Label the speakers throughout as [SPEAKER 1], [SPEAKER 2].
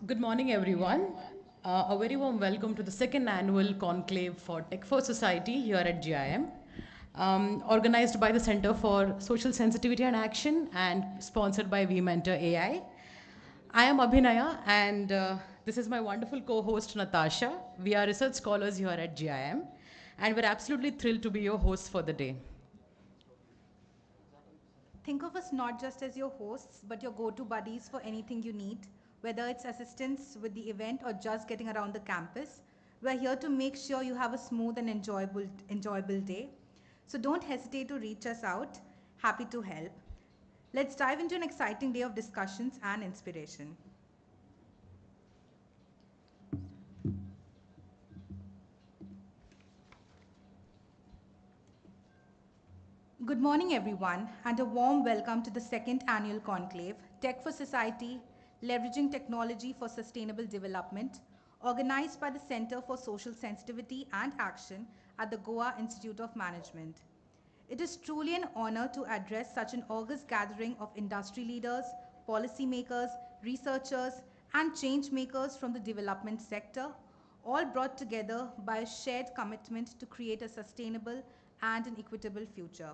[SPEAKER 1] Good morning, everyone. A very warm welcome to the second annual Conclave for Tech4Society here at GIM, organized by the Center for Social Sensitivity and Action and sponsored by VMentor AI. I am Abhinaya, and this is my wonderful co-host Natasha. We are research scholars here at GIM, and we're absolutely thrilled to be your hosts for the day.
[SPEAKER 2] Think of us not just as your hosts, but your go to buddies for anything you need, whether it's assistance with the event or just getting around the campus. We're here to make sure you have a smooth and enjoyable day. So don't hesitate to reach us out. Happy to help. Let's dive into an exciting day of discussions and inspiration. Good morning, everyone, and a warm welcome to the second annual conclave, Tech for Society, Leveraging Technology for Sustainable Development, organized by the Center for Social Sensitivity and Action at the Goa Institute of Management. It is truly an honor to address such an august gathering of industry leaders, policymakers, researchers, and change makers from the development sector, all brought together by a shared commitment to create a sustainable and an equitable future.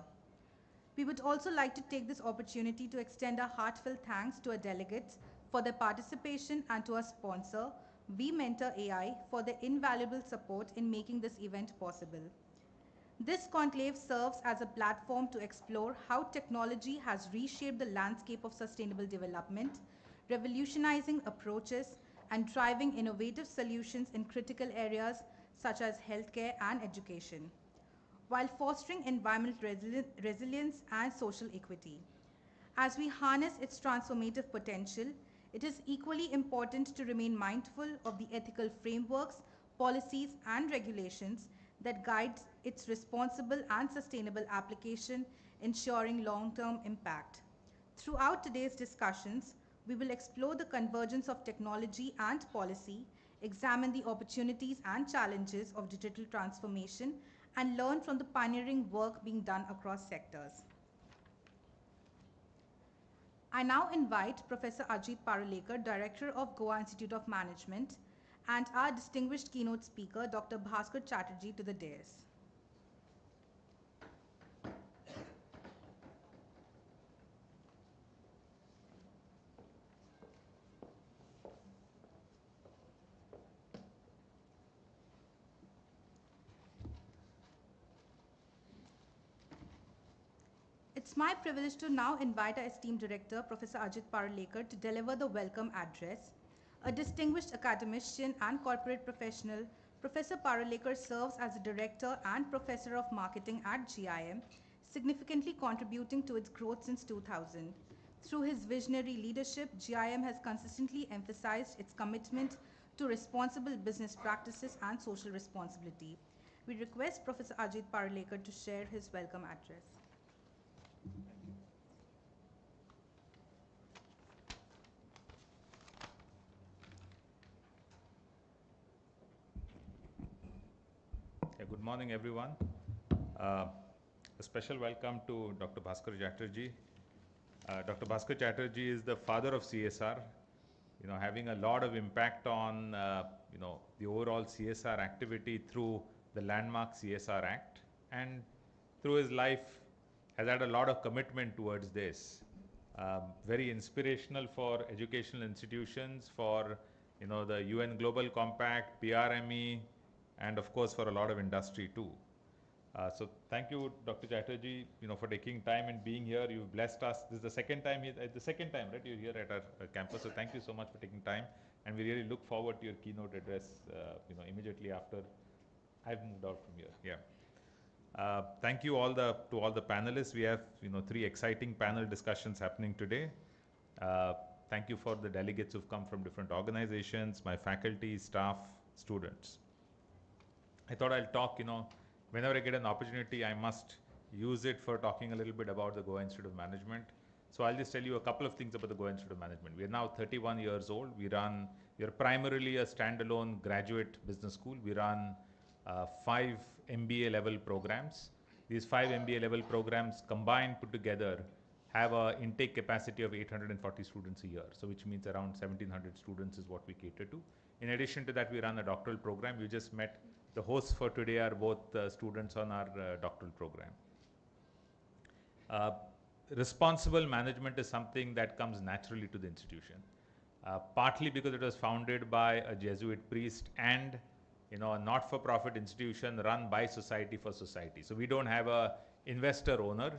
[SPEAKER 2] We would also like to take this opportunity to extend our heartfelt thanks to our delegates for their participation and to our sponsor, We Mentor AI, for their invaluable support in making this event possible. This conclave serves as a platform to explore how technology has reshaped the landscape of sustainable development, revolutionizing approaches, and driving innovative solutions in critical areas such as healthcare and education, while fostering environmental resilience and social equity. As we harness its transformative potential, it is equally important to remain mindful of the ethical frameworks, policies, and regulations that guide its responsible and sustainable application, ensuring long term impact. Throughout today's discussions, we will explore the convergence of technology and policy, examine the opportunities and challenges of digital transformation, and learn from the pioneering work being done across sectors. I now invite Professor Ajit Parulekar, Director of Goa Institute of Management, and our distinguished keynote speaker, Dr. Bhaskar Chatterjee, to the dais. It's my privilege to now invite our esteemed director, Professor Ajit Parulekar, to deliver the welcome address. A distinguished academician and corporate professional, Professor Parulekar serves as a director and professor of marketing at GIM, significantly contributing to its growth since 2000. Through his visionary leadership, GIM has consistently emphasized its commitment to responsible business practices and social responsibility. We request Professor Ajit Parulekar to share his welcome address.
[SPEAKER 3] Good morning, everyone. A special welcome to Dr. Bhaskar Chatterjee. Dr. Bhaskar Chatterjee is the father of CSR, having a lot of impact on, the overall CSR activity through the landmark CSR Act, and through his life has had a lot of commitment towards this. Very inspirational for educational institutions, for, the UN Global Compact, PRME, and of course for a lot of industry too. So thank you, Dr. Chatterjee, for taking time and being here. You've blessed us. This is the second time, right? You're here at our campus. So thank you so much for taking time, and we really look forward to your keynote address. Immediately after I've moved out from here. Yeah. Thank you to all the panelists. We have 3 exciting panel discussions happening today. Thank you for the delegates who've come from different organizations, my faculty, staff, students. I thought I'll talk, whenever I get an opportunity, I must use it for talking a little bit about the Goa Institute of Management. So I'll just tell you a couple of things about the Goa Institute of Management. We are now 31 years old. We are primarily a standalone graduate business school. We run 5 MBA level programs. These 5 MBA level programs combined, put together, have a intake capacity of 840 students a year. So which means around 1700 students is what we cater to. In addition to that, we run a doctoral program. You just met the hosts for today are both students on our doctoral program. Responsible management is something that comes naturally to the institution. Partly because it was founded by a Jesuit priest and a not-for-profit institution run by Society for Society. So we don't have a investor owner.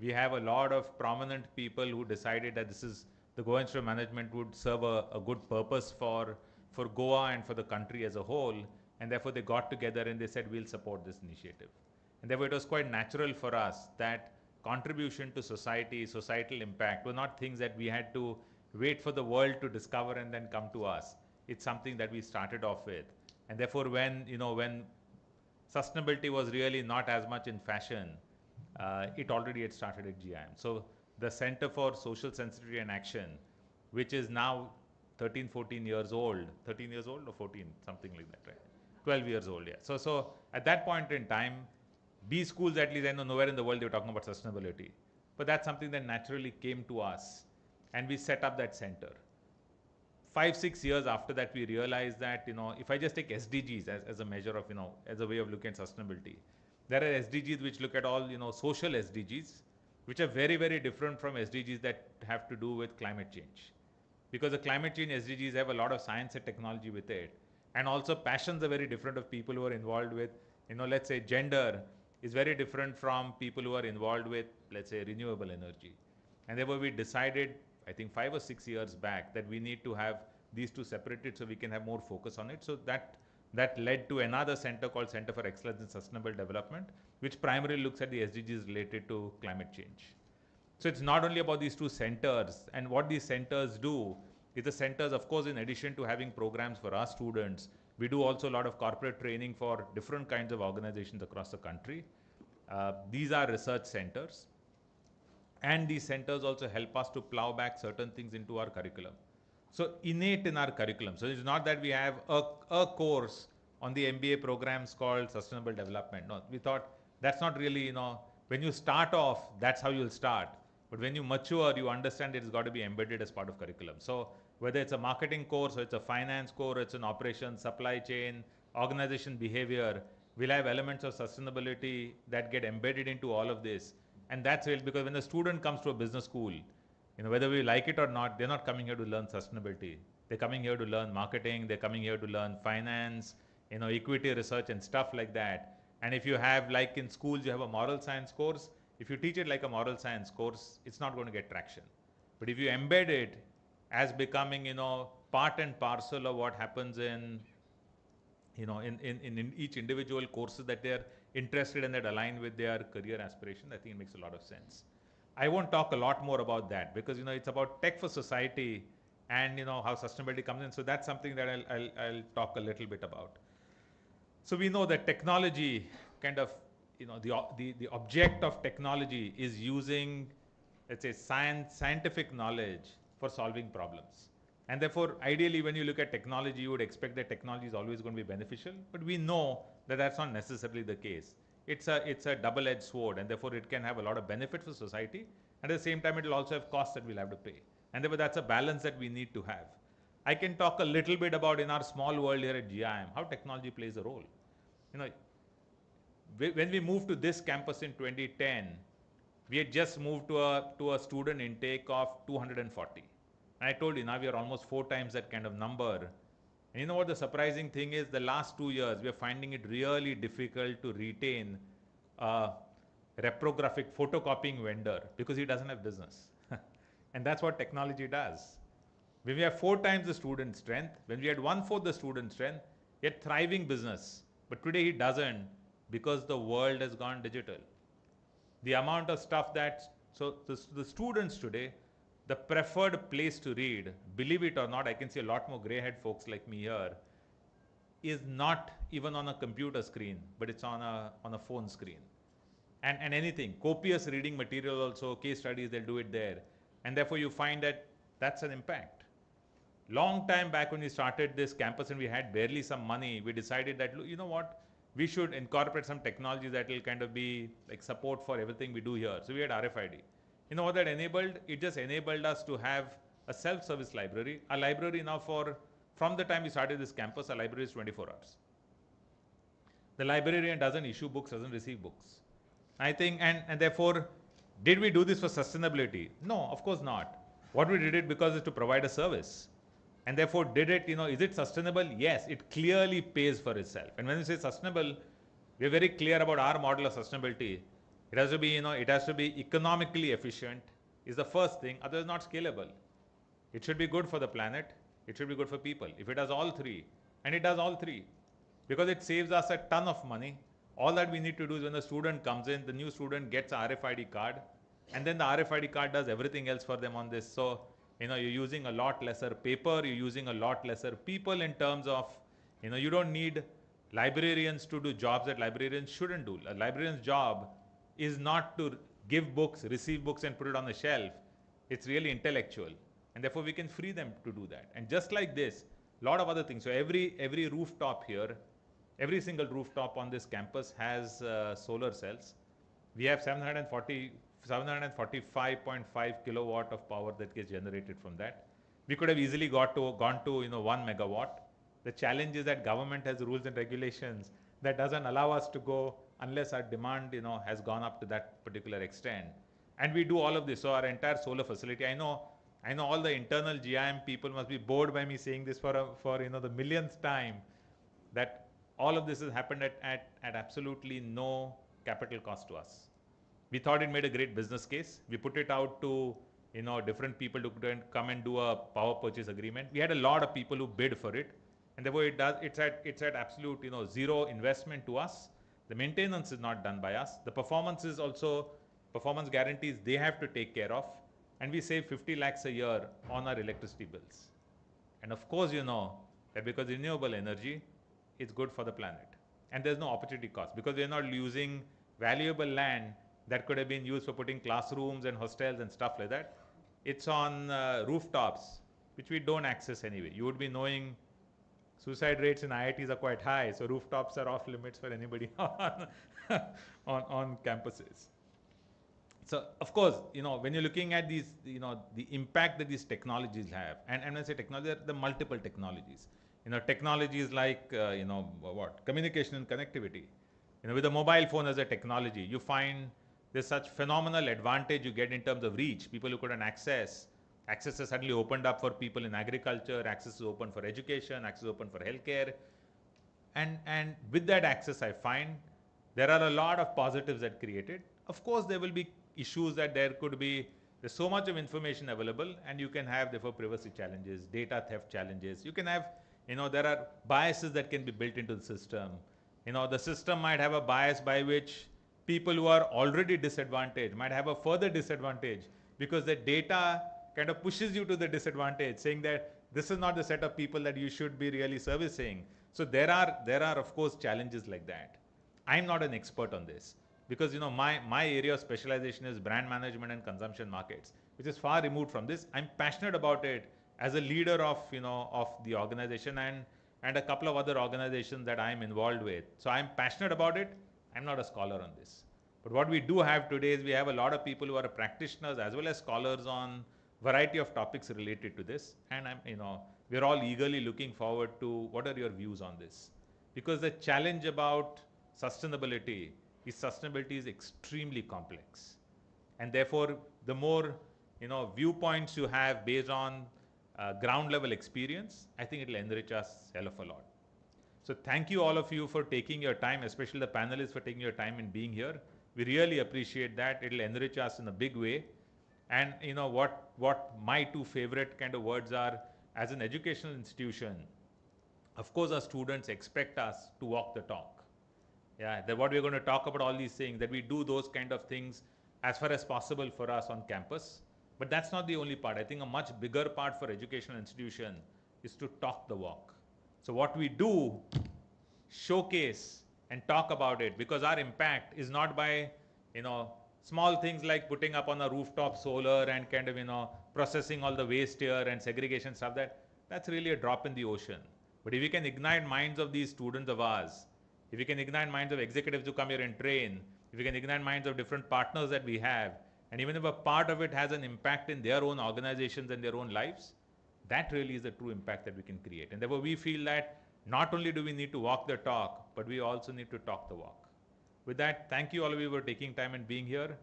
[SPEAKER 3] We have a lot of prominent people who decided that the Goa Institute of Management would serve a good purpose for Goa and for the country as a whole, and therefore they got together and they said we'll support this initiative. And therefore it was quite natural for us that contribution to society, societal impact were not things that we had to wait for the world to discover and then come to us. It's something that we started off with. And therefore when sustainability was really not as much in fashion, it already had started at GIM. So the Center for Social Sensitivity and Action, which is now 13, 14 years old, 13 years old or 14, something like that, right? 12 years old, yeah. So at that point in time, B schools, at least I know nowhere in the world they were talking about sustainability. But that's something that naturally came to us, and we set up that center. 5, 6 years after that, we realized that, if I just take SDGs as a measure of, as a way of looking at sustainability, there are SDGs which look at all, social SDGs, which are very, very different from SDGs that have to do with climate change. Because the climate change SDGs have a lot of science and technology with it. And also passions are very different of people who are involved with, let's say gender is very different from people who are involved with, let's say, renewable energy. And therefore we decided, I think 5 or 6 years back, that we need to have these two separated so we can have more focus on it. So that led to another center called Center for Excellence in Sustainable Development, which primarily looks at the SDGs related to climate change. So it's not only about these two centers, and what these centers do is the centers, of course, in addition to having programs for our students, we do also a lot of corporate training for different kinds of organizations across the country. These are research centers. And these centers also help us to plow back certain things into our curriculum. So innate in our curriculum. So it's not that we have a course on the MBA programs called Sustainable Development. No, we thought that's not really, when you start off, that's how you'll start. But when you mature, you understand it's got to be embedded as part of curriculum. So whether it's a marketing course, or it's a finance course, or it's an operations, supply chain, organization behavior, we'll have elements of sustainability that get embedded into all of this. And that's real, because when the student comes to a business school, whether we like it or not, they're not coming here to learn sustainability. They're coming here to learn marketing. They're coming here to learn finance, equity research and stuff like that. And if you have, like in schools, you have a moral science course. If you teach it like a moral science course, it's not going to get traction. But if you embed it as becoming, part and parcel of what happens in each individual courses that they're interested in, that align with their career aspiration, I think it makes a lot of sense. I won't talk a lot more about that because, it's about Tech for Society and, how sustainability comes in. So that's something that I'll talk a little bit about. So we know that technology kind of, the object of technology is using, let's say, scientific knowledge for solving problems. And therefore, ideally, when you look at technology, you would expect that technology is always going to be beneficial. But we know that that's not necessarily the case. It's a double-edged sword, and therefore it can have a lot of benefit for society. And at the same time, it will also have costs that we'll have to pay. And therefore, that's a balance that we need to have. I can talk a little bit about, in our small world here at GIM, how technology plays a role. When we moved to this campus in 2010, we had just moved to a student intake of 240. And I told you, now we are almost 4 times that kind of number. And you know what the surprising thing is? The last 2 years, we are finding it really difficult to retain a reprographic photocopying vendor because he doesn't have business. And that's what technology does. When we have 4 times the student strength, when we had 1/4 the student strength, he had thriving business. But today he doesn't because the world has gone digital. The amount of stuff so the students today, the preferred place to read, believe it or not, I can see a lot more grey-haired folks like me here, is not even on a computer screen, but it's on a phone screen. And anything, copious reading material also, case studies, they'll do it there. And therefore you find that that's an impact. Long time back when we started this campus and we had barely some money, we decided that, you know what, we should incorporate some technology that will kind of be like support for everything we do here. So we had RFID. You know what that enabled? It just enabled us to have a self-service library. A library now from the time we started this campus, our library is 24 hours. The librarian doesn't issue books, doesn't receive books. I think, and therefore, did we do this for sustainability? No, of course not. What we did it because it's to provide a service. And therefore, did it, is it sustainable? Yes, it clearly pays for itself. And when we say sustainable, we're very clear about our model of sustainability. It has to be, it has to be economically efficient is the first thing, otherwise not scalable. It should be good for the planet. It should be good for people. If it does all three, and it does all three, because it saves us a ton of money. All that we need to do is when the student comes in, the new student gets a RFID card, and then the RFID card does everything else for them on this. So, you're using a lot lesser paper, you're using a lot lesser people in terms of, you don't need librarians to do jobs that librarians shouldn't do. A librarian's job is not to give books, receive books and put it on the shelf. It's really intellectual. And therefore we can free them to do that. And just like this, a lot of other things. So every rooftop here, every single rooftop on this campus has solar cells. We have 745.5 kilowatt of power that gets generated from that. We could have easily gone to 1 megawatt. The challenge is that government has rules and regulations that doesn't allow us to go unless our demand has gone up to that particular extent. And we do all of this. So our entire solar facility, I know all the internal GIM people must be bored by me saying this for the millionth time, that all of this has happened at absolutely no capital cost to us. We thought it made a great business case. We put it out to different people to come and do a power purchase agreement. We had a lot of people who bid for it, and therefore it's at absolute zero investment to us. The maintenance is not done by us. The performance is also performance guarantees they have to take care of, and we save 50 lakhs a year on our electricity bills. And of course, that because renewable energy is good for the planet, and there's no opportunity cost because we're not using valuable land that could have been used for putting classrooms and hostels and stuff like that. It's on rooftops, which we don't access anyway. You would be knowing suicide rates in IITs are quite high, so rooftops are off limits for anybody on campuses. So of course, when you're looking at these, the impact that these technologies have, and when I say technology, the multiple technologies. Technologies like, communication and connectivity. With the mobile phone as a technology, you find there's such phenomenal advantage you get in terms of reach. People who couldn't access is suddenly opened up for people in agriculture, access is open for education, access is open for healthcare. And with that access, I find there are a lot of positives that created. Of course, there will be issues that there's so much of information available, and you can have therefore privacy challenges, data theft challenges. You can have, there are biases that can be built into the system. The system might have a bias by which people who are already disadvantaged might have a further disadvantage because the data kind of pushes you to the disadvantage, saying that this is not the set of people that you should be really servicing. So there are of course challenges like that. I'm not an expert on this because my area of specialization is brand management and consumption markets, which is far removed from this. I'm passionate about it as a leader of the organization and a couple of other organizations that I'm involved with. So I'm passionate about it. I'm not a scholar on this. But what we do have today is we have a lot of people who are practitioners as well as scholars on variety of topics related to this. And we're all eagerly looking forward to what are your views on this. Because the challenge about sustainability is extremely complex. And therefore, the more viewpoints you have based on ground level experience, I think it'll enrich us hell of a lot. So thank you all of you for taking your time, especially the panelists for taking your time in being here. We really appreciate that. It'll enrich us in a big way. And what my two favorite kind of words are, as an educational institution, of course our students expect us to walk the talk. Yeah, that what we're going to talk about all these things, that we do those kind of things as far as possible for us on campus. But that's not the only part. I think a much bigger part for educational institution is to talk the walk. So what we do, showcase and talk about it, because our impact is not by, small things like putting up on a rooftop solar and kind of, processing all the waste here and segregation stuff. That's really a drop in the ocean. But if we can ignite minds of these students of ours, if we can ignite minds of executives who come here and train, if we can ignite minds of different partners that we have, And even if a part of it has an impact in their own organizations and their own lives, that really is the true impact that we can create. And therefore, we feel that not only do we need to walk the talk, but we also need to talk the walk. With that, thank you all of you for taking time and being here.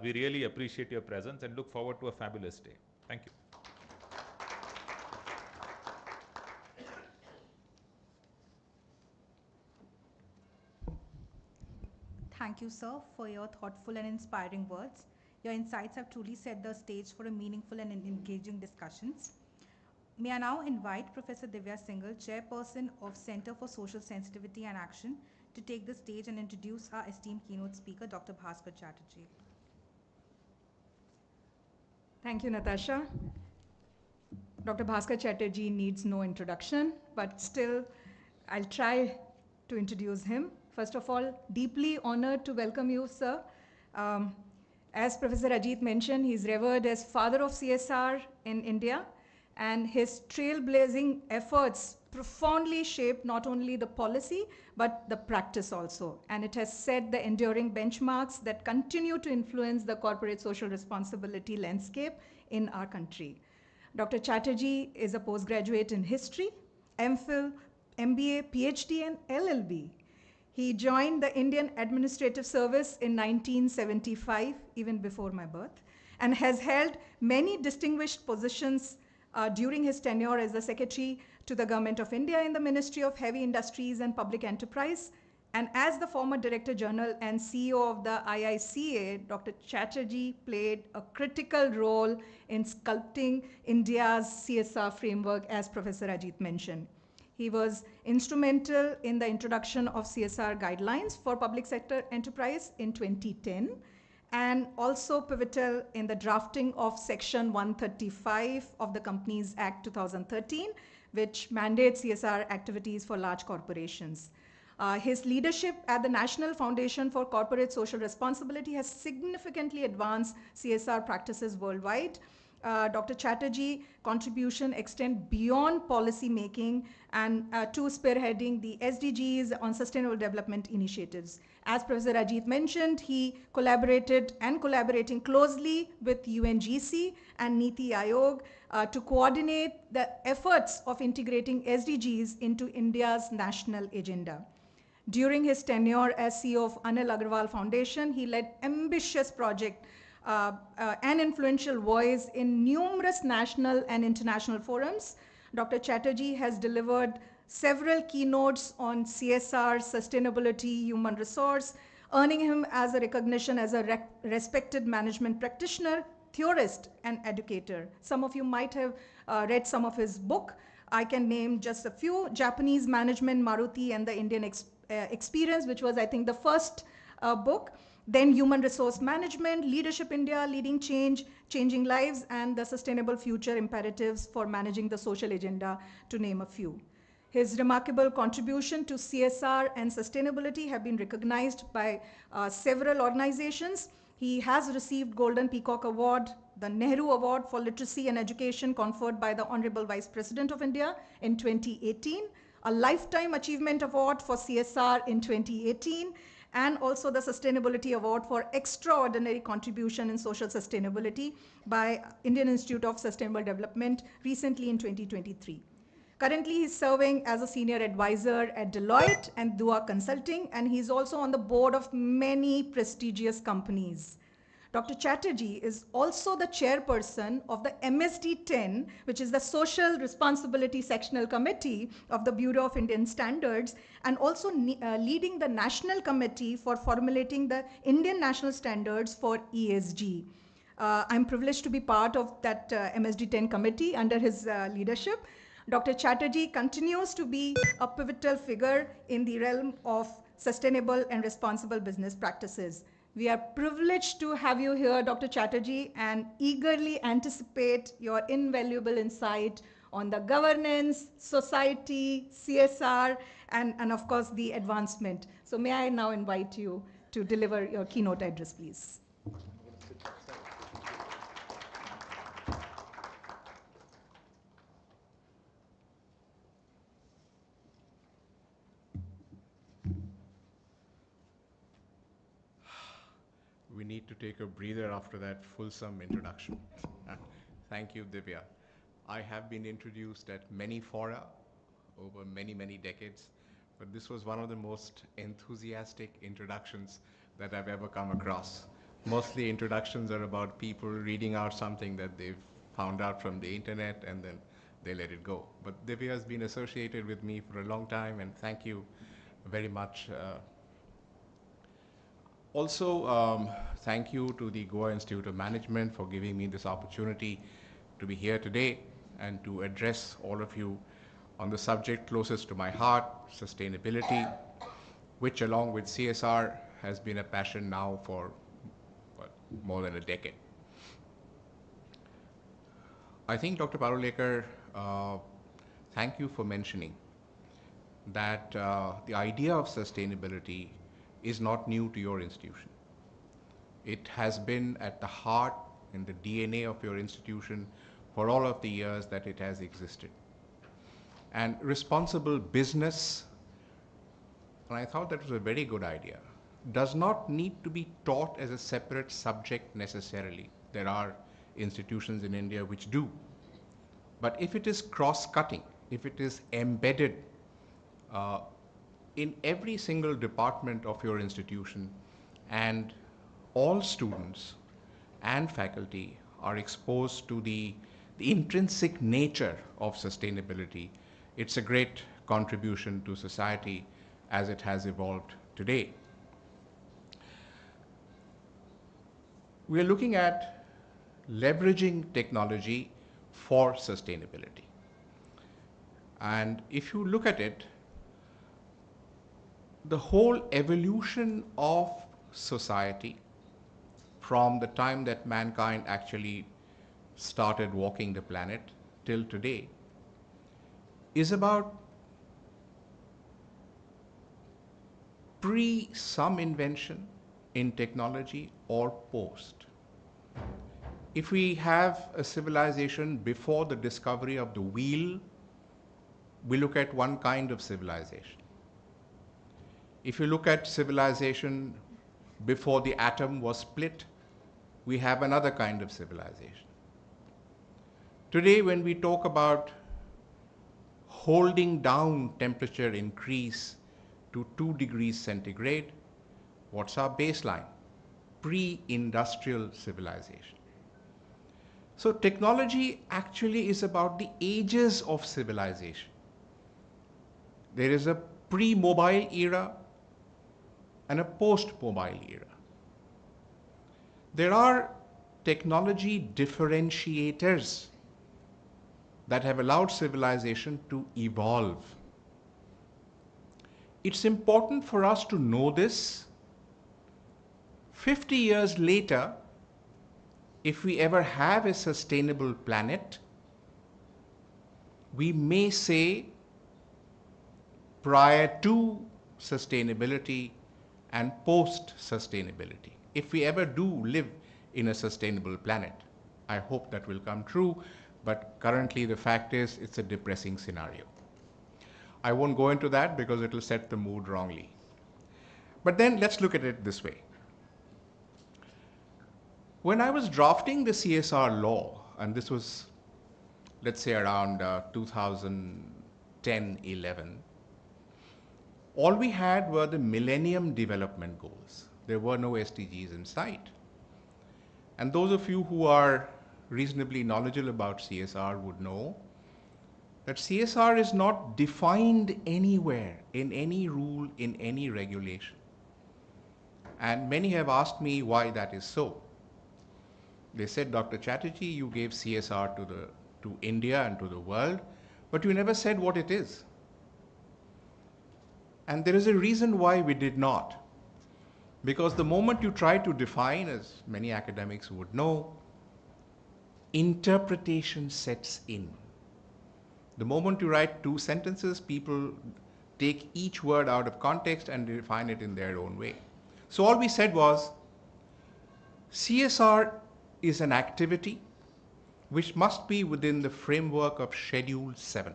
[SPEAKER 3] We really appreciate your presence and look forward to a fabulous day. Thank you.
[SPEAKER 2] Thank you, sir, for your thoughtful and inspiring words. Your insights have truly set the stage for a meaningful and engaging discussions. May I now invite Professor Divya Singhal, Chairperson of Center for Social Sensitivity and Action, to take the stage and introduce our esteemed keynote speaker, Dr. Bhaskar Chatterjee.
[SPEAKER 4] Thank you, Natasha. Dr. Bhaskar Chatterjee needs no introduction, but still, I'll try to introduce him. First of all, deeply honored to welcome you, sir. As Professor Ajit mentioned, he's revered as father of CSR in India, and his trailblazing efforts profoundly shaped not only the policy, but the practice also. And it has set the enduring benchmarks that continue to influence the corporate social responsibility landscape in our country. Dr. Chatterjee is a postgraduate in history, MPhil, MBA, PhD, and LLB. He joined the Indian Administrative Service in 1975, even before my birth, and has held many distinguished positions during his tenure as the Secretary to the Government of India in the Ministry of Heavy Industries and Public Enterprise. And as the former Director General and CEO of the IICA, Dr. Chatterjee played a critical role in sculpting India's CSR framework, as Professor Ajit mentioned. He was instrumental in the introduction of CSR guidelines for public sector enterprise in 2010, and also pivotal in the drafting of Section 135 of the Companies Act 2013, which mandates CSR activities for large corporations. His leadership at the National Foundation for Corporate Social Responsibility has significantly advanced CSR practices worldwide. Dr. Chatterjee contribution extend beyond policy making and to spearheading the SDGs on sustainable development initiatives. As Professor Ajit mentioned, he collaborated and collaborating closely with UNGC and NITI Aayog to coordinate the efforts of integrating SDGs into India's national agenda. During his tenure as CEO of Anil Agarwal Foundation, he led ambitious projects an influential voice in numerous national and international forums. Dr. Chatterjee has delivered several keynotes on CSR, sustainability, human resource, earning him as a recognition as a respected management practitioner, theorist, and educator. Some of you might have read some of his book. I can name just a few: Japanese Management, Maruti, and the Indian Experience, which was, I think, the first book. Then Human Resource Management, Leadership India, Leading Change, Changing Lives, and the Sustainable Future Imperatives for Managing the Social Agenda, to name a few. His remarkable contribution to CSR and sustainability have been recognized by several organizations. He has received Golden Peacock Award, the Nehru Award for Literacy and Education conferred by the Honorable Vice President of India in 2018, a Lifetime Achievement Award for CSR in 2018, and also the Sustainability Award for Extraordinary Contribution in Social Sustainability by Indian Institute of Sustainable Development recently in 2023. Currently, he's serving as a senior advisor at Deloitte and Dua Consulting, and he's also on the board of many prestigious companies. Dr. Chatterjee is also the chairperson of the MSD-10, which is the Social Responsibility Sectional Committee of the Bureau of Indian Standards, and also leading the National Committee for formulating the Indian National Standards for ESG. I'm privileged to be part of that MSD-10 committee under his leadership. Dr. Chatterjee continues to be a pivotal figure in the realm of sustainable and responsible business practices. We are privileged to have you here, Dr. Chatterjee, and eagerly anticipate your invaluable insight on the governance, society, CSR, and of course, the advancement. So may I now invite you to deliver your keynote address, please.
[SPEAKER 5] we need to take a breather after that fulsome introduction. Thank you, Divya. I have been introduced at many fora over many, many decades, but this was one of the most enthusiastic introductions that I've ever come across. Mostly introductions are about people reading out something that they've found out from the internet and then they let it go. But Divya has been associated with me for a long time, and thank you very much. Also, thank you to the Goa Institute of Management for giving me this opportunity to be here today and to address all of you on the subject closest to my heart, sustainability, which along with CSR has been a passion now for more than a decade. I think Dr. Parulekar, thank you for mentioning that the idea of sustainability is not new to your institution. It has been at the heart and the DNA of your institution for all of the years that it has existed. And responsible business, and I thought that was a very good idea, does not need to be taught as a separate subject necessarily. There are institutions in India which do. But if it is cross-cutting, if it is embedded in every single department of your institution, and all students and faculty are exposed to the intrinsic nature of sustainability, it's a great contribution to society as it has evolved today. We are looking at leveraging technology for sustainability. And if you look at it, the whole evolution of society from the time that mankind actually started walking the planet till today is about pre some invention in technology or post. If we have a civilization before the discovery of the wheel, we look at one kind of civilization. If you look at civilization before the atom was split, we have another kind of civilization. Today, when we talk about holding down temperature increase to 2 degrees centigrade, what's our baseline? Pre-industrial civilization. So technology actually is about the ages of civilization. There is a pre-mobile era and a post-mobile era. There are technology differentiators that have allowed civilization to evolve. It's important for us to know this. 50 years later, if we ever have a sustainable planet, we may say prior to sustainability and post-sustainability. If we ever do live in a sustainable planet, I hope that will come true, but currently the fact is it's a depressing scenario. I won't go into that because it will set the mood wrongly. But then let's look at it this way. When I was drafting the CSR law, and this was, let's say around 2010-11, all we had were the Millennium Development Goals. There were no SDGs in sight. And those of you who are reasonably knowledgeable about CSR would know that CSR is not defined anywhere in any rule, in any regulation. And many have asked me why that is so. They said, Dr. Chatterjee, you gave CSR to India and to the world, but you never said what it is. And there is a reason why we did not. Because the moment you try to define, as many academics would know, interpretation sets in. The moment you write 2 sentences, people take each word out of context and define it in their own way. So all we said was, CSR is an activity which must be within the framework of Schedule 7.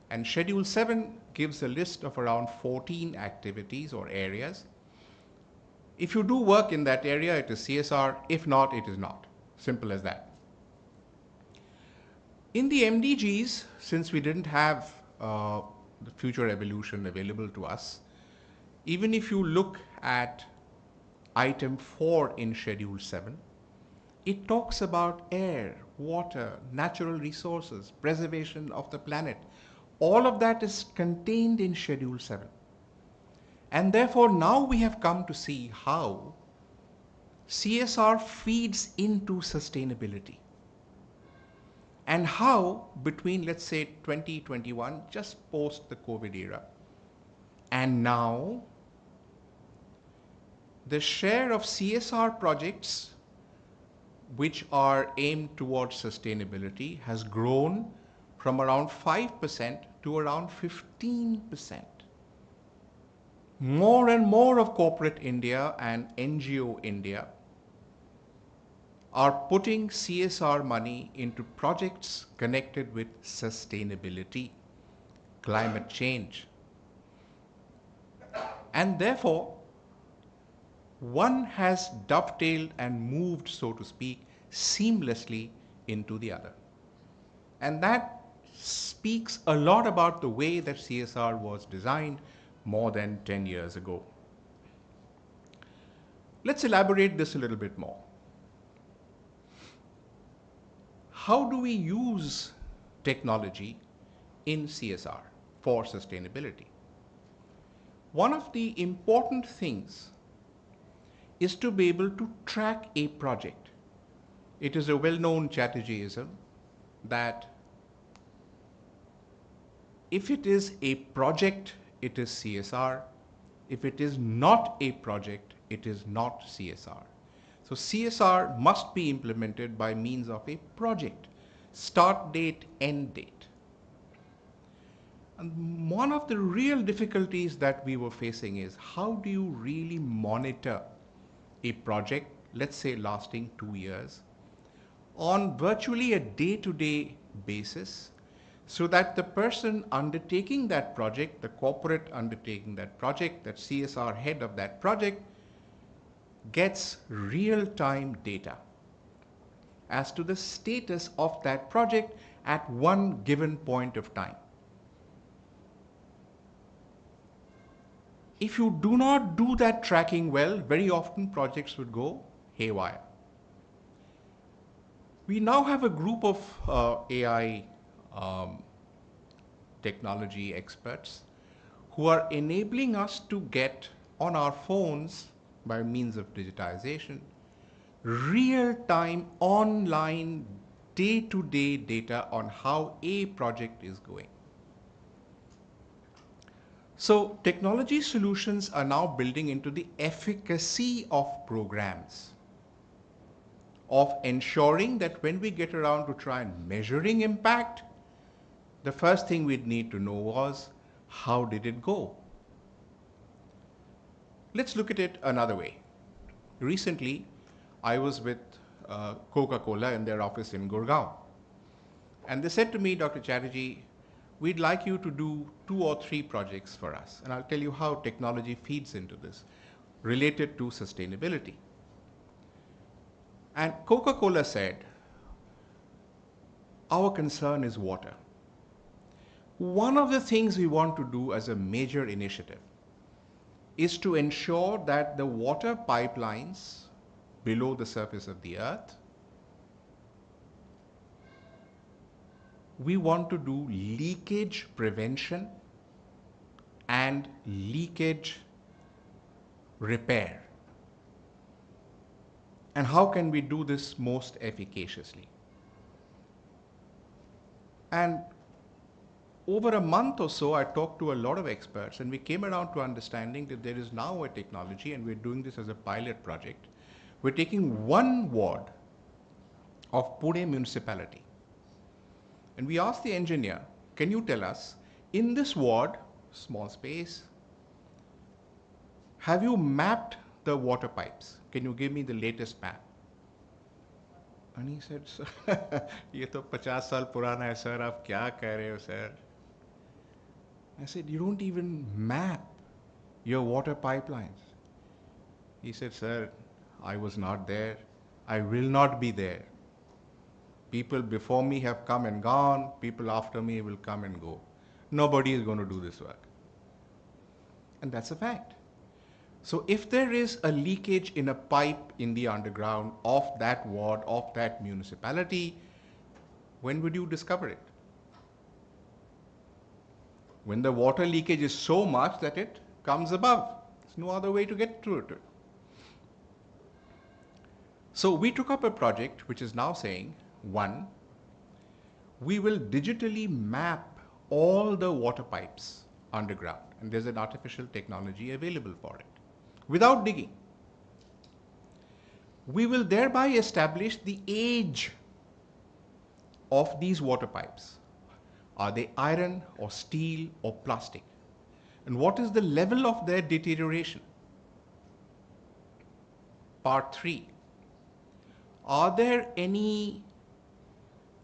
[SPEAKER 5] And Schedule 7 gives a list of around 14 activities or areas If you do work in that area, it is CSR. If not, it is not. Simple as that. In the MDGs, since we didn't have the future evolution available to us, even if you look at item 4 in Schedule 7, it talks about air, water, natural resources, preservation of the planet. All of that is contained in Schedule 7. And therefore, now we have come to see how CSR feeds into sustainability. And how between, let's say, 2021, just post the COVID era, and now, the share of CSR projects which are aimed towards sustainability has grown from around 5% to around 15%. More and more of corporate India and NGO India are putting CSR money into projects connected with sustainability, climate change. And therefore, one has dovetailed and moved, so to speak, seamlessly into the other. And that speaks a lot about the way that CSR was designed more than 10 years ago. Let's elaborate this a little bit more. How do we use technology in CSR for sustainability? One of the important things is to be able to track a project. It is a well-known Chatterjeeism that if it is a project, it is CSR. If it is not a project, it is not CSR. So CSR must be implemented by means of a project, start date, end date. And one of the real difficulties that we were facing is how do you really monitor a project, let's say lasting 2 years, on virtually a day-to-day basis, so that the person undertaking that project, the corporate undertaking that project, that CSR head of that project, gets real-time data as to the status of that project at one given point of time. If you do not do that tracking well, very often projects would go haywire. We now have a group of AI technology experts who are enabling us to get on our phones by means of digitization, real-time online day-to-day data on how a project is going. So technology solutions are now building into the efficacy of programs, of ensuring that when we get around to try and measuring impact, the first thing we'd need to know was, how did it go? Let's look at it another way. Recently, I was with Coca-Cola in their office in Gurgaon. And they said to me, Dr. Chatterjee, we'd like you to do 2 or 3 projects for us. And I'll tell you how technology feeds into this, related to sustainability. And Coca-Cola said, our concern is water. One of the things we want to do as a major initiative is to ensure that the water pipelines below the surface of the earth, we want to do leakage prevention and leakage repair. And how can we do this most efficaciously? And over a month or so, I talked to a lot of experts, and we came around to understanding that there is now a technology, and we're doing this as a pilot project. We're taking one ward of Pune municipality, and we asked the engineer, can you tell us, in this ward, small space, have you mapped the water pipes? Can you give me the latest map? And he said, sir, ये तो 50 साल पुराना है, sir, आप क्या कह रहे हो, sir? I said, you don't even map your water pipelines. He said, sir, I was not there. I will not be there. People before me have come and gone. People after me will come and go. Nobody is going to do this work. And that's a fact. So if there is a leakage in a pipe in the underground of that ward, of that municipality, when would you discover it? When the water leakage is so much that it comes above. There's no other way to get through it. So we took up a project which is now saying, one, we will digitally map all the water pipes underground, and there's an artificial technology available for it, without digging. We will thereby establish the age of these water pipes. Are they iron or steel or plastic? And what is the level of their deterioration? Part 3. Are there any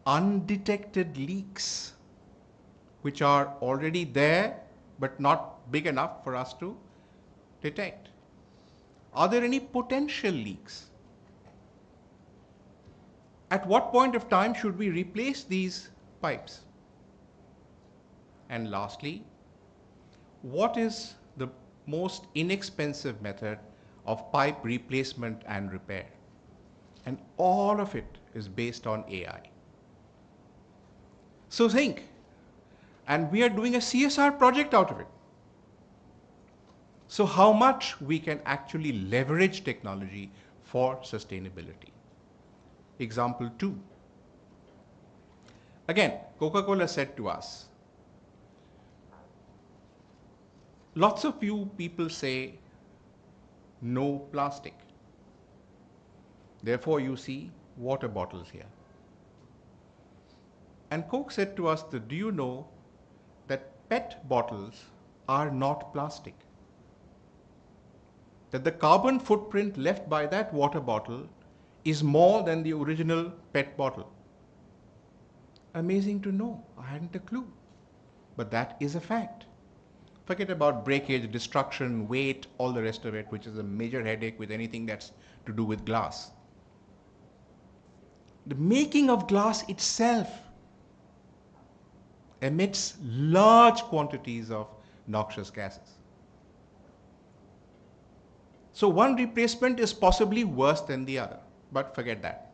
[SPEAKER 5] undetected leaks which are already there but not big enough for us to detect? Are there any potential leaks? At what point of time should we replace these pipes? And lastly, what is the most inexpensive method of pipe replacement and repair? And all of it is based on AI. So think, and we are doing a CSR project out of it. So how much we can actually leverage technology for sustainability? Example 2. Again, Coca-Cola said to us, lots of you people say no plastic. Therefore, you see water bottles here. And Coke said to us that, do you know that PET bottles are not plastic? That the carbon footprint left by that water bottle is more than the original PET bottle. Amazing to know. I hadn't a clue. But that is a fact. Forget about breakage, destruction, weight, all the rest of it, which is a major headache with anything that's to do with glass. The making of glass itself emits large quantities of noxious gases. So one replacement is possibly worse than the other, but forget that.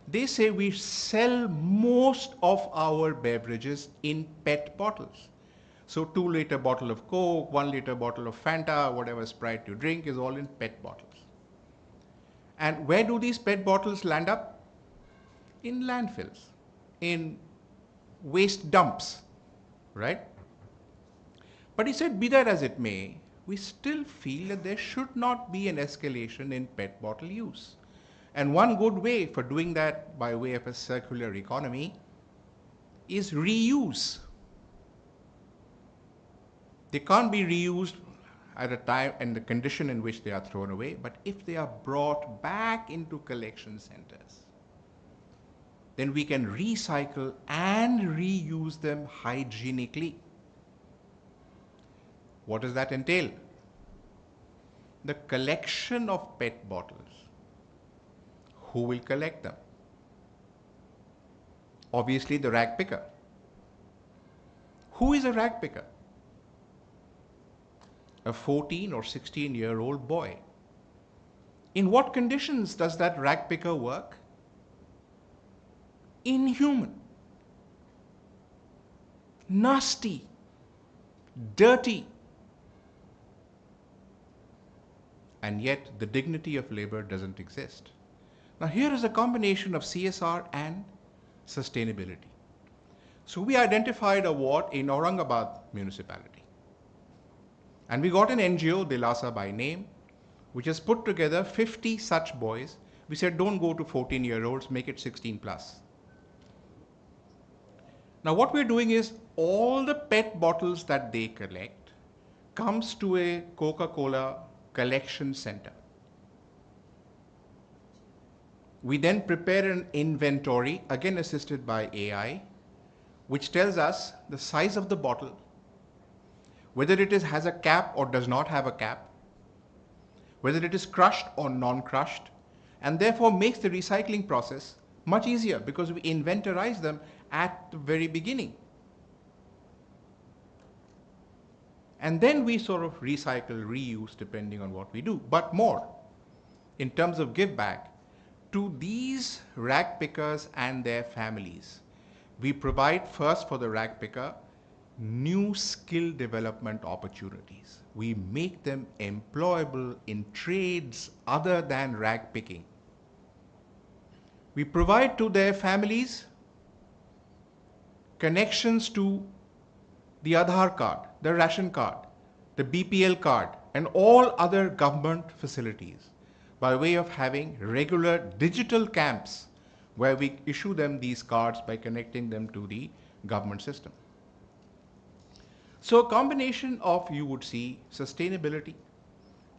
[SPEAKER 5] They say we sell most of our beverages in PET bottles. So 2-liter bottle of Coke, 1-liter bottle of Fanta, whatever Sprite you drink is all in PET bottles. And where do these PET bottles land up? In landfills, in waste dumps, right? But he said, be that as it may, we still feel that there should not be an escalation in PET bottle use. And one good way for doing that by way of a circular economy is reuse. They can't be reused at a time and the condition in which they are thrown away, but if they are brought back into collection centers, then we can recycle and reuse them hygienically. What does that entail? The collection of PET bottles. Who will collect them? Obviously the rag picker. Who is a rag picker? A 14 or 16-year-old boy. In what conditions does that rag picker work? Inhuman, nasty, dirty. And yet the dignity of labor doesn't exist. Now here is a combination of CSR and sustainability. So we identified a ward in Aurangabad municipality. And we got an NGO, Dilasa by name, which has put together 50 such boys. We said, don't go to 14-year-olds, make it 16 plus. Now what we're doing is all the PET bottles that they collect comes to a Coca-Cola collection center. We then prepare an inventory, again assisted by AI, which tells us the size of the bottle, whether it has a cap or does not have a cap, whether it is crushed or non-crushed, and therefore makes the recycling process much easier because we inventorize them at the very beginning. And then we sort of recycle, reuse, depending on what we do. But more, in terms of give back, to these rag pickers and their families, we provide first for the rag picker new skill development opportunities. We make them employable in trades other than rag picking. We provide to their families connections to the Aadhaar card, the ration card, the BPL card, and all other government facilities by way of having regular digital camps where we issue them these cards by connecting them to the government system. So a combination of, you would see, sustainability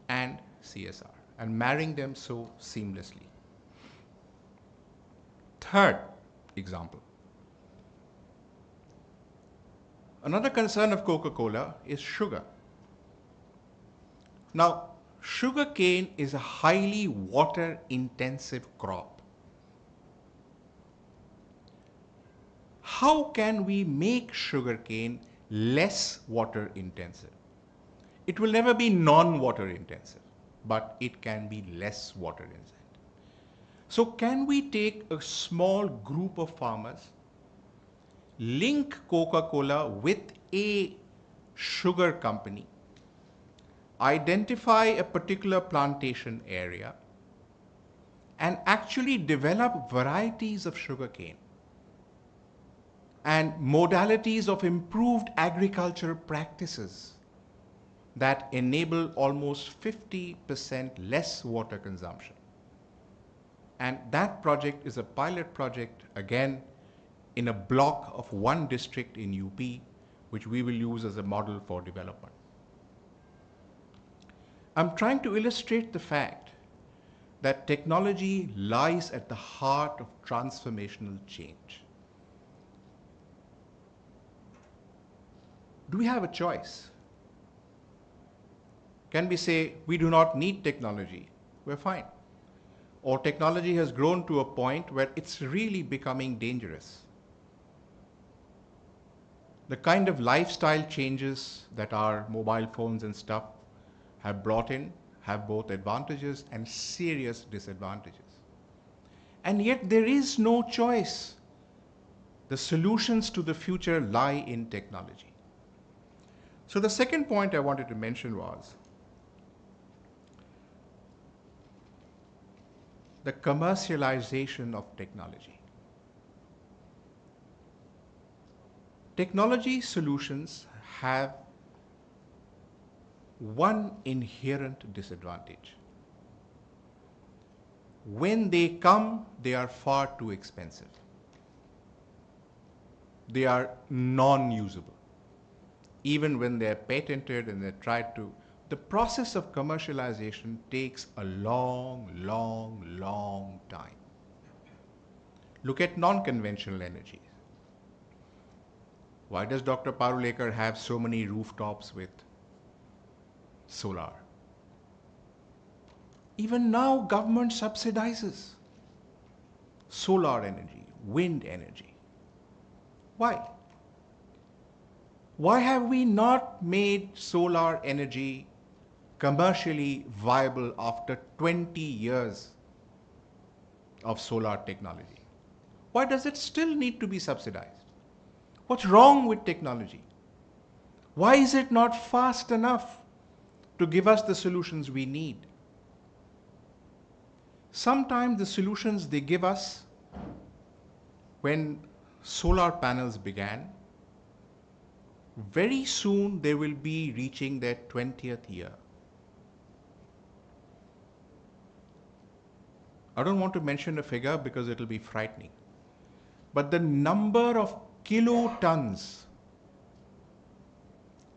[SPEAKER 5] and CSR, and marrying them so seamlessly. Third example. Another concern of Coca-Cola is sugar. Now, sugar cane is a highly water-intensive crop. How can we make sugar cane less water-intensive? It will never be non-water intensive, but it can be less water-intensive. So can we take a small group of farmers, link Coca-Cola with a sugar company, identify a particular plantation area, and actually develop varieties of sugarcane and modalities of improved agricultural practices that enable almost 50% less water consumption? And that project is a pilot project, again, in a block of one district in UP, which we will use as a model for development. I'm trying to illustrate the fact that technology lies at the heart of transformational change. Do we have a choice? Can we say we do not need technology? We're fine. Or technology has grown to a point where it's really becoming dangerous. The kind of lifestyle changes that our mobile phones and stuff have brought in have both advantages and serious disadvantages. And yet there is no choice. The solutions to the future lie in technology. So the second point I wanted to mention was the commercialization of technology. Technology solutions have one inherent disadvantage. When they come, they are far too expensive. They are non-usable. Even when they're patented and they're tried to, the process of commercialization takes a long, long, long time. Look at non-conventional energies. Why does Dr. Parulekar have so many rooftops with solar? Even now, government subsidizes solar energy, wind energy. Why? Why have we not made solar energy commercially viable after 20 years of solar technology? Why does it still need to be subsidized? What's wrong with technology? Why is it not fast enough to give us the solutions we need? Sometimes the solutions they give us when solar panels began, very soon they will be reaching their 20th year. I don't want to mention a figure because it will be frightening. But the number of kilotons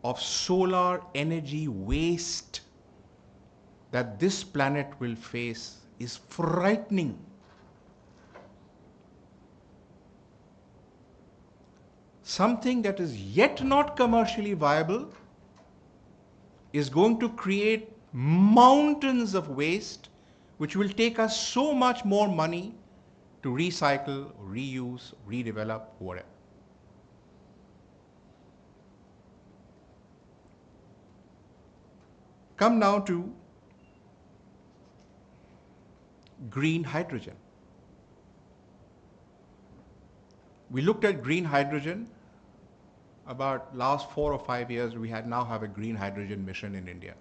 [SPEAKER 5] of solar energy waste that this planet will face is frightening. Something that is yet not commercially viable is going to create mountains of waste, which will take us so much more money to recycle, reuse, redevelop, whatever. Come now to green hydrogen. We looked at green hydrogen about last 4 or 5 years. We now have a green hydrogen mission in India.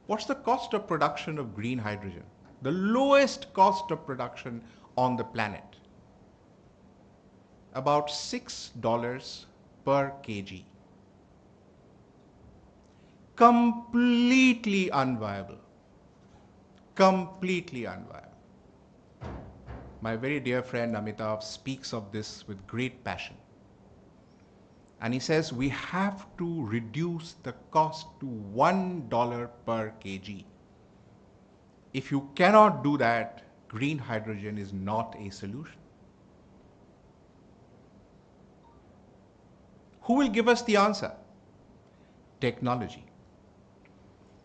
[SPEAKER 5] What's the cost of production of green hydrogen? The lowest cost of production on the planet. About $6 per kg. Completely unviable. Completely unviable. My very dear friend Amitav speaks of this with great passion. And he says we have to reduce the cost to $1 per kg. If you cannot do that, green hydrogen is not a solution. Who will give us the answer? Technology.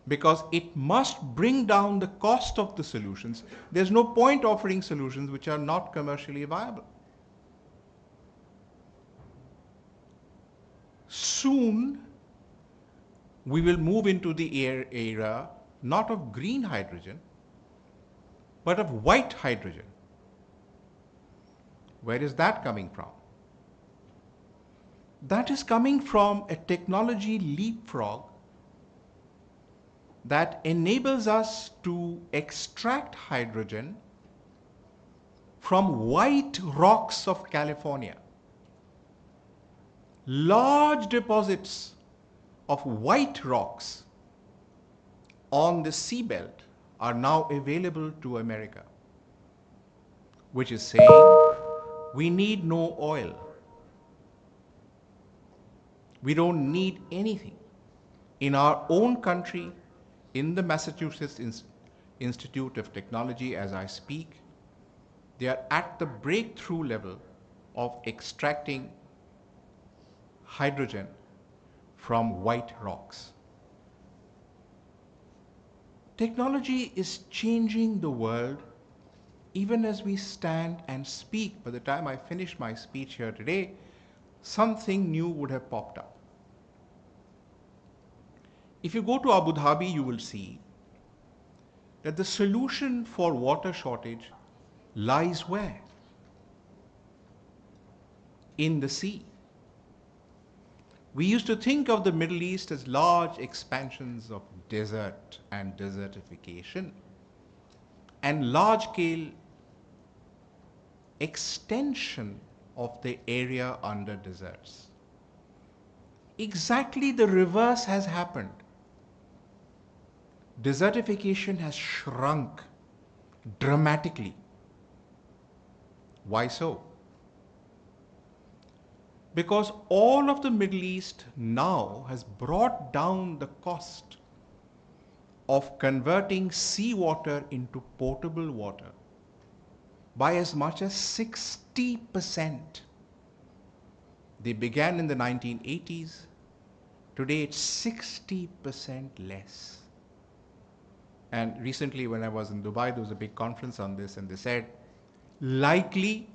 [SPEAKER 5] Because it must bring down the cost of the solutions. There's no point offering solutions which are not commercially viable. Soon, we will move into the era not of green hydrogen, but of white hydrogen. Where is that coming from? That is coming from a technology leapfrog that enables us to extract hydrogen from white rocks of California. Large deposits of white rocks on the seabelt are now available to America, which is saying we need no oil. We don't need anything. In our own country, in the Massachusetts Institute of Technology, as I speak, they are at the breakthrough level of extracting hydrogen from white rocks. Technology is changing the world even as we stand and speak. By the time I finish my speech here today, something new would have popped up. If you go to Abu Dhabi, you will see that the solution for water shortage lies where? In the sea. We used to think of the Middle East as large expansions of desert and desertification and large-scale extension of the area under deserts. Exactly the reverse has happened. Desertification has shrunk dramatically. Why so? Because all of the Middle East now has brought down the cost of converting seawater into potable water by as much as 60%. They began in the 1980s. Today it's 60% less. And recently when I was in Dubai, there was a big conference on this, and they said, likely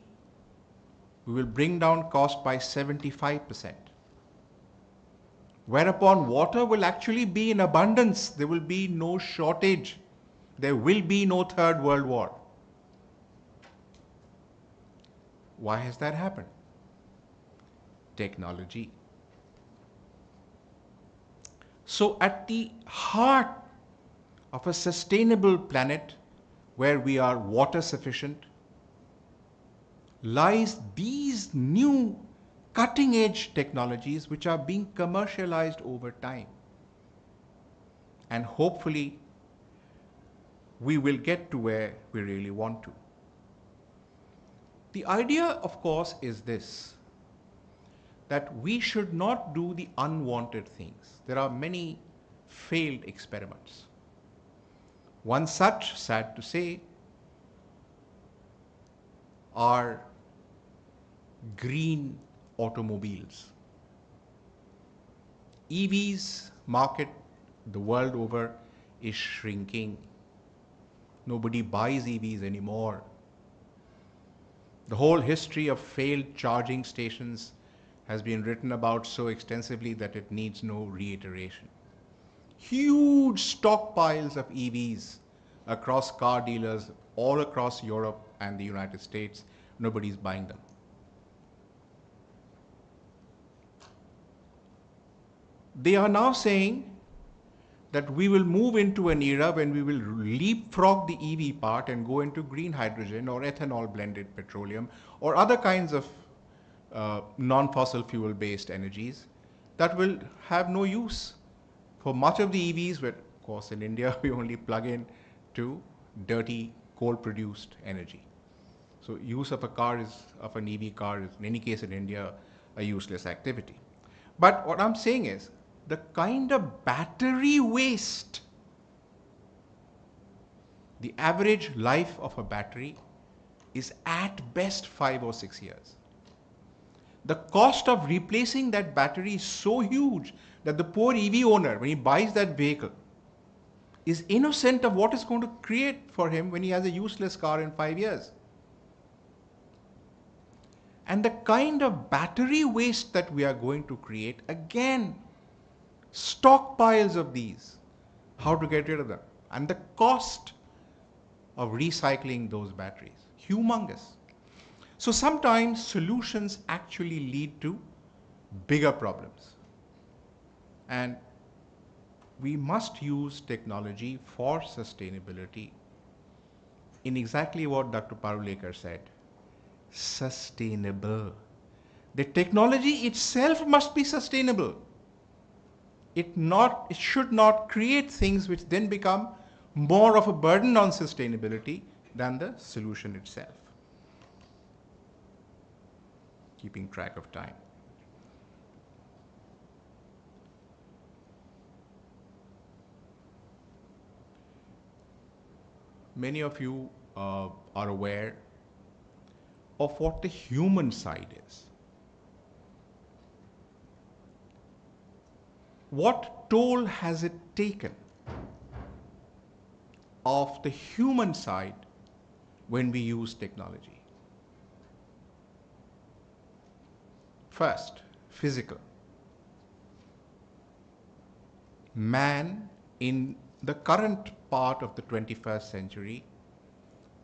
[SPEAKER 5] we will bring down cost by 75%. Whereupon water will actually be in abundance. There will be no shortage. There will be no Third World War. Why has that happened? Technology. So at the heart of a sustainable planet where we are water sufficient lies these new cutting edge technologies which are being commercialized over time. And hopefully we will get to where we really want to. The idea, of course, is this, that we should not do the unwanted things. There are many failed experiments. One such, sad to say, are green automobiles. EVs market the world over is shrinking. Nobody buys EVs anymore. The whole history of failed charging stations has been written about so extensively that it needs no reiteration. Huge stockpiles of EVs across car dealers all across Europe and the United States. Nobody's buying them. They are now saying that we will move into an era when we will leapfrog the EV part and go into green hydrogen or ethanol blended petroleum or other kinds of non-fossil fuel based energies that will have no use for much of the EVs, but of course in India we only plug in to dirty coal produced energy. So use of an EV car is in any case in India a useless activity. But what I'm saying is the kind of battery waste, the average life of a battery is at best 5 or 6 years. The cost of replacing that battery is so huge that the poor EV owner, when he buys that vehicle, is innocent of what it's going to create for him when he has a useless car in 5 years. And the kind of battery waste that we are going to create, again, stockpiles of these, how to get rid of them, and the cost of recycling those batteries, humongous. So sometimes solutions actually lead to bigger problems. And we must use technology for sustainability in exactly what Dr. Parulekar said, sustainable. The technology itself must be sustainable. It should not create things which then become more of a burden on sustainability than the solution itself. Keeping track of time. Many of you are aware of what the human side is. What toll has it taken of the human side when we use technology? First, physical. Man in the current part of the 21st century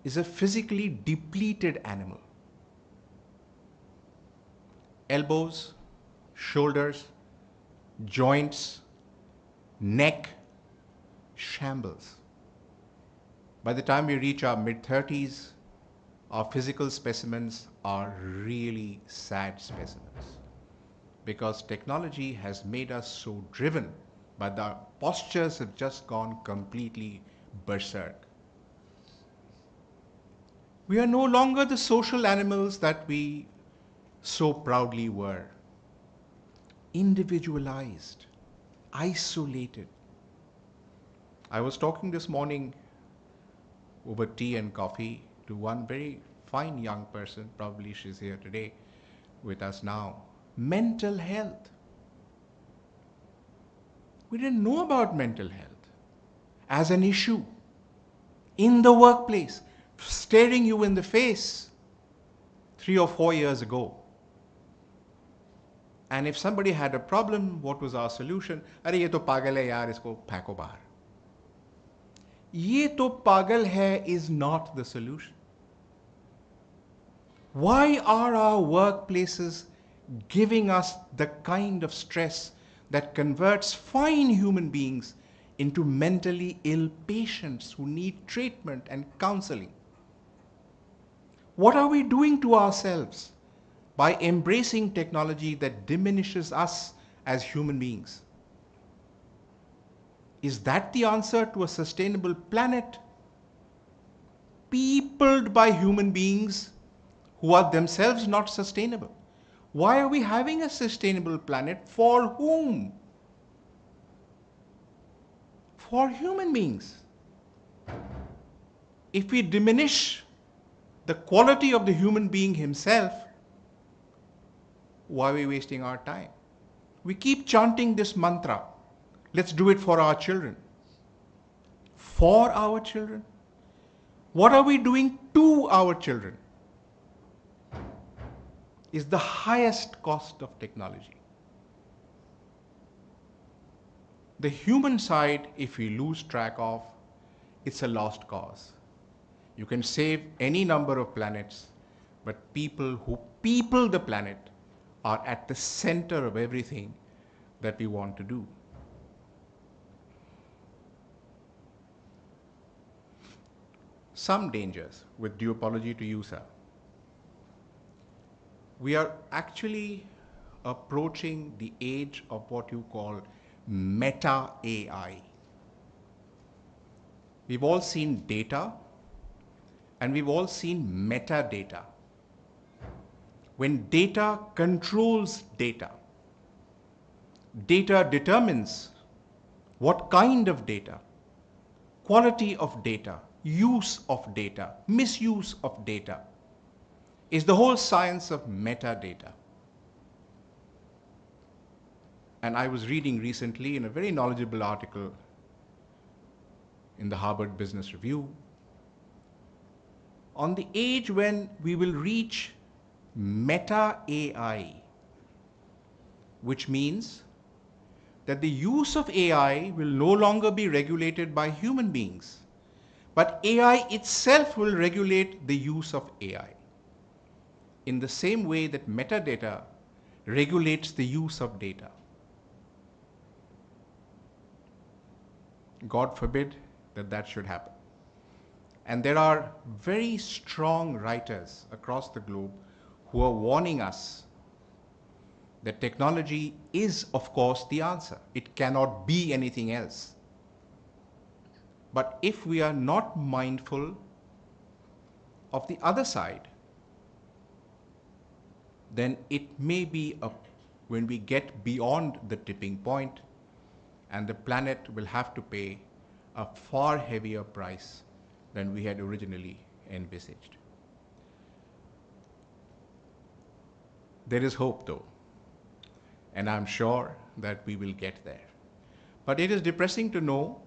[SPEAKER 5] is a physically depleted animal. Elbows, shoulders, joints, neck, shambles. By the time we reach our mid-30s, our physical specimens are really sad specimens because technology has made us so driven, but our postures have just gone completely berserk. We are no longer the social animals that we so proudly were. Individualized, isolated. I was talking this morning over tea and coffee to one very fine young person, probably she's here today with us now. Mental health. We didn't know about mental health as an issue in the workplace, staring you in the face 3 or 4 years ago. And if somebody had a problem, what was our solution? अरे ये तो पागल है यार, इसको फेंको बाहर. ये तो पागल है is not the solution. Why are our workplaces giving us the kind of stress that converts fine human beings into mentally ill patients who need treatment and counseling? What are we doing to ourselves by embracing technology that diminishes us as human beings? Is that the answer to a sustainable planet peopled by human beings who are themselves not sustainable? Why are we having a sustainable planet? For whom? For human beings. If we diminish the quality of the human being himself, why are we wasting our time? We keep chanting this mantra. Let's do it for our children. for our children? What are we doing to our children? Is the highest cost of technology. The human side, if we lose track of, it's a lost cause. You can save any number of planets, but people who people the planet are at the center of everything that we want to do. Some dangers with duopology to you, sir. We are actually approaching the age of what you call meta AI. We've all seen data and we've all seen metadata. When data controls data, data determines what kind of data, quality of data, use of data, misuse of data, is the whole science of metadata. And I was reading recently in a very knowledgeable article in the Harvard Business Review on the age when we will reach meta AI, which means that the use of AI will no longer be regulated by human beings, but AI itself will regulate the use of AI in the same way that metadata regulates the use of data. God forbid that that should happen. And there are very strong writers across the globe who are warning us that technology is, of course, the answer. It cannot be anything else. But if we are not mindful of the other side, then it may be when we get beyond the tipping point, and the planet will have to pay a far heavier price than we had originally envisaged. There is hope, though, and I'm sure that we will get there. But it is depressing to know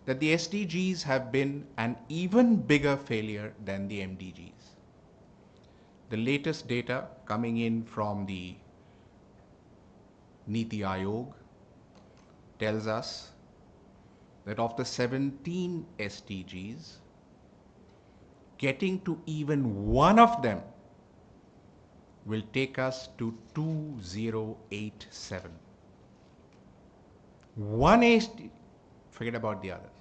[SPEAKER 5] that the SDGs have been an even bigger failure than the MDGs. The latest data coming in from the Niti Aayog tells us that of the 17 SDGs, getting to even one of them will take us to 2087. One SD, forget about the others.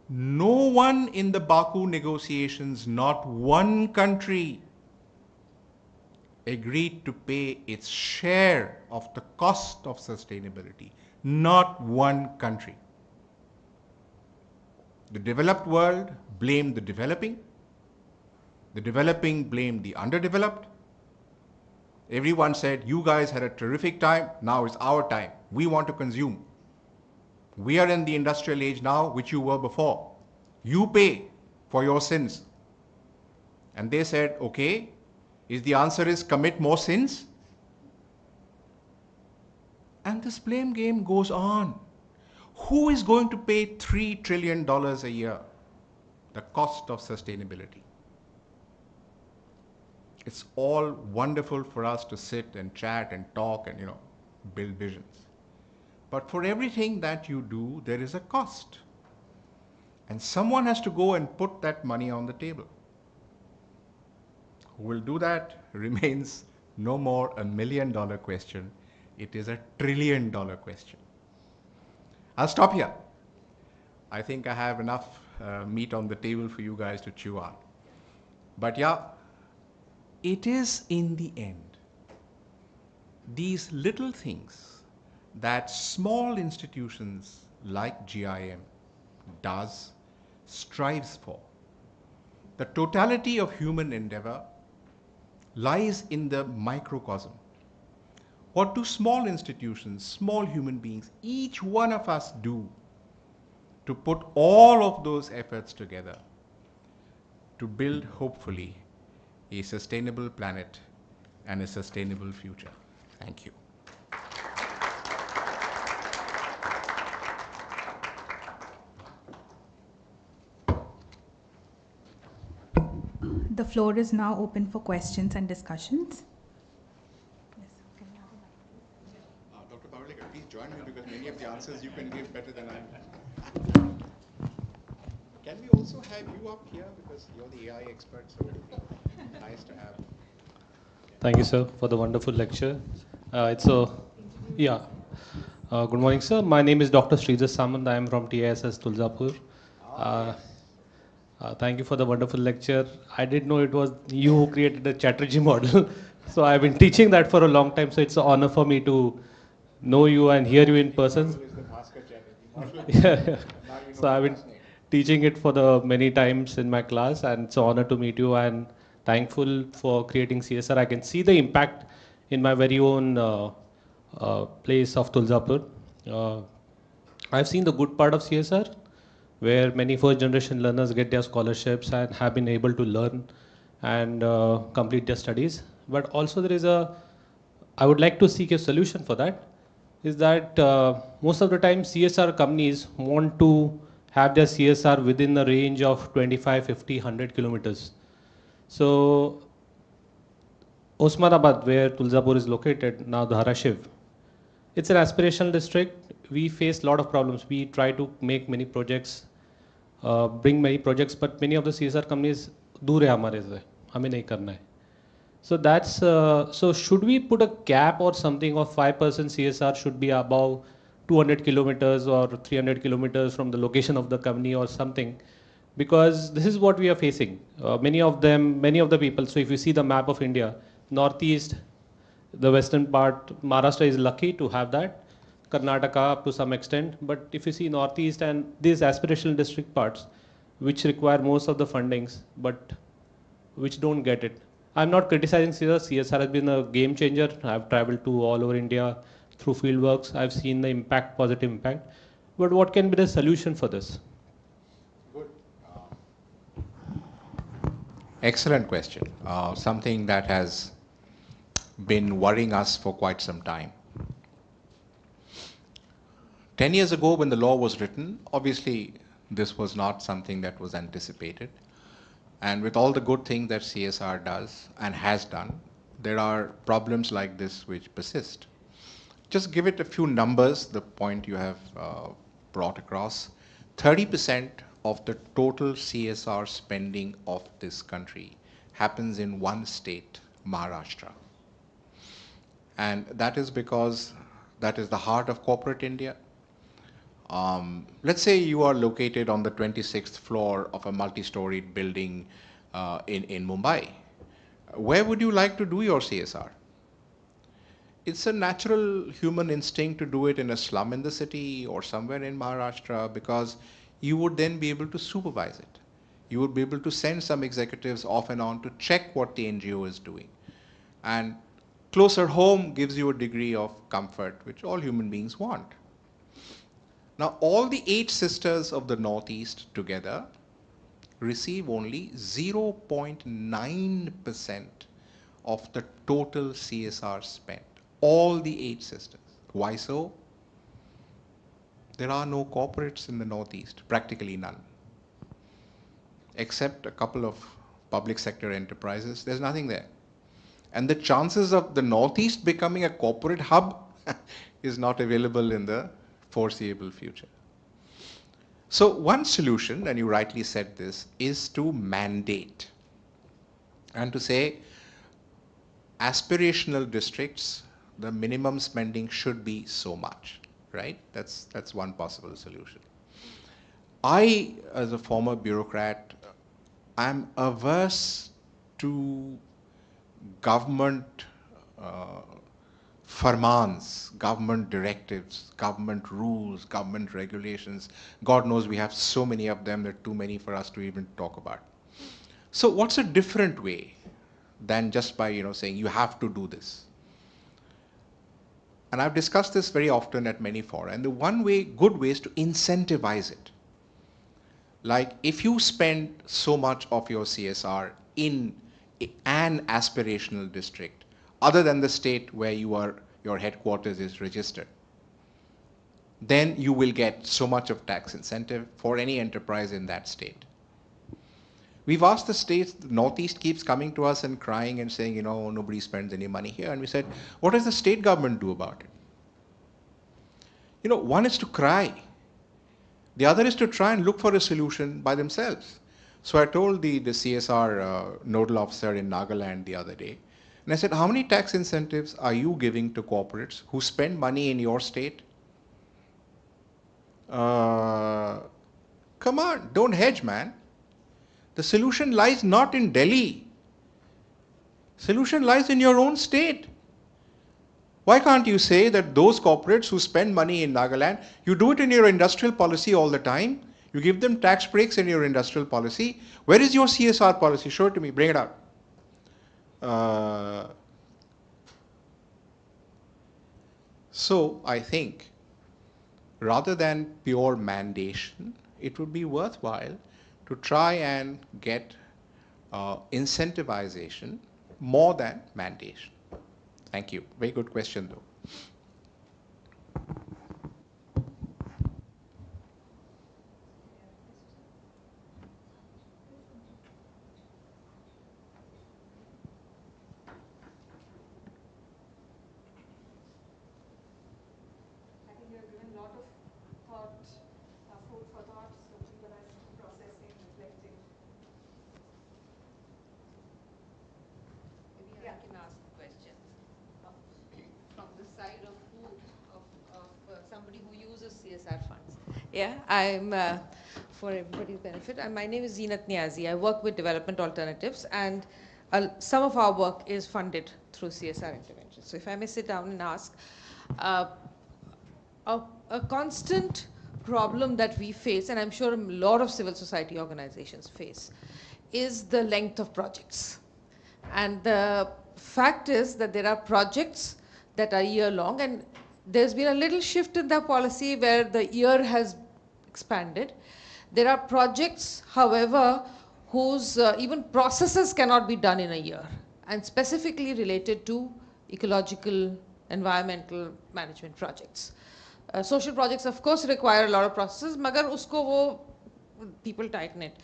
[SPEAKER 5] No one in the Baku negotiations, not one country, agreed to pay its share of the cost of sustainability. Not one country. The developed world blamed the developing blamed the underdeveloped. Everyone said, you guys had a terrific time, now it's our time. We want to consume. We are in the industrial age now, which you were before. You pay for your sins. And they said, okay, the answer is commit more sins? And this blame game goes on. Who is going to pay $3 trillion a year? The cost of sustainability. It's all wonderful for us to sit and chat and talk and, build visions. But for everything that you do, there is a cost. And someone has to go and put that money on the table. Who will do that remains no more a $1 million question. It is a $1 trillion question. I'll stop here. I think I have enough meat on the table for you guys to chew on. But yeah, it is in the end these little things that small institutions like GIM strives for. The totality of human endeavor lies in the microcosm. What do small institutions, small human beings, each one of us do to put all of those efforts together to build, hopefully, a sustainable planet and a sustainable future? Thank you.
[SPEAKER 2] The floor is now open for questions and discussions.
[SPEAKER 5] Dr. Parulekar, please join me because many of the answers you can give better than I. Can we also have you up here because you're the AI expert, so it would be nice to have.
[SPEAKER 6] Thank you, sir, for the wonderful lecture. It's a, yeah. Good morning, sir. My name is Dr. Sridhar Samant. I am from TISS Tulzapur.
[SPEAKER 5] Yes.
[SPEAKER 6] Thank you for the wonderful lecture. I didn't know it was you who created the Chatterjee model. So I've been teaching that for a long time. So it's an honor for me to know you and hear you in person.
[SPEAKER 5] Model is the Bhaskar Chatterjee model.
[SPEAKER 6] Yeah.
[SPEAKER 5] Now you know
[SPEAKER 6] So I've
[SPEAKER 5] the
[SPEAKER 6] been
[SPEAKER 5] last name.
[SPEAKER 6] teaching it for the many times in my class, and it's an honor to meet you and thankful for creating CSR. I can see the impact in my very own place of Tulzapur. Uh, I've seen the good part of CSR, where many first generation learners get their scholarships and have been able to learn and complete their studies. But also there is a, I would like to seek a solution for that, is that most of the time CSR companies want to have their CSR within the range of 25, 50, 100 kilometers. So Osmanabad, where Tulzapur is located, now Dharashiv, it's an aspirational district. We face a lot of problems. We try to make many projects, bring many projects, but many of the CSR companies दूर है हमारे से, हमें नहीं करना है. So that's so should we put a cap or something of 5% CSR should be above 200 kilometers or 300 kilometers from the location of the company or something, because this is what we are facing. Many of them, many of the people. So if you see the map of India, northeast, the western part, Maharashtra is lucky to have that. Karnataka up to some extent, but if you see northeast and these aspirational district parts, which require most of the fundings, but which don't get it. I'm not criticizing CSR. CSR has been a game changer. I've traveled to all over India through field works. I've seen the impact, positive impact. But what can be the solution for this?
[SPEAKER 5] Good. Excellent question. Something that has been worrying us for quite some time. 10 years ago, when the law was written, obviously this was not something that was anticipated. And with all the good things that CSR does and has done, there are problems like this which persist. Just give it a few numbers, the point you have brought across. 30% of the total CSR spending of this country happens in one state, Maharashtra. And that is because that is the heart of corporate India. Let's say you are located on the 26th floor of a multi-storied building in Mumbai. Where would you like to do your CSR? It's a natural human instinct to do it in a slum in the city or somewhere in Maharashtra, because you would then be able to supervise it. You would be able to send some executives off and on to check what the NGO is doing. And closer home gives you a degree of comfort, which all human beings want. Now, all the 8 sisters of the Northeast together receive only 0.9% of the total CSR spent. All the 8 sisters. Why so? There are no corporates in the Northeast, practically none. Except a couple of public sector enterprises, there's nothing there. And the chances of the Northeast becoming a corporate hub is not available in the foreseeable future. So one solution, and you rightly said this, is to mandate and to say aspirational districts, the minimum spending should be so much, right? That's one possible solution. I, as a former bureaucrat, I'm averse to government farmans, government directives, government rules, government regulations. God knows we have so many of them, there are too many for us to even talk about. So what's a different way than just by saying you have to do this? And I've discussed this very often at many fora, and the one way, good way, is to incentivize it. Like if you spend so much of your CSR in an aspirational district, other than the state where your headquarters is registered, then you will get so much of tax incentive for any enterprise in that state. We've asked the states, the Northeast keeps coming to us and crying and saying, nobody spends any money here. And we said, what does the state government do about it? One is to cry. The other is to try and look for a solution by themselves. So I told the CSR nodal officer in Nagaland the other day, and I said, how many tax incentives are you giving to corporates who spend money in your state? Come on, don't hedge, man. The solution lies not in Delhi. Solution lies in your own state. Why can't you say that those corporates who spend money in Nagaland, you do it in your industrial policy all the time, you give them tax breaks in your industrial policy. Where is your CSR policy? Show it to me, bring it out. So I think rather than pure mandation, it would be worthwhile to try and get incentivization more than mandation. Thank you. Very good question, though.
[SPEAKER 4] I think you have given a lot of thought, food for thought, so people are processing, reflecting.
[SPEAKER 7] Maybe I can ask questions from the side of somebody who uses CSR funds. Yeah, I'm for everybody's benefit. And my name is Zeenat Niazi. I work with development alternatives, and some of our work is funded through CSR interventions. So if I may sit down and ask, a constant problem that we face, and I'm sure a lot of civil society organizations face, is the length of projects. And the fact is that there are projects that are year-long, and there's been a little shift in the policy where the year has expanded. There are projects, however, whose even processes cannot be done in a year, and specifically related to ecological, environmental management projects. Social projects, of course, require a lot of processes, magar usko wo, people tighten it.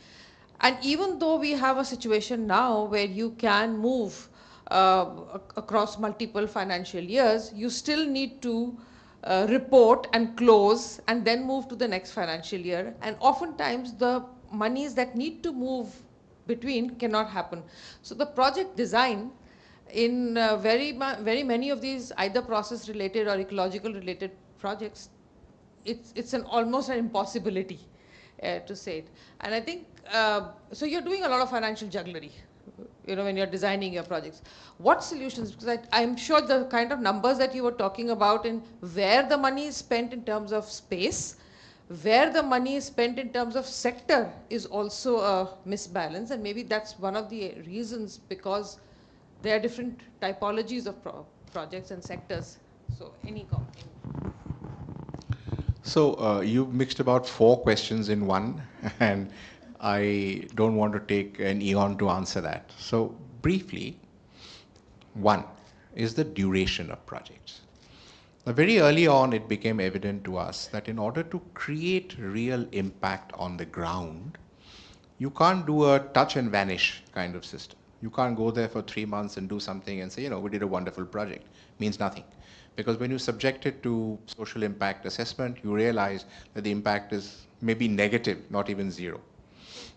[SPEAKER 7] And even though we have a situation now where you can move across multiple financial years, you still need to report and close and then move to the next financial year. And oftentimes the monies that need to move between cannot happen. So the project design in very many of these either process related or ecological related projects, it's almost an impossibility to say it. And I think, so you're doing a lot of financial jugglery, when you're designing your projects. What solutions, because I'm sure the kind of numbers that you were talking about in where the money is spent in terms of space, where the money is spent in terms of sector is also a misbalance, and maybe that's one of the reasons, because there are different typologies of projects and sectors. So any comment?
[SPEAKER 5] So you've mixed about 4 questions in one, and I don't want to take an eon to answer that. So briefly, 1 is the duration of projects. Now, very early on, it became evident to us that in order to create real impact on the ground, you can't do a touch and vanish kind of system. You can't go there for 3 months and do something and say, we did a wonderful project. It means nothing. Because when you subject it to social impact assessment, you realize that the impact is maybe negative, not even 0.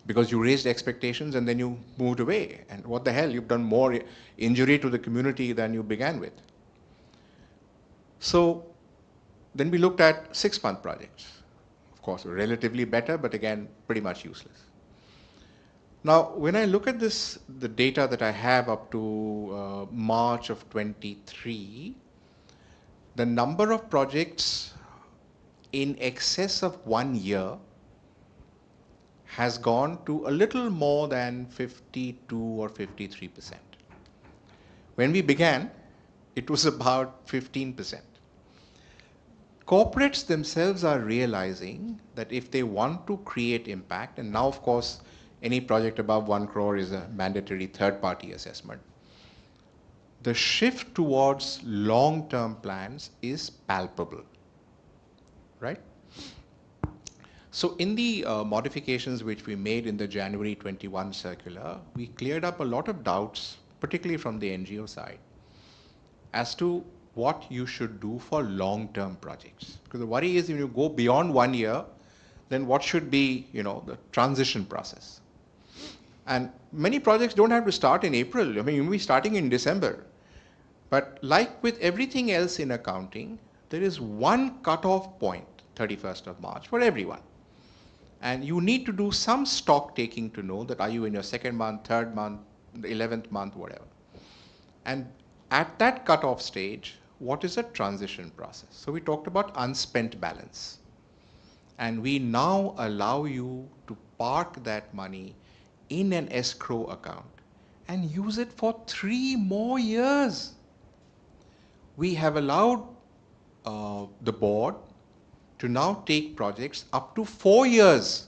[SPEAKER 5] Because you raised expectations and then you moved away. And what the hell, you've done more injury to the community than you began with. So then we looked at 6-month projects. Of course, relatively better, but again, pretty much useless. Now, when I look at this, the data that I have up to March of 23, the number of projects in excess of 1 year has gone to a little more than 52 or 53%. When we began, it was about 15%. Corporates themselves are realizing that if they want to create impact, and now of course, any project above 1 crore is a mandatory third-party assessment. The shift towards long-term plans is palpable, right? So in the modifications which we made in the January 21 circular, we cleared up a lot of doubts, particularly from the NGO side, as to what you should do for long-term projects. Because the worry is when you go beyond 1 year, then what should be, the transition process? And many projects don't have to start in April. I mean, you may be starting in December. But like with everything else in accounting, there is one cutoff point, 31st of March, for everyone. And you need to do some stock taking to know that are you in your second month, third month, the 11th month, whatever. And at that cutoff stage, what is a transition process? So we talked about unspent balance. And we now allow you to park that money in an escrow account and use it for 3 more years. We have allowed the board to now take projects up to 4 years.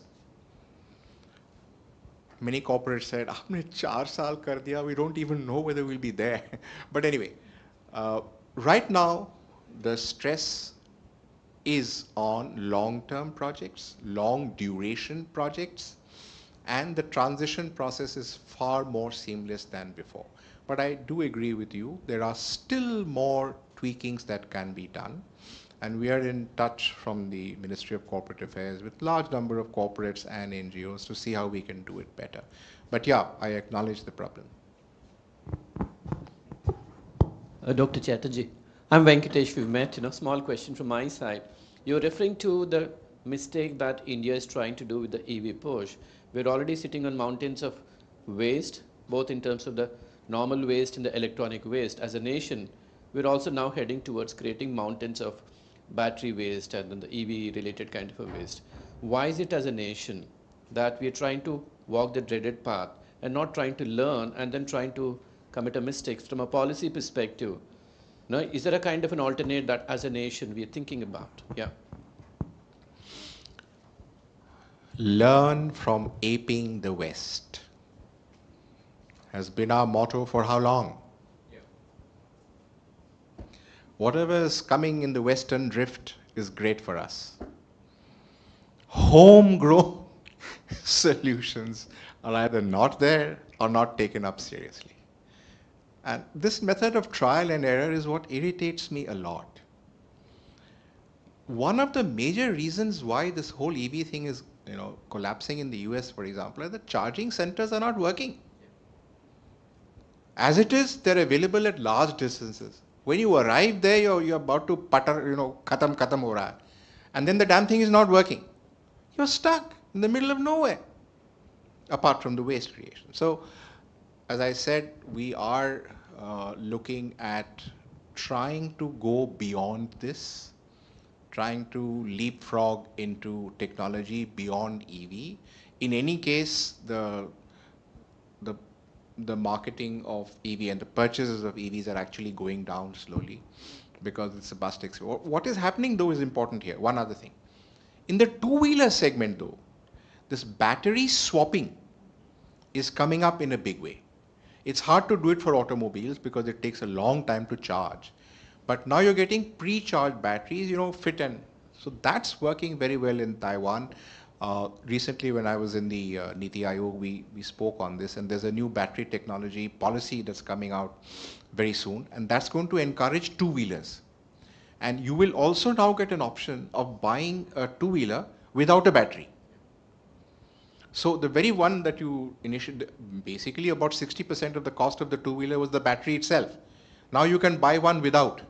[SPEAKER 5] Many corporates said, "Aapne 4 saal kar diya, we don't even know whether we'll be there." But anyway, right now, the stress is on long-term projects, long duration projects, and the transition process is far more seamless than before. But I do agree with you, there are still more tweakings that can be done. And we are in touch from the Ministry of Corporate Affairs with large number of corporates and NGOs to see how we can do it better. But yeah, I acknowledge the problem.
[SPEAKER 8] Dr. Chatterjee, I'm Venkatesh, we've met, small question from my side. You're referring to the mistake that India is trying to do with the EV push. We're already sitting on mountains of waste, both in terms of the normal waste and the electronic waste. As a nation, we're also now heading towards creating mountains of battery waste and then the EV related kind of a waste. Why is it as a nation that we're trying to walk the dreaded path and not trying to learn and then trying to commit a mistake from a policy perspective? No, is there a kind of an alternate that as a nation we're thinking about? Yeah.
[SPEAKER 5] Learn from aping the West has been our motto for how long? Whatever is coming in the Western drift is great for us. Homegrown solutions are either not there or not taken up seriously. And this method of trial and error is what irritates me a lot. One of the major reasons why this whole EV thing is collapsing in the US, for example, is that charging centers are not working. As it is, they're available at large distances. When you arrive there, you're about to putter, khatam ho raha hai. And then the damn thing is not working. You're stuck in the middle of nowhere, apart from the waste creation. So, as I said, we are looking at trying to go beyond this, trying to leapfrog into technology beyond EV. In any case, the marketing of EV and the purchases of EVs are actually going down slowly because it's a bust experience. What is happening though is important here. One other thing. In the two-wheeler segment though, this battery swapping is coming up in a big way. It's hard to do it for automobiles because it takes a long time to charge. But now you're getting pre-charged batteries, fit and so that's working very well in Taiwan. Recently, when I was in the Niti Aayog, we spoke on this, and there's a new battery technology policy that's coming out very soon, and that's going to encourage two-wheelers. And you will also now get an option of buying a two-wheeler without a battery. So the very one that you initially, basically about 60% of the cost of the two-wheeler was the battery itself. Now you can buy one without.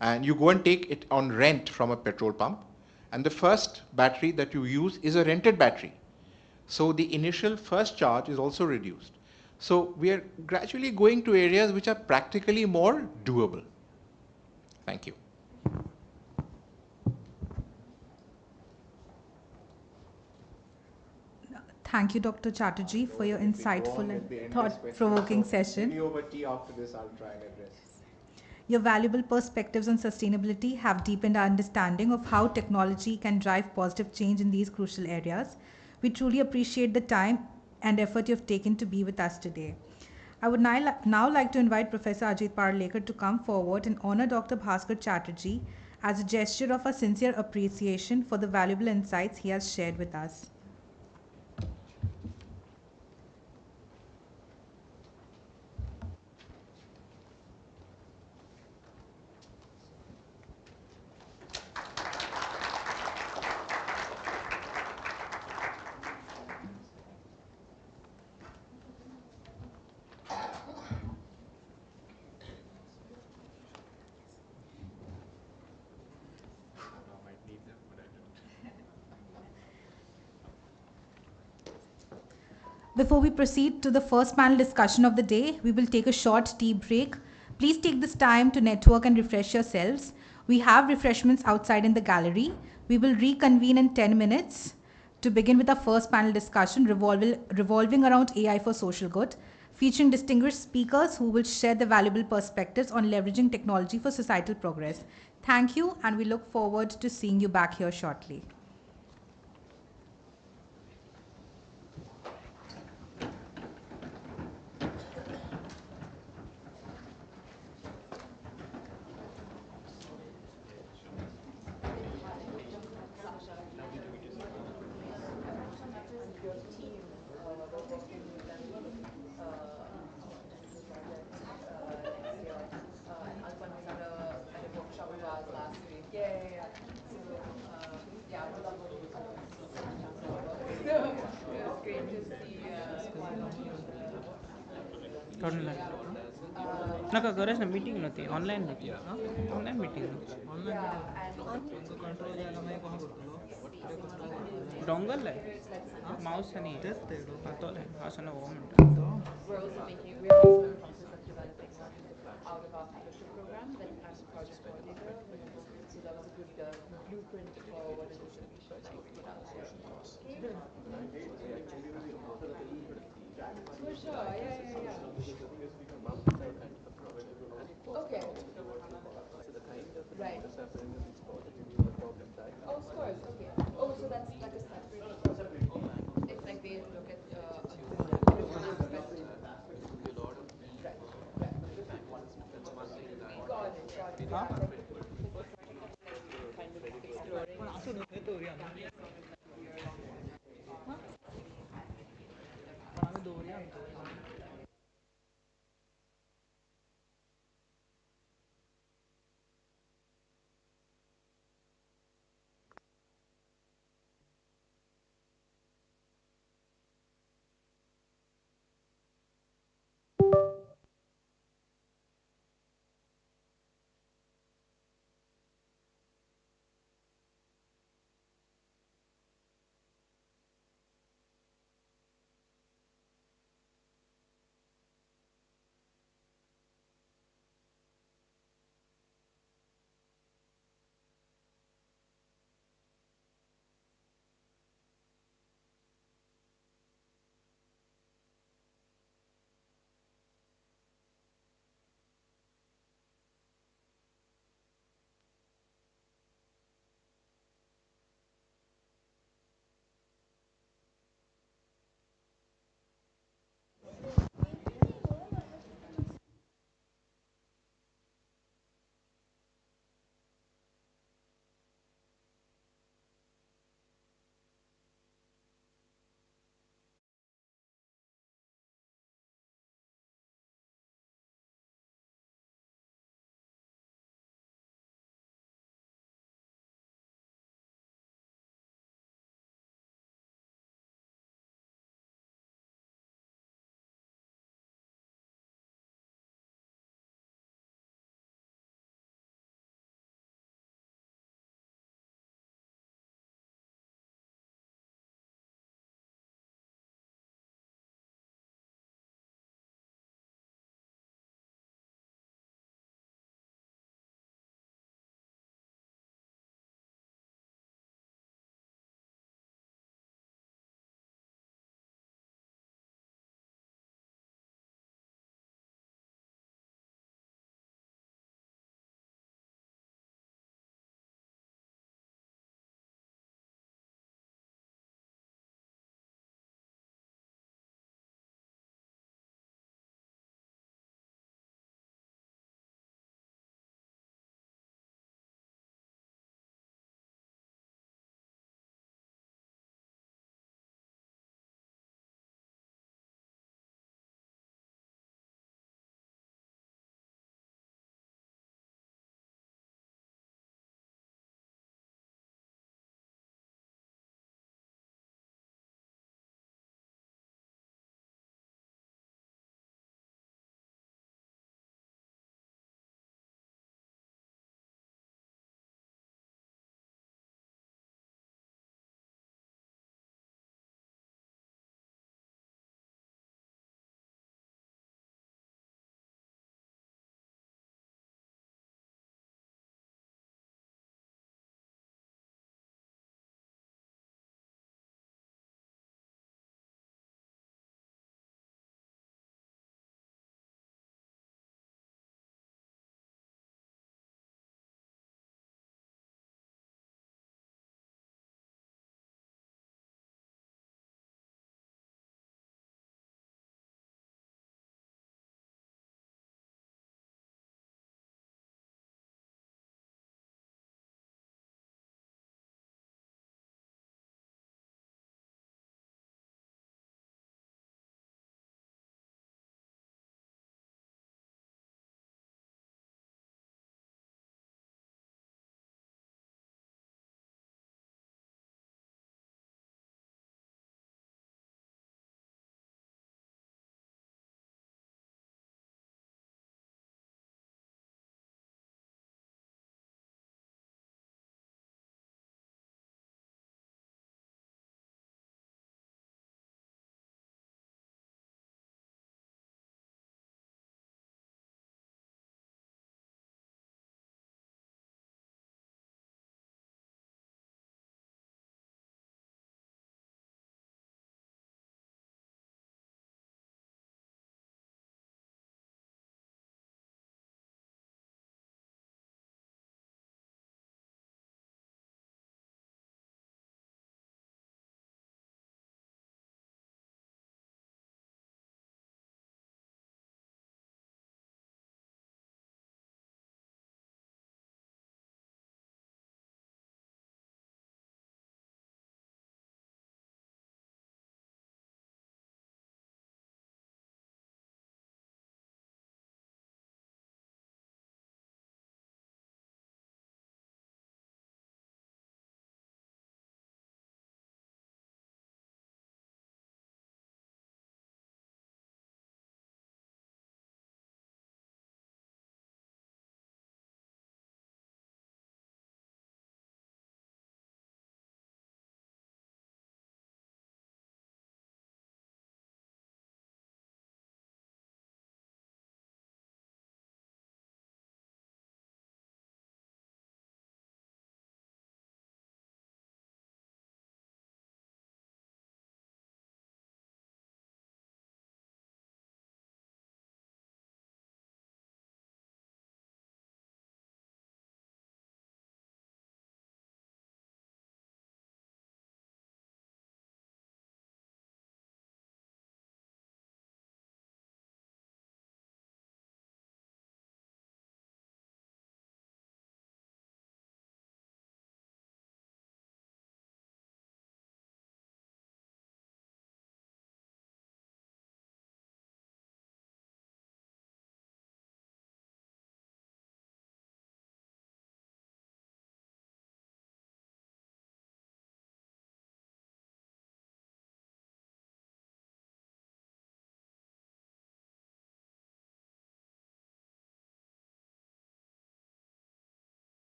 [SPEAKER 5] And you go and take it on rent from a petrol pump. And the first battery that you use is a rented battery. So the initial first charge is also reduced. So we are gradually going to areas which are practically more doable. Thank you.
[SPEAKER 2] Thank you, Dr. Chatterjee, for your insightful and thought-provoking session.
[SPEAKER 5] Over tea after this, I'll try and address.
[SPEAKER 2] Your valuable perspectives on sustainability have deepened our understanding of how technology can drive positive change in these crucial areas. We truly appreciate the time and effort you've taken to be with us today. I would now like to invite Professor Ajit Parlekar to come forward and honor Dr. Bhaskar Chatterjee as a gesture of our sincere appreciation for the valuable insights he has shared with us. Before we proceed to the first panel discussion of the day, we will take a short tea break. Please take this time to network and refresh yourselves. We have refreshments outside in the gallery. We will reconvene in 10 minutes to begin with our first panel discussion revolving around AI for social good, featuring distinguished speakers who will share the valuable perspectives on leveraging technology for societal progress. Thank you, and we look forward to seeing you back here shortly.
[SPEAKER 9] नका गरज ना meeting नव्हती online होती online meeting dongle आहे Mouse आणि तो असं ना हो म्हणतो
[SPEAKER 7] out of our fellowship program that I'm the project coordinator. So that was a good blueprint for what it is that we should like put out there. For sure, yeah. Okay. Right. Oh, of course, okay. Oh, so that's like a separate program. It's like they look at a different aspect. Right. Got it. Yeah, kind of exploring.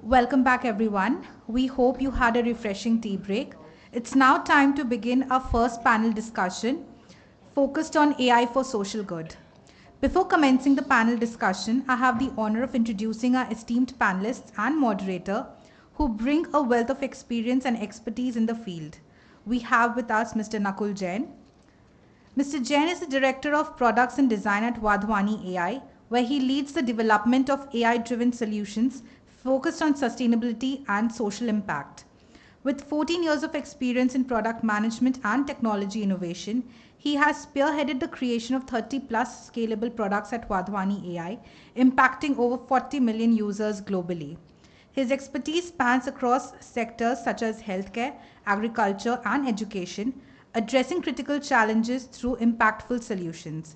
[SPEAKER 2] Welcome back, everyone. We hope you had a refreshing tea break. It's now time to begin our first panel discussion focused on AI for social good. Before commencing the panel discussion, I have the honor of introducing our esteemed panelists and moderator who bring a wealth of experience and expertise in the field. We have with us Mr. Nakul Jain. Mr. Jain is the Director of Products and Design at Wadhwani AI, where he leads the development of AI-driven solutions focused on sustainability and social impact. With 14 years of experience in product management and technology innovation, he has spearheaded the creation of 30 plus scalable products at Wadhwani AI, impacting over 40 million users globally. His expertise spans across sectors such as healthcare, agriculture, and education, addressing critical challenges through impactful solutions.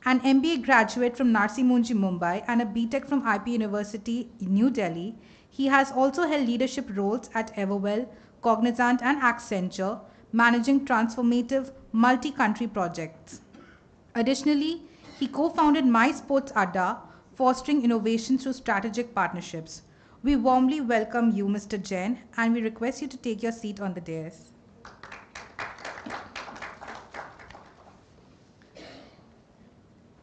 [SPEAKER 2] An MBA graduate from Narsi Munji, Mumbai, and a BTech from IP University, New Delhi, he has also held leadership roles at Everwell, Cognizant, and Accenture, managing transformative multi-country projects. Additionally, he co-founded My Sports Adda, fostering innovation through strategic partnerships. We warmly welcome you, Mr. Jain, and we request you to take your seat on the dais.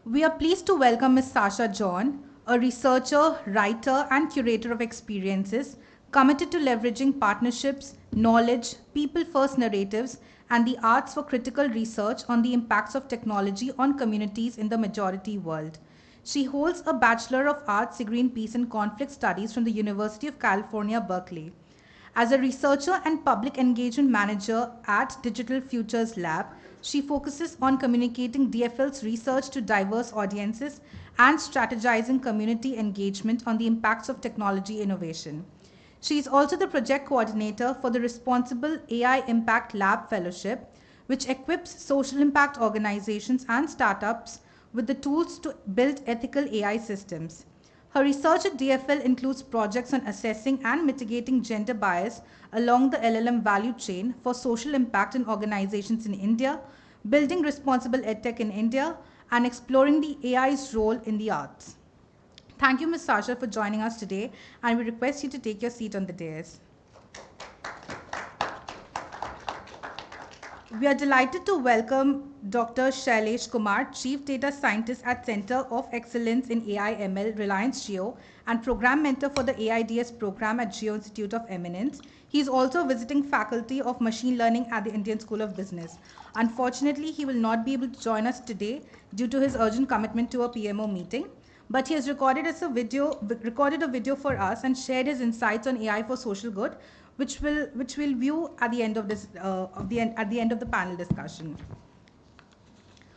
[SPEAKER 2] We are pleased to welcome Ms. Sasha John, a researcher, writer, and curator of experiences committed to leveraging partnerships, knowledge, people-first narratives, and the arts for critical research on the impacts of technology on communities in the majority world. She holds a Bachelor of Arts degree in Peace and Conflict Studies from the University of California, Berkeley. As a researcher and public engagement manager at Digital Futures Lab, she focuses on communicating DFL's research to diverse audiences and strategizing community engagement on the impacts of technology innovation. She is also the project coordinator for the Responsible AI Impact Lab Fellowship, which equips social impact organizations and startups with the tools to build ethical AI systems. Her research at DFL includes projects on assessing and mitigating gender bias along the LLM value chain for social impact in organizations in India, building responsible edtech in India, and exploring the AI's role in the arts. Thank you, Ms. Sasha, for joining us today, and we request you to take your seat on the dais. We are delighted to welcome Dr. Shailesh Kumar, Chief Data Scientist at Center of Excellence in AI ML, Reliance Jio, and Program Mentor for the AIDS program at Jio Institute of Eminence. He is also a visiting faculty of Machine Learning at the Indian School of Business. Unfortunately, he will not be able to join us today due to his urgent commitment to a PMO meeting, but he has recorded a video for us and shared his insights on AI for social good, which we'll view at the end of the panel discussion.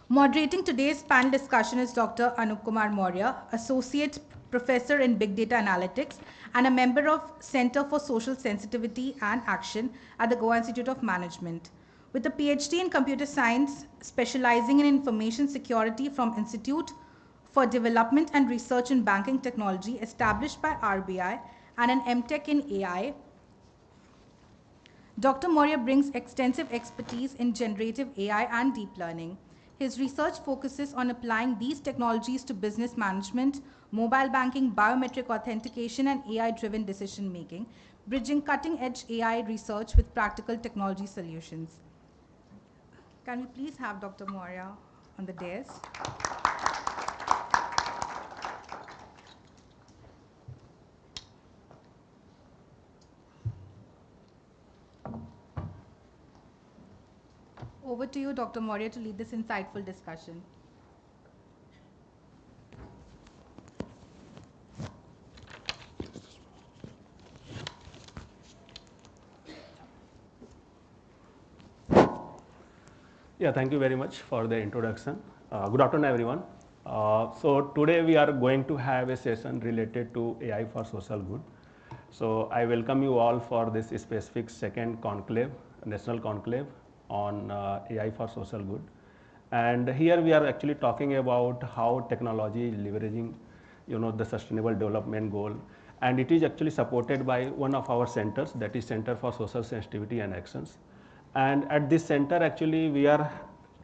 [SPEAKER 2] Moderating today's panel discussion is Dr. Anup Kumar Maurya, Associate Professor in Big Data Analytics and a member of Center for Social Sensitivity and Action at the Goa Institute of Management. With a PhD in Computer Science, specializing in Information Security from Institute for Development and Research in Banking Technology established by RBI and an MTech in AI, Dr. Maurya brings extensive expertise in generative AI and deep learning. His research focuses on applying these technologies to business management, mobile banking, biometric authentication, and AI-driven decision-making, bridging cutting-edge AI research with practical technology solutions. Can we please have Dr. Maurya on the dais? Over to you, Dr. Maurya, to lead this insightful discussion.
[SPEAKER 6] Yeah, thank you very much for the introduction. Good afternoon, everyone. So today we are going to have a session related to AI for social good. So I welcome you all for this specific second conclave, national conclave on AI for social good. And here we are actually talking about how technology is leveraging, the sustainable development goal. And it is actually supported by one of our centers, that is Center for Social Sensitivity and Actions. And at this center, actually, we are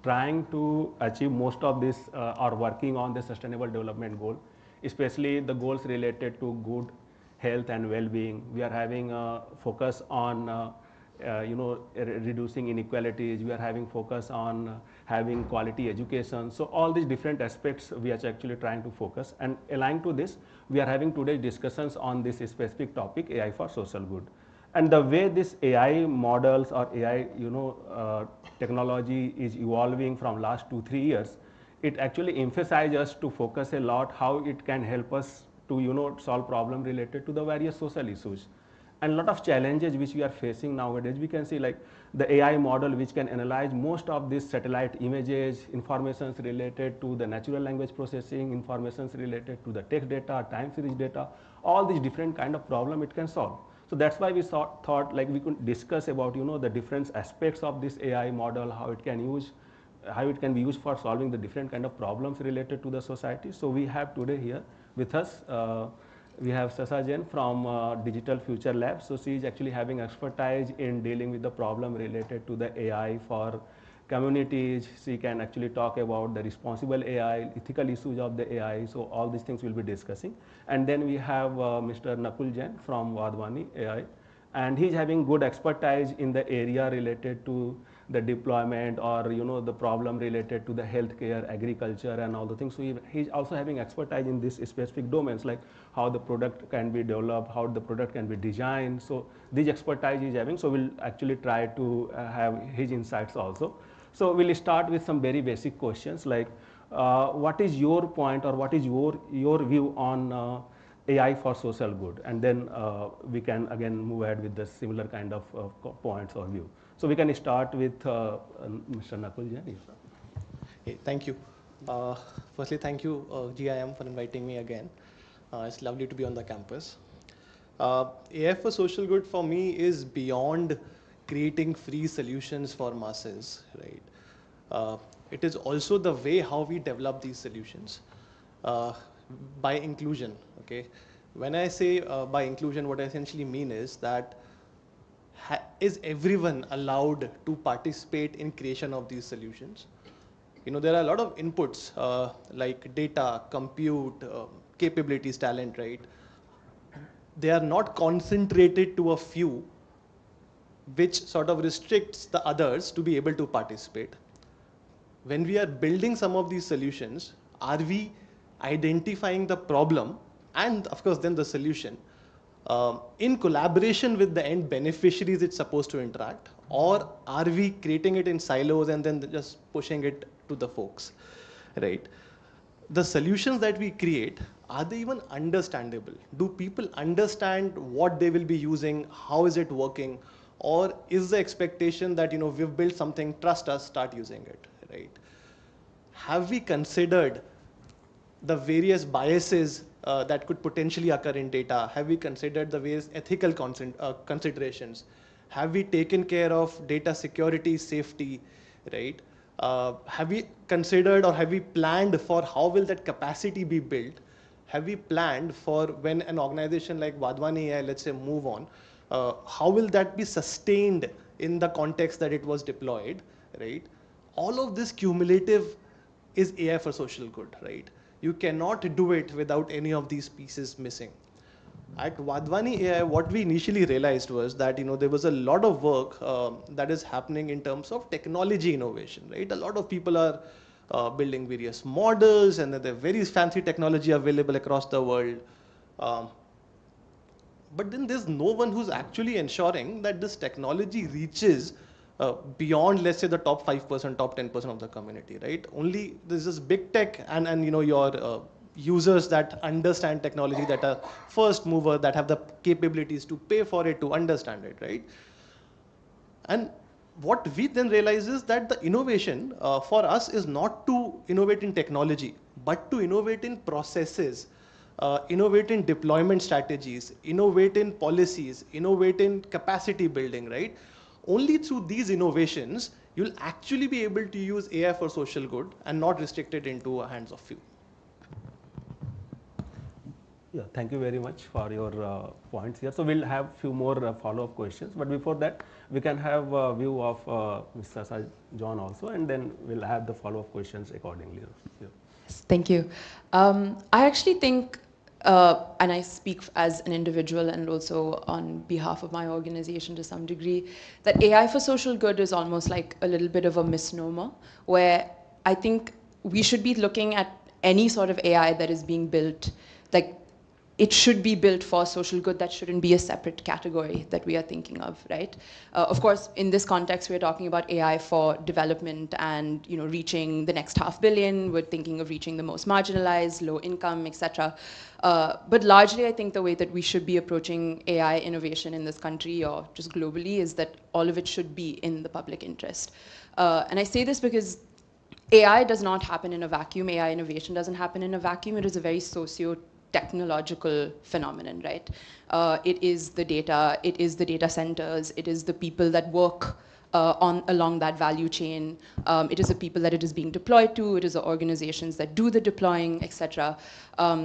[SPEAKER 6] trying to achieve most of this or working on the sustainable development goal, especially the goals related to good
[SPEAKER 10] health and well-being. We are having a focus on reducing inequalities. We are having focus on having quality education. So all these different aspects we are actually trying to focus, and aligned to this, we are having today's discussions on this specific topic, AI for social good. And the way this AI models or AI technology is evolving from last 2-3 years, it actually emphasizes us to focus a lot how it can help us to solve problem related to the various social issues. And a lot of challenges which we are facing nowadays, we can see like the AI model which can analyze most of these satellite images, informations related to the natural language processing, informations related to the text data, time series data, all these different kind of problem it can solve. So that's why we thought like we could discuss about the different aspects of this AI model, how it can be used for solving the different kind of problems related to the society. So we have today here with us, we have Sasa Jain from Digital Future Lab. So she is actually having expertise in dealing with the problem related to the AI for communities. She can actually talk about the responsible AI, ethical issues of the AI. So all these things we'll be discussing. And then we have Mr. Nakul Jain from Vadwani AI, and he's having good expertise in the area related to the deployment or the problem related to the healthcare, agriculture, and all the things. So he's also having expertise in these specific domains, like how the product can be developed, how the product can be designed. So this expertise he's having. So we'll actually try to have his insights also. So we'll start with some very basic questions like what is your point or what is your view on AI for social good, and then we can again move ahead with the similar kind of points or view. So we can start with Mr. Nakul Jain.
[SPEAKER 11] Hey, thank you. Firstly, thank you GIM for inviting me again. It's lovely to be on the campus. AI for social good for me is beyond creating free solutions for masses, right? It is also the way how we develop these solutions by inclusion, okay? When I say by inclusion, what I essentially mean is that is everyone allowed to participate in creation of these solutions? There are a lot of inputs like data, compute, capabilities, talent, right? They are not concentrated to a few, which sort of restricts the others to be able to participate. When we are building some of these solutions, are we identifying the problem and of course then the solution in collaboration with the end beneficiaries it's supposed to interact, or are we creating it in silos and then just pushing it to the folks, right? The solutions that we create, are they even understandable? Do people understand what they will be using? How is it working? Or is the expectation that we've built something, trust us, start using it, right? Have we considered the various biases that could potentially occur in data? Have we considered the various ethical considerations? Have we taken care of data security, safety, right? Have we considered or have we planned for how will that capacity be built? Have we planned for when an organization like Vadwani AI, let's say, move on, how will that be sustained in the context that it was deployed, right? All of this cumulative is AI for social good, right? You cannot do it without any of these pieces missing. At Vadwani AI, what we initially realized was that there was a lot of work that is happening in terms of technology innovation, right? A lot of people are building various models, and there are very fancy technology available across the world. But then there's no one who's actually ensuring that this technology reaches beyond, let's say, the top 5%, top 10% of the community, right? Only there's this big tech and your users that understand technology, that are first mover, that have the capabilities to pay for it, to understand it, right? And what we then realize is that the innovation for us is not to innovate in technology, but to innovate in processes, innovate in deployment strategies, innovate in policies, innovate in capacity building, right? Only through these innovations, you'll actually be able to use AI for social good and not restrict it into the hands of few.
[SPEAKER 10] Yeah, thank you very much for your points here. So we'll have few more follow-up questions, but before that, we can have a view of Mr. John also, and then we'll have the follow-up questions accordingly. Yeah.
[SPEAKER 12] Yes, thank you. I actually think and I speak as an individual and also on behalf of my organization to some degree, that AI for social good is almost like a little bit of a misnomer, where I think we should be looking at any sort of AI that is being built, like it should be built for social good. That shouldn't be a separate category that we are thinking of, right? Of course, in this context, we're talking about AI for development and reaching the next 500 million. We're thinking of reaching the most marginalized, low income, etc. But largely, I think the way that we should be approaching AI innovation in this country or just globally is that all of it should be in the public interest. And I say this because AI does not happen in a vacuum. AI innovation doesn't happen in a vacuum. It is a very socio-technological phenomenon, right? It is the data, it is the data centers, it is the people that work along that value chain. It is the people that it is being deployed to. It is the organizations that do the deploying, etc.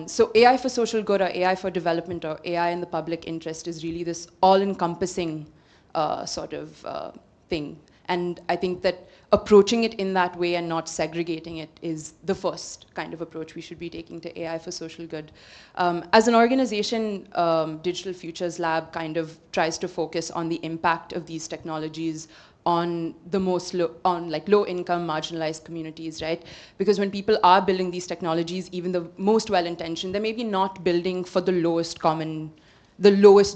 [SPEAKER 12] So AI for social good or AI for development or AI in the public interest is really this all-encompassing sort of thing. And I think that approaching it in that way and not segregating it is the first kind of approach we should be taking to AI for social good. As an organization, Digital Futures Lab kind of tries to focus on the impact of these technologies on the most low income marginalized communities, right? Because when people are building these technologies, even the most well-intentioned, they're maybe not building for the lowest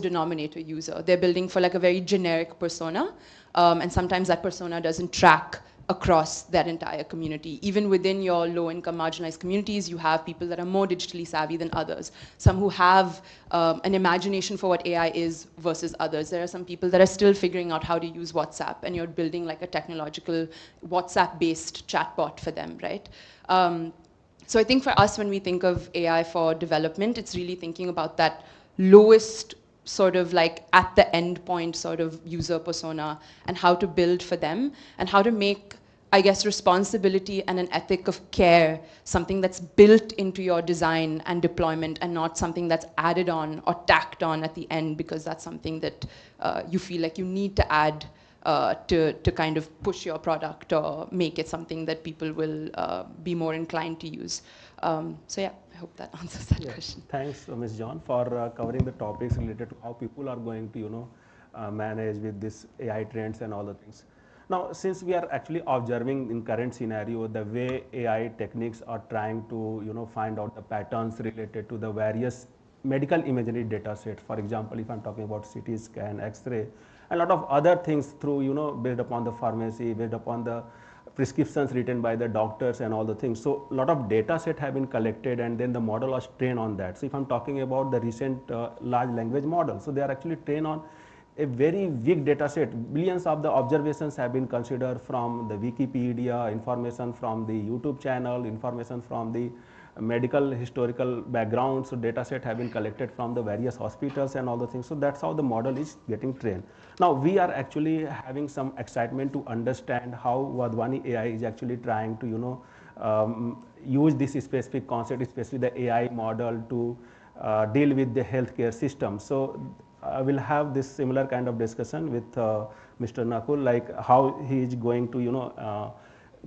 [SPEAKER 12] denominator user. They're building for like a very generic persona. And sometimes that persona doesn't track across that entire community. Even within your low-income marginalized communities, you have people that are more digitally savvy than others. Some who have an imagination for what AI is versus others. There are some people that are still figuring out how to use WhatsApp, and you're building like a technological WhatsApp-based chatbot for them, right? So I think for us, when we think of AI for development, it's really thinking about that lowest sort of like at the end point sort of user persona and how to build for them and how to make, I guess, responsibility and an ethic of care something that's built into your design and deployment and not something that's added on or tacked on at the end because that's something that you feel like you need to add to kind of push your product or make it something that people will be more inclined to use. So yeah, I hope that answers that question.
[SPEAKER 10] Thanks, Ms. John, for covering the topics related to how people are going to, manage with this AI trends and all the things. Now, since we are actually observing in current scenario the way AI techniques are trying to, find out the patterns related to the various medical imagery data sets. For example, if I'm talking about CT scan, X-ray, a lot of other things through, based upon the pharmacy, based upon the prescriptions written by the doctors and all the things. So a lot of data set have been collected and then the model was trained on that. So if I'm talking about the recent large language model, so they are actually trained on a very big data set. Billions of the observations have been considered from the Wikipedia, information from the YouTube channel, information from the medical historical background. So data set have been collected from the various hospitals and all the things. So that's how the model is getting trained. Now we are actually having some excitement to understand how Vadhwani AI is actually trying to use this specific concept, especially the AI model to deal with the healthcare system. So I will have this similar kind of discussion with Mr. Nakul, like how he is going to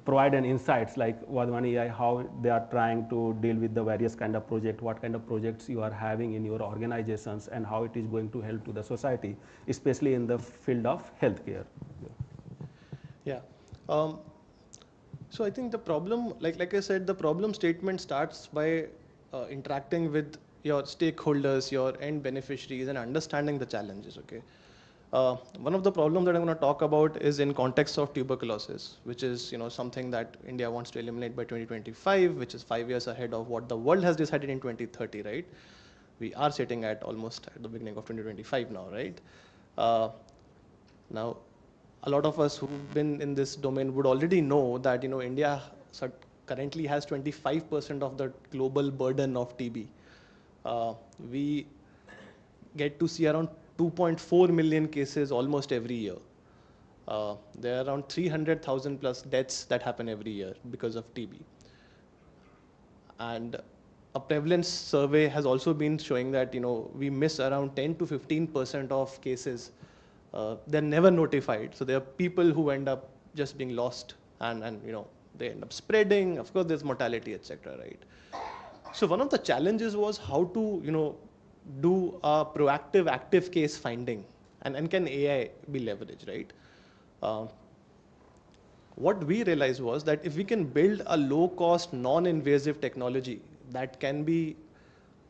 [SPEAKER 10] provide an insights like Vadhwani AI, how they are trying to deal with the various kind of project, what kind of projects you are having in your organizations and how it is going to help to the society, especially in the field of healthcare.
[SPEAKER 11] Yeah. So I think the problem, like I said, the problem statement starts by interacting with your stakeholders, your end beneficiaries, and understanding the challenges. Okay. One of the problems that I'm going to talk about is in context of tuberculosis, which is something that India wants to eliminate by 2025, which is 5 years ahead of what the world has decided in 2030, right? We are sitting at almost at the beginning of 2025 now, right? Now, a lot of us who've been in this domain would already know that India currently has 25% of the global burden of TB. We get to see around 2.4 million cases almost every year. There are around 300,000 plus deaths that happen every year because of TB. And a prevalence survey has also been showing that we miss around 10 to 15% of cases. They're never notified. So there are people who end up just being lost and they end up spreading. Of course, there's mortality, etc. Right? So one of the challenges was how to, do a proactive active case finding, and can AI be leveraged, right? Uh, what we realized was that if we can build a low cost, non-invasive technology that can be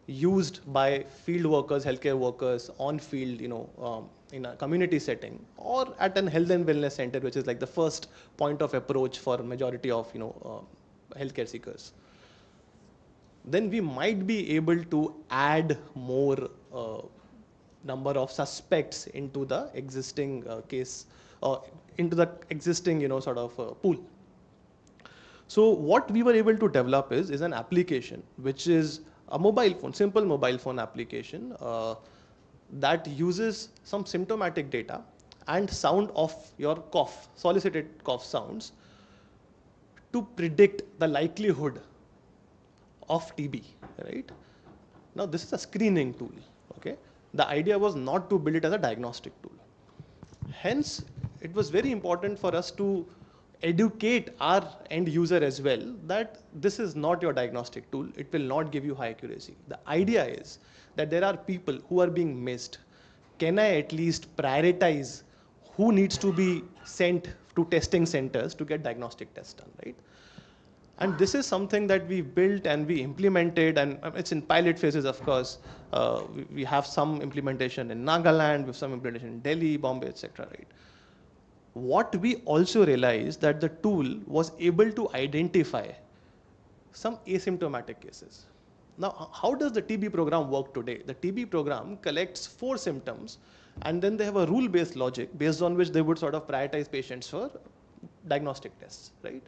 [SPEAKER 11] used by field workers, healthcare workers on field, in a community setting or at an health and wellness center, which is like the first point of approach for majority of, healthcare seekers, then we might be able to add more number of suspects into the existing case, into the existing, sort of pool. So what we were able to develop is an application, which is a mobile phone, simple mobile phone application that uses some symptomatic data and sound of your cough, solicited cough sounds, to predict the likelihood of TB, right? Now this is a screening tool, okay? The idea was not to build it as a diagnostic tool. Hence, it was very important for us to educate our end user as well that this is not your diagnostic tool. It will not give you high accuracy. The idea is that there are people who are being missed. Can I at least prioritize who needs to be sent to testing centers to get diagnostic tests done, right? And this is something that we built and we implemented, and it's in pilot phases, of course. We have some implementation in Nagaland, we have some implementation in Delhi, Bombay, etc. Right? What we also realized that the tool was able to identify some asymptomatic cases. Now, how does the TB program work today? The TB program collects 4 symptoms, and then they have a rule-based logic based on which they would sort of prioritize patients for diagnostic tests, right?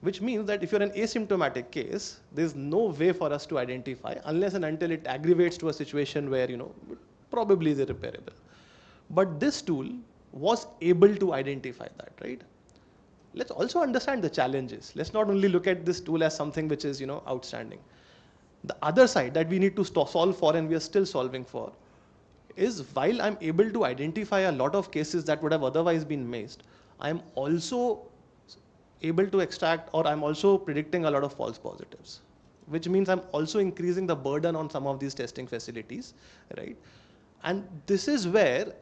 [SPEAKER 11] Which means that if you're an asymptomatic case, there's no way for us to identify unless and until it aggravates to a situation where, probably is irreparable. But this tool was able to identify that, right? Let's also understand the challenges. Let's not only look at this tool as something which is, outstanding. The other side that we need to solve for, and we are still solving for, is while I'm able to identify a lot of cases that would have otherwise been missed, I'm also able to extract, or I'm also predicting a lot of false positives, which means I'm also increasing the burden on some of these testing facilities, right? And this is where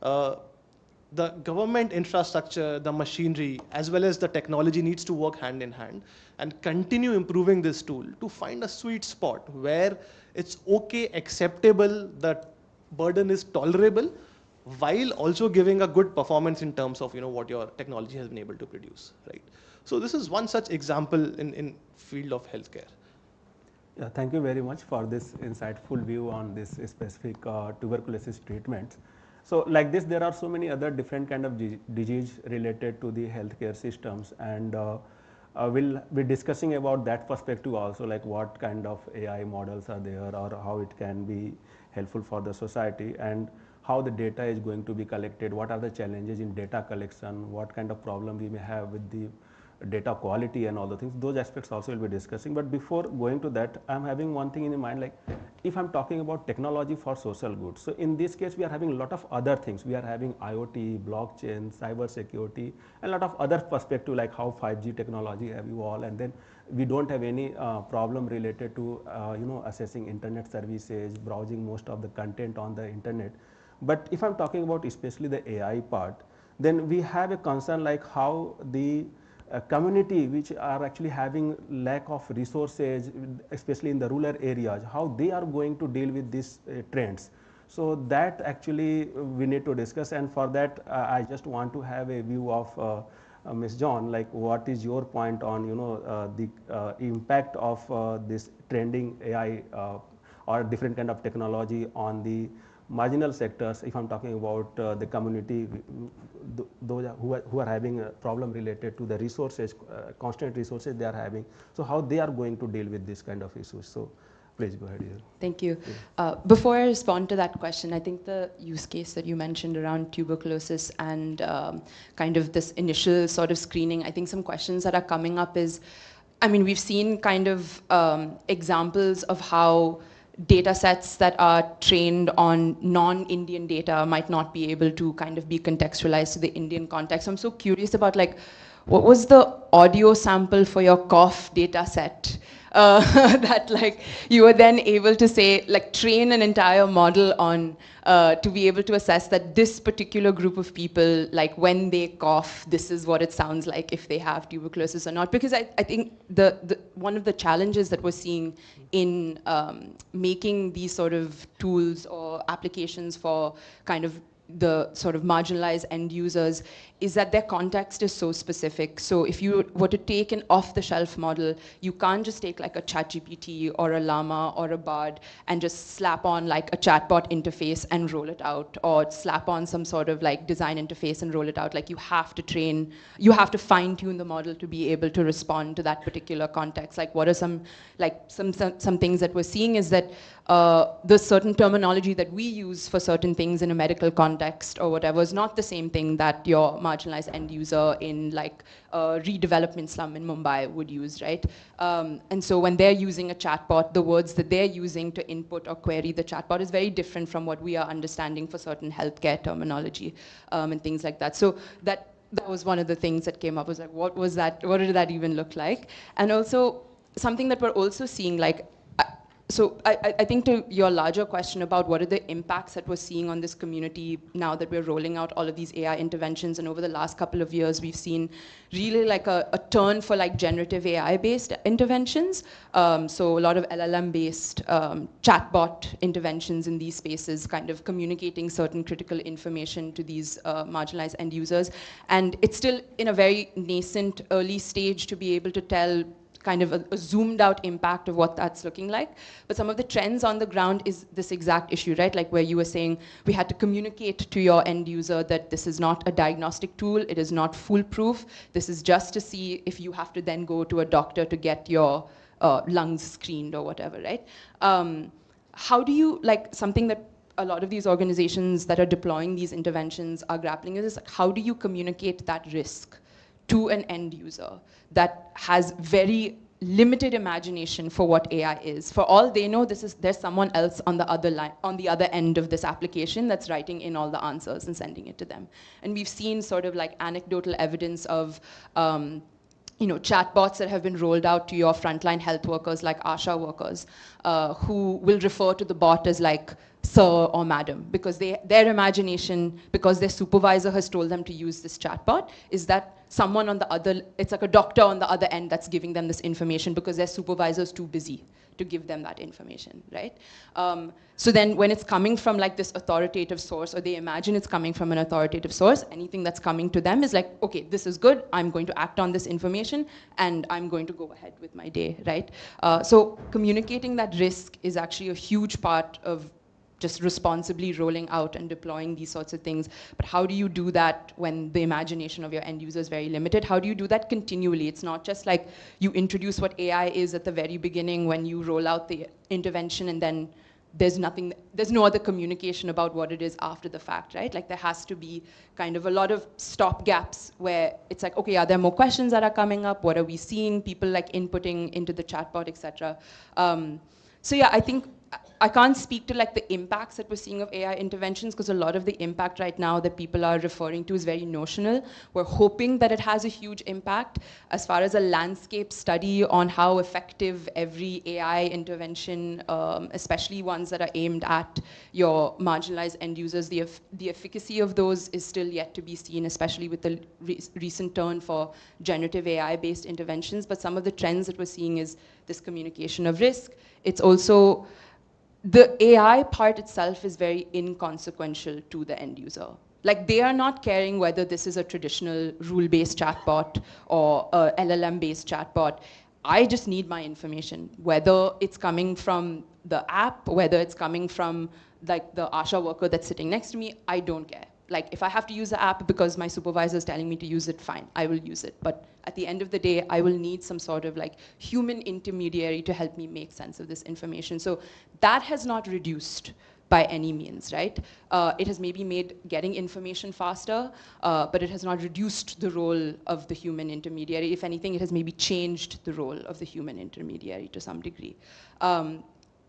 [SPEAKER 11] the government infrastructure, the machinery, as well as the technology needs to work hand in hand and continue improving this tool to find a sweet spot where it's okay, acceptable, the burden is tolerable, while also giving a good performance in terms of what your technology has been able to produce, right? So this is one such example in field of healthcare.
[SPEAKER 10] Yeah, thank you very much for this insightful view on this specific tuberculosis treatments. So like this, there are so many other different kind of disease related to the healthcare systems, and we'll be discussing about that perspective also, like what kind of AI models are there or how it can be helpful for the society, and how the data is going to be collected, what are the challenges in data collection, what kind of problem we may have with the data quality and all the things. Those aspects also we'll be discussing. But before going to that, I'm having one thing in mind, like if I'm talking about technology for social good. So in this case, we are having a lot of other things. We are having IoT, blockchain, cyber security, and a lot of other perspective, like how 5G technology have evolved, and then we don't have any problem related to assessing internet services, browsing most of the content on the internet. But if I'm talking about especially the AI part, then we have a concern like how the community which are actually having lack of resources, especially in the rural areas, how they are going to deal with these trends. So that actually we need to discuss, and for that I just want to have a view of Ms. John, like what is your point on the impact of this trending AI or different kind of technology on the marginal sectors, if I'm talking about the community, those who are having a problem related to the resources, constant resources they are having. So how they are going to deal with this kind of issues. So please go ahead here.
[SPEAKER 12] Thank you. Before I respond to that question, I think the use case that you mentioned around tuberculosis and kind of this initial sort of screening, I think some questions that are coming up is, I mean, we've seen kind of examples of how data sets that are trained on non-Indian data might not be able to kind of be contextualized to the Indian context. I'm so curious about, like, what was the audio sample for your cough data set? that like you were then able to say, like train an entire model on to be able to assess that this particular group of people, like when they cough, this is what it sounds like if they have tuberculosis or not. Because I think one of the challenges that we're seeing in making these sort of tools or applications for kind of the sort of marginalized end users is that their context is so specific. So if you were to take an off-the-shelf model, you can't just take like a ChatGPT or a Llama or a Bard and just slap on like a chatbot interface and roll it out, or slap on some sort of like design interface and roll it out. Like you have to fine-tune the model to be able to respond to that particular context. Like what are some things that we're seeing is that the certain terminology that we use for certain things in a medical context or whatever is not the same thing that your marginalized end user in like a redevelopment slum in Mumbai would use, right? And so when they're using a chatbot, the words that they're using to input or query the chatbot is very different from what we are understanding for certain healthcare terminology and things like that. So that was one of the things that came up, was like, what was that? What did that even look like? And also something that we're also seeing, like, so I think to your larger question about what are the impacts that we're seeing on this community now that we're rolling out all of these AI interventions, and over the last couple of years, we've seen really like a turn for like generative AI-based interventions. So a lot of LLM-based chatbot interventions in these spaces, kind of communicating certain critical information to these marginalized end users. And it's still in a very nascent early stage to be able to tell kind of a zoomed out impact of what that's looking like. But some of the trends on the ground is this exact issue, right? Like where you were saying, we had to communicate to your end user that this is not a diagnostic tool, it is not foolproof. This is just to see if you have to then go to a doctor to get your lungs screened or whatever, right? How do you, like something that a lot of these organizations that are deploying these interventions are grappling with is like, how do you communicate that risk to an end user that has very limited imagination for what AI is? For all they know, there's someone else on the other end of this application that's writing in all the answers and sending it to them. And we've seen sort of like anecdotal evidence of chatbots that have been rolled out to your frontline health workers, like ASHA workers, who will refer to the bot as like sir or madam, because their imagination, because their supervisor has told them to use this chatbot, is that someone on the other, it's like a doctor on the other end that's giving them this information because their supervisor's too busy to give them that information, right? So then when it's coming from like this authoritative source, or they imagine it's coming from an authoritative source, anything that's coming to them is like, okay, this is good, I'm going to act on this information, and I'm going to go ahead with my day, right? So communicating that risk is actually a huge part of just responsibly rolling out and deploying these sorts of things. But how do you do that when the imagination of your end user is very limited? How do you do that continually? It's not just like you introduce what AI is at the very beginning when you roll out the intervention, and then there's no other communication about what it is after the fact, right? Like there has to be kind of a lot of stop gaps where it's like, okay, are there more questions that are coming up? What are we seeing? People like inputting into the chatbot, etc. So yeah, I think I can't speak to like the impacts that we're seeing of AI interventions, because a lot of the impact right now that people are referring to is very notional. We're hoping that it has a huge impact. As far as a landscape study on how effective every AI intervention, especially ones that are aimed at your marginalized end users, the efficacy of those is still yet to be seen, especially with the recent turn for generative AI-based interventions. But some of the trends that we're seeing is this communication of risk. It's also, the AI part itself is very inconsequential to the end user. Like they are not caring whether this is a traditional rule-based chatbot or a LLM-based chatbot. I just need my information, whether it's coming from the app, whether it's coming from like the ASHA worker that's sitting next to me, I don't care. Like if I have to use the app because my supervisor is telling me to use it, fine, I will use it. But at the end of the day, I will need some sort of like human intermediary to help me make sense of this information. So that has not reduced by any means, right? It has maybe made getting information faster, but it has not reduced the role of the human intermediary. If anything, it has maybe changed the role of the human intermediary to some degree. And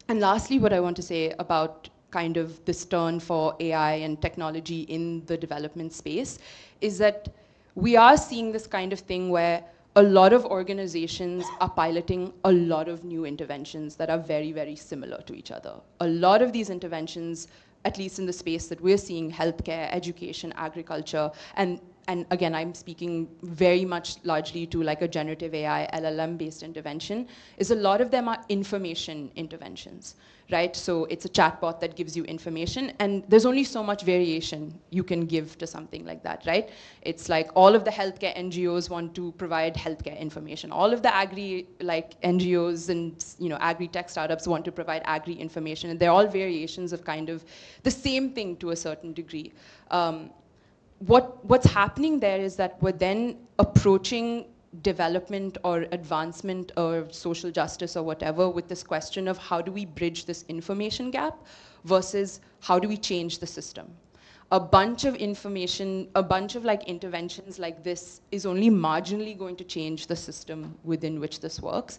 [SPEAKER 12] lastly, what I want to say about kind of this turn for AI and technology in the development space is that we are seeing this kind of thing where a lot of organizations are piloting a lot of new interventions that are very, very similar to each other. A lot of these interventions, at least in the space that we're seeing, healthcare, education, agriculture, and again, I'm speaking very much largely to like a generative AI, LLM-based intervention, is a lot of them are information interventions, right? So it's a chatbot that gives you information, and there's only so much variation you can give to something like that, right? It's like all of the healthcare NGOs want to provide healthcare information. All of the agri like NGOs and agri-tech startups want to provide agri information, and they're all variations of kind of the same thing to a certain degree. What's happening there is that we're then approaching development or advancement or social justice or whatever with this question of how do we bridge this information gap versus how do we change the system. A bunch of information, a bunch of like interventions like this is only marginally going to change the system within which this works.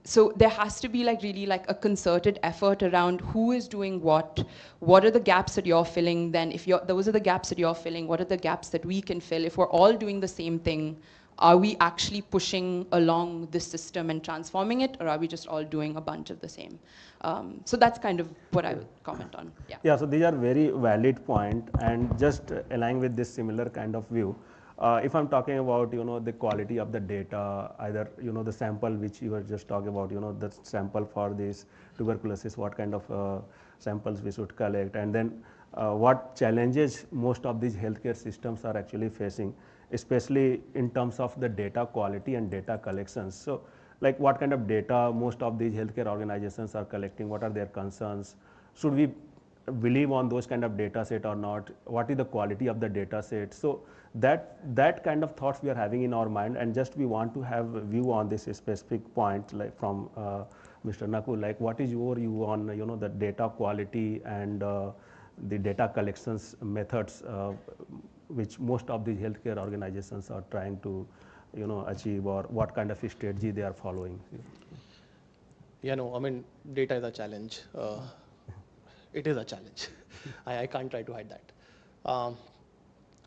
[SPEAKER 12] So there has to be like really like a concerted effort around who is doing what are the gaps that you're filling, then if those are the gaps that you're filling, what are the gaps that we can fill? If we're all doing the same thing, are we actually pushing along the system and transforming it, or are we just all doing a bunch of the same? So that's kind of what I would comment on. Yeah.
[SPEAKER 10] Yeah, so these are very valid point, and just aligning with this similar kind of view. If I'm talking about the quality of the data, either the sample which you were just talking about, the sample for this tuberculosis, what kind of samples we should collect, and then what challenges most of these healthcare systems are actually facing, especially in terms of the data quality and data collections. So like what kind of data most of these healthcare organizations are collecting, what are their concerns, should we believe on those kind of data set or not, what is the quality of the data set. So that kind of thoughts we are having in our mind, and just we want to have a view on this specific point, like from Mr. Nakul, like what is your view on the data quality and the data collections methods which most of these healthcare organizations are trying to achieve, or what kind of strategy they are following?
[SPEAKER 11] Yeah, no, I mean, data is a challenge. It is a challenge. I can't try to hide that.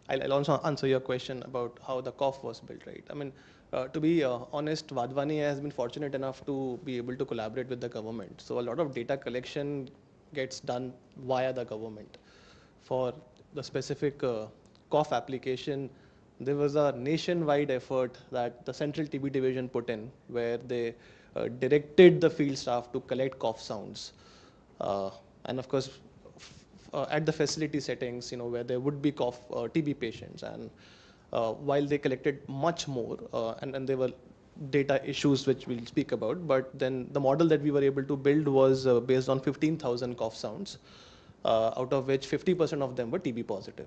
[SPEAKER 11] I'll also answer your question about how the COF was built, right? I mean, to be honest, Vadhvani has been fortunate enough to be able to collaborate with the government. So a lot of data collection gets done via the government. For the specific COF application, there was a nationwide effort that the Central TB Division put in, where they directed the field staff to collect cough sounds. And of course, at the facility settings, where there would be TB patients, and while they collected much more, and there were data issues which we'll speak about, but then the model that we were able to build was based on 15,000 cough sounds, out of which 50% of them were TB positive.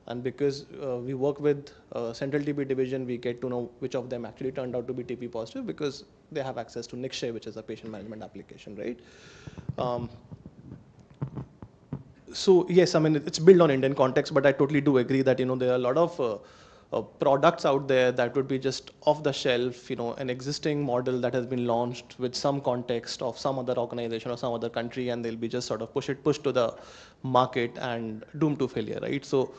[SPEAKER 11] And because we work with Central TB Division, we get to know which of them actually turned out to be TB positive, because they have access to Nikshay, which is a patient management application, right? So yes, I mean, it's built on Indian context, but I totally do agree that there are a lot of products out there that would be just off the shelf, an existing model that has been launched with some context of some other organization or some other country, and they'll be just sort of pushed to the market and doomed to failure, right? So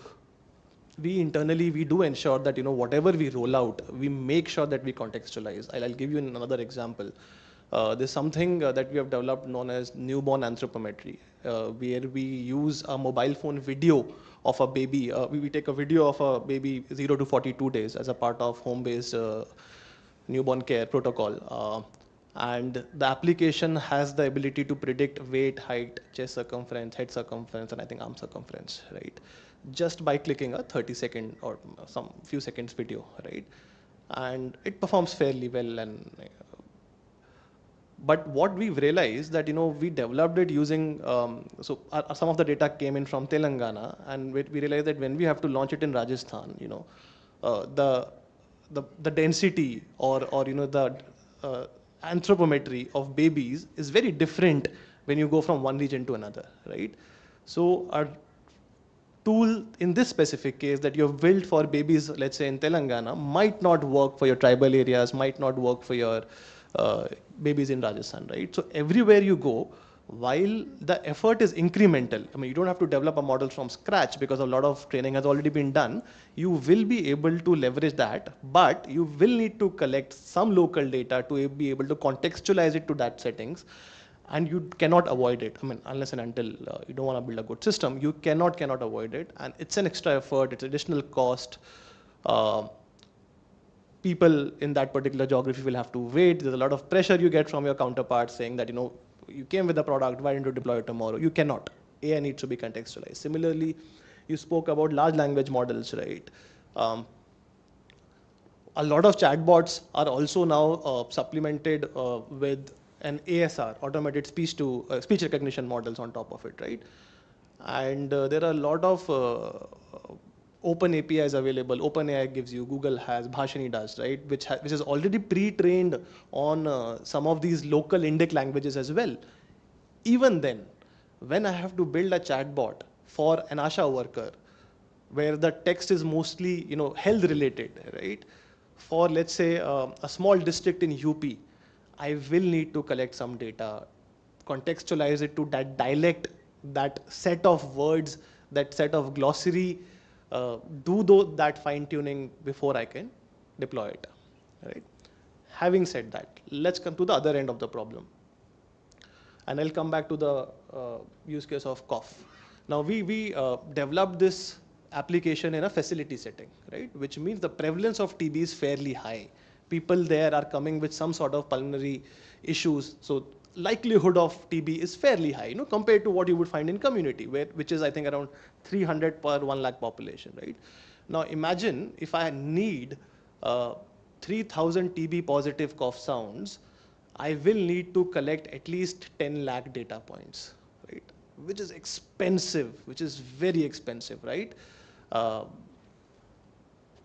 [SPEAKER 11] we internally, we do ensure that whatever we roll out, we make sure that we contextualize. I'll give you another example. There's something that we have developed known as newborn anthropometry, where we use a mobile phone video of a baby. We take a video of a baby 0 to 42 days as a part of home-based newborn care protocol. And the application has the ability to predict weight, height, chest circumference, head circumference, and I think arm circumference, right? Just by clicking a 30-second or some few seconds video, right? And it performs fairly well. And but what we've realized that we developed it using some of the data came in from Telangana, and we realized that when we have to launch it in Rajasthan, the density or the anthropometry of babies is very different when you go from one region to another, right? So our tool in this specific case that you have built for babies, let's say in Telangana, might not work for your tribal areas, might not work for your babies in Rajasthan, right? So everywhere you go, while the effort is incremental. I mean, you don't have to develop a model from scratch because a lot of training has already been done. You will be able to leverage that, but you will need to collect some local data to be able to contextualize it to that settings. And you cannot avoid it. I mean, unless and until you don't want to build a good system, you cannot avoid it. And it's an extra effort, it's additional cost. People in that particular geography will have to wait. There's a lot of pressure you get from your counterparts saying that, you came with the product, why didn't you deploy it tomorrow? You cannot. AI needs to be contextualized. Similarly, you spoke about large language models, right? A lot of chatbots are also now supplemented with an ASR, automated speech recognition models on top of it, right? And there are a lot of open APIs available. OpenAI gives you, Google has, Bhashini does, right? Which is already pre-trained on some of these local Indic languages as well. Even then, when I have to build a chatbot for an ASHA worker, where the text is mostly, health related, right? For, let's say, a small district in UP, I will need to collect some data, contextualize it to that dialect, that set of words, that set of glossary, that fine tuning before I can deploy it, right? Having said that, let's come to the other end of the problem. And I'll come back to the use case of cough. Now we developed this application in a facility setting, right? Which means the prevalence of TB is fairly high. People there are coming with some sort of pulmonary issues. So likelihood of TB is fairly high, compared to what you would find in community, which is I think around 300 per 1 lakh population, right? Now imagine if I need 3,000 TB positive cough sounds, I will need to collect at least 10 lakh data points, right? Which is expensive, which is very expensive, right?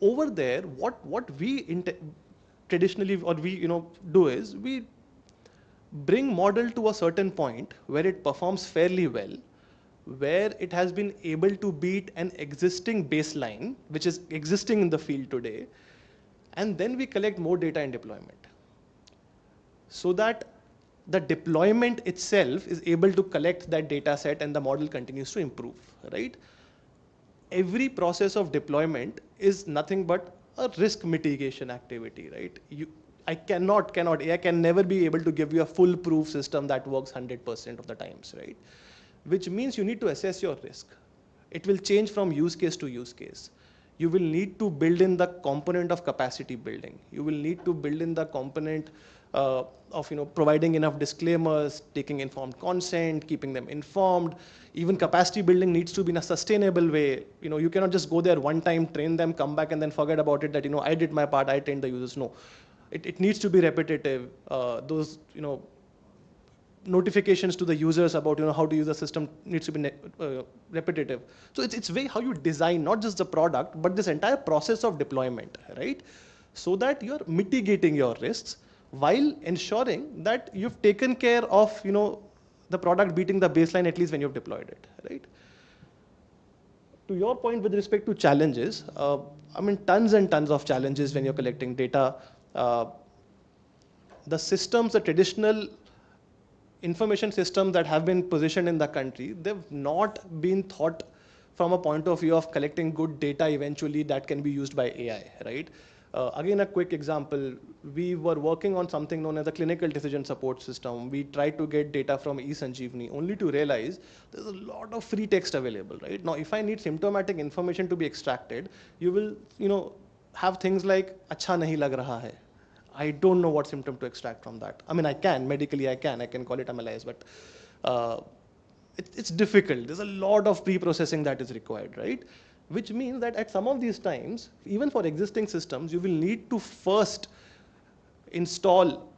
[SPEAKER 11] Over there, what we traditionally, or we do is we bring model to a certain point where it performs fairly well, where it has been able to beat an existing baseline, which is existing in the field today, and then we collect more data in deployment, so that the deployment itself is able to collect that data set and the model continues to improve, right? Every process of deployment is nothing but a risk mitigation activity, right? AI can never be able to give you a foolproof system that works 100% of the times, right? Which means you need to assess your risk. It will change from use case to use case. You will need to build in the component of capacity building. You will need to build in the component of providing enough disclaimers, taking informed consent, keeping them informed. Even capacity building needs to be in a sustainable way. You cannot just go there one time, train them, come back, and then forget about it that I did my part, I trained the users. No, it needs to be repetitive. Those notifications to the users about how to use the system needs to be repetitive. So it's way how you design not just the product but this entire process of deployment, right? So that you're mitigating your risks while ensuring that you've taken care of the product beating the baseline at least when you've deployed it, right? To your point with respect to challenges, I mean tons and tons of challenges when you're collecting data. The systems, the traditional information systems that have been positioned in the country, they've not been thought from a point of view of collecting good data eventually that can be used by AI, right? Again, a quick example, we were working on something known as a clinical decision support system. We tried to get data from eSanjeevani only to realize there's a lot of free text available, right? Now, if I need symptomatic information to be extracted, you will, have things like, "Acha nahi lag raha hai." I don't know what symptom to extract from that. I mean, medically I can call it MLS, but it's difficult. There's a lot of pre-processing that is required, right? Which means that at some of these times, even for existing systems, you will need to first install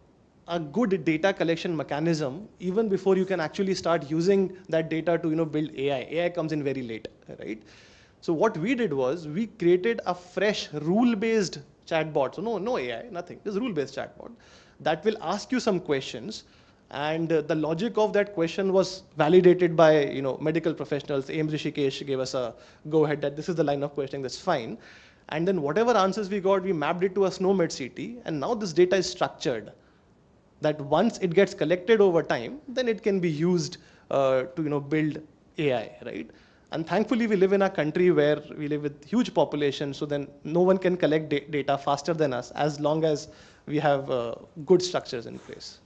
[SPEAKER 11] a good data collection mechanism even before you can actually start using that data to build AI. AI comes in very late, right? So what we did was we created a fresh rule-based chatbot. So no AI, nothing. Just rule-based chatbot that will ask you some questions, and the logic of that question was validated by medical professionals. AIMS Rishikesh gave us a go-ahead that this is the line of questioning, that's fine. And then whatever answers we got, we mapped it to a SNOMED CT, and now this data is structured. that once it gets collected over time, then it can be used to build AI, right? And thankfully, we live in a country where we live with huge population, so then no one can collect data faster than us as long as we have good structures in place.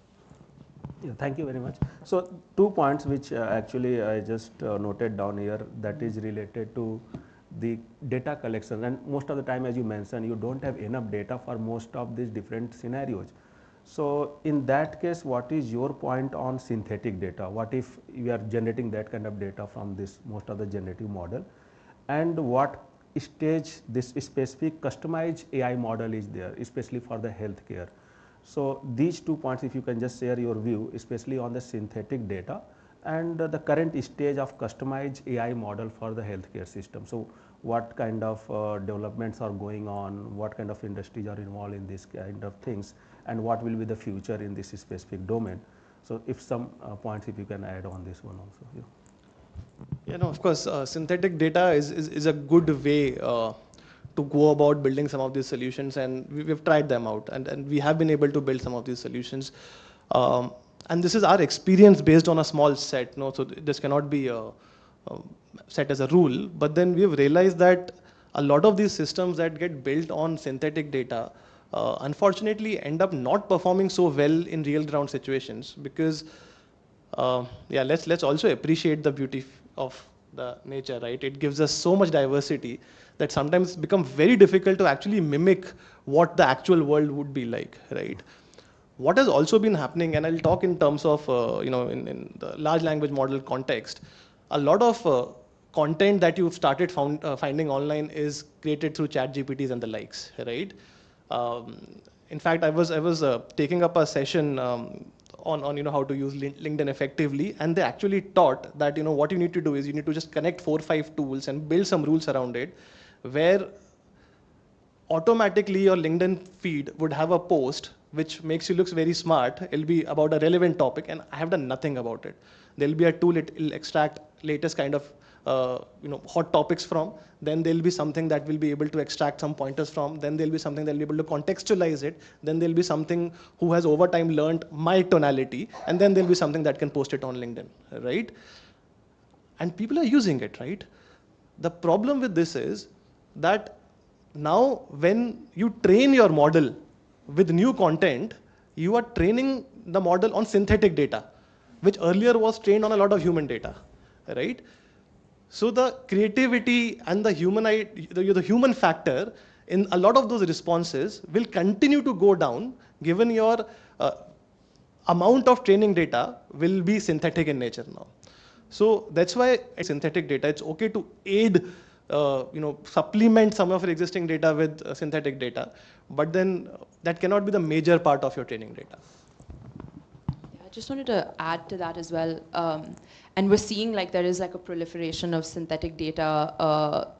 [SPEAKER 10] Yeah, thank you very much. So 2 points which actually I just noted down here, that is related to the data collection, and most of the time, as you mentioned, you don't have enough data for most of these different scenarios. So in that case, what is your point on synthetic data? What if you are generating that kind of data from this most of the generative model, and what stage this specific customized AI model is there, especially for the healthcare? So these 2 points, if you can just share your view, especially on the synthetic data and the current stage of customized AI model for the healthcare system. So what kind of developments are going on, what kind of industries are involved in this kind of things, and what will be the future in this specific domain. So if some points, if you can add on this one also. Yeah.
[SPEAKER 11] Yeah, no, of course, synthetic data is a good way to go about building some of these solutions, and we've tried them out, and we have been able to build some of these solutions. And this is our experience based on a small set, no? So this cannot be set as a rule, but then we've realized that a lot of these systems that get built on synthetic data unfortunately end up not performing so well in real ground situations, because yeah, let's also appreciate the beauty of the nature, right? It gives us so much diversity that sometimes it becomes very difficult to actually mimic what the actual world would be like, right? What has also been happening, and I'll talk in terms of in the large language model context, a lot of content that you've started finding online is created through chat GPTs and the likes, right? In fact, I was taking up a session on how to use LinkedIn effectively, and they actually taught that what you need to do is you need to just connect 4 or 5 tools and build some rules around it, where automatically your LinkedIn feed would have a post which makes you look very smart. It'll be about a relevant topic, and I have done nothing about it. There'll be a tool, it'll extract latest kind of hot topics from. Then there'll be something that will be able to extract some pointers from. Then there'll be something that'll be able to contextualize it. Then there'll be something who has over time learned my tonality, and then there'll be something that can post it on LinkedIn, right? And people are using it, right? The problem with this is that now when you train your model with new content, you are training the model on synthetic data, which earlier was trained on a lot of human data, right? So the creativity and the human factor in a lot of those responses will continue to go down, given your amount of training data will be synthetic in nature now. So that's why synthetic data, it's okay to aid, supplement some of your existing data with synthetic data, but then that cannot be the major part of your training data.
[SPEAKER 12] Yeah, I just wanted to add to that as well. And we're seeing like there is like a proliferation of synthetic data,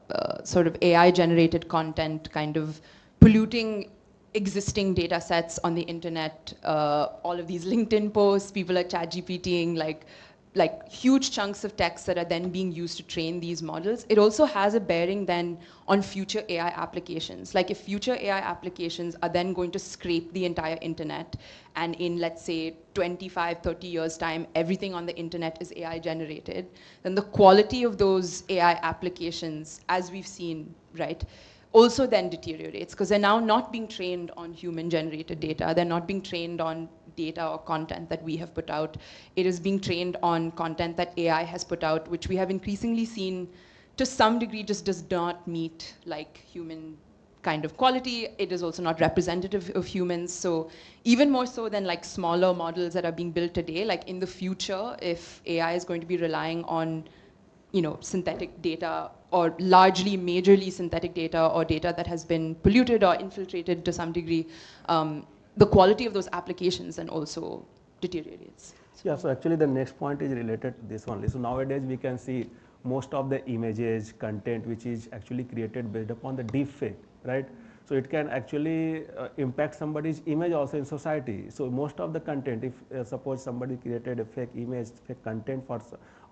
[SPEAKER 12] sort of AI generated content kind of polluting existing data sets on the internet, all of these LinkedIn posts, people are chat GPTing like huge chunks of text that are then being used to train these models. It also has a bearing then on future AI applications. Like if future AI applications are then going to scrape the entire internet, and in let's say 25, 30 years time, everything on the internet is AI generated, then the quality of those AI applications, as we've seen, right, also then deteriorates, because they're now not being trained on human generated data. They're not being trained on data or content that we have put out. It is being trained on content that AI has put out, which we have increasingly seen to some degree just does not meet like human kind of quality. It is also not representative of humans. So even more so than like smaller models that are being built today, like in the future, if AI is going to be relying on synthetic data, or largely majorly synthetic data, or data that has been polluted or infiltrated to some degree, the quality of those applications then also deteriorates.
[SPEAKER 10] Yeah, so actually the next point is related to this only. So nowadays we can see most of the images, content which is actually created based upon the deep fake, right? So it can actually impact somebody's image also in society. So most of the content, if suppose somebody created a fake image, fake content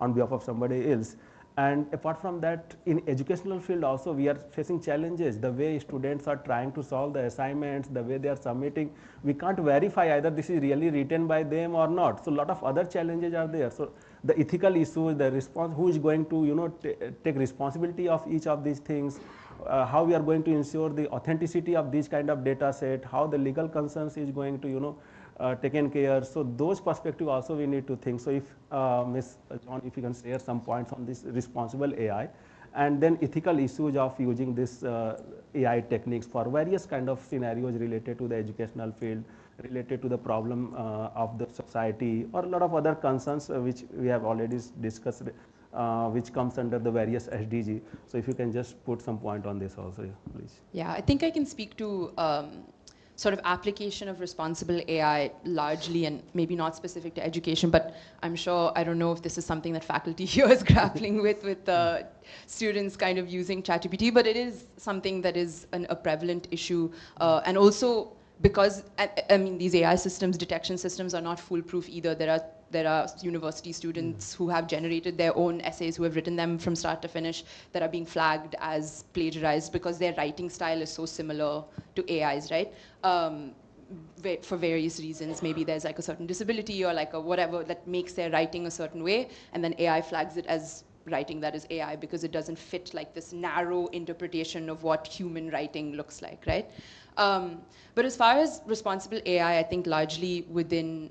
[SPEAKER 10] on behalf of somebody else, And apart from that, in educational field also, we are facing challenges. The way students are trying to solve the assignments, the way they are submitting, we can't verify either this is really written by them or not. So a lot of other challenges are there. So the ethical issues, the response, who is going to take responsibility of each of these things, how we are going to ensure the authenticity of this kind of data set, how the legal concerns is going to taken care. So those perspective also we need to think. So if Ms. John, if you can share some points on this responsible AI, and then ethical issues of using this AI techniques for various kind of scenarios related to the educational field, related to the problem of the society, or a lot of other concerns which we have already discussed, which comes under the various SDG. So if you can just put some point on this also, please.
[SPEAKER 12] Yeah, I think I can speak to sort of application of responsible AI largely, and maybe not specific to education, but I'm sure, I don't know if this is something that faculty here is grappling with students kind of using ChatGPT, but it is something that is a prevalent issue. And also because, I mean, these AI systems, detection systems are not foolproof either. There are university students who have generated their own essays, who have written them from start to finish, that are being flagged as plagiarized because their writing style is so similar to AI's, right? For various reasons. Maybe there's like a certain disability or like a whatever that makes their writing a certain way, and then AI flags it as writing that is AI because it doesn't fit like this narrow interpretation of what human writing looks like, right? But as far as responsible AI, I think largely within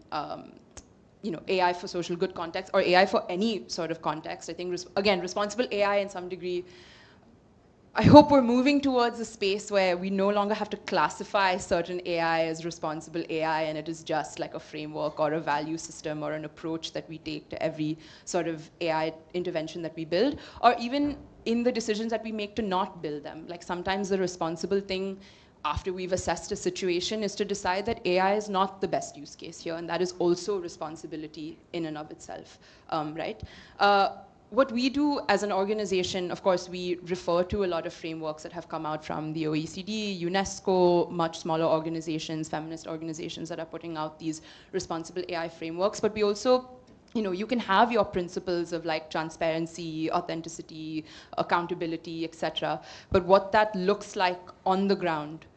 [SPEAKER 12] AI for social good context, or AI for any sort of context, I think, again, responsible AI in some degree, I hope we're moving towards a space where we no longer have to classify certain AI as responsible AI, and it is just like a framework or a value system or an approach that we take to every sort of AI intervention that we build, or even in the decisions that we make to not build them. Like sometimes the responsible thing after we've assessed a situation is to decide that AI is not the best use case here, and that is also responsibility in and of itself, right? What we do as an organization, of course, we refer to a lot of frameworks that have come out from the OECD, UNESCO, much smaller organizations, feminist organizations that are putting out these responsible AI frameworks, but we also you can have your principles of like transparency, authenticity, accountability, etc. But what that looks like on the ground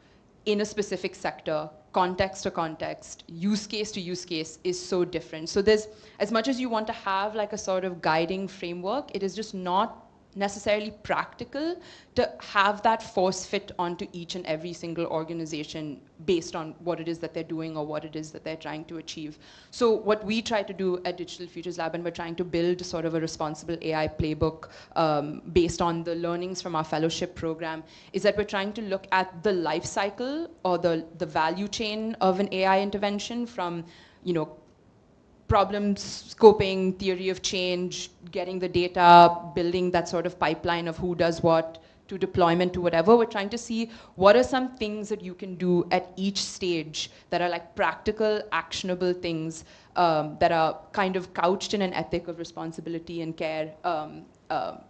[SPEAKER 12] in a specific sector, context to context, use case to use case is so different. So there's, as much as you want to have like a sort of guiding framework, it is just not necessarily practical to have that force fit onto each and every single organization based on what it is that they're doing or what it is that they're trying to achieve. So what we try to do at Digital Futures Lab, and we're trying to build sort of a responsible AI playbook based on the learnings from our fellowship program, is that we're trying to look at the life cycle or the value chain of an AI intervention from, problem scoping, theory of change, getting the data, building that sort of pipeline of who does what, to deployment, to whatever. We're trying to see what are some things that you can do at each stage that are like practical, actionable things that are kind of couched in an ethic of responsibility and care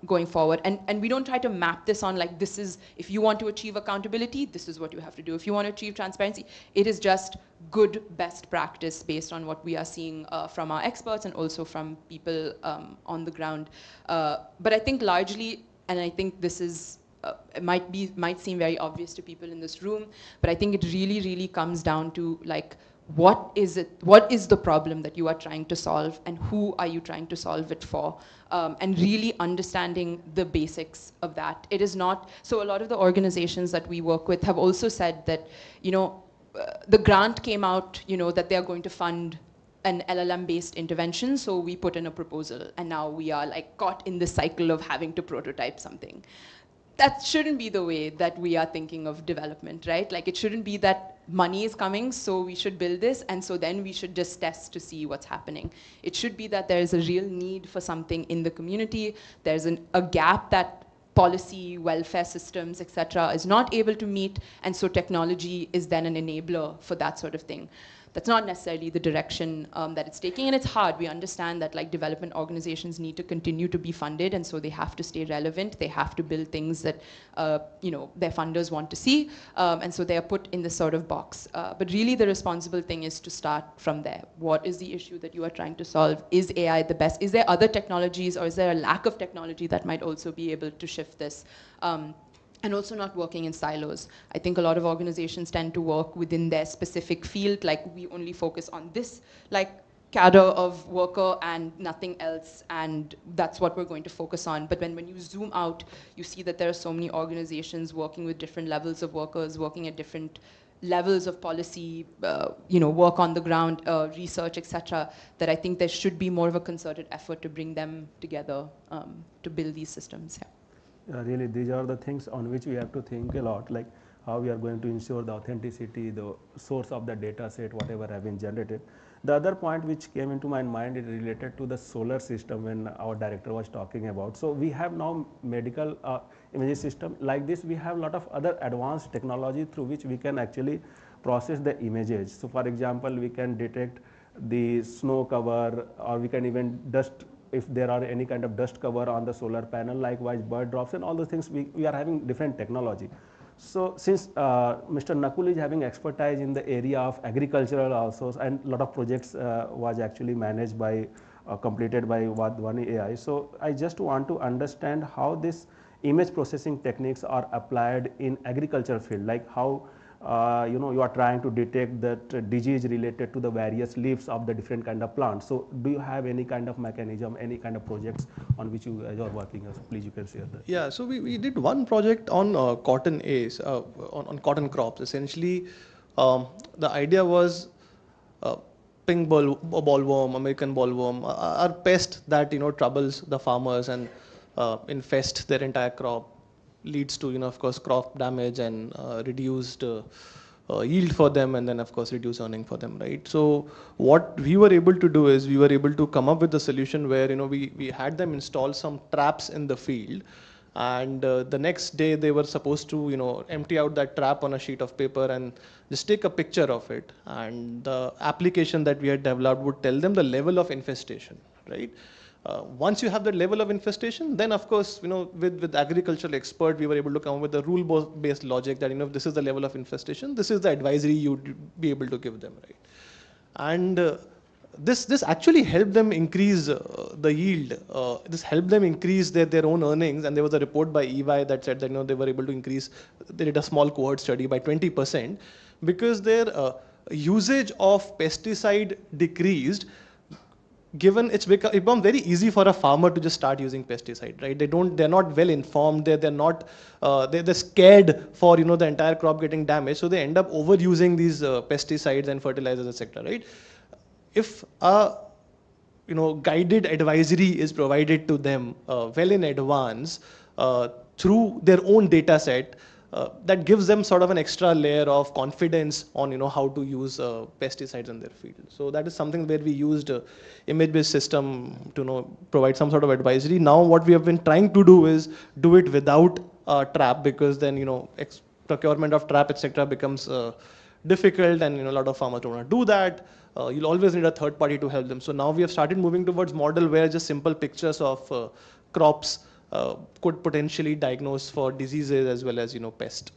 [SPEAKER 12] going forward. And we don't try to map this on like, this is, if you want to achieve accountability, this is what you have to do. If you want to achieve transparency, it is just good best practice based on what we are seeing from our experts and also from people on the ground. But I think largely, and I think this is, it might seem very obvious to people in this room, but I think it really, really comes down to like, what is the problem that you are trying to solve, and who are you trying to solve it for? And really understanding the basics of that. It is not, so a lot of the organizations that we work with have also said that, the grant came out, that they are going to fund an LLM-based intervention, so we put in a proposal, and now we are like caught in this cycle of having to prototype something. That shouldn't be the way that we are thinking of development, right? Like it shouldn't be that money is coming, so we should build this, and so then we should just test to see what's happening. It should be that there is a real need for something in the community. There's a gap that policy, welfare systems, etc., is not able to meet, and so technology is then an enabler for that sort of thing. that's not necessarily the direction that it's taking. And it's hard. We understand that like development organizations need to continue to be funded, and so they have to stay relevant. They have to build things that their funders want to see, and so they are put in this sort of box. But really, the responsible thing is to start from there. What is the issue that you are trying to solve? Is AI the best? Is there other technologies, or is there a lack of technology that might also be able to shift this? And also not working in silos. I think a lot of organizations tend to work within their specific field, like we only focus on this like cadre of worker and nothing else, and that's what we're going to focus on. But when you zoom out, you see that there are so many organizations working with different levels of workers, working at different levels of policy, work on the ground, research, etc., that I think there should be more of a concerted effort to bring them together to build these systems. Yeah.
[SPEAKER 10] Really, these are the things on which we have to think a lot, like how we are going to ensure the authenticity, the source of the data set, whatever have been generated. The other point which came into my mind is related to the solar system when our director was talking about. So we have now medical imaging system like this. We have a lot of other advanced technology through which we can actually process the images. So for example, we can detect the snow cover, or we can even dust, if there are any kind of dust cover on the solar panel, likewise bird drops and all those things. We are having different technology. So since Mr. Nakul is having expertise in the area of agricultural also, and a lot of projects was actually managed by, completed by Wadhwani AI. So I just want to understand how this image processing techniques are applied in agriculture field, like how you are trying to detect that disease related to the various leaves of the different kind of plants. So do you have any kind of mechanism, any kind of projects on which you guys are working? So please, you can share that.
[SPEAKER 11] Yeah, so we did one project on cotton on cotton crops. Essentially, the idea was pink bollworm, American bollworm, are pest that troubles the farmers and infest their entire crop, leads to of course crop damage and reduced yield for them, and then of course reduced earning for them, right? So what we were able to do is we were able to come up with a solution where we had them install some traps in the field, and the next day they were supposed to empty out that trap on a sheet of paper and just take a picture of it, and the application that we had developed would tell them the level of infestation, right? Once you have the level of infestation, then of course, with agricultural expert, we were able to come up with a rule-based logic that, if this is the level of infestation, this is the advisory you'd be able to give them, right? And this actually helped them increase the yield. This helped them increase their own earnings, and there was a report by EY that said that they were able to increase. They did a small cohort study by 20% because their usage of pesticide decreased. Given it's become very easy for a farmer to just start using pesticide, right? They're not well informed. They're scared for the entire crop getting damaged, so they end up overusing these pesticides and fertilizers, etc. Right? If a guided advisory is provided to them well in advance through their own data set, that gives them sort of an extra layer of confidence on how to use pesticides in their field. So that is something where we used image-based system to provide some sort of advisory. Now what we have been trying to do is do it without a trap, because then procurement of trap, etc. becomes difficult, and a lot of farmers don't want to do that. You'll always need a third party to help them. So now we have started moving towards model where just simple pictures of crops could potentially diagnose for diseases as well as pest.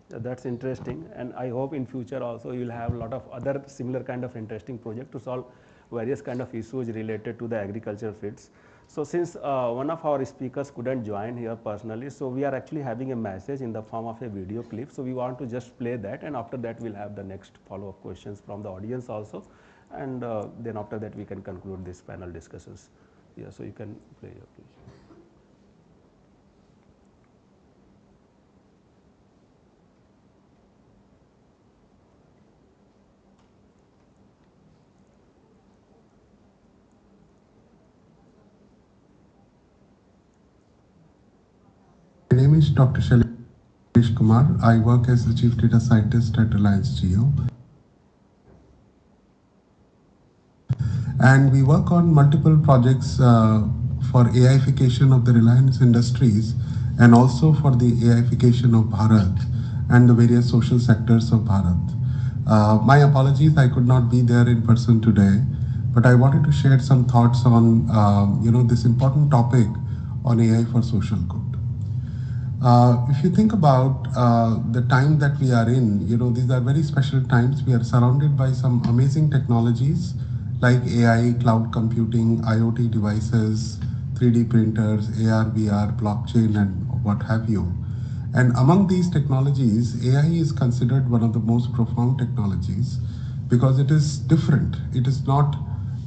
[SPEAKER 10] That's interesting, and I hope in future also you'll have a lot of other similar kind of interesting projects to solve various kind of issues related to the agriculture fields. So since one of our speakers couldn't join here personally, so we are actually having a message in the form of a video clip. So we want to just play that, and after that we'll have the next follow-up questions from the audience also, and then after that we can conclude this panel discussions. Yeah, so you can play here, please.
[SPEAKER 13] My name is Dr. Shailesh Kumar. I work as the Chief Data Scientist at Reliance Jio. And we work on multiple projects for AIification of the Reliance industries, and also for the AIification of Bharat and the various social sectors of Bharat. My apologies, I could not be there in person today, but I wanted to share some thoughts on this important topic on AI for social good. If you think about the time that we are in, these are very special times. We are surrounded by some amazing technologies like AI, cloud computing, IoT devices, 3D printers, AR, VR, blockchain, and what have you. And among these technologies, AI is considered one of the most profound technologies because it is different. It is not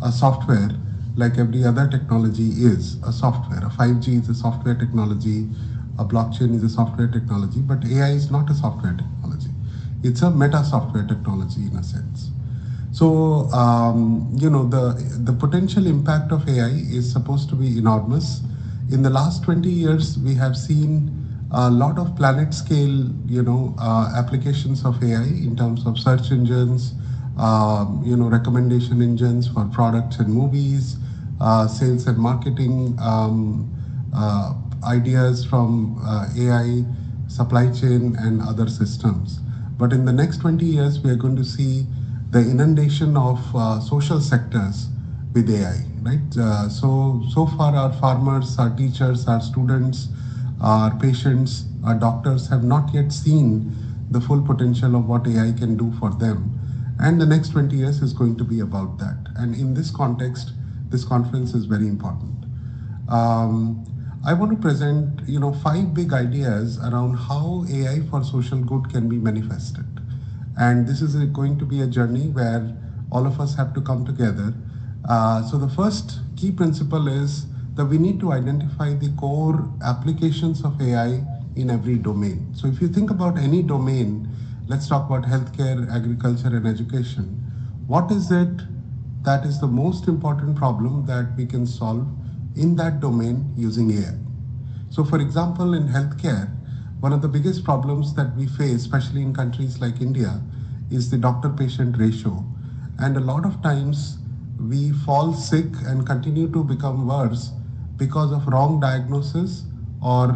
[SPEAKER 13] a software like every other technology is a software. A 5G is a software technology, a blockchain is a software technology, but AI is not a software technology. It's a meta software technology in a sense. So, the potential impact of AI is supposed to be enormous. In the last 20 years, we have seen a lot of planet scale, applications of AI in terms of search engines, recommendation engines for products and movies, sales and marketing, ideas from AI, supply chain, and other systems. But in the next 20 years, we are going to see the inundation of social sectors with AI, right? So far, our farmers, our teachers, our students, our patients, our doctors have not yet seen the full potential of what AI can do for them. And the next 20 years is going to be about that. And in this context, this conference is very important. I want to present, 5 big ideas around how AI for social good can be manifested. And this is going to be a journey where all of us have to come together. So the first key principle is that we need to identify the core applications of AI in every domain. So if you think about any domain, let's talk about healthcare, agriculture, and education. What is it that is the most important problem that we can solve in that domain using AI? So for example, in healthcare, one of the biggest problems that we face, especially in countries like India, is the doctor-patient ratio. And a lot of times we fall sick and continue to become worse because of wrong diagnosis or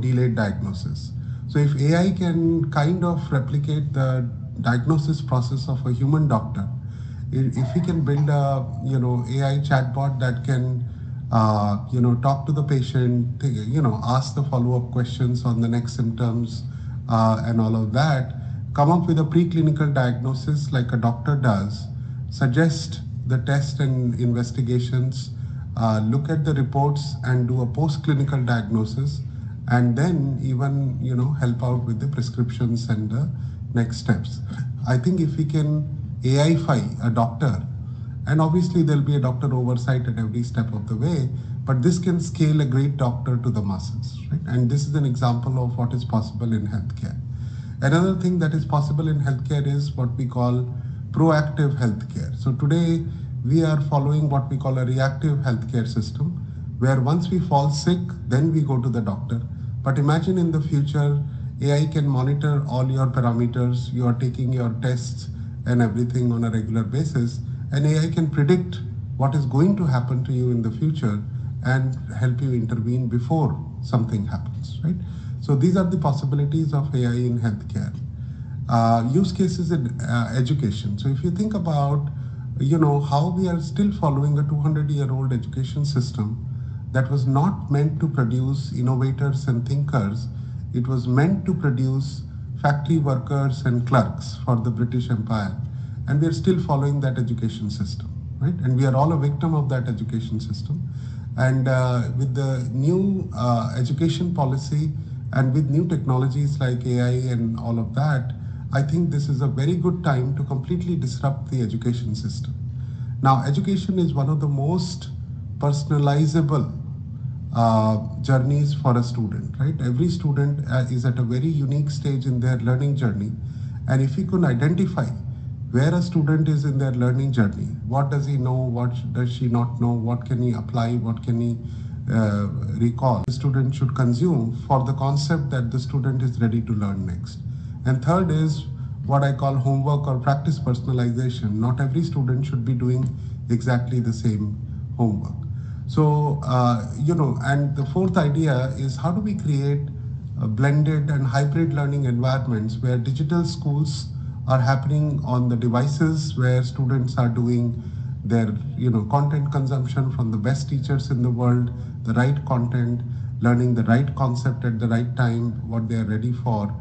[SPEAKER 13] delayed diagnosis. So if AI can kind of replicate the diagnosis process of a human doctor, if we can build a AI chatbot that can talk to the patient, ask the follow-up questions on the next symptoms and all of that, come up with a preclinical diagnosis like a doctor does, suggest the test and investigations, look at the reports and do a post-clinical diagnosis, and then even help out with the prescriptions and the next steps. I think if we can AI-fy a doctor, and obviously there'll be a doctor oversight at every step of the way, but this can scale a great doctor to the masses, right? And this is an example of what is possible in healthcare. Another thing that is possible in healthcare is what we call proactive healthcare. So today we are following what we call a reactive healthcare system, where once we fall sick, then we go to the doctor. But imagine in the future, AI can monitor all your parameters, you are taking your tests and everything on a regular basis, and AI can predict what is going to happen to you in the future and help you intervene before something happens, right? So these are the possibilities of AI in healthcare. Use cases in education. So if you think about, how we are still following a 200-year-old education system that was not meant to produce innovators and thinkers, it was meant to produce factory workers and clerks for the British Empire. And we are still following that education system, right? And we are all a victim of that education system. And with the new education policy and with new technologies like AI and all of that, I think this is a very good time to completely disrupt the education system. Now, education is one of the most personalizable journeys for a student, right? Every student is at a very unique stage in their learning journey. And if we could identify where a student is in their learning journey, what does he know, what does she not know, what can he apply, what can he recall, the student should consume for the concept that the student is ready to learn next. And third is what I call homework or practice personalization. Not every student should be doing exactly the same homework. So, and the fourth idea is how do we create blended and hybrid learning environments where digital schools are happening on the devices where students are doing their content consumption from the best teachers in the world, the right content, learning the right concept at the right time, what they are ready for,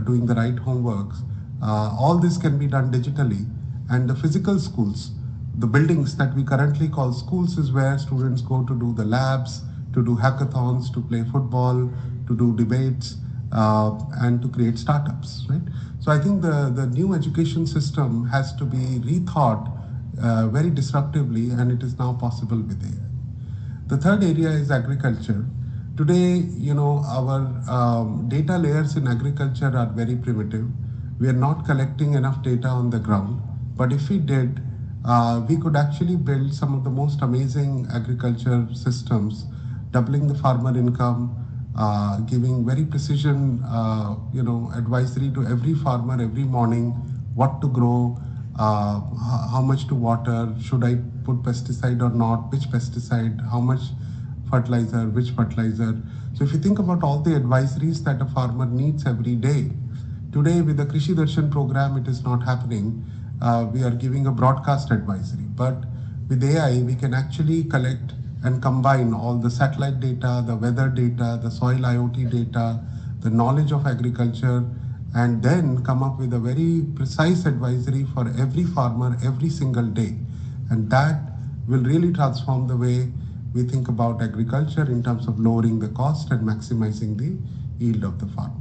[SPEAKER 13] doing the right homeworks. All this can be done digitally. And the physical schools, the buildings that we currently call schools, is where students go to do the labs, to do hackathons, to play football, to do debates, and to create startups, right? So I think the new education system has to be rethought very disruptively, and it is now possible with AI. The third area is agriculture. Today, our data layers in agriculture are very primitive. We are not collecting enough data on the ground. But if we did, we could actually build some of the most amazing agriculture systems, doubling the farmer income, giving very precision, advisory to every farmer every morning, what to grow, how much to water, should I put pesticide or not, which pesticide, how much fertilizer, which fertilizer. So if you think about all the advisories that a farmer needs every day, today with the Krishi Darshan program, it is not happening. We are giving a broadcast advisory, but with AI, we can actually collect and combine all the satellite data, the weather data, the soil IoT data, the knowledge of agriculture, and then come up with a very precise advisory for every farmer every single day. And that will really transform the way we think about agriculture in terms of lowering the cost and maximizing the yield of the farm.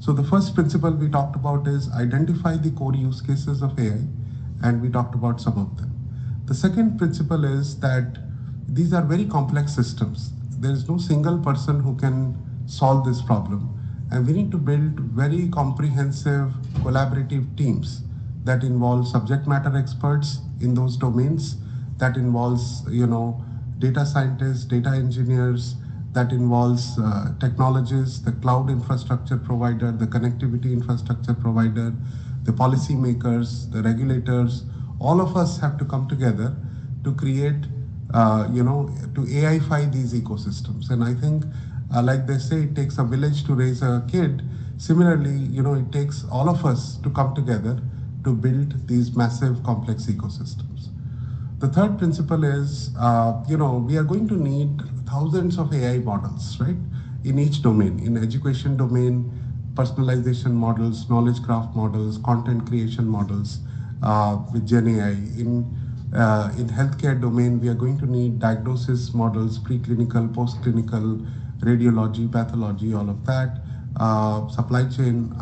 [SPEAKER 13] So the first principle we talked about is identify the core use cases of AI, and we talked about some of them. The second principle is that these are very complex systems. There is no single person who can solve this problem. And we need to build very comprehensive collaborative teams that involve subject matter experts in those domains, that involves, data scientists, data engineers, that involves technologists, the cloud infrastructure provider, the connectivity infrastructure provider, the policymakers, the regulators. All of us have to come together to create, to AIfy these ecosystems. And I think, like they say, it takes a village to raise a kid. Similarly, it takes all of us to come together to build these massive complex ecosystems. The third principle is, we are going to need thousands of AI models, right? In each domain, in education domain, personalization models, knowledge graph models, content creation models with Gen AI. In healthcare domain, we are going to need diagnosis models, preclinical, postclinical, radiology, pathology, all of that. Supply chain.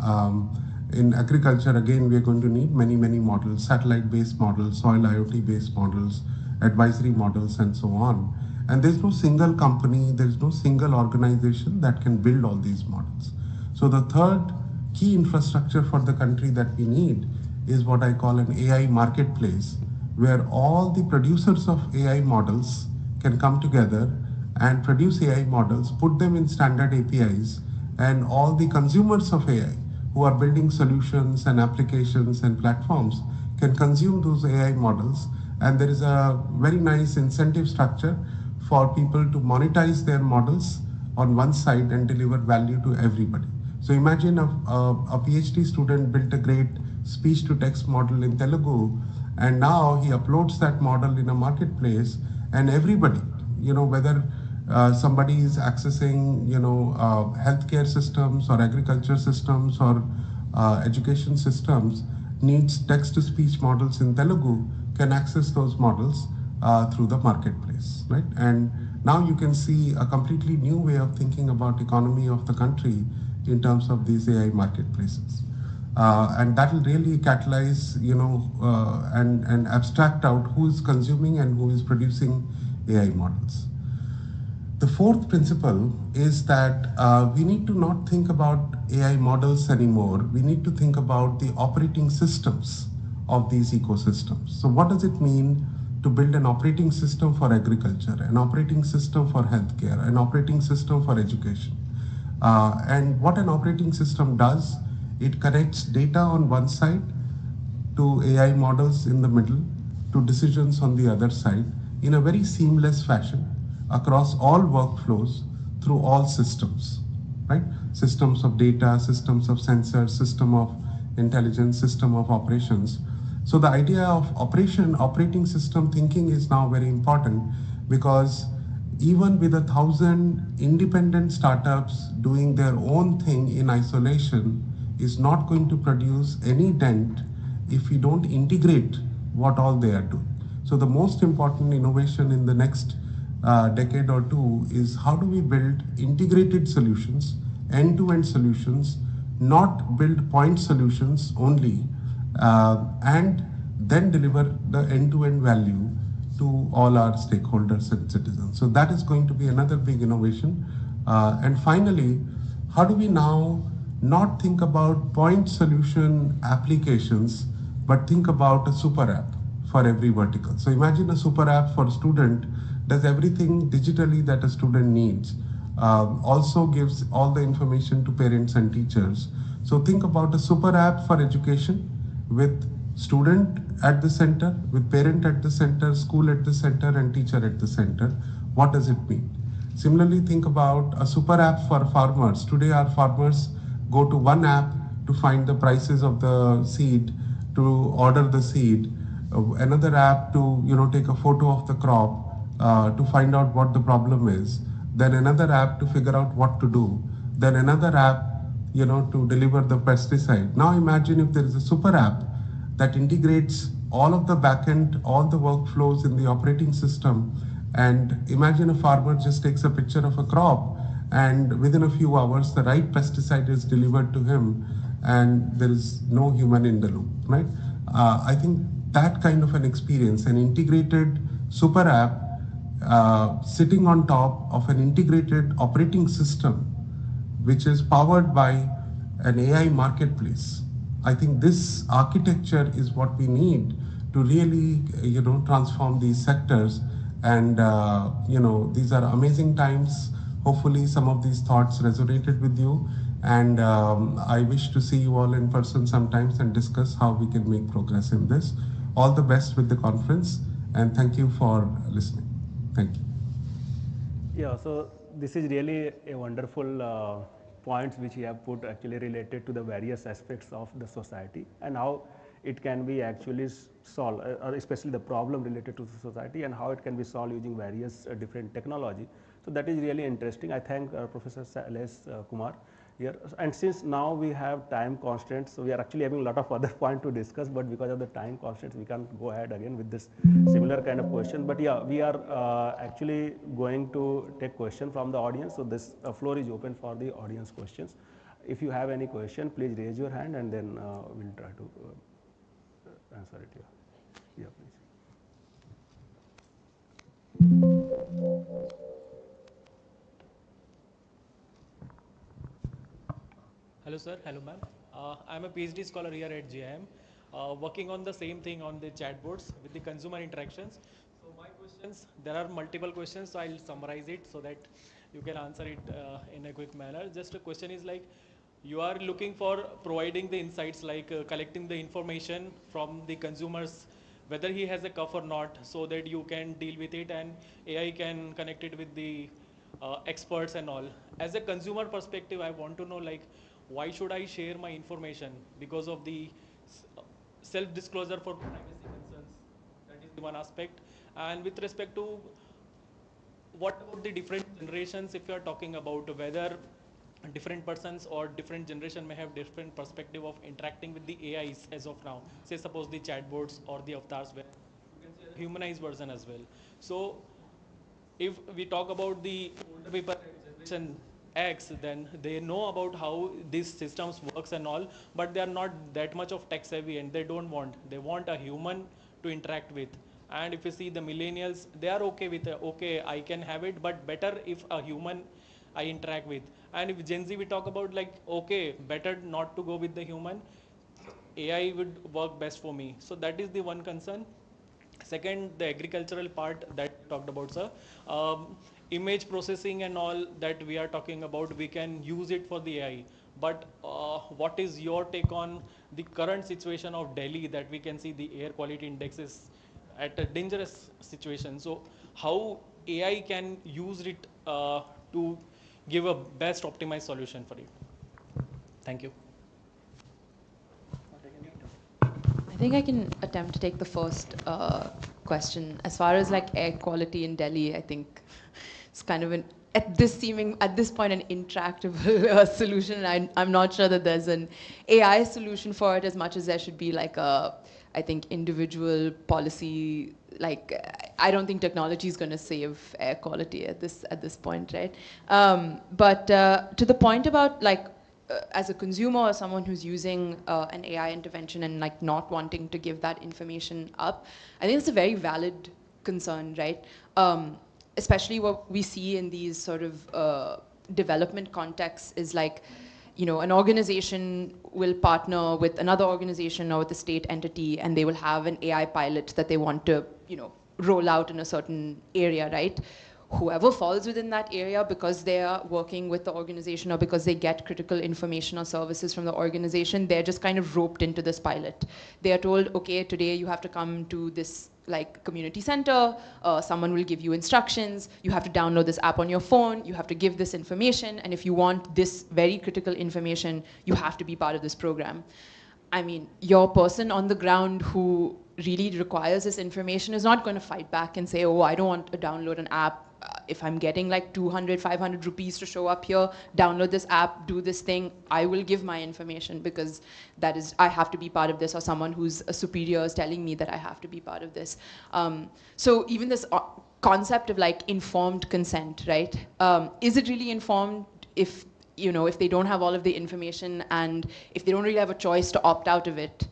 [SPEAKER 13] In agriculture, again, we are going to need many, many models, satellite-based models, soil IoT-based models, advisory models, and so on. And there's no single company, there's no single organization that can build all these models. So the third key infrastructure for the country that we need is what I call an AI marketplace, where all the producers of AI models can come together and produce AI models, put them in standard APIs, and all the consumers of AI who are building solutions and applications and platforms can consume those AI models. And there is a very nice incentive structure for people to monetize their models on one side and deliver value to everybody. So imagine a PhD student built a great speech-to-text model in Telugu, and now he uploads that model in a marketplace, and everybody, whether somebody is accessing, healthcare systems or agriculture systems or education systems, needs text-to-speech models in Telugu, can access those models through the marketplace, right? And now you can see a completely new way of thinking about economy of the country in terms of these AI marketplaces. And that will really catalyze, and abstract out who is consuming and who is producing AI models. The fourth principle is that we need to not think about AI models anymore. We need to think about the operating systems of these ecosystems. So what does it mean to build an operating system for agriculture, an operating system for healthcare, an operating system for education? And what an operating system does, it connects data on one side to AI models in the middle, to decisions on the other side, in a very seamless fashion across all workflows through all systems, right? Systems of data, systems of sensors, system of intelligence system of operations. So the idea of operating system thinking is now very important, because even with 1,000 independent startups doing their own thing in isolation is not going to produce any dent if we don't integrate what all they are doing. So the most important innovation in the next decade or two is how do we build integrated solutions, end-to-end solutions, not build point solutions only, and then deliver the end-to-end value to all our stakeholders and citizens. So that is going to be another big innovation. And finally, how do we now not think about point solution applications, but think about a super app for every vertical. So imagine a super app for a student does everything digitally that a student needs, also gives all the information to parents and teachers. So think about a super app for education with student at the center, with parent at the center, school at the center, and teacher at the center. What does it mean? Similarly, think about a super app for farmers. Today, our farmers go to one app to find the prices of the seed, to order the seed, another app to take a photo of the crop, to find out what the problem is, then another app to figure out what to do, then another app to deliver the pesticide. Now imagine if there is a super app that integrates all of the backend, all the workflows in the operating system, and imagine a farmer just takes a picture of a crop, and within a few hours the right pesticide is delivered to him, and there is no human in the loop, right? I think that kind of an experience, an integrated super app sitting on top of an integrated operating system, which is powered by an AI marketplace. I think this architecture is what we need to really, transform these sectors. And, these are amazing times. Hopefully some of these thoughts resonated with you. And I wish to see you all in person sometimes and discuss how we can make progress in this. All the best with the conference, and thank you for listening. Thank you.
[SPEAKER 10] Yeah, so this is really a wonderful points which you have put actually related to the various aspects of the society and how it can be actually solved, or especially the problem related to the society and how it can be solved using various different technology. So that is really interesting. I thank Professor Sailesh Kumar here. And since now we have time constraints, so we are actually having a lot of other points to discuss, but because of the time constraints, we can't go ahead again with this similar kind of question. But yeah, we are actually going to take question from the audience. So this floor is open for the audience questions. If you have any question, please raise your hand and then we'll try to answer it here. Yeah, please.
[SPEAKER 14] Hello sir, hello ma'am. I'm a PhD scholar here at GIM, working on the same thing on the chatbots with the consumer interactions. So my questions, there are multiple questions, so I'll summarize it so that you can answer it in a quick manner. Just a question is like, you are looking for providing the insights like collecting the information from the consumers, whether he has a cough or not, so that you can deal with it and AI can connect it with the experts and all. As a consumer perspective, I want to know like, why should I share my information? Because of the self-disclosure for privacy concerns. That is the one aspect. And with respect to what about the different generations, if you are talking about whether different persons or different generation may have different perspective of interacting with the AIs as of now. Say suppose the chatbots or the avatars where you can see a humanized version as well. So if we talk about the older people generation X, then they know about how these systems works and all, but they are not that much of tech savvy and they want a human to interact with. And if you see the millennials, they are okay with okay, I can have it, but better if a human I interact with. And if Gen Z we talk about like, okay, better not to go with the human, AI would work best for me. So that is the one concern. Second, the agricultural part that we talked about, sir. Image processing and all that we are talking about, we can use it for the AI. But what is your take on the current situation of Delhi, that we can see the air quality index is at a dangerous situation? So how AI can use it to give a best optimized solution for it? Thank you.
[SPEAKER 12] think I can attempt to take the first question. As far as like air quality in Delhi, I think it's kind of at this point an intractable solution. I'm not sure that there's an AI solution for it as much as there should be like I think individual policy. Like I don't think technology is going to save air quality at this point, right? But to the point about like as a consumer or someone who's using an AI intervention and like not wanting to give that information up, I think it's a very valid concern, right? Especially what we see in these sort of development contexts is like, you know, an organization will partner with another organization or with a state entity, and they will have an AI pilot that they want to, you know, roll out in a certain area, right? Whoever falls within that area, because they are working with the organization or because they get critical information or services from the organization, they're just kind of roped into this pilot. They are told, okay, today you have to come to this like community center, someone will give you instructions, you have to download this app on your phone, you have to give this information, and if you want this very critical information, you have to be part of this program. I mean, your person on the ground who really requires this information is not going to fight back and say, oh, I don't want to download an app. If I'm getting like 200, 500 rupees to show up here, download this app, do this thing, I will give my information because that is, I have to be part of this, or someone who's a superior is telling me that I have to be part of this. So even this concept of like informed consent, right? Is it really informed if, you know, if they don't have all of the information and if they don't really have a choice to opt out of it,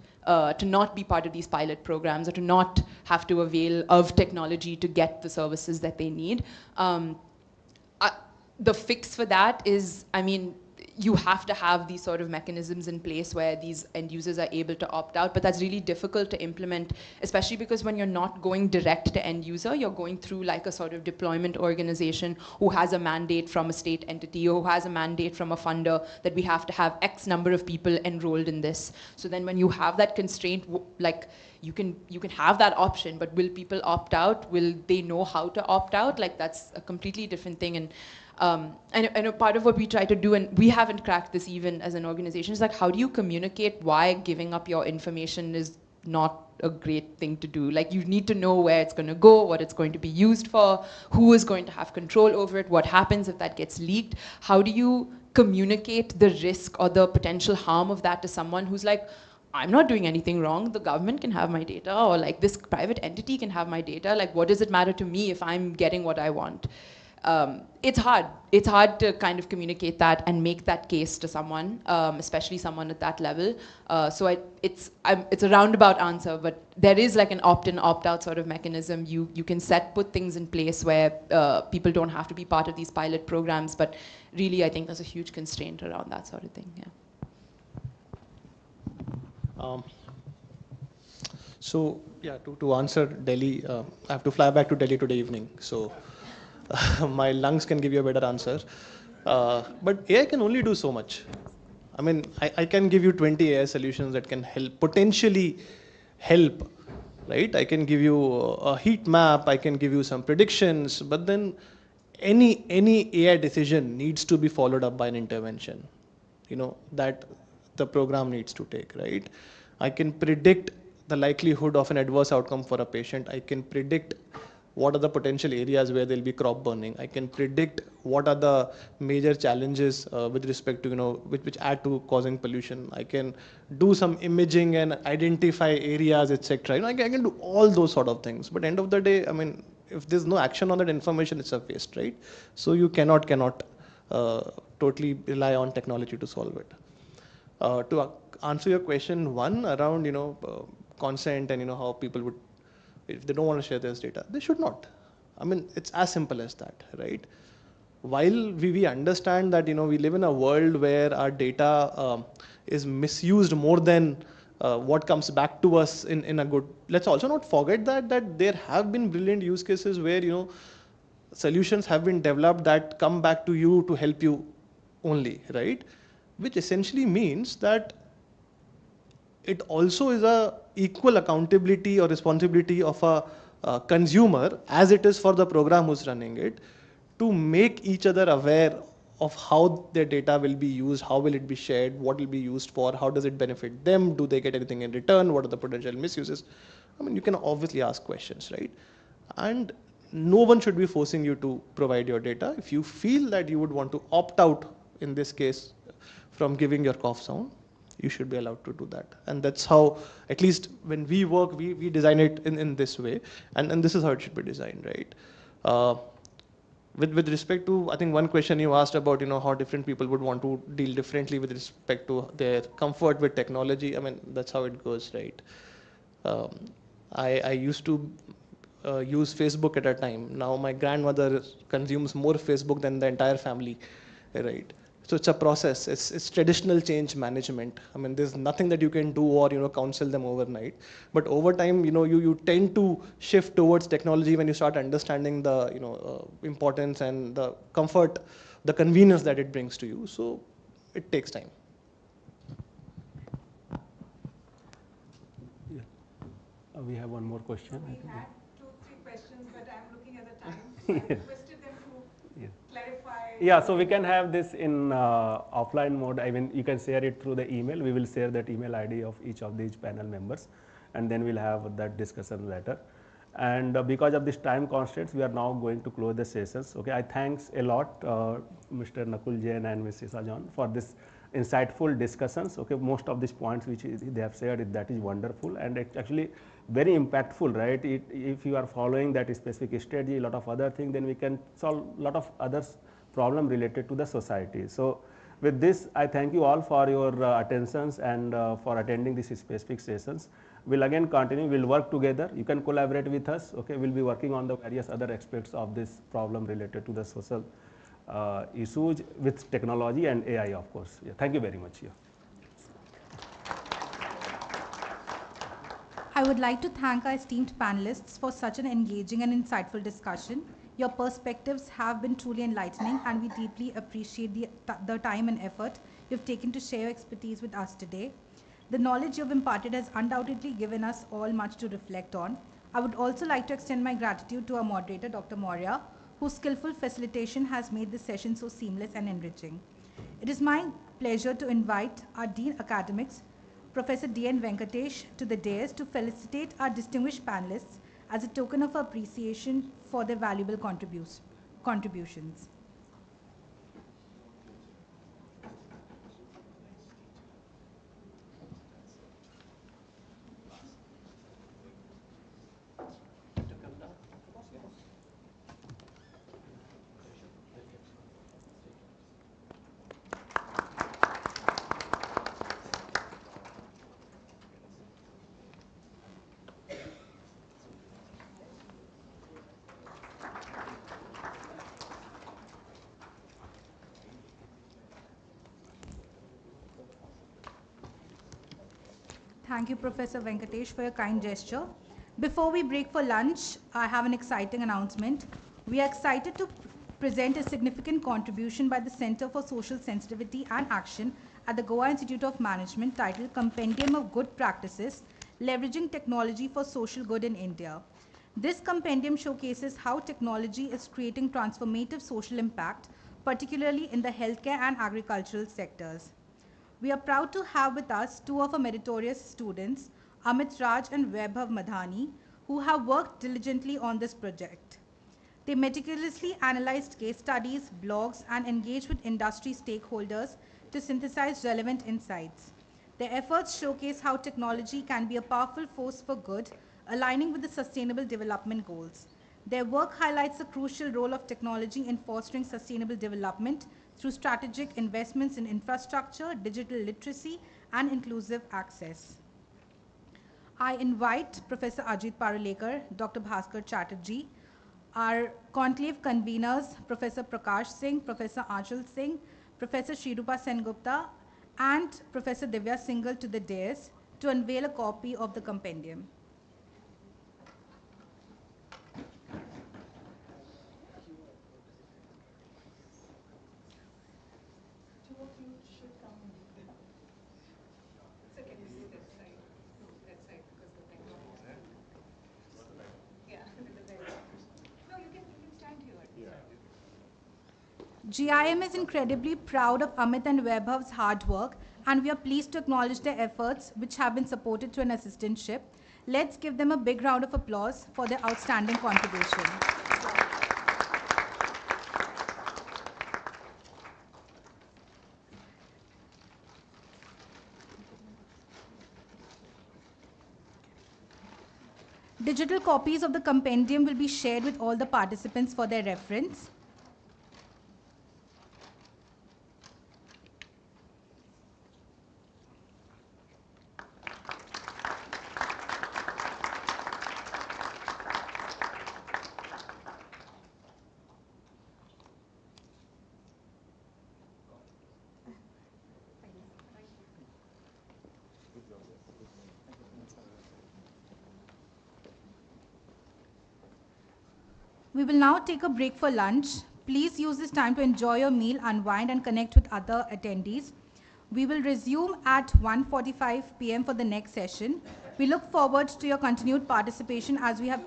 [SPEAKER 12] to not be part of these pilot programs or to not have to avail of technology to get the services that they need. The fix for that is, I mean, you have to have these sort of mechanisms in place where these end users are able to opt out, but that's really difficult to implement, especially because when you're not going direct to end user, you're going through like a sort of deployment organization who has a mandate from a state entity or who has a mandate from a funder that we have to have X number of people enrolled in this. So then when you have that constraint, like you can have that option, but will people opt out? Will they know how to opt out? Like that's a completely different thing. And I know part of what we try to do, and we haven't cracked this even as an organization, is like, how do you communicate why giving up your information is not a great thing to do? Like, you need to know where it's going to go, what it's going to be used for, who is going to have control over it, what happens if that gets leaked. How do you communicate the risk or the potential harm of that to someone who's like, I'm not doing anything wrong, the government can have my data, or like this private entity can have my data, like what does it matter to me if I'm getting what I want? It's hard. It's hard to kind of communicate that and make that case to someone, especially someone at that level. So it's a roundabout answer, but there is like an opt-in, opt-out sort of mechanism. You can put things in place where people don't have to be part of these pilot programs, but really I think there's a huge constraint around that sort of thing, yeah.
[SPEAKER 11] So yeah, to answer Delhi, I have to fly back to Delhi today evening. So my lungs can give you a better answer. But AI can only do so much. I mean, I can give you 20 AI solutions that can potentially help, right? I can give you a heat map, I can give you some predictions, but then any AI decision needs to be followed up by an intervention, you know, that the program needs to take, right? I can predict the likelihood of an adverse outcome for a patient. I can predict what are the potential areas where there'll be crop burning. I can predict what are the major challenges with respect to, you know, which add to causing pollution. I can do some imaging and identify areas, etc. You know, I can do all those sort of things. But end of the day, I mean, if there's no action on that information, it's a waste, right? So you cannot totally rely on technology to solve it. To answer your question one around, you know, consent and, you know, how people would, if they don't want to share this data, they should not. I mean, it's as simple as that, right? While we understand that, you know, we live in a world where our data is misused more than what comes back to us in a good, let's also not forget that there have been brilliant use cases where, you know, solutions have been developed that come back to you to help you only, right? Which essentially means that it also is a equal accountability or responsibility of a consumer as it is for the program who's running it to make each other aware of how their data will be used, how will it be shared, what will be used for, how does it benefit them, do they get anything in return, what are the potential misuses. I mean, you can obviously ask questions, right? And no one should be forcing you to provide your data. If you feel that you would want to opt out, in this case, from giving your cough sound, you should be allowed to do that. And that's how, at least when we work, we design it in this way. And this is how it should be designed, right? With respect to, I think one question you asked about, how different people would want to deal differently with respect to their comfort with technology. I mean, that's how it goes, right? Um, I used to use Facebook at a time. Now my grandmother consumes more Facebook than the entire family, right? So it's a process. It's traditional change management. I mean, there's nothing that you can do or counsel them overnight. But over time, you tend to shift towards technology when you start understanding the importance and the comfort, the convenience that it brings to you. So it takes time.
[SPEAKER 10] Yeah. We have one more question.
[SPEAKER 4] We had 2-3 questions, but I'm looking at the time. So I requested them to clarify.
[SPEAKER 10] Yeah, so we can have this in offline mode. I mean, you can share it through the email. We will share that email ID of each of these panel members, and then we'll have that discussion later. And because of this time constraints, we are now going to close the sessions. Okay, I thanks a lot Mr. Nakul Jain and Ms. Isa John for this insightful discussions. Okay, most of these points which they have shared, that is wonderful, and it's actually very impactful, right? If you are following that specific strategy, a lot of other things, then we can solve a lot of other problem related to the society. So with this, I thank you all for your attentions and for attending these specific sessions. We'll again continue, we'll work together. You can collaborate with us. Okay, we'll be working on the various other aspects of this problem related to the social issues with technology and AI, of course. Yeah, thank you very much. Yeah.
[SPEAKER 2] I would like to thank our esteemed panelists for such an engaging and insightful discussion. Your perspectives have been truly enlightening, and we deeply appreciate the time and effort you've taken to share your expertise with us today. The knowledge you've imparted has undoubtedly given us all much to reflect on. I would also like to extend my gratitude to our moderator, Dr. Maurya, whose skillful facilitation has made this session so seamless and enriching. It is my pleasure to invite our Dean Academics, Professor D.N. Venkatesh, to the dais to felicitate our distinguished panelists as a token of appreciation for their valuable contributions. Thank you, Professor Venkatesh, for your kind gesture. Before we break for lunch, I have an exciting announcement. We are excited to present a significant contribution by the Center for Social Sensitivity and Action at the Goa Institute of Management titled Compendium of Good Practices, Leveraging Technology for Social Good in India. This compendium showcases how technology is creating transformative social impact, particularly in the healthcare and agricultural sectors. We are proud to have with us two of our meritorious students, Amit Raj and Vaibhav Madhani, who have worked diligently on this project. They meticulously analyzed case studies, blogs, and engaged with industry stakeholders to synthesize relevant insights. Their efforts showcase how technology can be a powerful force for good, aligning with the Sustainable Development Goals. Their work highlights the crucial role of technology in fostering sustainable development through strategic investments in infrastructure, digital literacy, and inclusive access. I invite Professor Ajit Parulekar, Dr. Bhaskar Chatterjee, our conclave conveners, Professor Prakash Singh, Professor Anshul Singh, Professor Shrirupa Sengupta, and Professor Divya Singhal to the dais to unveil a copy of the compendium. GIM is incredibly proud of Amit and Vaibhav's hard work, and we are pleased to acknowledge their efforts, which have been supported through an assistantship. Let's give them a big round of applause for their outstanding contribution. Digital copies of the compendium will be shared with all the participants for their reference. We will now take a break for lunch. Please use this time to enjoy your meal, unwind, and connect with other attendees. We will resume at 1:45 p.m. for the next session. We look forward to your continued participation as we have...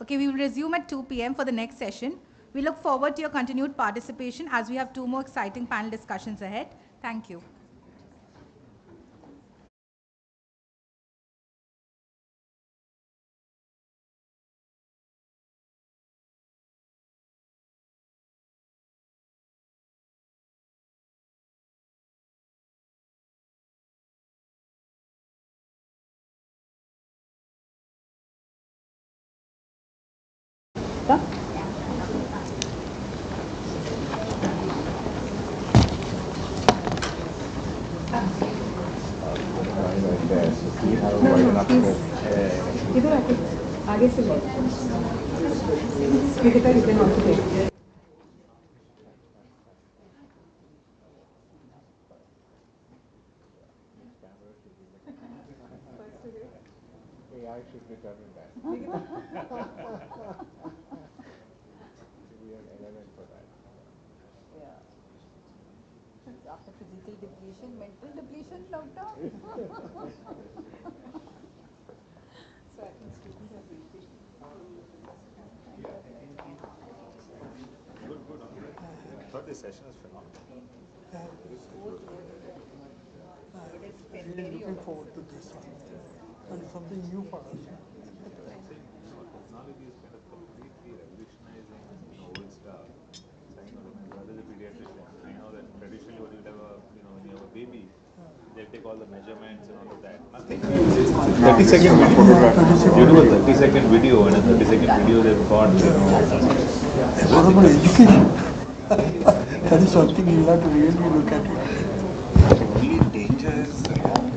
[SPEAKER 2] Okay, we will resume at 2 p.m. for the next session. We look forward to your continued participation as we have 2 more exciting panel discussions ahead. Thank you.
[SPEAKER 4] इधर आके आगे से लो Nikita you can also take
[SPEAKER 5] AI should determine that. We are relevant for that.
[SPEAKER 15] Yeah. After physical depletion, mental depletion, lockdown. So I think students are waiting.
[SPEAKER 3] Good, good. I thought this session was phenomenal.
[SPEAKER 16] Really looking forward to this one. And something new for us.
[SPEAKER 3] Technology is kind of completely revolutionizing old stuff. So I know that my brother is a pediatrician. I know that traditionally when you have a, when you have a baby, they take all the measurements and all of that. Nothing. 30-second video. You do a 30-second video, and a 30-second video they've got,
[SPEAKER 16] Horrible education. That is something you have to really look at it.
[SPEAKER 17] The only danger is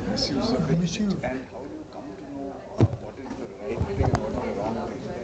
[SPEAKER 17] misuse of it. Misuse. And how do you come to know what is the right thing and what is the wrong thing?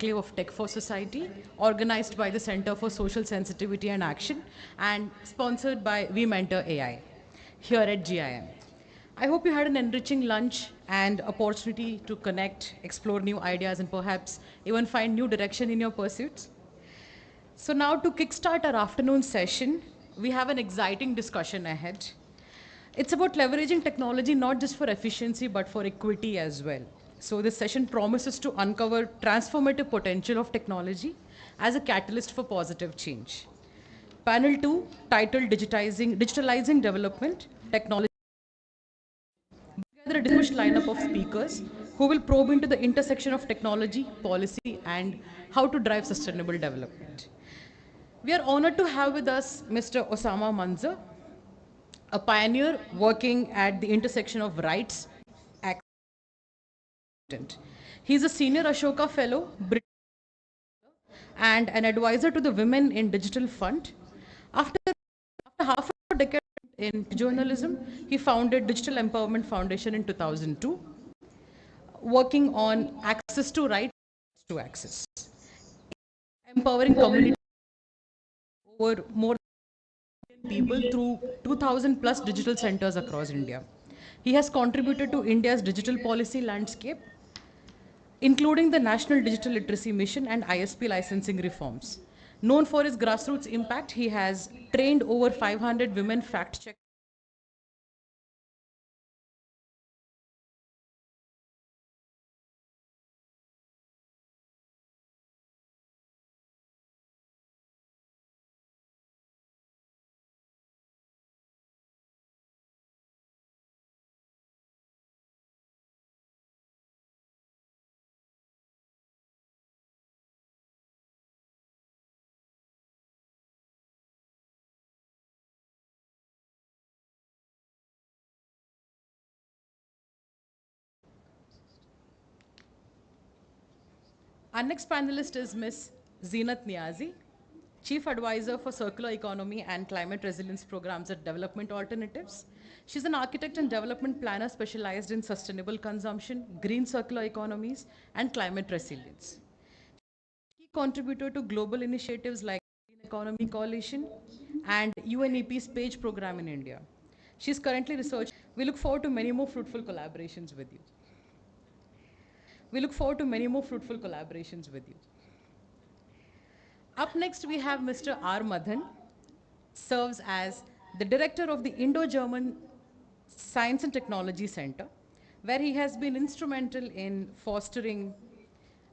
[SPEAKER 1] Conclave of Tech4Society, organized by the Center for Social Sensitivity and Action and sponsored by We Mentor AI here at GIM. I hope you had an enriching lunch and opportunity to connect, explore new ideas, and perhaps even find new direction in your pursuits. So now to kickstart our afternoon session, we have an exciting discussion ahead. It's about leveraging technology not just for efficiency but for equity as well. So this session promises to uncover transformative potential of technology as a catalyst for positive change. Panel 2, titled Digitalizing Development, Technology. Together a distinguished lineup of speakers who will probe into the intersection of technology, policy, and how to drive sustainable development. We are honored to have with us Mr. Osama Manzar, a pioneer working at the intersection of rights, access. He's a senior Ashoka Fellow and an advisor to the Women in Digital Fund. After half a decade in journalism, he founded Digital Empowerment Foundation in 2002, working on access to rights to access, empowering communities over more than people through 2,000 plus digital centers across India. He has contributed to India's digital policy landscape, including the National Digital Literacy Mission and ISP licensing reforms. Known for his grassroots impact, he has trained over 500 women fact-checkers. Our next panelist is Ms. Zeenat Niazi, Chief Advisor for Circular Economy and Climate Resilience Programs at Development Alternatives. She's an architect and development planner specialized in sustainable consumption, green circular economies, and climate resilience. Key contributor to global initiatives like Green Economy Coalition and UNEP's PAGE program in India. She's currently researching. We look forward to many more fruitful collaborations with you. Up next, we have Mr. R. Madhan, serves as the director of the Indo-German Science and Technology Center, where he has been instrumental in fostering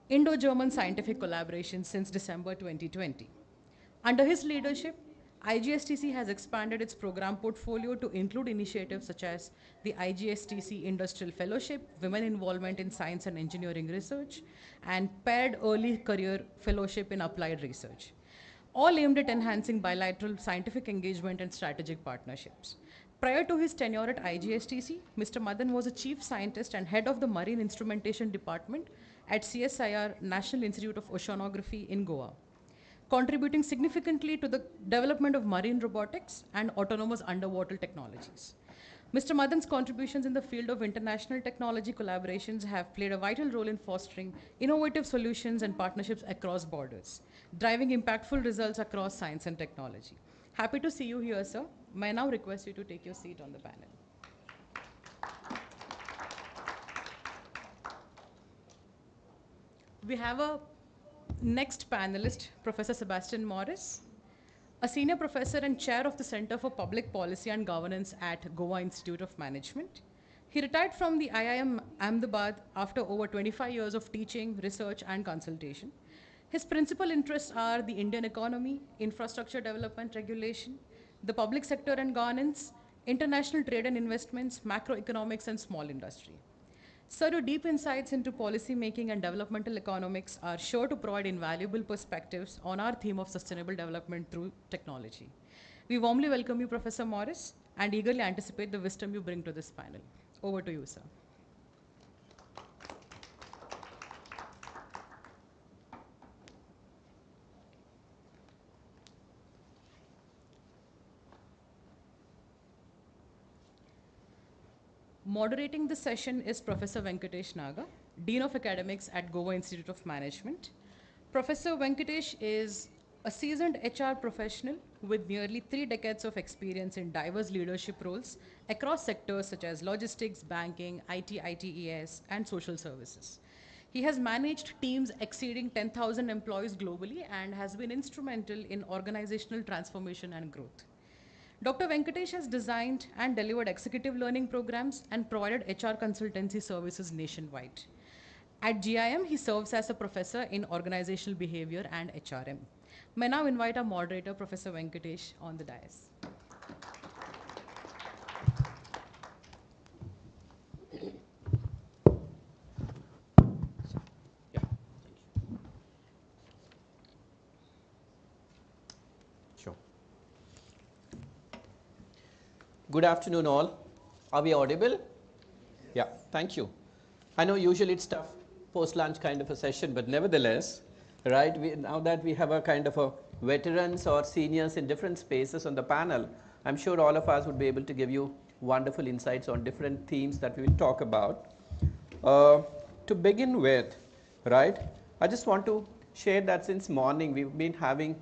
[SPEAKER 1] Indo-German scientific collaboration since December 2020. Under his leadership, IGSTC has expanded its program portfolio to include initiatives such as the IGSTC Industrial Fellowship, Women Involvement in Science and Engineering Research, and Paired Early Career Fellowship in Applied Research, all aimed at enhancing bilateral scientific engagement and strategic partnerships. Prior to his tenure at IGSTC, Mr. Madan was a chief scientist and head of the Marine Instrumentation Department at CSIR National Institute of Oceanography in Goa, contributing significantly to the development of marine robotics and autonomous underwater technologies. Mr. Madan's contributions in the field of international technology collaborations have played a vital role in fostering innovative solutions and partnerships across borders, driving impactful results across science and technology. Happy to see you here, sir. May I now request you to take your seat on the panel. We have a next panelist, Professor Sebastian Morris, a senior professor and chair of the Center for Public Policy and Governance at Goa Institute of Management. He retired from the IIM Ahmedabad after over 25 years of teaching, research, and consultation. His principal interests are the Indian economy, infrastructure development regulation, the public sector and governance, international trade and investments, macroeconomics, and small industry. Sir, your deep insights into policy making and developmental economics are sure to provide invaluable perspectives on our theme of sustainable development through technology. We warmly welcome you, Professor Morris, and eagerly anticipate the wisdom you bring to this panel. Over to you, sir. Moderating the session is Professor Venkatesh Naga, Dean of Academics at Goa Institute of Management. Professor Venkatesh is a seasoned HR professional with nearly 3 decades of experience in diverse leadership roles across sectors such as logistics, banking, IT, ITES, and social services. He has managed teams exceeding 10,000 employees globally and has been instrumental in organizational transformation and growth. Dr. Venkatesh has designed and delivered executive learning programs and provided HR consultancy services nationwide. At GIM, he serves as a professor in organizational behavior and HRM. May now invite our moderator, Professor Venkatesh, on the dais.
[SPEAKER 8] Sure. Good afternoon, all. Are we audible? Yeah, thank you. I know usually it's tough post-lunch kind of a session, but nevertheless, right, now that we have a kind of a veterans or seniors in different spaces on the panel, I'm sure all of us would be able to give you wonderful insights on different themes that we will talk about. To begin with, right, I just want to share that since morning we've been having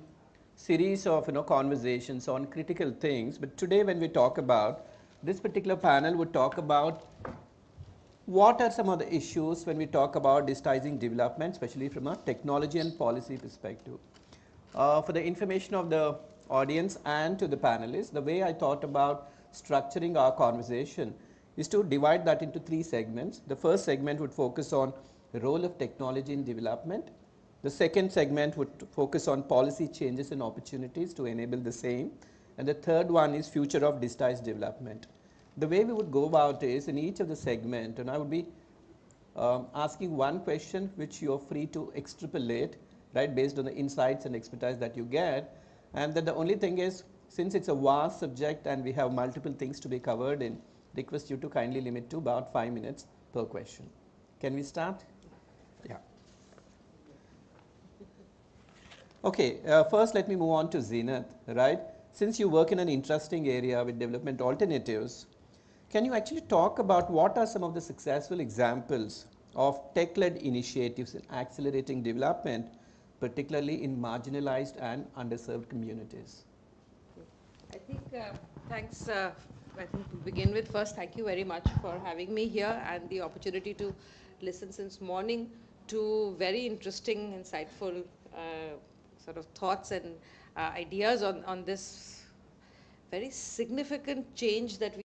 [SPEAKER 8] series of conversations on critical things, but today when we talk about this particular panel would talk about what are some of the issues when we talk about digitizing development, especially from a technology and policy perspective. For the information of the audience and to the panelists, the way I thought about structuring our conversation is to divide that into 3 segments. The first segment would focus on the role of technology in development. The second segment would focus on policy changes and opportunities to enable the same. And the third one is future of digitized development. The way we would go about is in each of the segment, and I would be asking one question which you're free to extrapolate, right, based on the insights and expertise that you get. And then the only thing is, since it's a vast subject and we have multiple things to be covered in, request you to kindly limit to about 5 minutes per question. Can we start? Yeah. Okay, first let me move on to Zenith, right? Since you work in an interesting area with development alternatives, can you actually talk about what are some of the successful examples of tech-led initiatives in accelerating development, particularly in marginalized and underserved communities?
[SPEAKER 7] I think, thanks. I think to begin with, first, thank you very much for having me here and the opportunity to listen since morning to very interesting, insightful sort of thoughts and ideas on this very significant change that we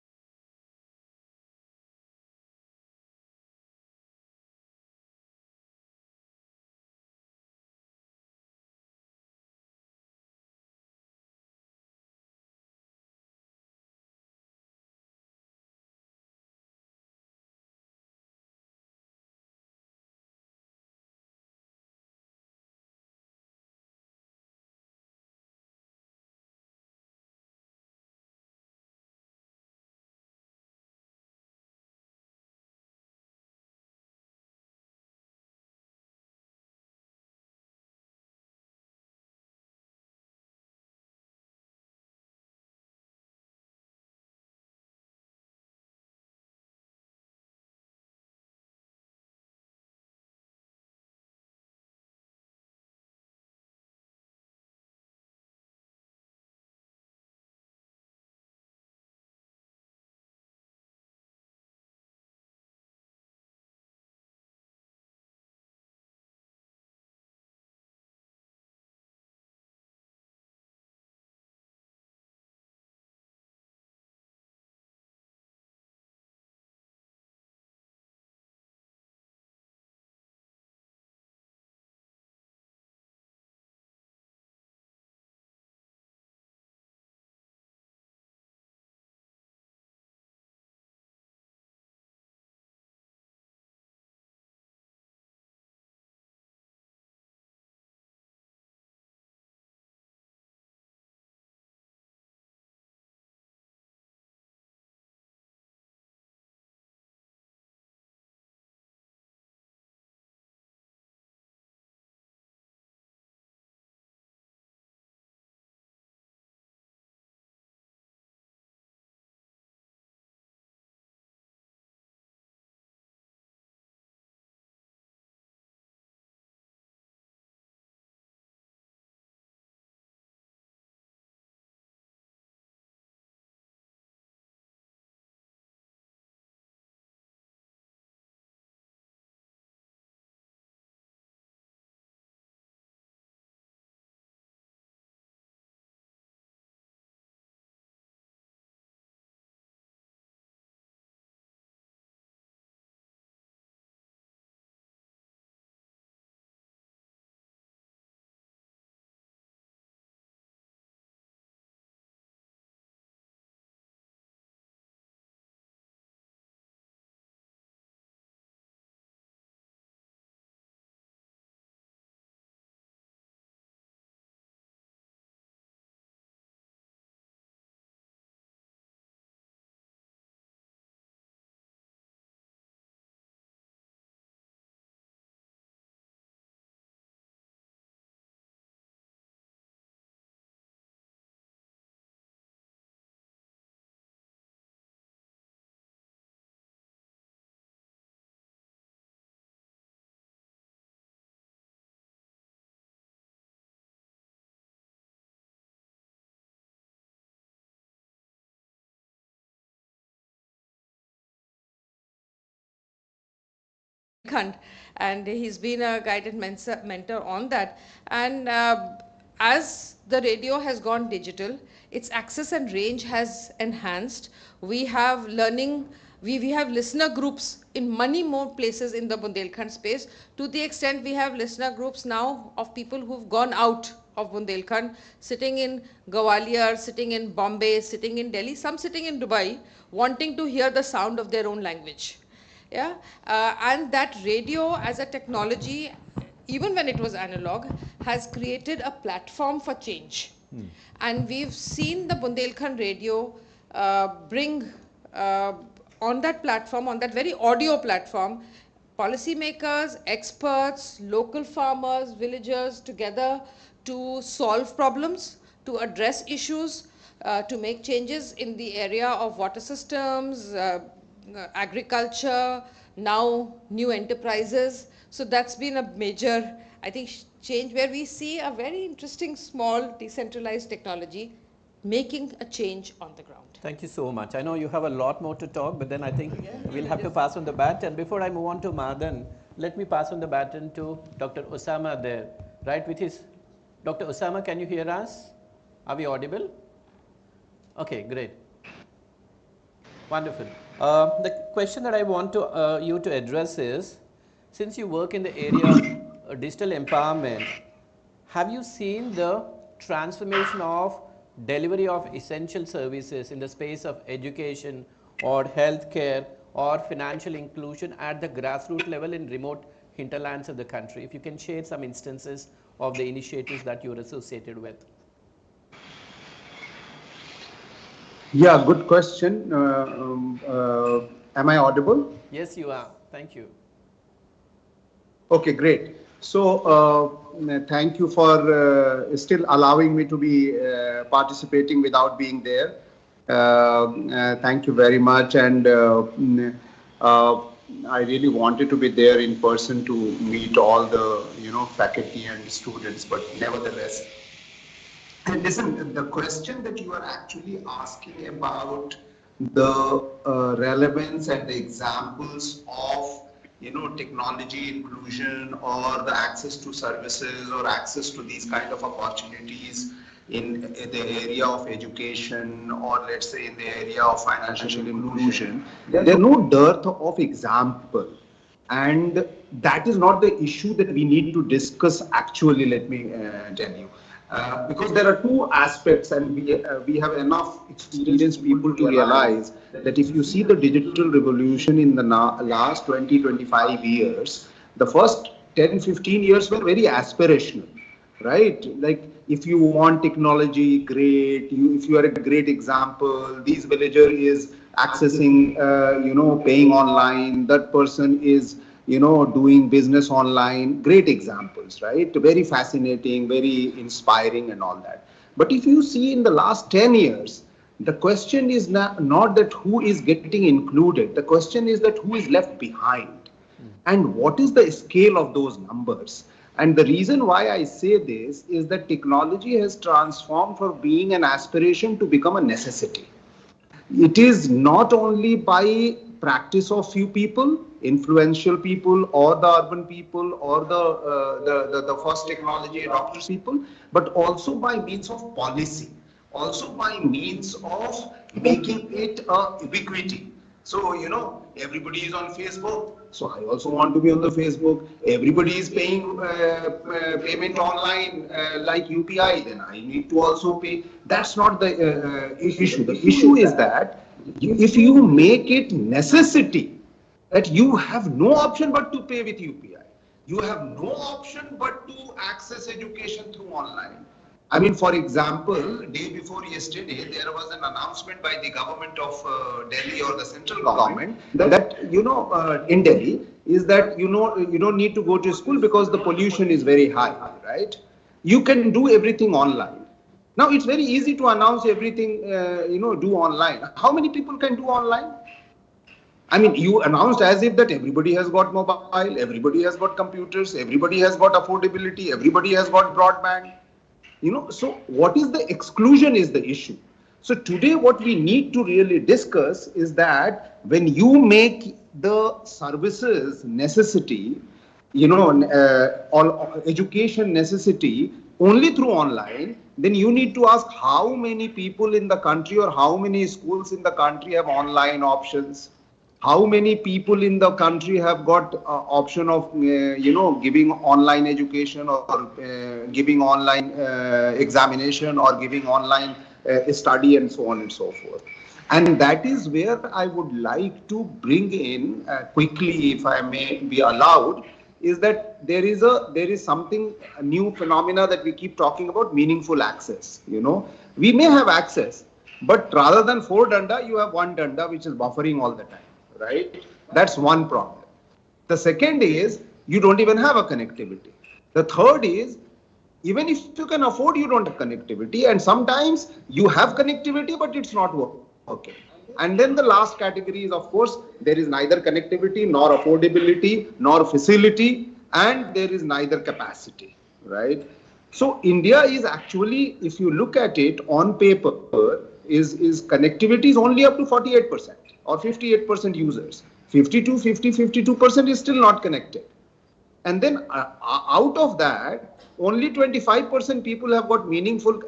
[SPEAKER 7] Bundelkhand, and he's been a guided mentor on that. And as the radio has gone digital, its access and range has enhanced. We have learning, we have listener groups in many more places in the Bundelkhand space, to the extent we have listener groups now of people who've gone out of Bundelkhand, sitting in Gwalior, sitting in Bombay, sitting in Delhi, some sitting in Dubai, wanting to hear the sound of their own language. Yeah, and that radio as a technology, even when it was analog, has created a platform for change. And we've seen the Bundelkhand radio bring on that platform, on that very audio platform, policymakers, experts, local farmers, villagers together to solve problems, to address issues, to make changes in the area of water systems, agriculture, now new enterprises. So that's been a major, I think, change where we see a very interesting small decentralized technology making a change on the ground.
[SPEAKER 8] Thank you so much. I know you have a lot more to talk, but then I think we'll have to pass on the baton. Before I move on to Madan, let me pass on the baton to Dr. Osama there, right? Which is, Dr. Osama, can you hear us? Are we audible? Okay, great. Wonderful. The question that I want to, you to address is, since you work in the area of digital empowerment, have you seen the transformation of delivery of essential services in the space of education or healthcare or financial inclusion at the grassroots level in remote hinterlands of the country? If you can share some instances of the initiatives that you're associated with.
[SPEAKER 18] Yeah, good question. Am I audible?
[SPEAKER 8] Yes, you are. Thank you.
[SPEAKER 18] Okay, great. So thank you for still allowing me to be participating without being there. Thank you very much. And I really wanted to be there in person to meet all the faculty and students, but nevertheless. And listen, the question that you are actually asking about the relevance and the examples of technology inclusion or the access to services or access to these kind of opportunities in the area of education or let's say in the area of financial inclusion, there's no dearth of example. And that is not the issue that we need to discuss actually, let me tell you. Because there are two aspects, and we have enough experienced people to realize that if you see the digital revolution in the last 20-25 years, the first 10-15 years were very aspirational, right? Like if you want technology, great. If you are a great example, this villager is accessing, paying online. That person is doing business online, great examples, right? Very fascinating, very inspiring and all that. But if you see in the last 10 years, the question is not that who is getting included. The question is that who is left behind and what is the scale of those numbers. And the reason why I say this is that technology has transformed from being an aspiration to become a necessity. It is not only by practice of few people, influential people, or the urban people, or the first technology adopters people, but also by means of policy, also by means of making it a ubiquity. So, everybody is on Facebook, so I also want to be on the Facebook. Everybody is paying payment online like UPI, then I need to also pay. That's not the issue. The issue is that if you make it necessity, that you have no option but to pay with UPI. You have no option but to access education through online. I mean, for example, day before yesterday, there was an announcement by the government of Delhi or the central government that, in Delhi, is that, you don't need to go to school because the pollution is very high, right? You can do everything online. Now, it's very easy to announce everything, do online. How many people can do online? I mean, you announced as if that everybody has got mobile, everybody has got computers, everybody has got affordability, everybody has got broadband. So what is the exclusion is the issue. So today what we need to really discuss is that when you make the services necessity, all education necessity only through online, then you need to ask how many people in the country or how many schools in the country have online options. How many people in the country have got option of giving online education or giving online examination or giving online study and so on and so forth. And that is where I would like to bring in quickly, if I may be allowed, is that there is something, a new phenomena that we keep talking about: meaningful access. We may have access, but rather than 4 danda, you have 1 danda which is buffering all the time, right? That's one problem. The second is you don't even have a connectivity. The third is, even if you can afford, you don't have connectivity, and sometimes you have connectivity but it's not working. And then the last category is, of course, there is neither connectivity nor affordability nor facility, and there is neither capacity, right? So India is actually, if you look at it on paper, is connectivity is only up to 48% or 58% users. 52% is still not connected. And then out of that, only 25% people have got meaningful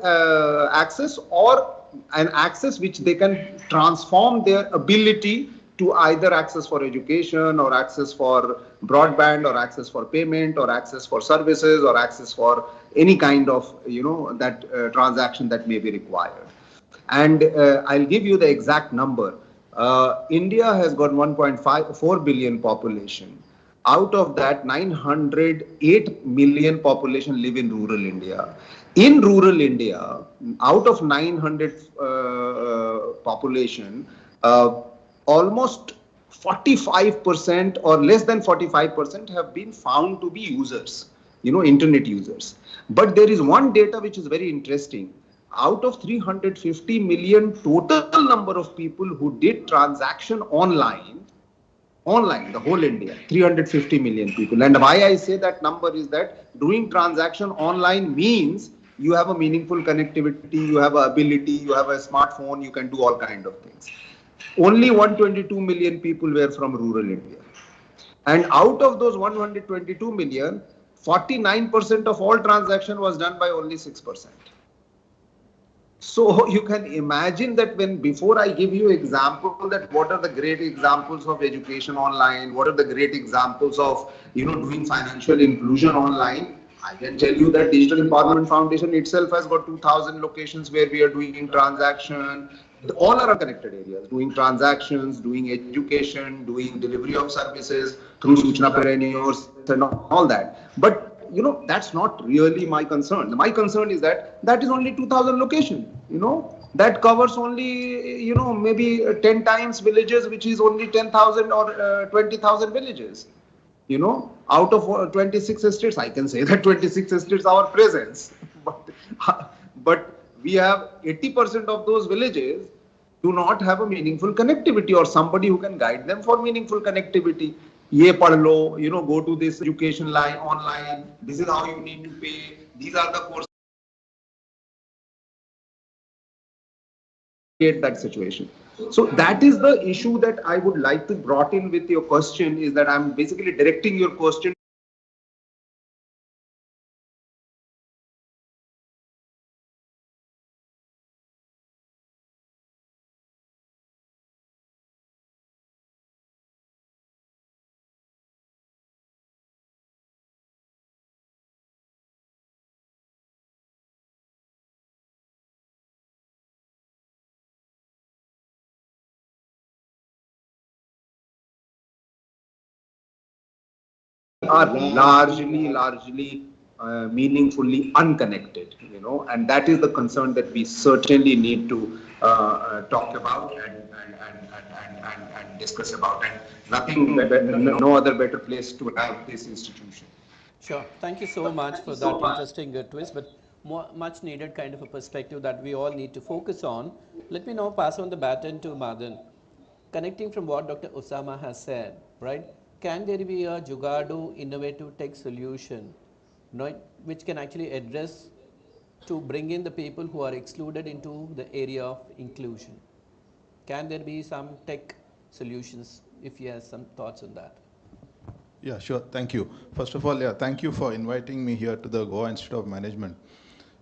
[SPEAKER 18] access, or an access which they can transform their ability to either access for education or access for broadband or access for payment or access for services or access for any kind of that transaction that may be required. And I'll give you the exact number. India has got 1.54 billion population. Out of that, 908 million population live in rural India. In rural India, out of 900 population, almost 45% or less than 45% have been found to be users, internet users. But there is one data which is very interesting. Out of 350 million total number of people who did transaction online, the whole India, 350 million people. And why I say that number is that doing transaction online means you have a meaningful connectivity, you have an ability, you have a smartphone, you can do all kind of things. Only 122 million people were from rural India. And out of those 122 million, 49% of all transaction was done by only 6%. So you can imagine that before I give you example that what are the great examples of education online, what are the great examples of doing financial inclusion online, I can tell you that Digital Empowerment Foundation itself has got 2,000 locations where we are doing transaction. All are connected areas, doing transactions, doing education, doing delivery of services through Suchnapreneurs and all that. But that's not really my concern. My concern is that is only 2,000 locations. That covers only maybe 10 times villages, which is only 10,000 or 20,000 villages. Out of 26 estates, I can say that 26 estates are our presence. But we have 80% of those villages do not have a meaningful connectivity or somebody who can guide them for meaningful connectivity. Ye pad lo, go to this education line online. This is how you need to pay. These are the courses. Create that situation. So that is the issue that I would like to brought in with your question, is that I'm basically directing your question. Are largely meaningfully unconnected, and that is the concern that we certainly need to talk about and discuss about, and nothing better, no other better place to have this institution.
[SPEAKER 8] Sure. Thank you so much for that interesting twist, but much needed kind of a perspective that we all need to focus on. Let me now pass on the baton to Madan. Connecting from what Dr. Osama has said, right? Can there be a Jugadu innovative tech solution, right, which can actually address to bring in the people who are excluded into the area of inclusion? Can there be some tech solutions if he has some thoughts on that.
[SPEAKER 19] Yeah, sure. Thank you. First of all, yeah, thank you for inviting me here to the Goa Institute of Management.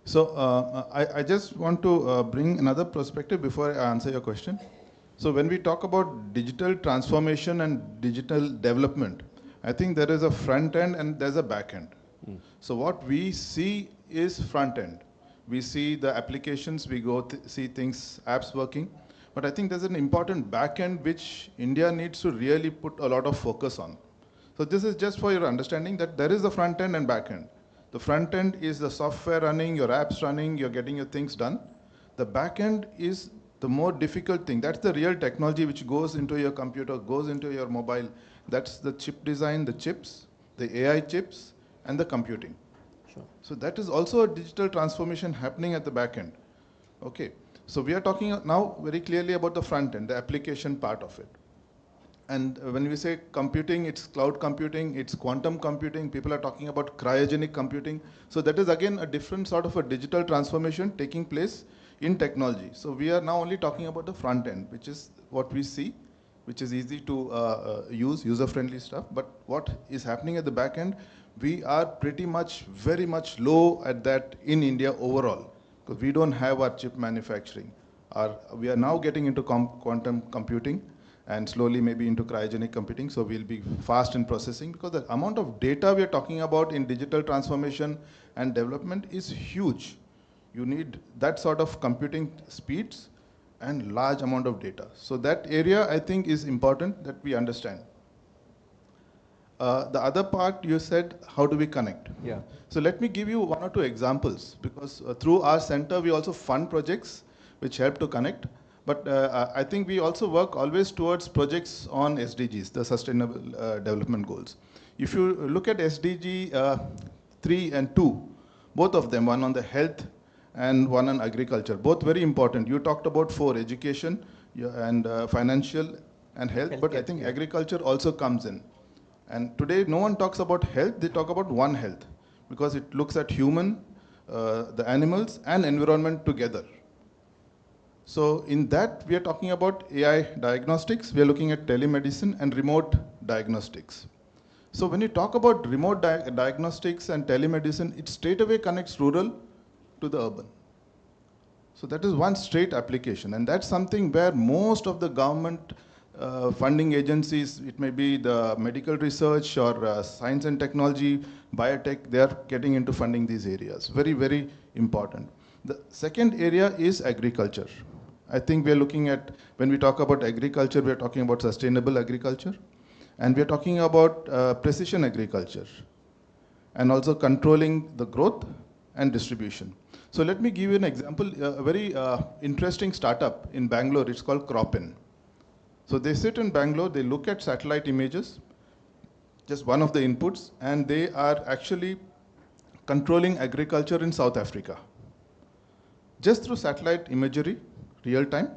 [SPEAKER 19] So I just want to bring another perspective before I answer your question. So when we talk about digital transformation and digital development, I think there is a front end and there's a back end. So what we see is front end. We see the applications, we go see things, apps working. But I think there's an important back end which India needs to really put a lot of focus on. So this is just for your understanding that there is the front end and back end. The front end is the software running, your apps running, you're getting your things done. The back end is the more difficult thing. That's the real technology which goes into your computer, goes into your mobile. That's the chip design, the chips, the AI chips, and the computing.
[SPEAKER 8] Sure.
[SPEAKER 19] So that is also a digital transformation happening at the back end. Okay. So we are talking now very clearly about the front end, the application part of it. And when we say computing, it's cloud computing, it's quantum computing, people are talking about cryogenic computing. So that is again a different sort of a digital transformation taking place in technology. So we are now only talking about the front end, which is what we see, which is easy to use, user-friendly stuff. But what is happening at the back end, we are pretty much, very much low at that in India overall, because we don't have our chip manufacturing. We are now getting into quantum computing, and slowly maybe into cryogenic computing, so we'll be fast in processing, because the amount of data we are talking about in digital transformation and development is huge. You need that sort of computing speeds and large amount of data. So that area I think is important that we understand. The other part you said, how do we connect?
[SPEAKER 8] Yeah.
[SPEAKER 19] So let me give you one or two examples, because through our center we also fund projects which help to connect. But I think we also work always towards projects on SDGs, the Sustainable Development Goals. If you look at SDG 3 and 2, both of them, one on the health and one on agriculture, both very important. You talked about 4, education and financial and health, but I think agriculture also comes in. And today no one talks about health, they talk about One Health, because it looks at human, the animals and environment together. So in that, we are talking about AI diagnostics, we are looking at telemedicine and remote diagnostics. So when you talk about remote diagnostics and telemedicine, it straight away connects rural to the urban. So that is one straight application, and that's something where most of the government funding agencies, it may be the medical research or science and technology, biotech, they are getting into funding these areas. Very, very important. The second area is agriculture. I think we are looking at, when we talk about agriculture, we are talking about sustainable agriculture, and we are talking about precision agriculture, and also controlling the growth and distribution. So let me give you an example, a very interesting startup in Bangalore, it's called Cropin. So they sit in Bangalore, they look at satellite images, just one of the inputs, and they are actually controlling agriculture in South Africa, just through satellite imagery, real time.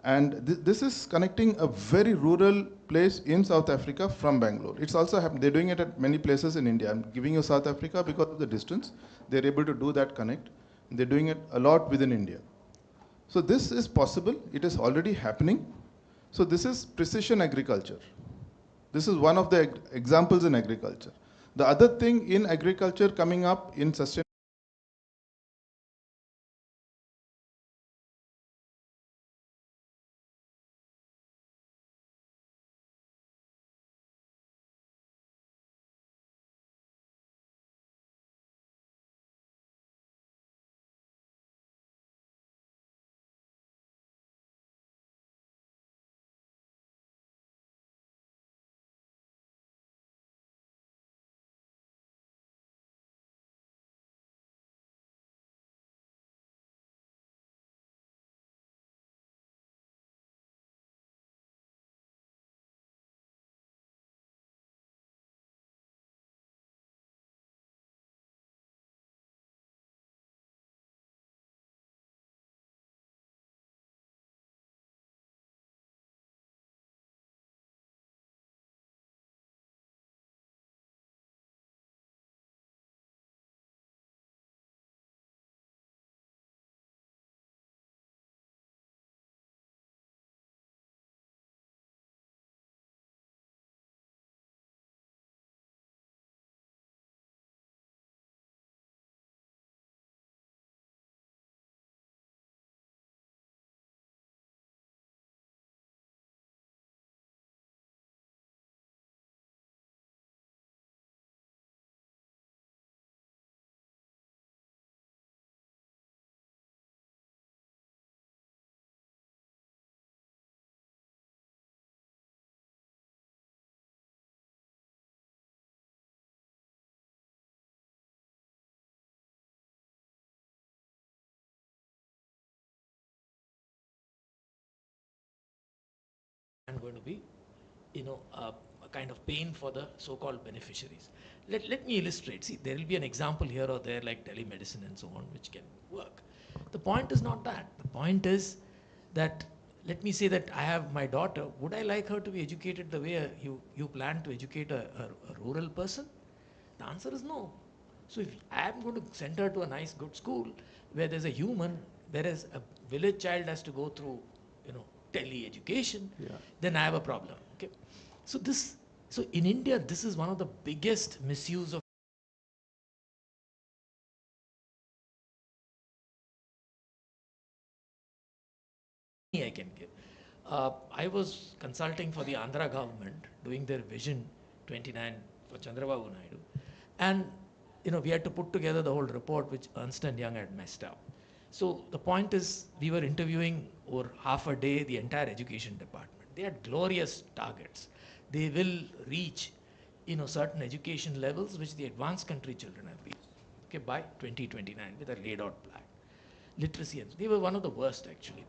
[SPEAKER 19] And this is connecting a very rural place in South Africa from Bangalore. It's also they're doing it at many places in India. I'm giving you South Africa because of the distance. They're able to do that connect. They're doing it a lot within India. So this is possible. It is already happening. So this is precision agriculture. This is one of the examples in agriculture. The other thing in agriculture coming up in sustainable
[SPEAKER 20] going to be, a kind of pain for the so-called beneficiaries. Let me illustrate. See, there will be an example here or there like telemedicine and so on, which can work. The point is not that. The point is that, let me say that I have my daughter. Would I like her to be educated the way you plan to educate a rural person? The answer is no. So if I am going to send her to a nice, good school where there's a human, whereas a village child has to go through, tele-education, then I have a problem. Okay. So in India, this is one of the biggest misuse of I can give. I was consulting for the Andhra government, doing their Vision 29 for Chandrababu Naidu, and we had to put together the whole report which Ernst & Young had messed up. So the point is, we were interviewing over half a day the entire education department. They had glorious targets. They will reach, certain education levels which the advanced country children have reached. Okay, by 2029 with a laid out plan. Literacy, they were one of the worst actually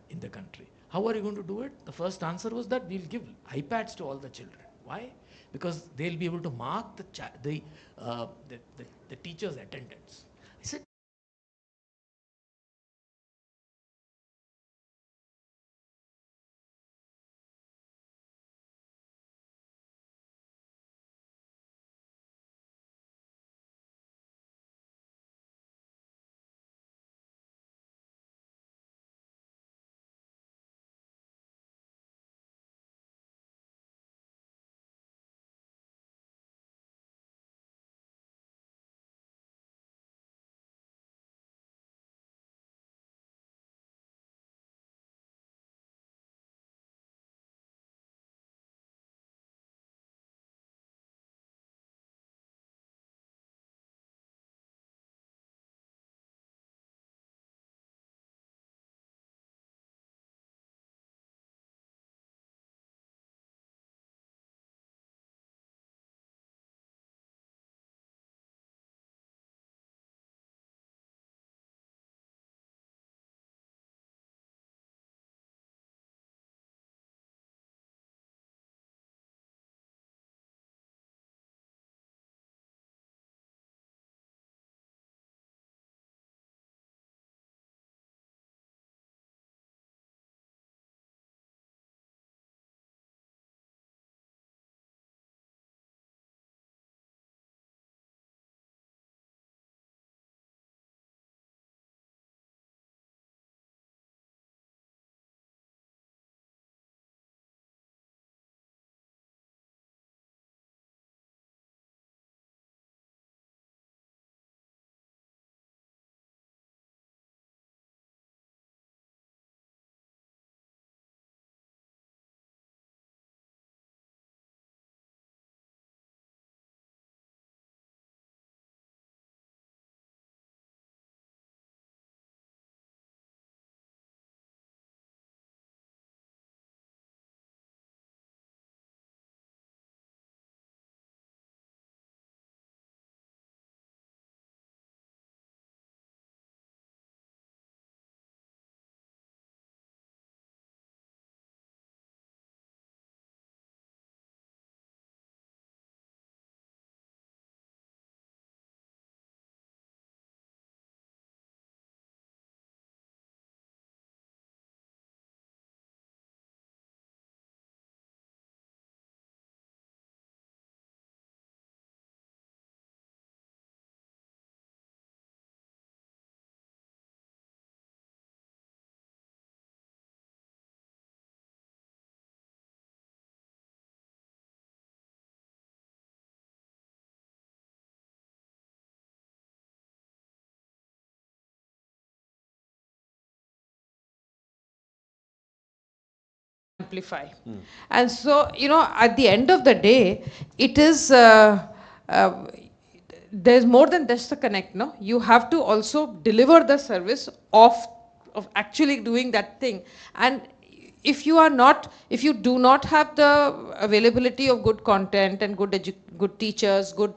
[SPEAKER 20] in the country. How are you going to do it? The first answer was that we'll give iPads to all the children. Why? Because they'll be able to mark the teacher's attendance. I said,
[SPEAKER 7] amplify. And so, at the end of the day, it is, there's more than just the connect, no? You have to also deliver the service of actually doing that thing. And if you do not have the availability of good content and good teachers, good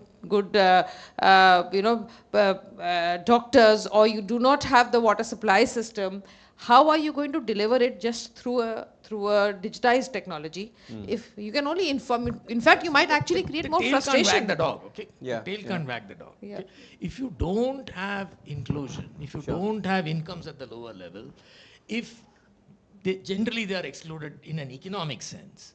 [SPEAKER 7] doctors, or you do not have the water supply system, how are you going to deliver it just through a digitized technology? If you can only inform, in fact, you might actually create more
[SPEAKER 20] Tail can't
[SPEAKER 7] frustration.
[SPEAKER 20] wag the dog, okay?
[SPEAKER 8] Yeah,
[SPEAKER 20] The tail can't wag the dog.
[SPEAKER 7] Yeah.
[SPEAKER 20] Okay? If you don't have inclusion, if you don't have incomes at the lower level, if generally they are excluded in an economic sense,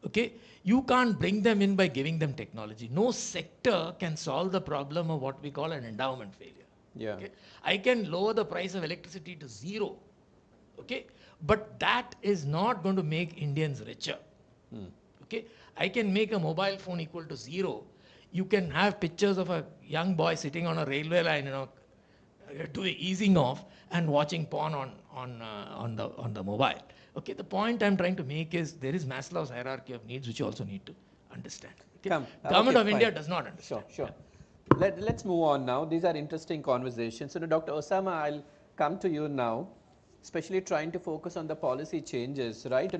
[SPEAKER 20] okay? You can't bring them in by giving them technology. No sector can solve the problem of what we call an endowment failure.
[SPEAKER 8] Yeah.
[SPEAKER 20] Okay? I can lower the price of electricity to zero, okay? But that is not going to make Indians richer. Okay, I can make a mobile phone equal to zero. You can have pictures of a young boy sitting on a railway line, doing easing off and watching porn on the mobile. Okay, the point I'm trying to make is there is Maslow's hierarchy of needs, which you also need to understand. Okay? Government of India does not understand.
[SPEAKER 8] Sure. Let's move on now. These are interesting conversations. So, Dr. Osama, I'll come to you now, especially trying to focus on the policy changes, right?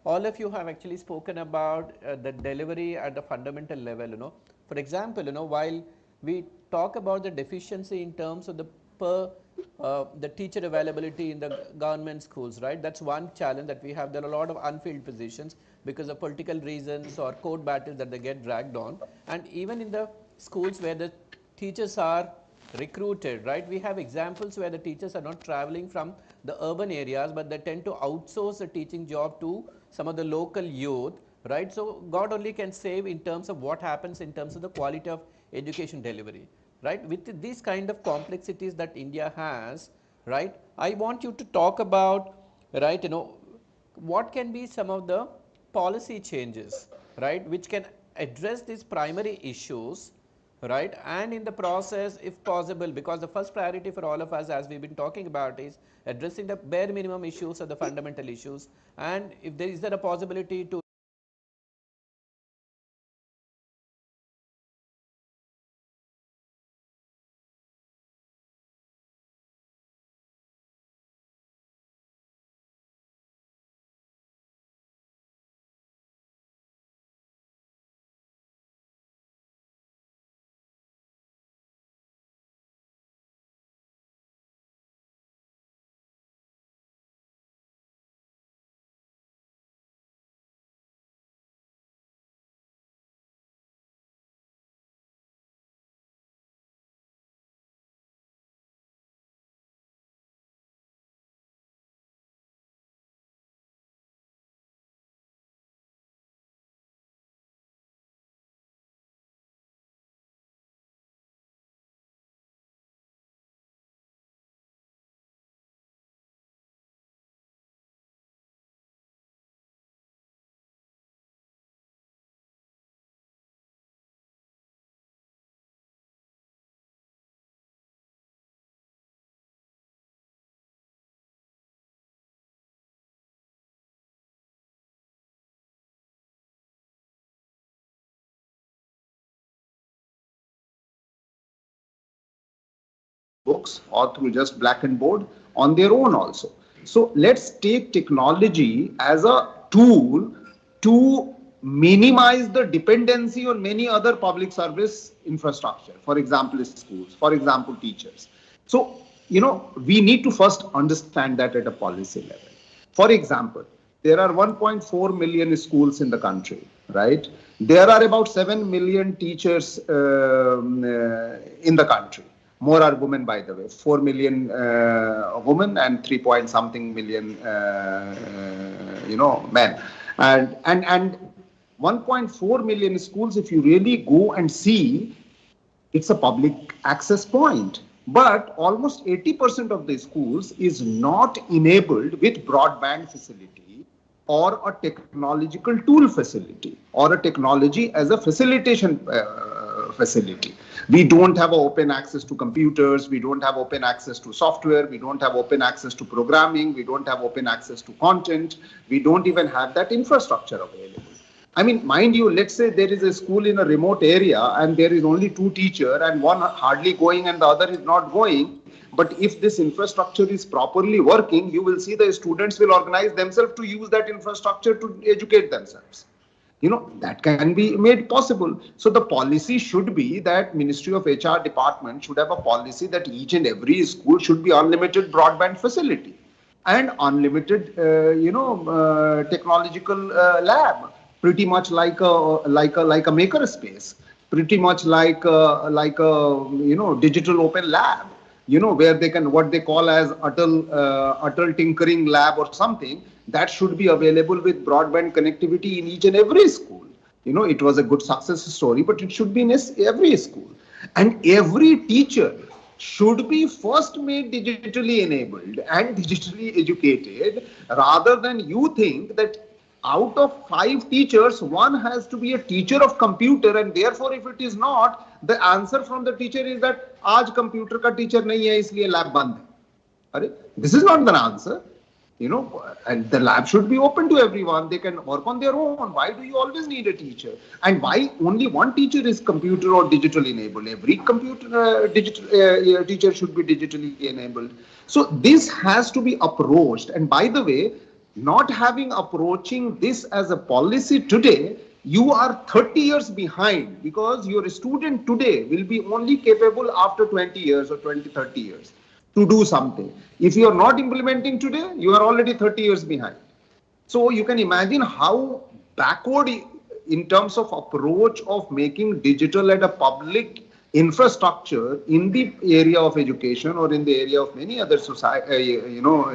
[SPEAKER 8] All of you have actually spoken about the delivery at the fundamental level. For example, while we talk about the deficiency in terms of the teacher availability in the government schools, right? That's one challenge that we have. There are a lot of unfilled positions because of political reasons or court battles that they get dragged on. And even in the schools where the teachers are recruited, right? We have examples where the teachers are not traveling from the urban areas, but they tend to outsource the teaching job to some of the local youth, right? So God only can save in terms of what happens in terms of the quality of education delivery, right? With these kind of complexities that India has, right? I want you to talk about, right, what can be some of the policy changes, right, which can address these primary issues, right? And in the process, if possible, because the first priority for all of us, as we've been talking about, is addressing the bare minimum issues or the fundamental issues. And if there is there a possibility to
[SPEAKER 18] books or through just black and board on their own also. So let's take technology as a tool to minimize the dependency on many other public service infrastructure, for example, schools, for example, teachers. So, we need to first understand that at a policy level. For example, there are 1.4 million schools in the country, right? There are about 7 million teachers in the country. More are women, by the way. 4 million women and 3 point something million, men. And 1.4 million schools, if you really go and see, it's a public access point. But almost 80% of the schools is not enabled with broadband facility or a technological tool facility or a technology as a facilitation facility. We don't have open access to computers, we don't have open access to software, we don't have open access to programming, we don't have open access to content, we don't even have that infrastructure available. I mean, mind you, let's say there is a school in a remote area and there is only 2 teachers and one hardly going and the other is not going. But if this infrastructure is properly working, you will see the students will organize themselves to use that infrastructure to educate themselves. That can be made possible. So the policy should be that Ministry of HR department should have a policy that each and every school should be unlimited broadband facility. and unlimited, technological lab, pretty much like a maker space, pretty much like a digital open lab, where they can what they call as Atal tinkering lab or something that should be available with broadband connectivity in each and every school. It was a good success story, but it should be in every school, and every teacher should be first made digitally enabled and digitally educated, rather than you think that out of 5 teachers, one has to be a teacher of computer, and therefore if it is not, the answer from the teacher is that आज computer का teacher नहीं है इसलिए lab बंद है. अरे, this is not the answer. And the lab should be open to everyone. They can work on their own. Why do you always need a teacher? And why only one teacher is computer or digital enabled? Every teacher should be digitally enabled. So this has to be approached. And by the way, not having approaching this as a policy today, you are 30 years behind, because your student today will be only capable after 20 years or 20, 30 years to do something. If you are not implementing today, you are already 30 years behind. So you can imagine how backward in terms of approach of making digital at a public infrastructure in the area of education or in the area of many other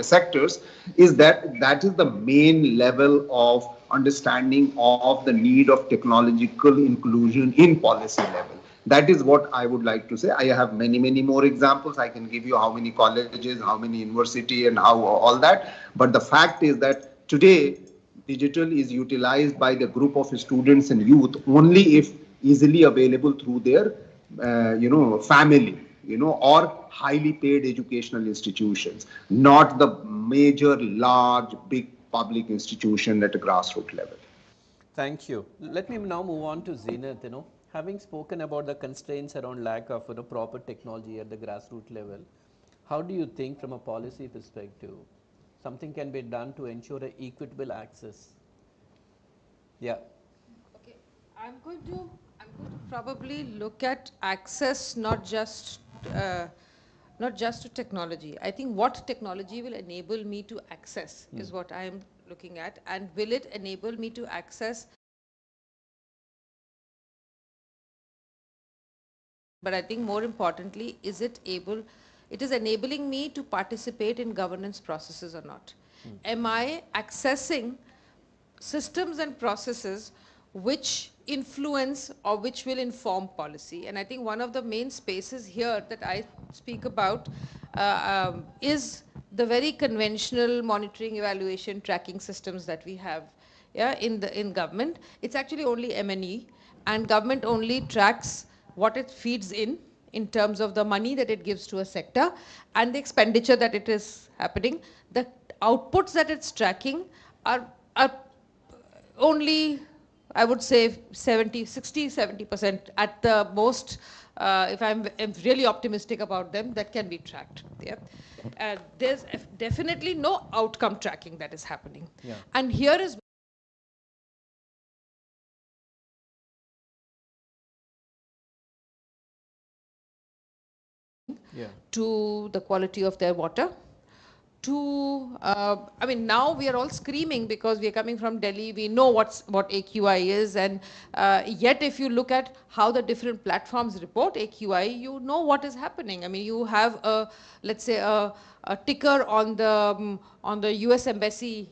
[SPEAKER 18] sectors is that is the main level of understanding of the need of technological inclusion in policy level. That is what I would like to say. I have many, many more examples. I can give you how many colleges, how many university, and how all that. But the fact is that today, digital is utilized by the group of students and youth only if easily available through their, family, or highly paid educational institutions, not the major, large, big public institution at a grassroots level.
[SPEAKER 8] Thank you. Let me now move on to Zenith. Having spoken about the constraints around lack of proper technology at the grassroots level, how do you think from a policy perspective something can be done to ensure an equitable access? Yeah.
[SPEAKER 7] Okay, I'm going to probably look at access not just to technology. I think what technology will enable me to access is what I am looking at, and will it enable me to access? But I think more importantly, it is enabling me to participate in governance processes or not? Am I accessing systems and processes which influence or which will inform policy? And I think one of the main spaces here that I speak about is the very conventional monitoring, evaluation, tracking systems that we have, in government. It's actually only M&E, and government only tracks what it feeds in terms of the money that it gives to a sector and the expenditure that it is happening. The outputs that it's tracking are only, I would say, 60-70% at the most. If I'm really optimistic about them, that can be tracked. Yeah. There's definitely no outcome tracking that is happening.
[SPEAKER 8] Yeah.
[SPEAKER 7] And here is to the quality of their water, I mean, now we are all screaming because we are coming from Delhi, we know what AQI is, and yet if you look at how the different platforms report AQI, you know what is happening. I mean, you have let's say a ticker on the US Embassy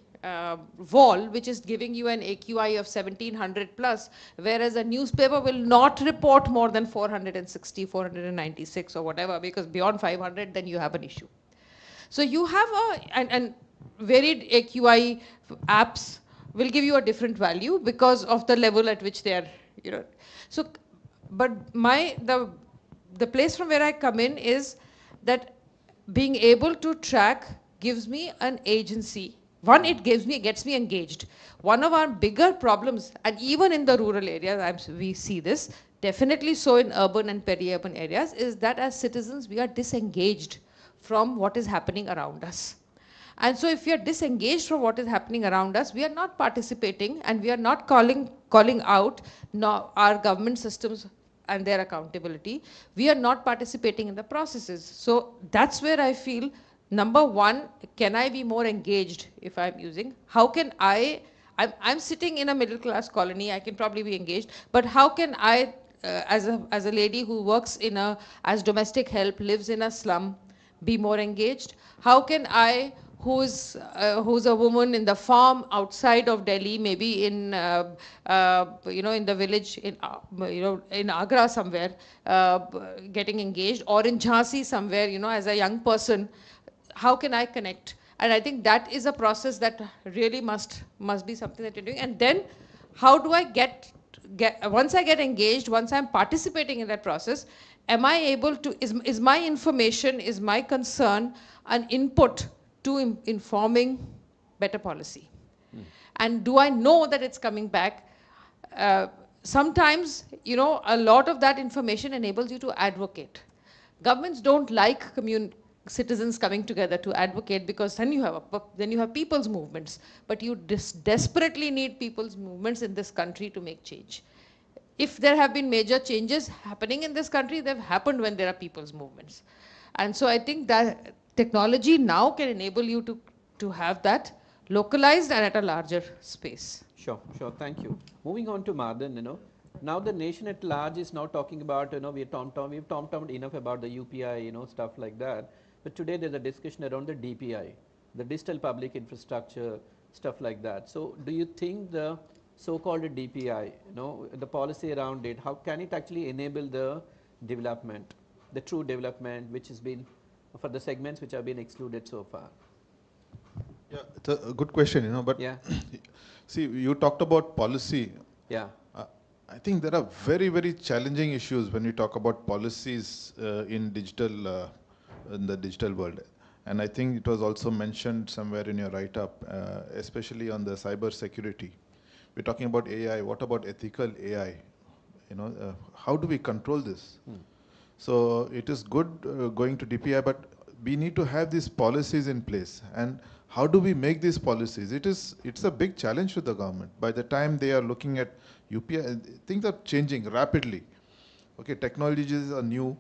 [SPEAKER 7] wall, which is giving you an AQI of 1700 plus, whereas a newspaper will not report more than 460, 496 or whatever, because beyond 500, then you have an issue. So you have and varied AQI apps will give you a different value because of the level at which they are, So, but the place from where I come in is that being able to track gives me an agency. One, it gets me engaged. One of our bigger problems, and even in the rural areas, we see this, definitely so in urban and peri-urban areas, is that as citizens, we are disengaged from what is happening around us. And so if we are disengaged from what is happening around us, we are not participating, and we are not calling out our government systems and their accountability. We are not participating in the processes. So that's where I feel number one, can I be more engaged if I'm using? How can I'm sitting in a middle class colony, I can probably be engaged, but how can I, as a lady who works as domestic help, lives in a slum, be more engaged? How can I, who's a woman in the farm outside of Delhi, maybe in the village in Agra somewhere, getting engaged, or in Jhansi somewhere, as a young person, how can I connect? And I think that is a process that really must be something that you're doing. And then how do I get once I get engaged, once I'm participating in that process, am I able to, is my information, is my concern an input to informing better policy? And do I know that it's coming back? Sometimes, a lot of that information enables you to advocate. Governments don't like citizens coming together to advocate, because then you have people's movements. But you desperately need people's movements in this country to make change. If there have been major changes happening in this country, they've happened when there are people's movements. And so I think that technology now can enable you to have that localized and at a larger space.
[SPEAKER 8] Sure, thank you. Moving on to Madan, now the nation at large is now talking about, we've tom-tommed enough about the UPI, stuff like that. But today there's a discussion around the DPI, the digital public infrastructure, stuff like that. So do you think the so-called DPI, the policy around it, how can it actually enable the development, the true development, which has been for the segments which have been excluded so far?
[SPEAKER 19] Yeah, it's a good question, but
[SPEAKER 8] yeah.
[SPEAKER 19] See, you talked about policy.
[SPEAKER 8] Yeah.
[SPEAKER 19] I think there are very, very challenging issues when we talk about policies in the digital world. And I think it was also mentioned somewhere in your write-up, especially on the cyber security. We're talking about AI. What about ethical AI? How do we control this? So it is good going to DPI, but we need to have these policies in place. And how do we make these policies? It's a big challenge to the government. By the time they are looking at UPI, things are changing rapidly. Okay, technologies are new.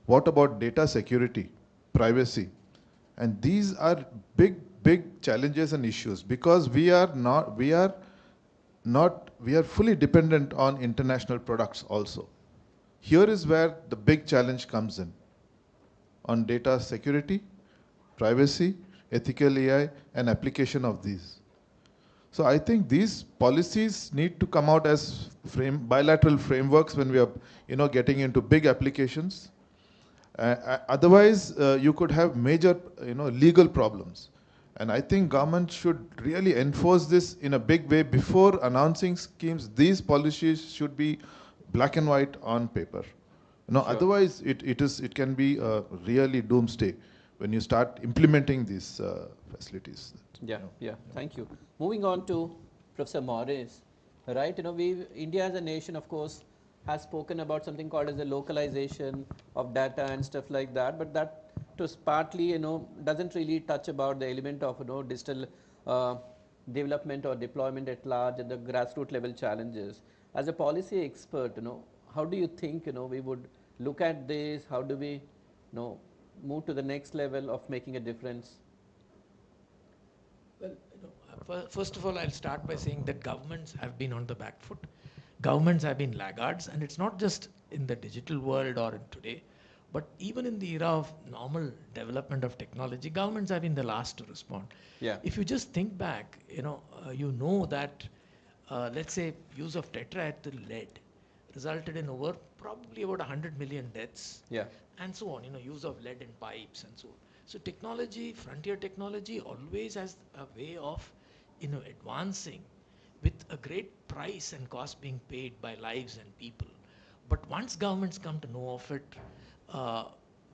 [SPEAKER 19] What about data security, privacy? And these are big challenges and issues, because we are fully dependent on international products also. Here is where the big challenge comes in on data security, privacy, ethical AI, and application of these. So I think these policies need to come out as bilateral frameworks when we are getting into big applications. Otherwise, you could have major legal problems. And I think government should really enforce this in a big way before announcing schemes. These policies should be black and white on paper. Sure. Otherwise it can be a really doomsday when you start implementing these facilities.
[SPEAKER 8] Yeah, thank you. Moving on to Professor Morris, right? India as a nation, of course, has spoken about something called as the localization of data and stuff like that, but that was partly, doesn't really touch about the element of, digital development or deployment at large and the grassroots level challenges. As a policy expert, how do you think, we would look at this? How do we, move to the next level of making a difference?
[SPEAKER 20] Well, first of all, I'll start by saying that governments have been on the back foot. Governments have been laggards, and it's not just in the digital world or in today, but even in the era of normal development of technology, governments have been the last to respond.
[SPEAKER 8] Yeah.
[SPEAKER 20] If you just think back, that, let's say, use of tetraethyl lead resulted in probably about 100 million deaths.
[SPEAKER 8] Yeah.
[SPEAKER 20] And so on, use of lead in pipes and so on. So technology, frontier technology always has a way of, advancing with a great price and cost being paid by lives and people. But once governments come to know of it,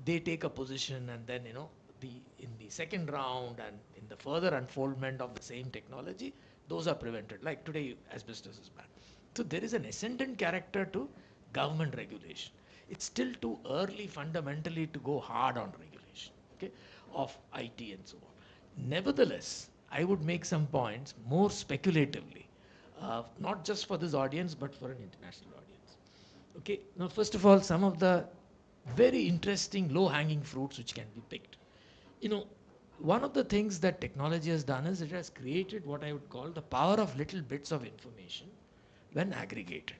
[SPEAKER 20] they take a position, and then, in the second round and in the further unfoldment of the same technology, those are prevented. Like today, asbestos is banned. So there is an ascendant character to government regulation. It's still too early fundamentally to go hard on regulation, okay, of IT and so on. Nevertheless, I would make some points more speculatively, not just for this audience, but for an international audience. Okay, now first of all, some of the very interesting low-hanging fruits which can be picked. you know, one of the things that technology has done is it has created what I would call the power of little bits of information when aggregated.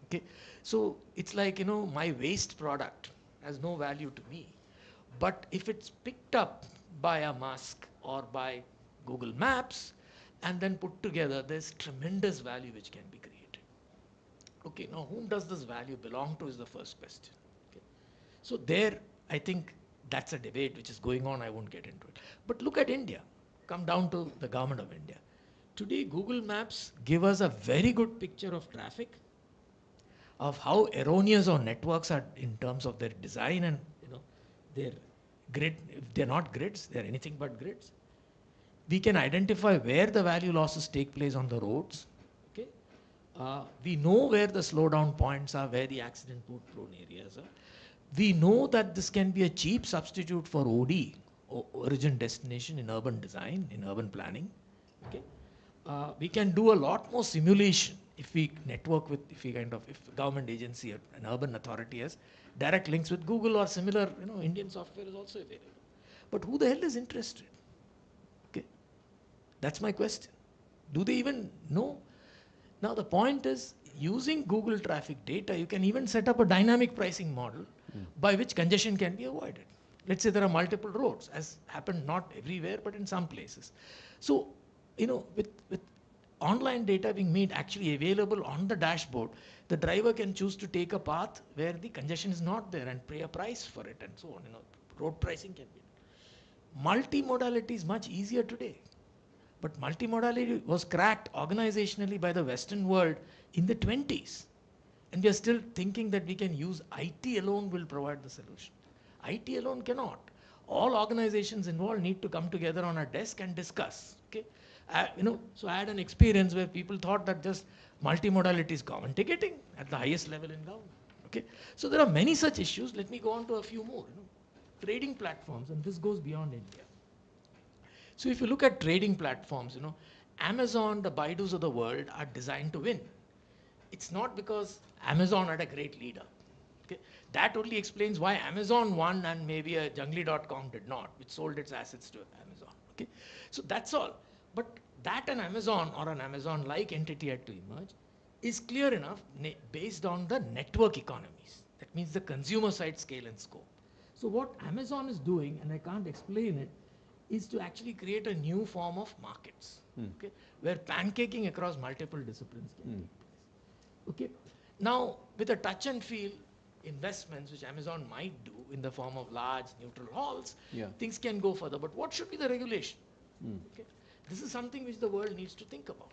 [SPEAKER 20] Okay, so it's like, you know, my waste product has no value to me, but if it's picked up by a Musk or by Google Maps and then put together, there's tremendous value which can be created. Okay, now whom does this value belong to is the first question. Okay. So there, I think that's a debate which is going on. I won't get into it. But look at India. Come down to the government of India. Today, Google Maps give us a very good picture of traffic, of how erroneous our networks are in terms of their design and, you know, their grid. If they're not grids, they're anything but grids. We can identify where the value losses take place on the roads. Okay, we know where the slowdown points are, where the accident-prone areas are. We know that this can be a cheap substitute for OD, origin destination, in urban design, in urban planning. Okay, we can do a lot more simulation if we network with, if a government agency or an urban authority has direct links with Google or similar, you know, Indian software is also available. But who the hell is interested? Okay, that's my question. Do they even know? Now the point is, using Google traffic data, you can even set up a dynamic pricing model by which congestion can be avoided. Let's say there are multiple roads, as happened not everywhere, but in some places. So, you know, with online data being made actually available on the dashboard, the driver can choose to take a path where the congestion is not there and pay a price for it and so on. You know, road pricing can be. Multimodality is much easier today. But multimodality was cracked organizationally by the Western world in the 20s. And we are still thinking that we can use IT alone will provide the solution. IT alone cannot. All organizations involved need to come together on a desk and discuss. Okay, you know, so I had an experience where people thought that just multimodality is common ticketing at the highest level in government. Okay, so there are many such issues. Let me go on to a few more. You know, trading platforms, and this goes beyond India. So if you look at trading platforms, you know, Amazon, the Baidus of the world are designed to win. It's not because Amazon had a great leader. Okay? That only explains why Amazon won and maybe a Jungli.com did not, which sold its assets to Amazon. Okay? So that's all. But that an Amazon or an Amazon-like entity had to emerge is clear enough based on the network economies. That means the consumer side scale and scope. So what Amazon is doing, and I can't explain it, is to actually create a new form of markets, okay, where pancaking across multiple disciplines can take place. Okay, now with a touch and feel investments which Amazon might do in the form of large neutral halls, things can go further. But what should be the regulation? Okay, this is something which the world needs to think about.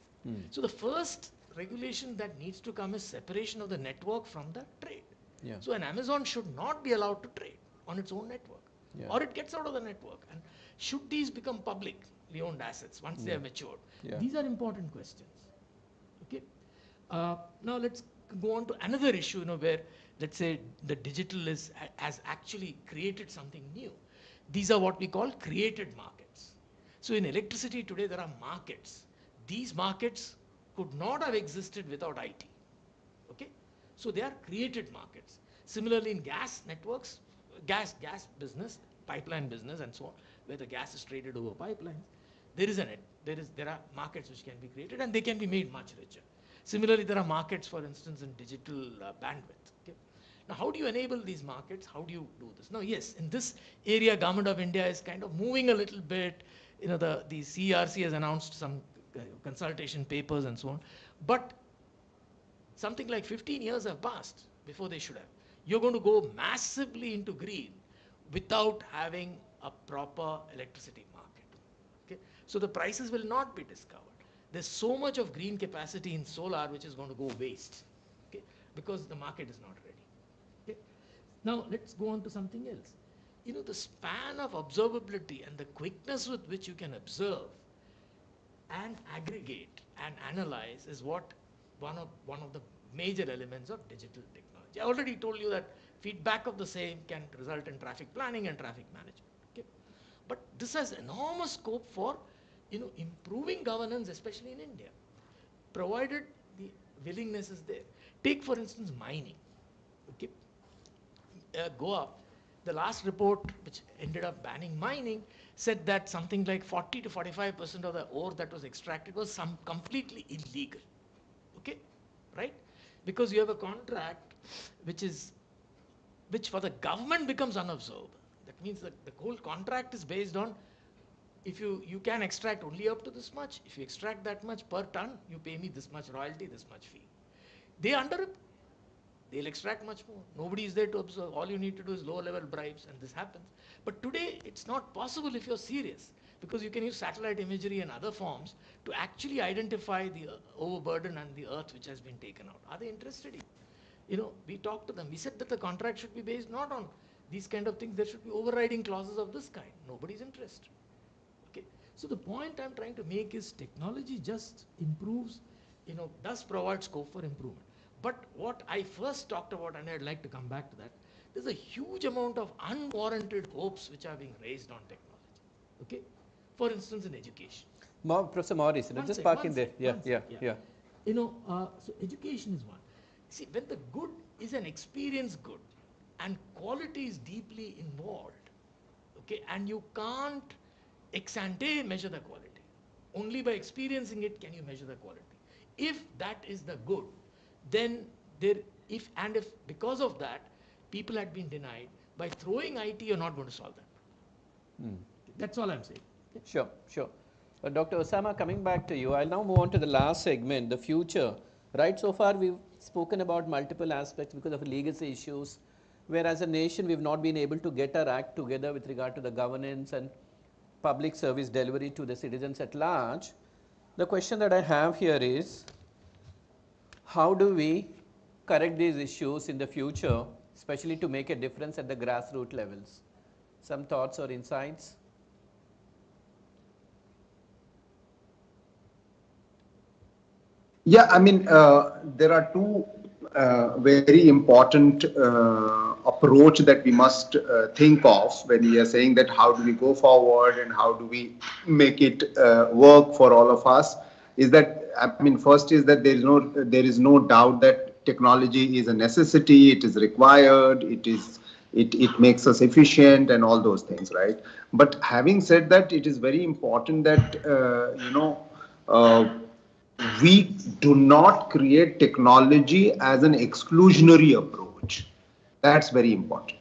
[SPEAKER 20] So the first regulation that needs to come is separation of the network from the trade. So an Amazon should not be allowed to trade on its own network. Or it gets out of the network. And should these become publicly owned assets once they are matured? These are important questions. Okay. Now let's go on to another issue, you know, where let's say the digital has actually created something new. These are what we call created markets. So in electricity today, there are markets. These markets could not have existed without IT. Okay. So they are created markets. Similarly, in gas networks, gas business, pipeline business, and so on, where the gas is traded over pipelines, there are markets which can be created, and they can be made much richer. Similarly, there are markets, for instance, in digital bandwidth. Okay? Now, how do you enable these markets? How do you do this? Now, yes, in this area, Government of India is kind of moving a little bit. You know, the CERC has announced some consultation papers and so on, but something like 15 years have passed before they should have. You're going to go massively into green without having a proper electricity market. Okay? So the prices will not be discovered. There's so much of green capacity in solar which is going to go waste, okay? Because the market is not ready. Okay? Now let's go on to something else. You know, the span of observability and the quickness with which you can observe and aggregate and analyze is what one of the major elements of digital technology. I already told you that feedback of the same can result in traffic planning and traffic management. Okay? But this has enormous scope for, you know, improving governance, especially in India, provided the willingness is there. Take, for instance, mining. Okay? Goa the last report, which ended up banning mining, said that something like 40 to 45% of the ore that was extracted was completely illegal. Okay, right? Because you have a contract which for the government becomes unobserved. That means that the whole contract is based on, if you can extract only up to this much. If you extract that much per ton, you pay me this much royalty, this much fee. They under it. They'll extract much more. Nobody is there to observe. All you need to do is lower level bribes, and this happens. But today, it's not possible if you're serious, because you can use satellite imagery and other forms to actually identify the overburden and the earth which has been taken out. Are they interested in? We talked to them. We said that the contract should be based not on these kind of things. There should be overriding clauses of this kind. Nobody's interested. Okay. So the point I'm trying to make is technology just improves, does provide scope for improvement. But what I first talked about, and I'd like to come back to that, there's a huge amount of unwarranted hopes which are being raised on technology. Okay. For instance, in education.
[SPEAKER 8] Professor Morris, just park in there. Yeah.
[SPEAKER 20] So education is one. See, when the good is an experience good and quality is deeply involved, okay, and you can't ex ante measure the quality. Only by experiencing it can you measure the quality. If that is the good, then if because of that, people had been denied, by throwing IT, you're not going to solve that. That's all I'm saying.
[SPEAKER 8] Sure. Dr. Osama, coming back to you, I'll now move on to the last segment, the future. Right, so far we've spoken about multiple aspects because of legacy issues, where as a nation we've not been able to get our act together with regard to the governance and public service delivery to the citizens at large. The question that I have here is, how do we correct these issues in the future, especially to make a difference at the grassroots levels? Some thoughts or insights?
[SPEAKER 18] Yeah, I mean, there are two very important approach that we must think of when we are saying that how do we go forward and how do we make it work for all of us. Is that, I mean, first is that there is no doubt that technology is a necessity, it is required, it makes us efficient and all those things, right? But having said that, it is very important that we do not create technology as an exclusionary approach. That's very important.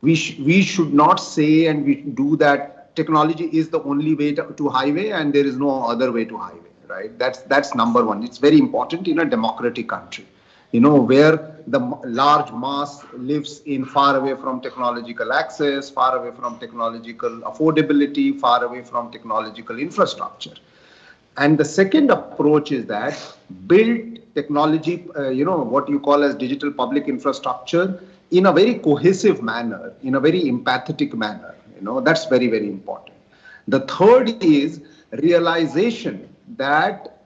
[SPEAKER 18] We should not say and we do that technology is the only way to highway and there is no other way to highway, right? That's number one. It's very important in a democratic country, where the large mass lives in far away from technological access, far away from technological affordability, far away from technological infrastructure. And the second approach is that build technology, what you call as digital public infrastructure in a very cohesive manner, in a very empathetic manner. That's very, very important. The third is realization that,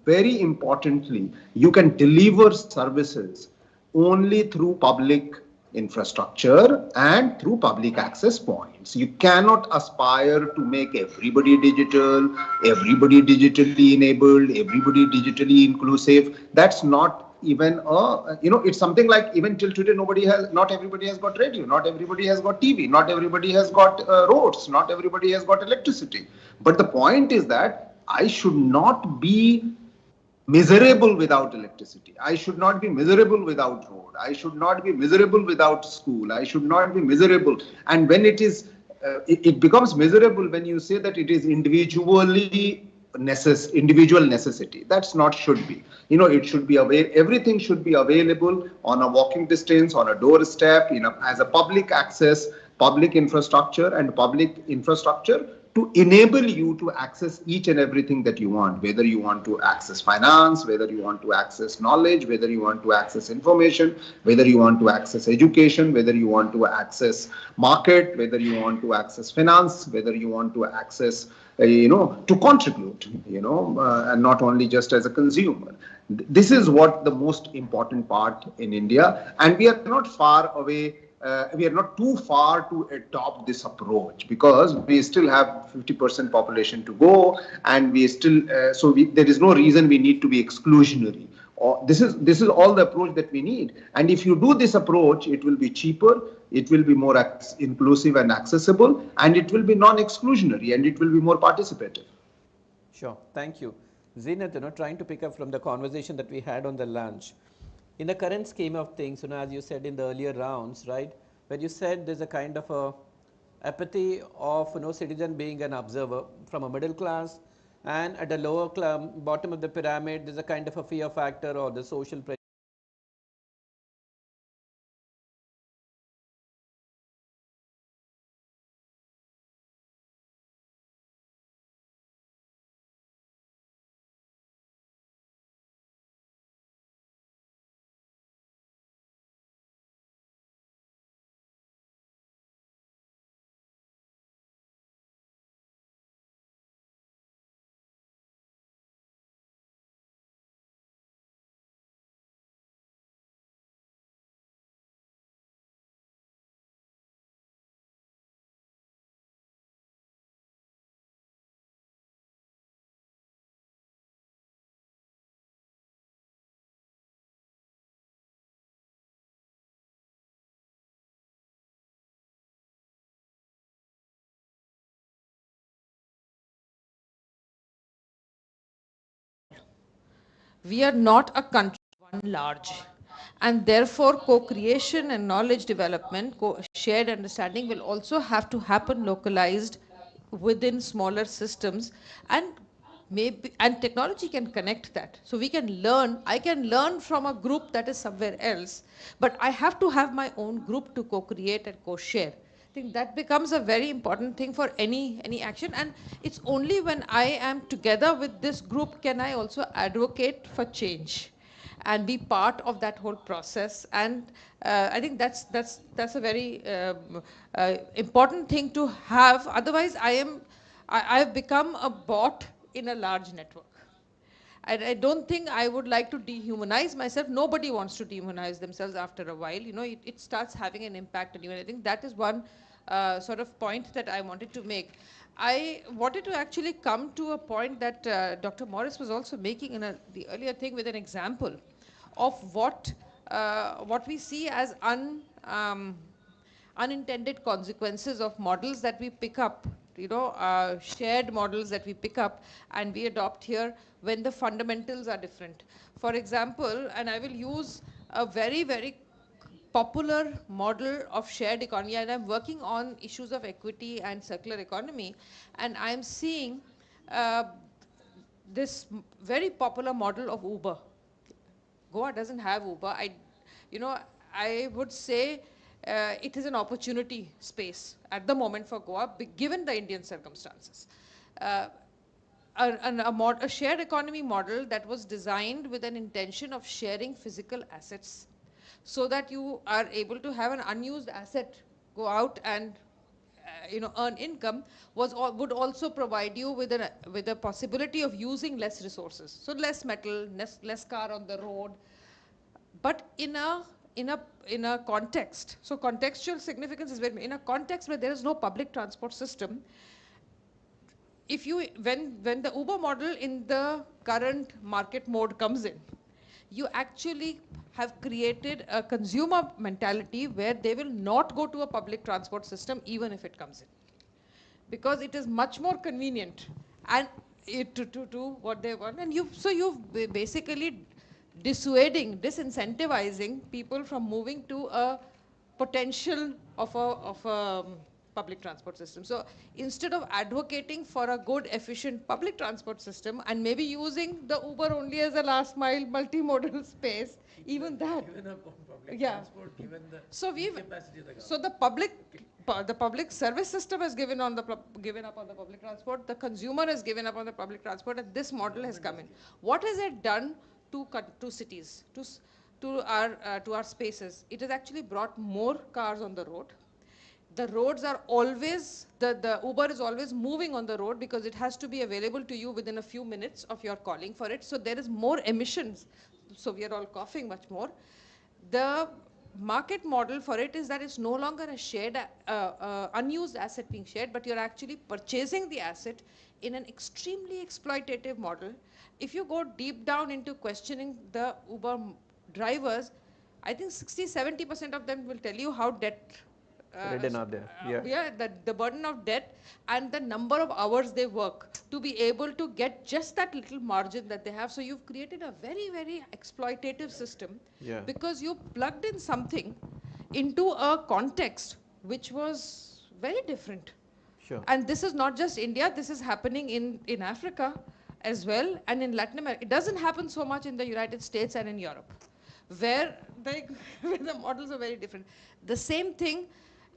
[SPEAKER 18] very importantly, you can deliver services only through public infrastructure and through public access points. You cannot aspire to make everybody digital, everybody digitally enabled, everybody digitally inclusive. That's not even it's something like even till today not everybody has got radio, not everybody has got TV, not everybody has got roads, not everybody has got electricity. But the point is that I should not be miserable without electricity. I should not be miserable without road. I should not be miserable without school. I should not be miserable. And when it is, it becomes miserable when you say that it is individual necessity. That's not should be. It should be everything should be available on a walking distance, on a doorstep, as a public access, public infrastructure and public infrastructure to enable you to access each and everything that you want, whether you want to access finance, whether you want to access knowledge, whether you want to access information, whether you want to access education, whether you want to access market, whether you want to access finance, whether you want to access, to contribute, and not only just as a consumer. This is what the most important part in India, and we are not far away. We are not too far to adopt this approach because we still have 50% population to go, and we still there is no reason we need to be exclusionary. This is all the approach that we need. And if you do this approach, it will be cheaper, it will be more inclusive and accessible, and it will be non-exclusionary, and it will be more participative.
[SPEAKER 8] Sure, thank you. Zenith, trying to pick up from the conversation that we had on the lunch. In the current scheme of things, as you said in the earlier rounds, right, where you said there's a kind of a apathy of citizen being an observer from a middle class, and at the lower bottom of the pyramid, there's a kind of a fear factor or the social pressure.
[SPEAKER 7] We are not a country one large, and therefore co-creation and knowledge development, shared understanding will also have to happen localized within smaller systems, and maybe and technology can connect that. So we can learn, I can learn from a group that is somewhere else, but I have to have my own group to co-create and co-share. I think that becomes a very important thing for any action, and it's only when I am together with this group can I also advocate for change and be part of that whole process. And I think that's a very important thing to have. Otherwise, I've become a bot in a large network. I don't think I would like to dehumanize myself. Nobody wants to dehumanize themselves after a while. It starts having an impact on you. And I think that is one sort of point that I wanted to make. I wanted to actually come to a point that Dr. Morris was also making in the earlier thing with an example of what we see as unintended consequences of models that we pick up, shared models that we pick up and we adopt here when the fundamentals are different. For example, and I will use a very, very popular model of shared economy, and I'm working on issues of equity and circular economy, and I'm seeing this very popular model of Uber. Goa doesn't have Uber. I would say it is an opportunity space at the moment for Goa, given the Indian circumstances. A shared economy model that was designed with an intention of sharing physical assets so that you are able to have an unused asset go out and earn income would also provide you with a possibility of using less resources. So less metal, less car on the road, but in a context. So contextual significance is in a context where there is no public transport system. When the Uber model in the current market mode comes in, you actually have created a consumer mentality where they will not go to a public transport system even if it comes in, because it is much more convenient and to do what they want. And you've basically disincentivizing people from moving to a potential of a public transport system. So instead of advocating for a good, efficient public transport system and maybe using the Uber only as a last mile multimodal space, even that.
[SPEAKER 20] Given up on public
[SPEAKER 7] Yeah.
[SPEAKER 20] transport, given the
[SPEAKER 7] So
[SPEAKER 20] capacity of the government.
[SPEAKER 7] so the public service system has given up on the public transport. The consumer has given up on the public transport, and this model has come in. What has it done to cities, to our spaces? It has actually brought more cars on the road. The roads are always, the Uber is always moving on the road because it has to be available to you within a few minutes of your calling for it. So there is more emissions. So we are all coughing much more. The market model for it is that it's no longer a shared, unused asset being shared, but you're actually purchasing the asset in an extremely exploitative model. if you go deep down into questioning the Uber drivers, I think 60-70% of them will tell you how debt
[SPEAKER 8] Ridden are there. Yeah.
[SPEAKER 7] yeah, the burden of debt and the number of hours they work to be able to get just that little margin that they have. So you've created a very, very exploitative system
[SPEAKER 8] Yeah.
[SPEAKER 7] because you plugged in something into a context which was very different.
[SPEAKER 8] Sure.
[SPEAKER 7] And this is not just India, this is happening in Africa as well and in Latin America. It doesn't happen so much in the United States and in Europe, where where the models are very different. The same thing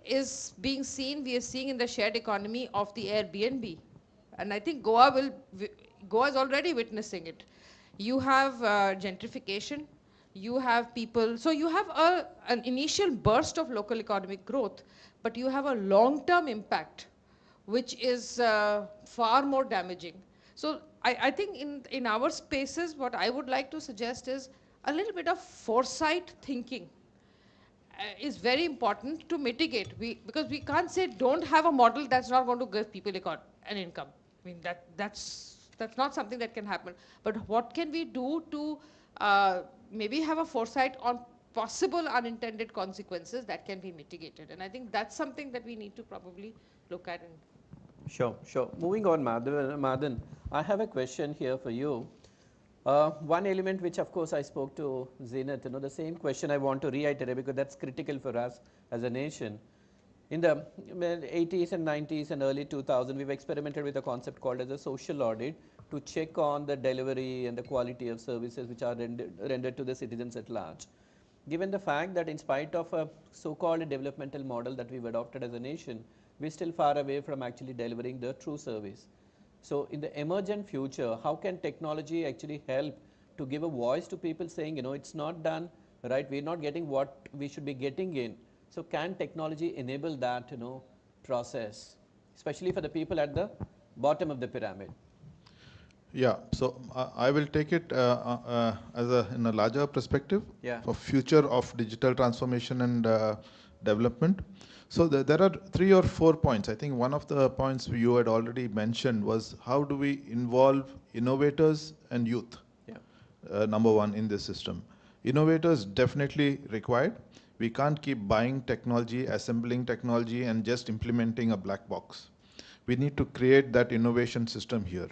[SPEAKER 7] is being seen, we are seeing in the shared economy of the Airbnb. And I think Goa is already witnessing it. You have gentrification, you have people, so you have an initial burst of local economic growth, but you have a long-term impact, which is far more damaging. So I think in our spaces, what I would like to suggest is a little bit of foresight thinking is very important to mitigate. Because we can't say don't have a model that's not going to give people an income. I mean, that's not something that can happen. But what can we do to maybe have a foresight on possible unintended consequences that can be mitigated? And I think that's something that we need to probably look at.
[SPEAKER 8] Sure, sure. Moving on, Madan, I have a question here for you. One element which, of course, I spoke to Zenith, the same question I want to reiterate because that's critical for us as a nation. In the 80s and 90s and early 2000s, we've experimented with a concept called as a social audit to check on the delivery and the quality of services which are rendered to the citizens at large. Given the fact that in spite of a so-called developmental model that we've adopted as a nation, we're still far away from actually delivering the true service. So in the emergent future, how can technology actually help to give a voice to people saying, it's not done, right? We're not getting what we should be getting in. So can technology enable that, process, especially for the people at the bottom of the pyramid?
[SPEAKER 19] Yeah, so I will take it in a larger perspective for future of digital transformation and development. So there are 3 or 4 points. I think one of the points you had already mentioned was how do we involve innovators and youth, number one, in this system. Innovators definitely required. We can't keep buying technology, assembling technology, and just implementing a black box. We need to create that innovation system here.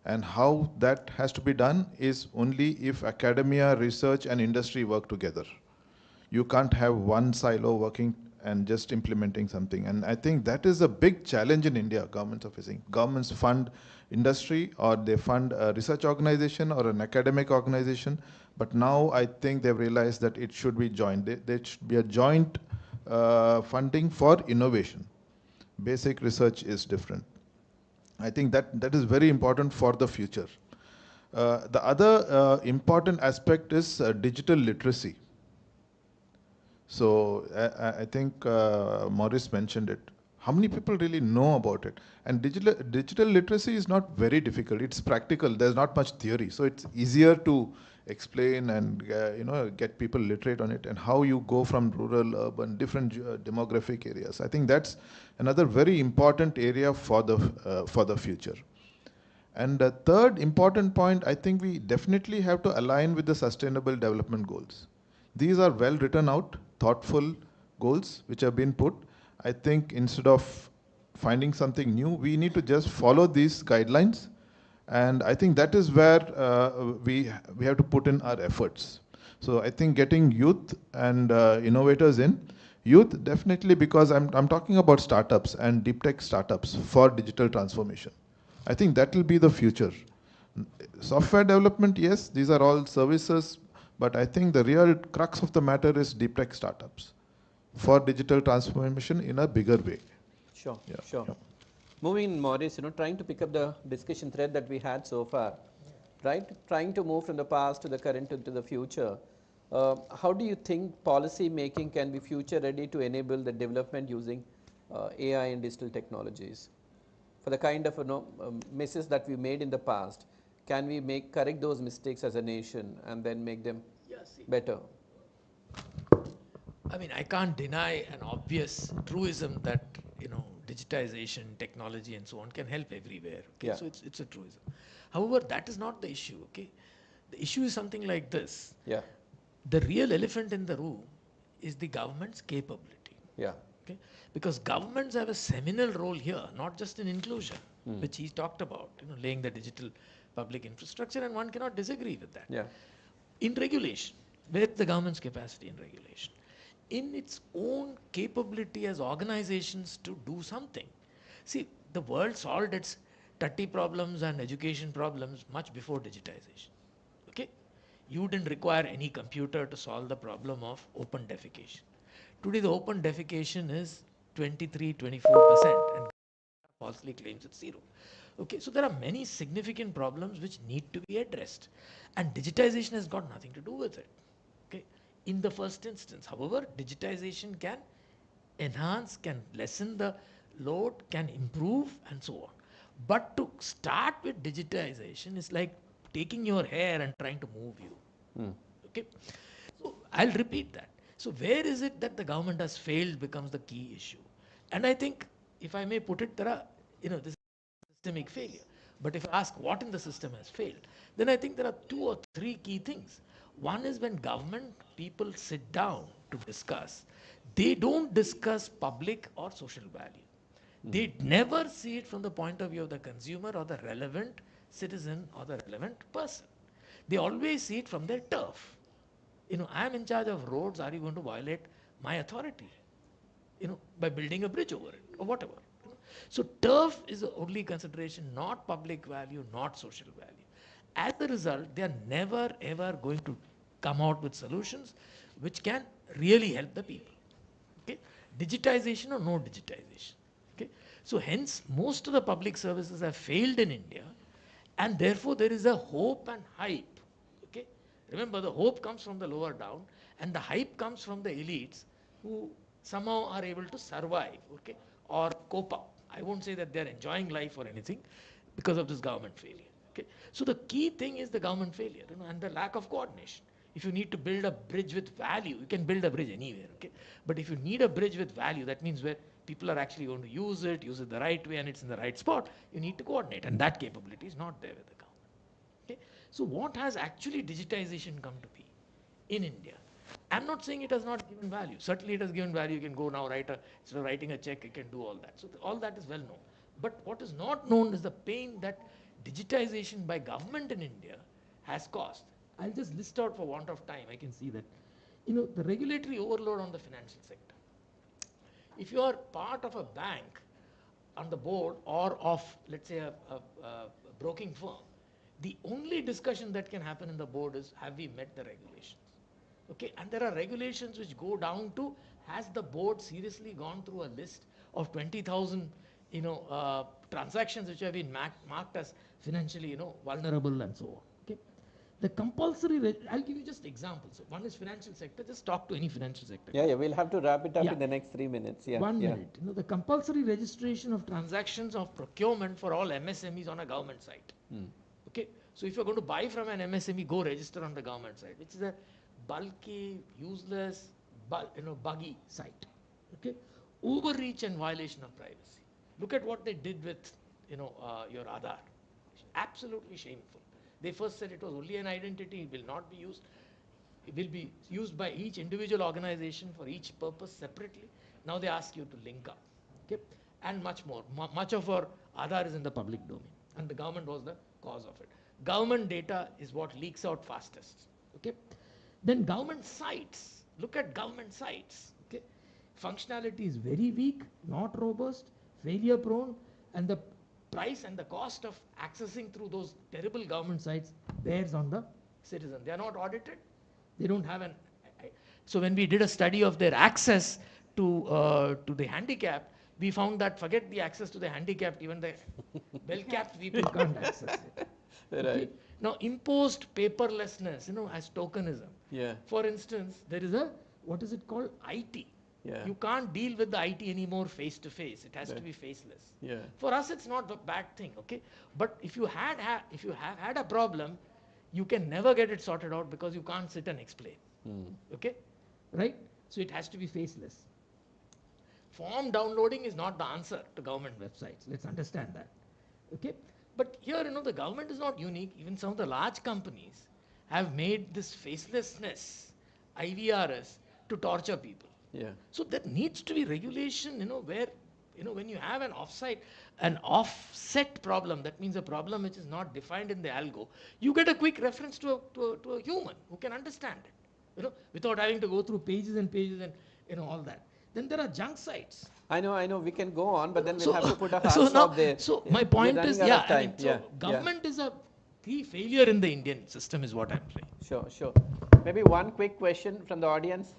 [SPEAKER 19] And how that has to be done is only if academia, research, and industry work together. You can't have one silo working and just implementing something. And I think that is a big challenge in India, governments are facing. Governments fund industry or they fund a research organization or an academic organization. But now I think they've realized that it should be joint. There should be a joint funding for innovation. Basic research is different. I think that is very important for the future. The other important aspect is digital literacy. So I think Maurice mentioned it. How many people really know about it? And digital literacy is not very difficult. It's practical. There's not much theory. So it's easier to explain and get people literate on it and how you go from rural, urban, different demographic areas. I think that's another very important area for the future. And the third important point, I think we definitely have to align with the Sustainable Development Goals. These are well written out, thoughtful goals which have been put. I think instead of finding something new, we need to just follow these guidelines. And I think that is where we have to put in our efforts. So I think getting youth and innovators in, youth definitely, because I'm talking about startups and deep tech startups for digital transformation. I think that will be the future. Software development, yes, these are all services, but I think the real crux of the matter is deep tech startups for digital transformation in a bigger way.
[SPEAKER 8] Sure, sure. Yeah. Moving, Maurice, trying to pick up the discussion thread that we had so far, right? Trying to move from the past to the current to the future. How do you think policy making can be future ready to enable the development using AI and digital technologies? For the kind of misses that we made in the past, can we correct those mistakes as a nation and then make them better?
[SPEAKER 20] I mean, I can't deny an obvious truism that digitization, technology, and so on can help everywhere. Okay? So it's a truism. However, that is not the issue, okay? The issue is something like this.
[SPEAKER 8] Yeah.
[SPEAKER 20] The real elephant in the room is the government's capability.
[SPEAKER 8] Yeah.
[SPEAKER 20] Okay? Because governments have a seminal role here, not just in inclusion, which he talked about, laying the digital public infrastructure, and one cannot disagree with that.
[SPEAKER 8] Yeah.
[SPEAKER 20] In regulation, where is the government's capacity in regulation? In its own capability as organizations to do something. See, the world solved its 30 problems and education problems much before digitization. Okay? You didn't require any computer to solve the problem of open defecation. Today, the open defecation is 23, 24%, and falsely claims it's zero. Okay, so there are many significant problems which need to be addressed, and digitization has got nothing to do with it. Okay, in the first instance, however, digitization can enhance, can lessen the load, can improve, and so on. But to start with digitization is like taking your hair and trying to move you. Okay, so I'll repeat that. So where is it that the government has failed becomes the key issue. And I think, if I may put it, there are, this is systemic failure. But if I ask what in the system has failed, then I think there are 2 or 3 key things. One is when government people sit down to discuss, they don't discuss public or social value. They never see it from the point of view of the consumer or the relevant citizen or the relevant person. They always see it from their turf. I am in charge of roads. Are you going to violate my authority? By building a bridge over it or whatever. So turf is the only consideration, not public value, not social value. As a result, they are never ever going to come out with solutions which can really help the people. Okay? Digitization or no digitization. Okay? So hence, most of the public services have failed in India, and therefore there is a hope and hype. Okay? Remember, the hope comes from the lower down, and the hype comes from the elites who somehow are able to survive, okay, or cope up. I won't say that they're enjoying life or anything because of this government failure. Okay? So the key thing is the government failure, and the lack of coordination. If you need to build a bridge with value, you can build a bridge anywhere. Okay? But if you need a bridge with value, that means where people are actually going to use it the right way, and it's in the right spot, you need to coordinate, and that capability is not there with the government. Okay? So what has actually digitization come to be in India? I'm not saying it has not given value. Certainly it has given value. You can go now instead of writing a check, you can do all that. So all that is well known. But what is not known is the pain that digitization by government in India has caused. I'll just list out for want of time. I can see that. The regulatory overload on the financial sector. If you are part of a bank on the board or of, let's say, a broking firm, the only discussion that can happen in the board is, have we met the regulations? Okay, and there are regulations which go down to, has the board seriously gone through a list of 20,000, transactions which have been marked as financially, vulnerable and so on. Okay, the compulsory, I'll give you just examples. One is financial sector. Just talk to any financial sector.
[SPEAKER 8] Yeah, we'll have to wrap it up in the next 3 minutes. Yeah.
[SPEAKER 20] 1 minute. The compulsory registration of transactions of procurement for all MSMEs on a government site. Okay, so if you're going to buy from an MSME, go register on the government site, which is a bulky, useless, buggy site. Okay, overreach and violation of privacy. Look at what they did with, your Aadhaar. Absolutely shameful. They first said it was only an identity, it will not be used. It will be used by each individual organization for each purpose separately. Now they ask you to link up. Okay, and much more. Much of our Aadhaar is in the public domain, and the government was the cause of it. Government data is what leaks out fastest. Okay. Then government sites, look at government sites. Okay, functionality is very weak, not robust, failure prone, and the price and the cost of accessing through those terrible government sites bears on the citizen. They are not audited. They don't have an. So when we did a study of their access to the handicapped, we found that forget the access to the handicapped, even the well-capped people can't access it.
[SPEAKER 8] Right.
[SPEAKER 20] Okay? Now, imposed paperlessness, as tokenism.
[SPEAKER 8] Yeah.
[SPEAKER 20] For instance, there is what is it called? IT.
[SPEAKER 8] Yeah.
[SPEAKER 20] You can't deal with the IT anymore face to face. It has to be faceless.
[SPEAKER 8] Yeah.
[SPEAKER 20] For us, it's not a bad thing, okay? But if you have had a problem, you can never get it sorted out because you can't sit and explain. Okay? Right? So it has to be faceless. Form downloading is not the answer to government websites. Let's understand that. Okay? But here, the government is not unique. Even some of the large companies have made this facelessness, IVRS, to torture people.
[SPEAKER 8] Yeah.
[SPEAKER 20] So there needs to be regulation, where, when you have an offset problem, that means a problem which is not defined in the algo, you get a quick reference to a human who can understand it, without having to go through pages and pages and, all that. Then there are junk sites.
[SPEAKER 8] I know, we can go on, but then we'll
[SPEAKER 20] So,
[SPEAKER 8] have to put a hard
[SPEAKER 20] so now,
[SPEAKER 8] stop there.
[SPEAKER 20] so
[SPEAKER 8] Yeah,
[SPEAKER 20] my
[SPEAKER 8] we're
[SPEAKER 20] point
[SPEAKER 8] running
[SPEAKER 20] is,
[SPEAKER 8] out
[SPEAKER 20] yeah,
[SPEAKER 8] of time.
[SPEAKER 20] so government is a key failure in the Indian system, is what I'm saying.
[SPEAKER 8] Sure. Maybe one quick question from the audience.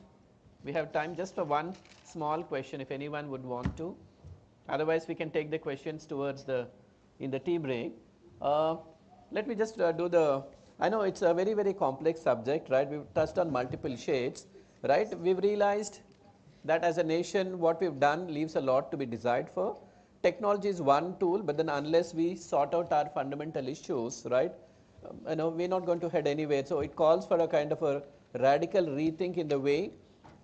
[SPEAKER 8] We have time just for one small question, if anyone would want to. Otherwise, we can take the questions in the tea break. Let me just I know it's a very, very complex subject, right? We've touched on multiple shades, right? We've realized that as a nation, what we've done leaves a lot to be desired for. Technology is one tool, but then unless we sort out our fundamental issues, right, we're not going to head anywhere. So it calls for a kind of a radical rethink in the way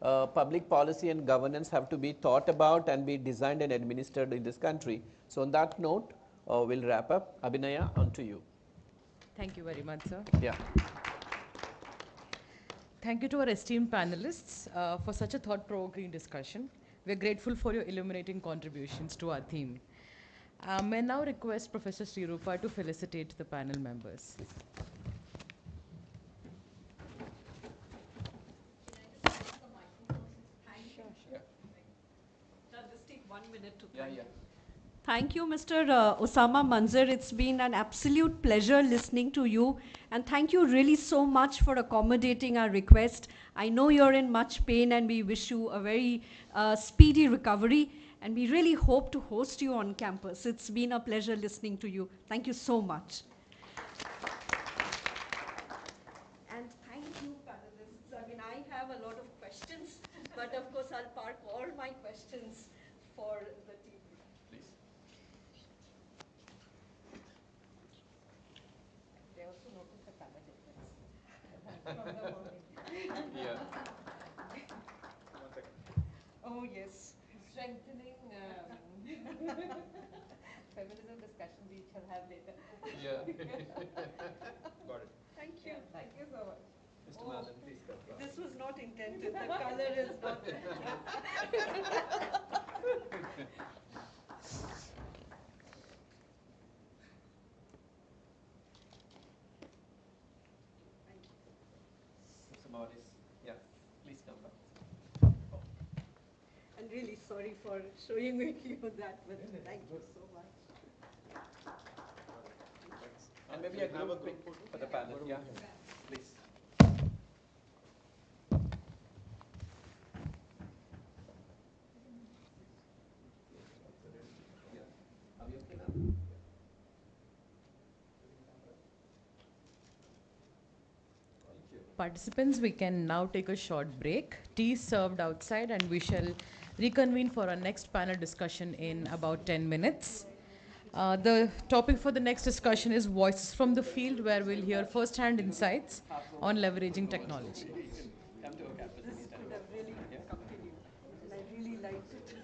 [SPEAKER 8] public policy and governance have to be thought about and be designed and administered in this country. So on that note, we'll wrap up. Abhinaya, on to you.
[SPEAKER 1] Thank you very much, sir.
[SPEAKER 8] Yeah.
[SPEAKER 1] Thank you to our esteemed panelists for such a thought-provoking discussion. We're grateful for your illuminating contributions to our theme. May now request Professor Srirupa to felicitate the panel members.
[SPEAKER 6] Just take 1 minute to thank you. Thank you, Mr. Osama Manzar. It's been an absolute pleasure listening to you. And thank you really so much for accommodating our request. I know you're in much pain and we wish you a very speedy recovery. And we really hope to host you on campus. It's been a pleasure listening to you. Thank you so much. And thank you, panelists. I mean, I have a lot of questions, but of course I'll park all my questions for the team. They also noticed the color difference from the morning.
[SPEAKER 8] Yeah.
[SPEAKER 6] Oh yes, strengthening feminism discussion we shall have later.
[SPEAKER 8] Yeah.
[SPEAKER 6] Got it. Thank you. Thank you so much.
[SPEAKER 8] Mr. Madhan, please come.
[SPEAKER 6] This was not intended. The color is not.
[SPEAKER 8] Mr. Morris, yeah, please come back.
[SPEAKER 6] I'm really sorry for showing you that, but thank you so much.
[SPEAKER 8] And maybe a group pic for the panel. Yeah, please. Are we okay now?
[SPEAKER 1] Participants, we can now take a short break. Tea is served outside and we shall reconvene for our next panel discussion in about 10 minutes. The topic for the next discussion is Voices from the Field, where we'll hear first-hand insights on leveraging technology.
[SPEAKER 8] Come to our campus
[SPEAKER 6] This could have really continued, and I really liked it.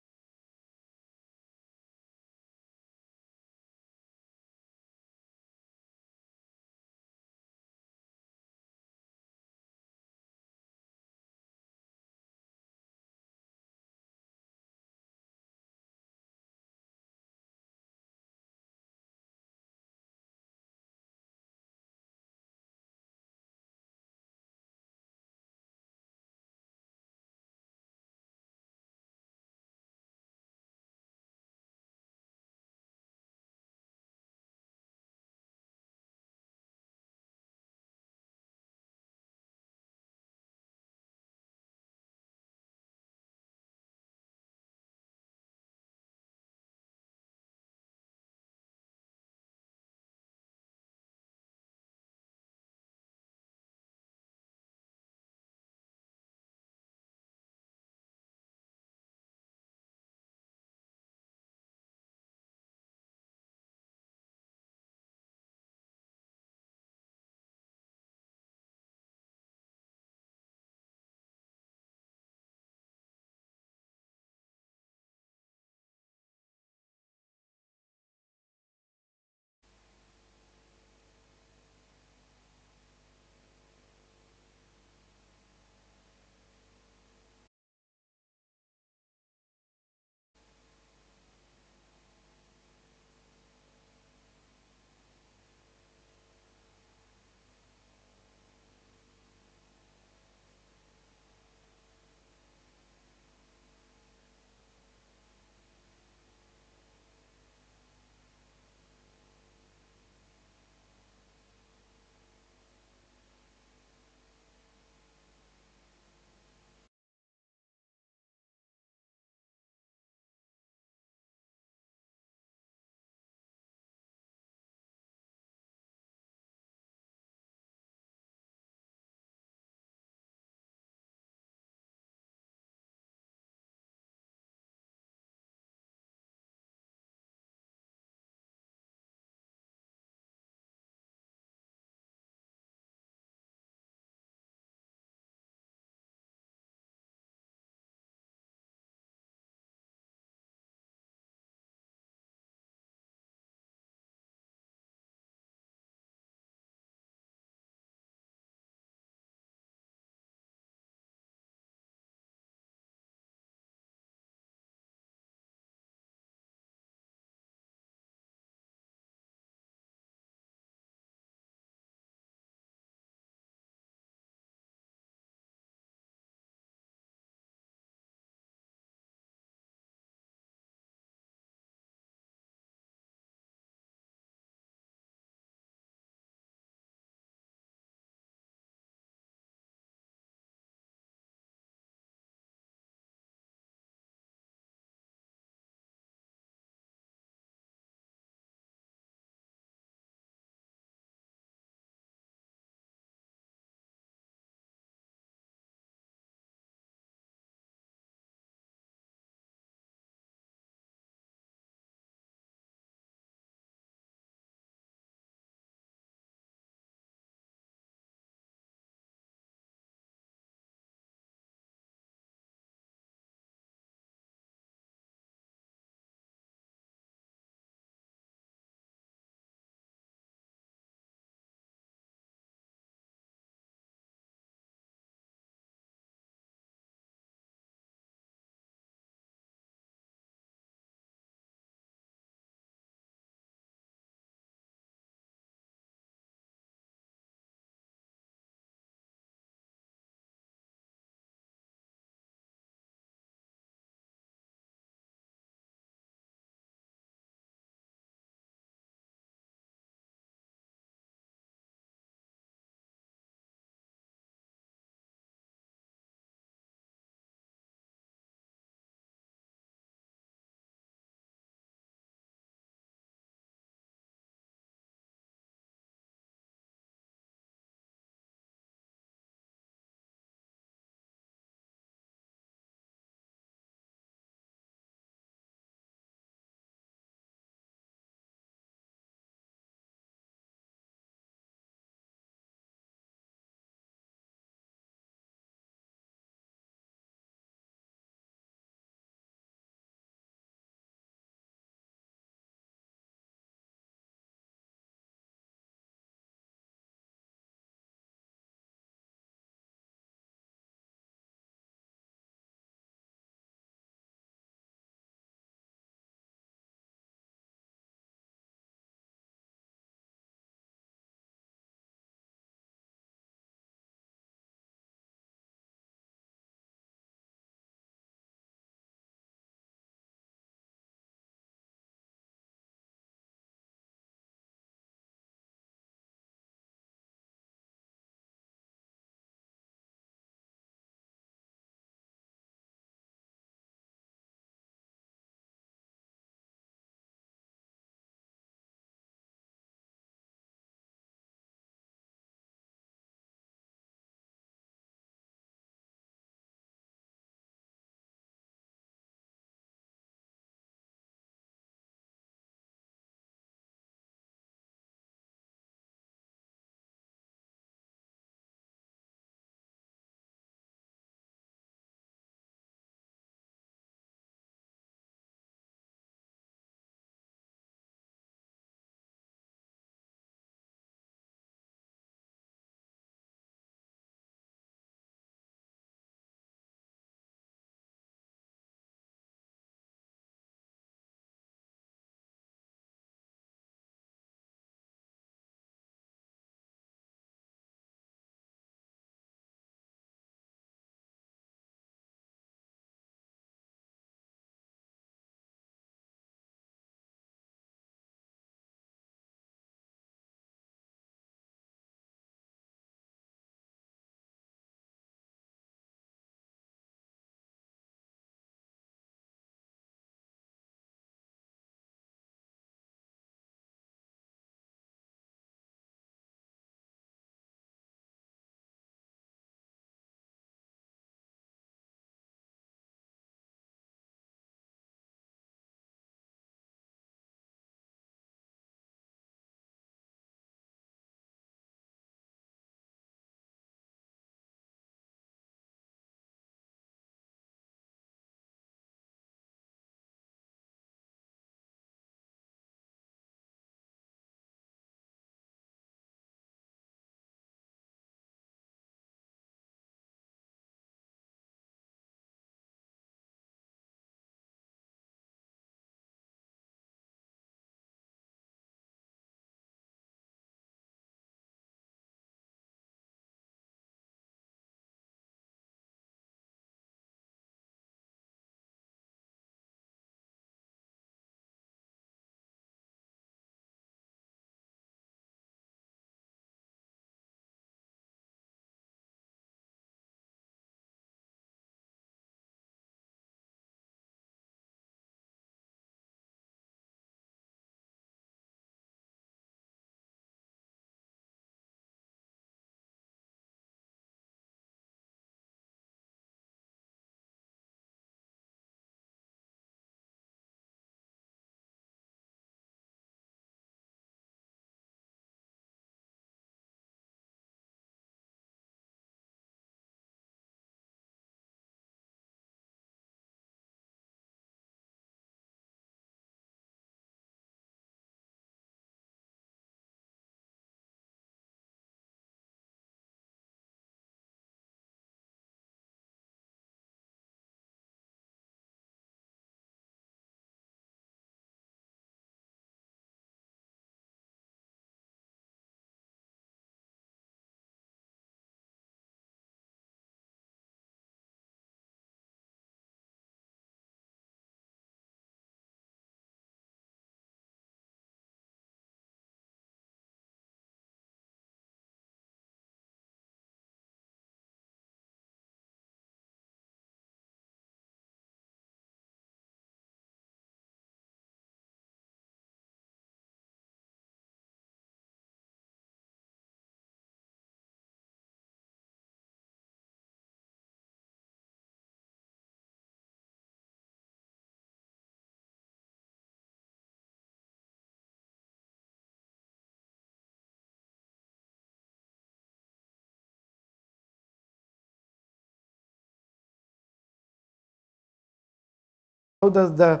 [SPEAKER 13] does the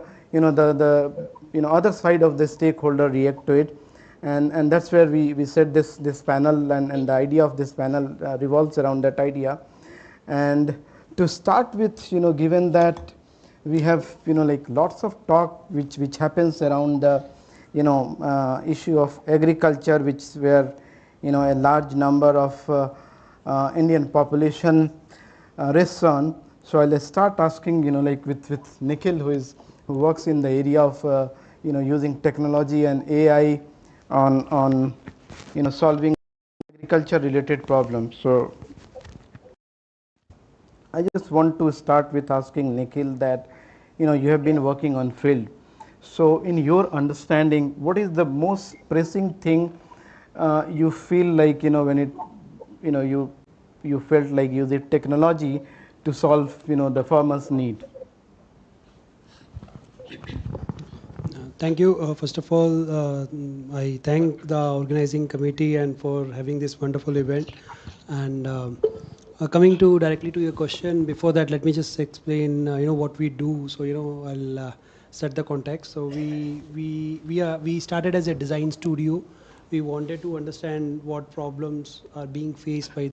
[SPEAKER 13] other side of the stakeholder react to it, and that's where we set this panel, and the idea of this panel revolves around that idea. And to start with, given that we have like lots of talk which happens around the issue of agriculture, where a large number of Indian population rests on. So I'll start asking like with Nikhil, who works in the area of using technology and AI on solving agriculture related problems. So I just want to start with asking Nikhil that you have been working on field. So in your understanding, what is the most pressing thing you feel like when it you felt like using technology to solve the farmer's need?
[SPEAKER 21] Thank you. First of all, I thank the organizing committee and for having this wonderful event. And coming to directly to your question, before that, let me just explain, what we do. So, I'll set the context. So we started as a design studio. We wanted to understand what problems are being faced by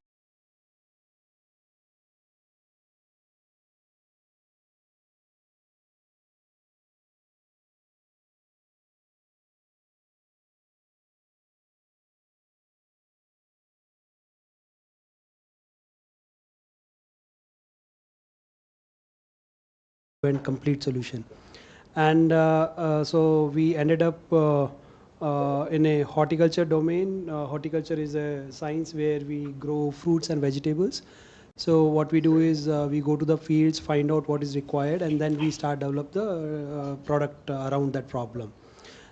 [SPEAKER 21] and complete solution. And so we ended up in a horticulture domain. Horticulture is a science where we grow fruits and vegetables. So what we do is we go to the fields, find out what is required, and then we start develop the product around that problem.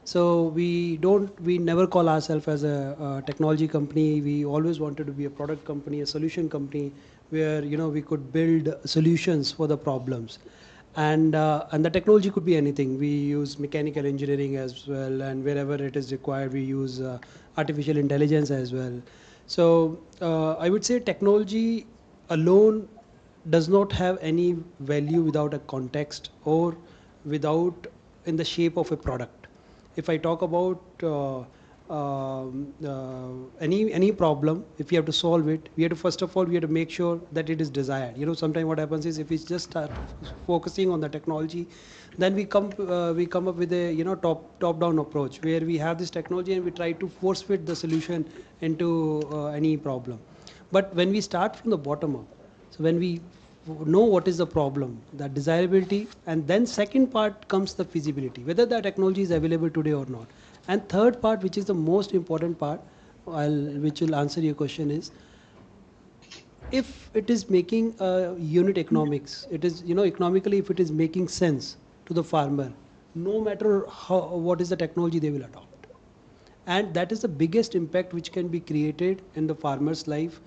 [SPEAKER 21] So we never call ourselves as a technology company. We always wanted to be a product company, a solution company, where we could build solutions for the problems. And the technology could be anything. We use mechanical engineering as well, and wherever it is required, we use artificial intelligence as well. So I would say technology alone does not have any value without a context or without in the shape of a product. If I talk about any problem, if we have to solve it, we have to first of all we have to make sure that it is desired. Sometimes what happens is if we just start focusing on the technology, then we come up with a top down approach where we have this technology and we try to force fit the solution into any problem. But when we start from the bottom up, so when we know what is the problem, that desirability, and then second part comes the feasibility, whether the technology is available today or not. And third part, which is the most important part, which will answer your question, is if it is making unit economics, it is economically, if it is making sense to the farmer, no matter what is the technology they will adopt. And that is the biggest impact which can be created in the farmer's life.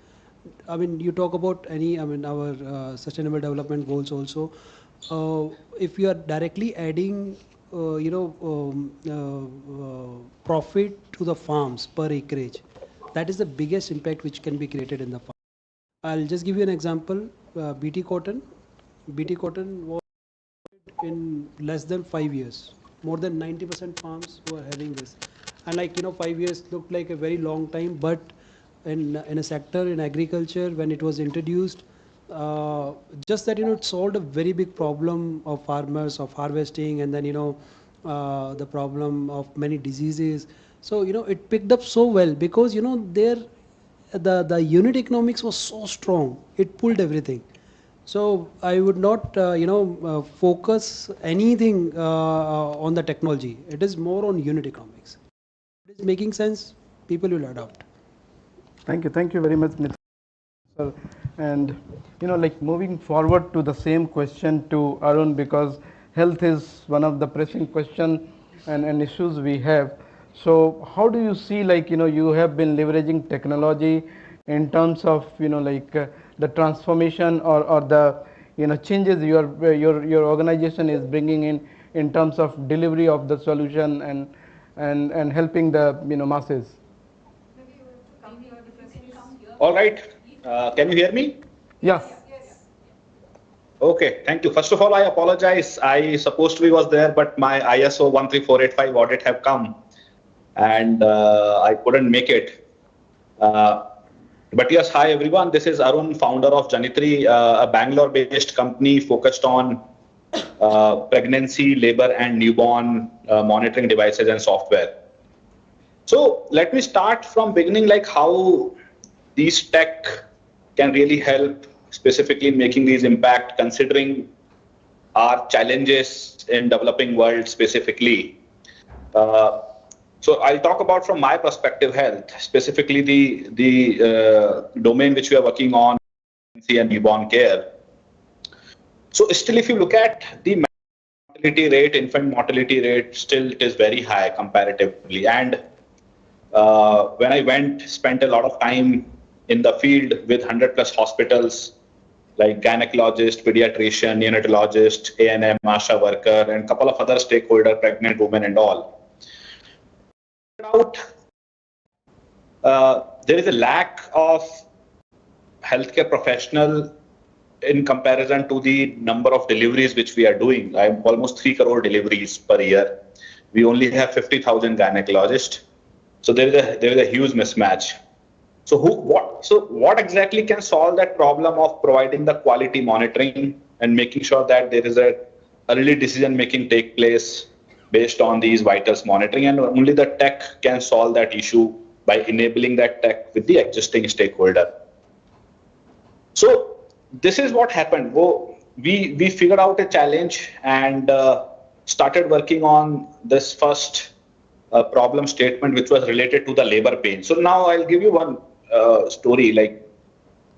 [SPEAKER 21] I mean, you talk about our sustainable development goals also. If you are directly adding, profit to the farms per acreage, that is the biggest impact which can be created in the farm. I'll just give you an example. BT cotton. BT cotton was in less than 5 years. More than 90% farms were having this. And 5 years looked like a very long time, but in a sector in agriculture, when it was introduced, just that it solved a very big problem of farmers of harvesting, and then the problem of many diseases. So it picked up so well because the unit economics was so strong, it pulled everything. So I would not focus anything on the technology. It is more on unit economics. If it is making sense, people will adopt.
[SPEAKER 13] Thank you very much, Nitin. Sir. And like moving forward to the same question to Arun, because health is one of the pressing question and issues we have. So how do you see, like you have been leveraging technology in terms of the transformation or the changes your organization is bringing in terms of delivery of the solution and helping the masses?
[SPEAKER 22] All right. Can you hear me?
[SPEAKER 13] Yes.
[SPEAKER 12] Okay, thank you. First of all, I apologize. I supposed to be was there, but my ISO 13485 audit have come, and I couldn't make it. But yes, hi everyone. This is Arun, founder of Janitri, a Bangalore-based company focused on pregnancy, labor, and newborn monitoring devices and software. So let me start from beginning, like how these tech can really help specifically in making these impact, considering our challenges in developing world specifically. So I'll talk about from my perspective health, specifically the domain which we are working on, pregnancy and newborn care. So still, if you look at the mortality rate, infant mortality rate, still it is very high comparatively. And when I spent a lot of time in the field with 100 plus hospitals, like gynecologist, pediatrician, neonatologist, A&M, ASHA worker, and a couple of other stakeholders, pregnant women and all. There is a lack of healthcare professional in comparison to the number of deliveries which we are doing. I'm almost 3 crore deliveries per year. We only have 50,000 gynecologists. So there is a huge mismatch. So what exactly can solve that problem of providing the quality monitoring and making sure that there is a early decision making take place based on these vitals monitoring, and only the tech can solve that issue by enabling that tech with the existing stakeholder. So this is what happened. We figured out a challenge and started working on this first problem statement, which was related to the labor pain. So now I'll give you one story, like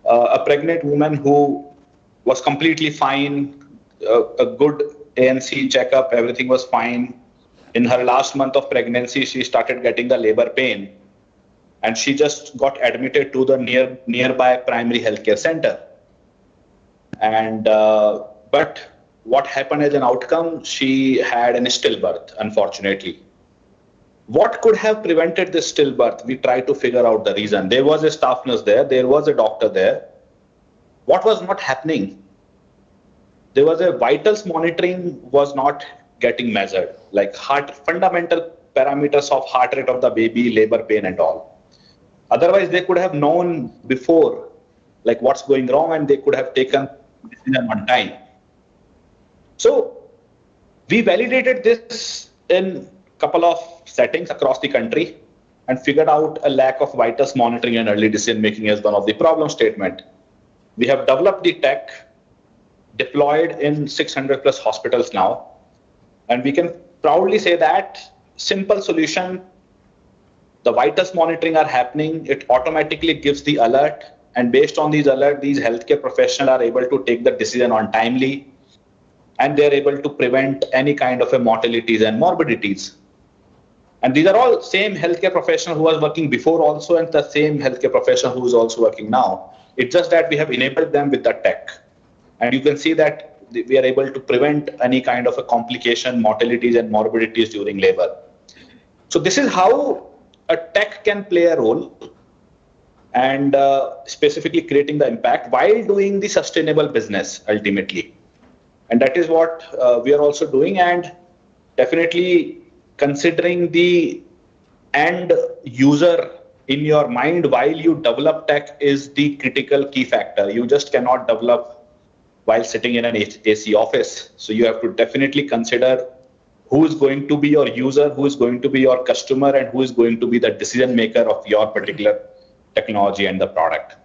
[SPEAKER 12] a pregnant woman who was completely fine, a good ANC checkup, everything was fine. In her last month of pregnancy, she started getting the labor pain, and she just got admitted to the nearby primary healthcare center. And but what happened as an outcome? She had an stillbirth, unfortunately. What could have prevented this stillbirth? We tried to figure out the reason. There was a staff nurse there, there was a doctor there. What was not happening? There was a vitals monitoring was not getting measured, like fundamental parameters of heart rate of the baby, labor pain and all. Otherwise, they could have known before, like what's going wrong, and they could have taken decision on time. So we validated this in a couple of settings across the country and figured out a lack of vitals monitoring and early decision making as one of the problem statement. We have developed the tech, deployed in 600 plus hospitals now, and we can proudly say that simple solution, the vitals monitoring are happening, it automatically gives the alert, and based on these alerts, these healthcare professionals are able to take the decision on timely, and they're able to prevent any kind of a mortalities and morbidities. And these are all same healthcare professional who was working before also, and the same healthcare professional who is also working now. It's just that we have enabled them with the tech. And you can see that we are able to prevent any kind of a complication, mortalities and morbidities during labor. So this is how a tech can play a role, and specifically creating the impact while doing the sustainable business ultimately. And that is what we are also doing, and definitely considering the end user in your mind while you develop tech is the critical key factor. You just cannot develop while sitting in an AC office. So you have to definitely consider who is going to be your user, who is going to be your customer, and who is going to be the decision maker of your particular technology and the product.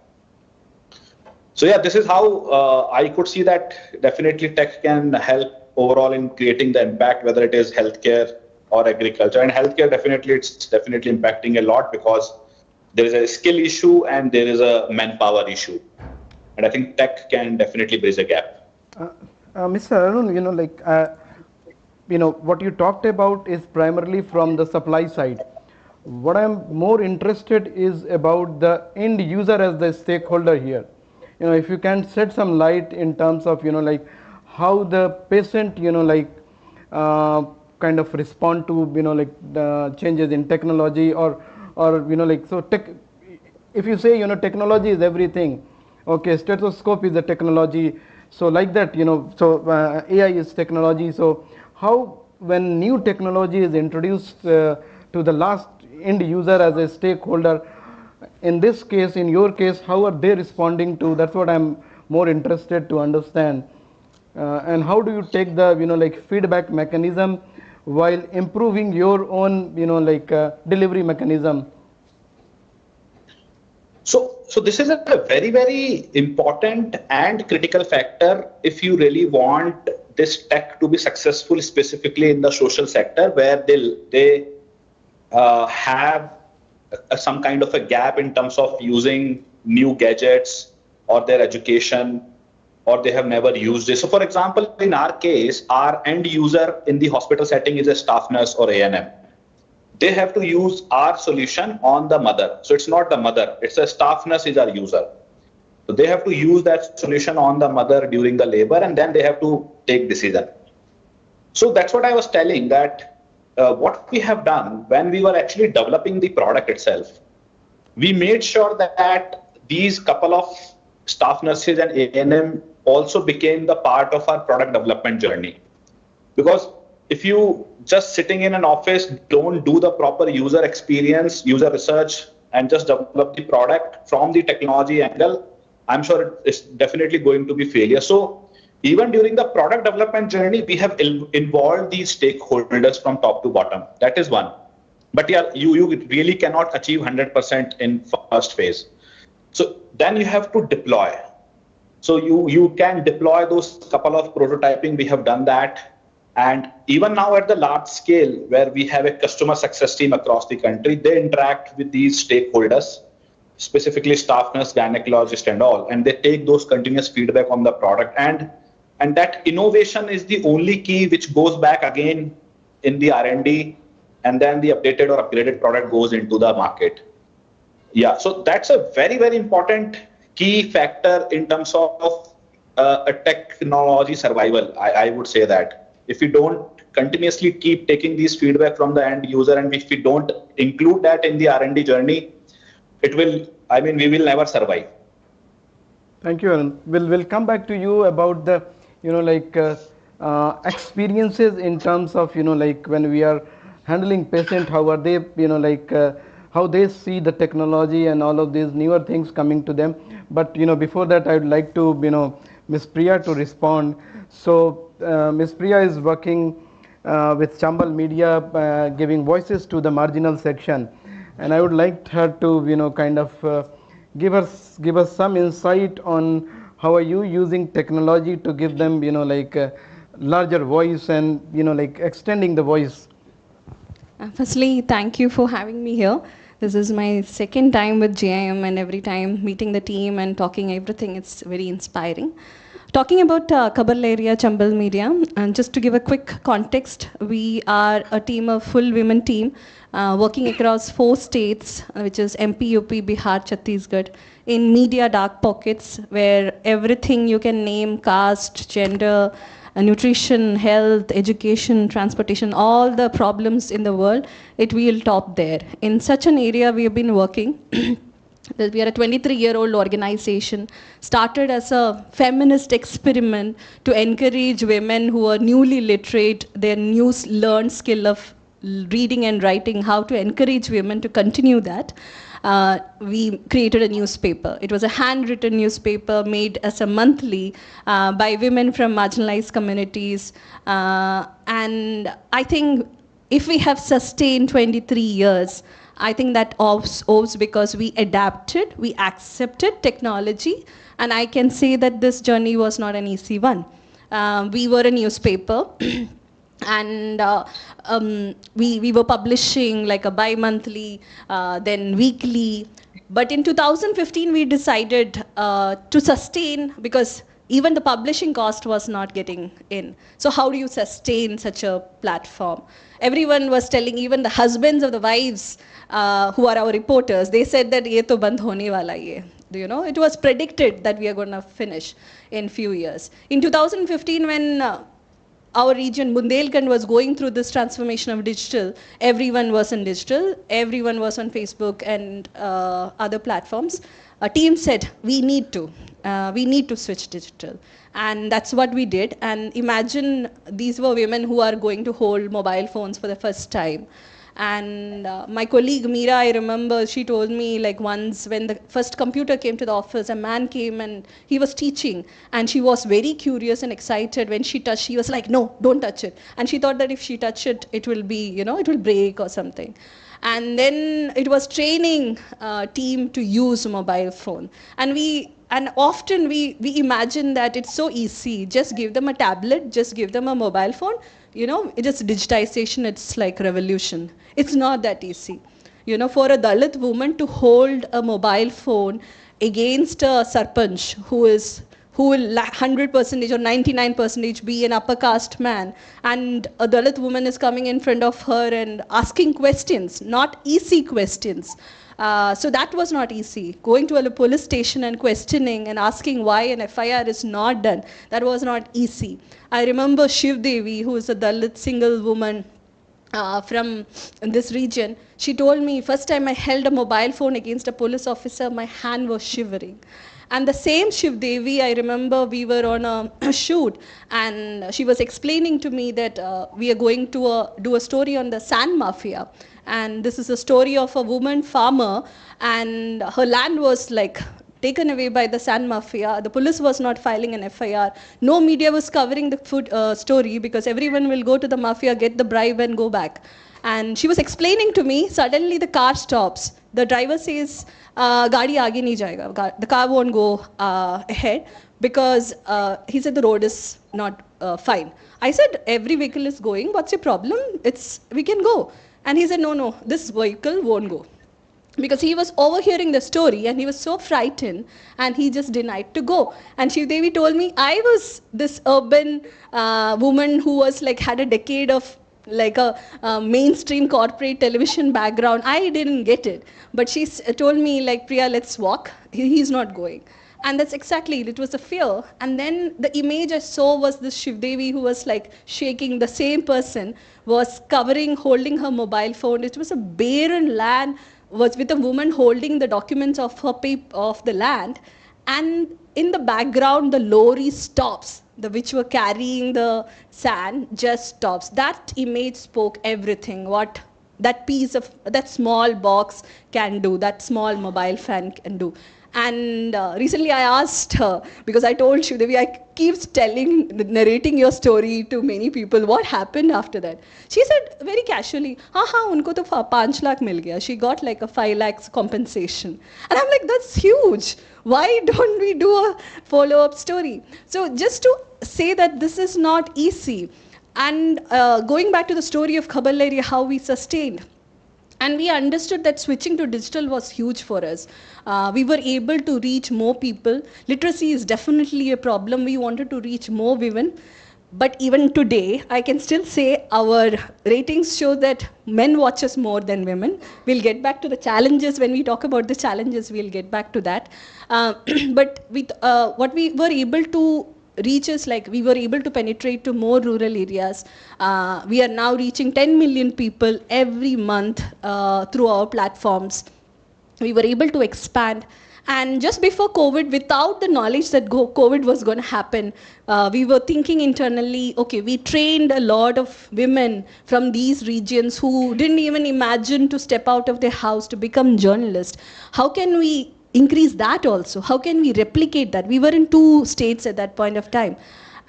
[SPEAKER 12] So yeah, this is how I could see that definitely tech can help overall in creating the impact, whether it is healthcare or agriculture. And healthcare, definitely, it's definitely impacting a lot because there is a skill issue and there is a manpower issue. And I think tech can definitely bridge a gap.
[SPEAKER 13] Mr. Arun, what you talked about is primarily from the supply side. What I'm more interested is about the end user as the stakeholder here. If you can shed some light in terms of, how the patient, kind of respond to, the changes in technology or if you say, technology is everything. Okay, stethoscope is a technology, So like that, so AI is technology. So how, when new technology is introduced to the last end user as a stakeholder, in this case, in your case, how are they responding to? That's what I'm more interested to understand. And how do you take the like feedback mechanism while improving your own delivery mechanism?
[SPEAKER 12] So this is a very, very important and critical factor if you really want this tech to be successful, specifically in the social sector, where they have some kind of a gap in terms of using new gadgets or their education, or they have never used it. So for example, in our case, our end user in the hospital setting is a staff nurse or A&M. They have to use our solution on the mother. So it's not the mother, it's a staff nurse is our user. So they have to use that solution on the mother during the labor, and then they have to take decision. So that's what I was telling, that what we have done when we were actually developing the product itself, we made sure that these couple of staff nurses and A&M also became the part of our product development journey. Because if you just sitting in an office, don't do the proper user experience, user research, and just develop the product from the technology angle, I'm sure it's definitely going to be failure. So even during the product development journey, we have involved these stakeholders from top to bottom. That is one. But yeah, you really cannot achieve 100% in first phase. So then you have to deploy. So you can deploy those couple of prototyping. We have done that. And even now at the large scale, where we have a customer success team across the country, they interact with these stakeholders, specifically staff nurse, gynecologist and all, and they take those continuous feedback on the product. And that innovation is the only key which goes back again in the R&D, and then the updated or upgraded product goes into the market. Yeah, so that's a very, very important key factor in terms of a technology survival, I would say that. If we don't continuously keep taking these feedback from the end user, and if we don't include that in the R&D journey, we will never survive.
[SPEAKER 13] Thank you, Arun. We'll come back to you about the, experiences in terms of, when we are handling patient, how are they, how they see the technology and all of these newer things coming to them. But, before that, I would like to, Ms. Priya to respond. So, Ms. Priya is working with Chambal Media, giving voices to the marginal section, and I would like her to kind of give us some insight on how are you using technology to give them larger voice and extending the voice.
[SPEAKER 11] Firstly, thank you for having me here. This is my second time with GIM, and every time meeting the team and talking everything, it's very inspiring. Talking about Kabarla area, Chambal Media, and just to give a quick context, we are a team of full women team working across 4 states, which is MP, UP, Bihar, Chhattisgarh, in media dark pockets where everything you can name, caste, gender, nutrition, health, education, transportation, all the problems in the world, it will top there. In such an area we have been working. We are a 23-year-old organization, started as a feminist experiment to encourage women who are newly literate, their new learned skill of reading and writing, how to encourage women to continue that. We created a newspaper. It was a handwritten newspaper made as a monthly by women from marginalized communities. And I think if we have sustained 23 years, I think that owes because we adapted, we accepted technology, and I can say that this journey was not an easy one. We were a newspaper, and we were publishing like a bi-monthly, then weekly. But in 2015, we decided to sustain, because even the publishing cost was not getting in. So how do you sustain such a platform? Everyone was telling, even the husbands of the wives who are our reporters, they said that ye to band hone wala hai. It was predicted that we are going to finish in few years. In 2015, when our region, Bundelkhand, was going through this transformation of digital. Everyone was in digital. Everyone was on Facebook and other platforms. A team said, we need to switch digital. And that's what we did. And imagine these were women who are going to hold mobile phones for the first time. And my colleague Meera, I remember, she told me like once when the first computer came to the office, a man came and he was teaching, and she was very curious and excited. When she touched, she was like, no, don't touch it. And she thought that if she touched it, it will be, you know, it will break or something. And then it was training team to use mobile phone. And often we imagine that it's so easy. Just give them a tablet, just give them a mobile phone. You know, it is digitization, it's like revolution. It's not that easy. You know, for a Dalit woman to hold a mobile phone against a sarpanch who will 100% or 99% be an upper caste man, and a Dalit woman is coming in front of her and asking questions, not easy questions. So that was not easy. Going to a police station and questioning and asking why an FIR is not done, that was not easy. I remember Shiv Devi, who is a Dalit single woman from this region. She told me, first time I held a mobile phone against a police officer, my hand was shivering. And the same Shiv Devi, I remember we were on a shoot, and she was explaining to me that we are going to do a story on the sand mafia. And this is a story of a woman farmer, and her land was like taken away by the sand mafia. The police was not filing an FIR. No media was covering the story because everyone will go to the mafia, get the bribe and go back. And she was explaining to me, suddenly the car stops. The driver says, gaadi aage nahi jayega. The car won't go ahead because he said the road is not fine. I said, every vehicle is going. What's your problem? We can go. And he said, no, this vehicle won't go. Because he was overhearing the story and he was so frightened and he just denied to go. And Shiv Devi told me, I was this urban woman who was like had a decade of like a mainstream corporate television background. I didn't get it. But she told me like, Priya, let's walk. He's not going. And that's exactly it. It was a fear. And then the image I saw was this Shiv Devi who was like shaking. The same person was holding her mobile phone. It was a barren land, was with a woman holding the documents of her of the land, and in the background the lorry stops, which were carrying the sand just stops. That image spoke everything. What that small box can do, that small mobile phone can do. And recently I asked her, because I told Shridevi, I keep narrating your story to many people, what happened after that? She said very casually, unko to 5 lakh mil gaya. She got like a 5 lakhs compensation. And I'm like, that's huge. Why don't we do a follow-up story? So just to say that this is not easy. And going back to the story of Khabar, how we sustained. And we understood that switching to digital was huge for us. We were able to reach more people. Literacy is definitely a problem. We wanted to reach more women. But even today, I can still say our ratings show that men watch us more than women. We'll get back to the challenges. When we talk about the challenges, we'll get back to that. But with what we were able to reach is like we were able to penetrate to more rural areas. We are now reaching 10 million people every month through our platforms. We were able to expand. And just before COVID, without the knowledge that COVID was going to happen, we were thinking internally, okay, we trained a lot of women from these regions who didn't even imagine to step out of their house to become journalists. How can we increase that also? How can we replicate that? We were in 2 states at that point of time.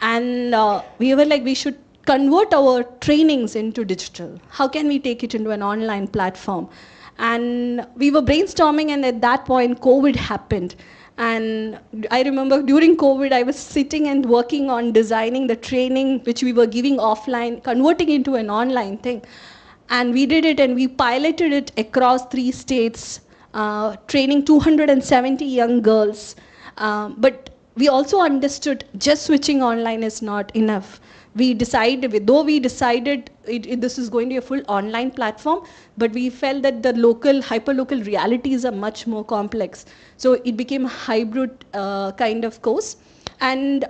[SPEAKER 11] And we were like, we should convert our trainings into digital. How can we take it into an online platform? And we were brainstorming, and at that point, COVID happened. And I remember during COVID, I was sitting and working on designing the training, which we were giving offline, converting into an online thing. And we did it, and we piloted it across 3 states, training 270 young girls. But we also understood just switching online is not enough. We decided this is going to be a full online platform, but we felt that the hyperlocal realities are much more complex. So it became a hybrid kind of course. And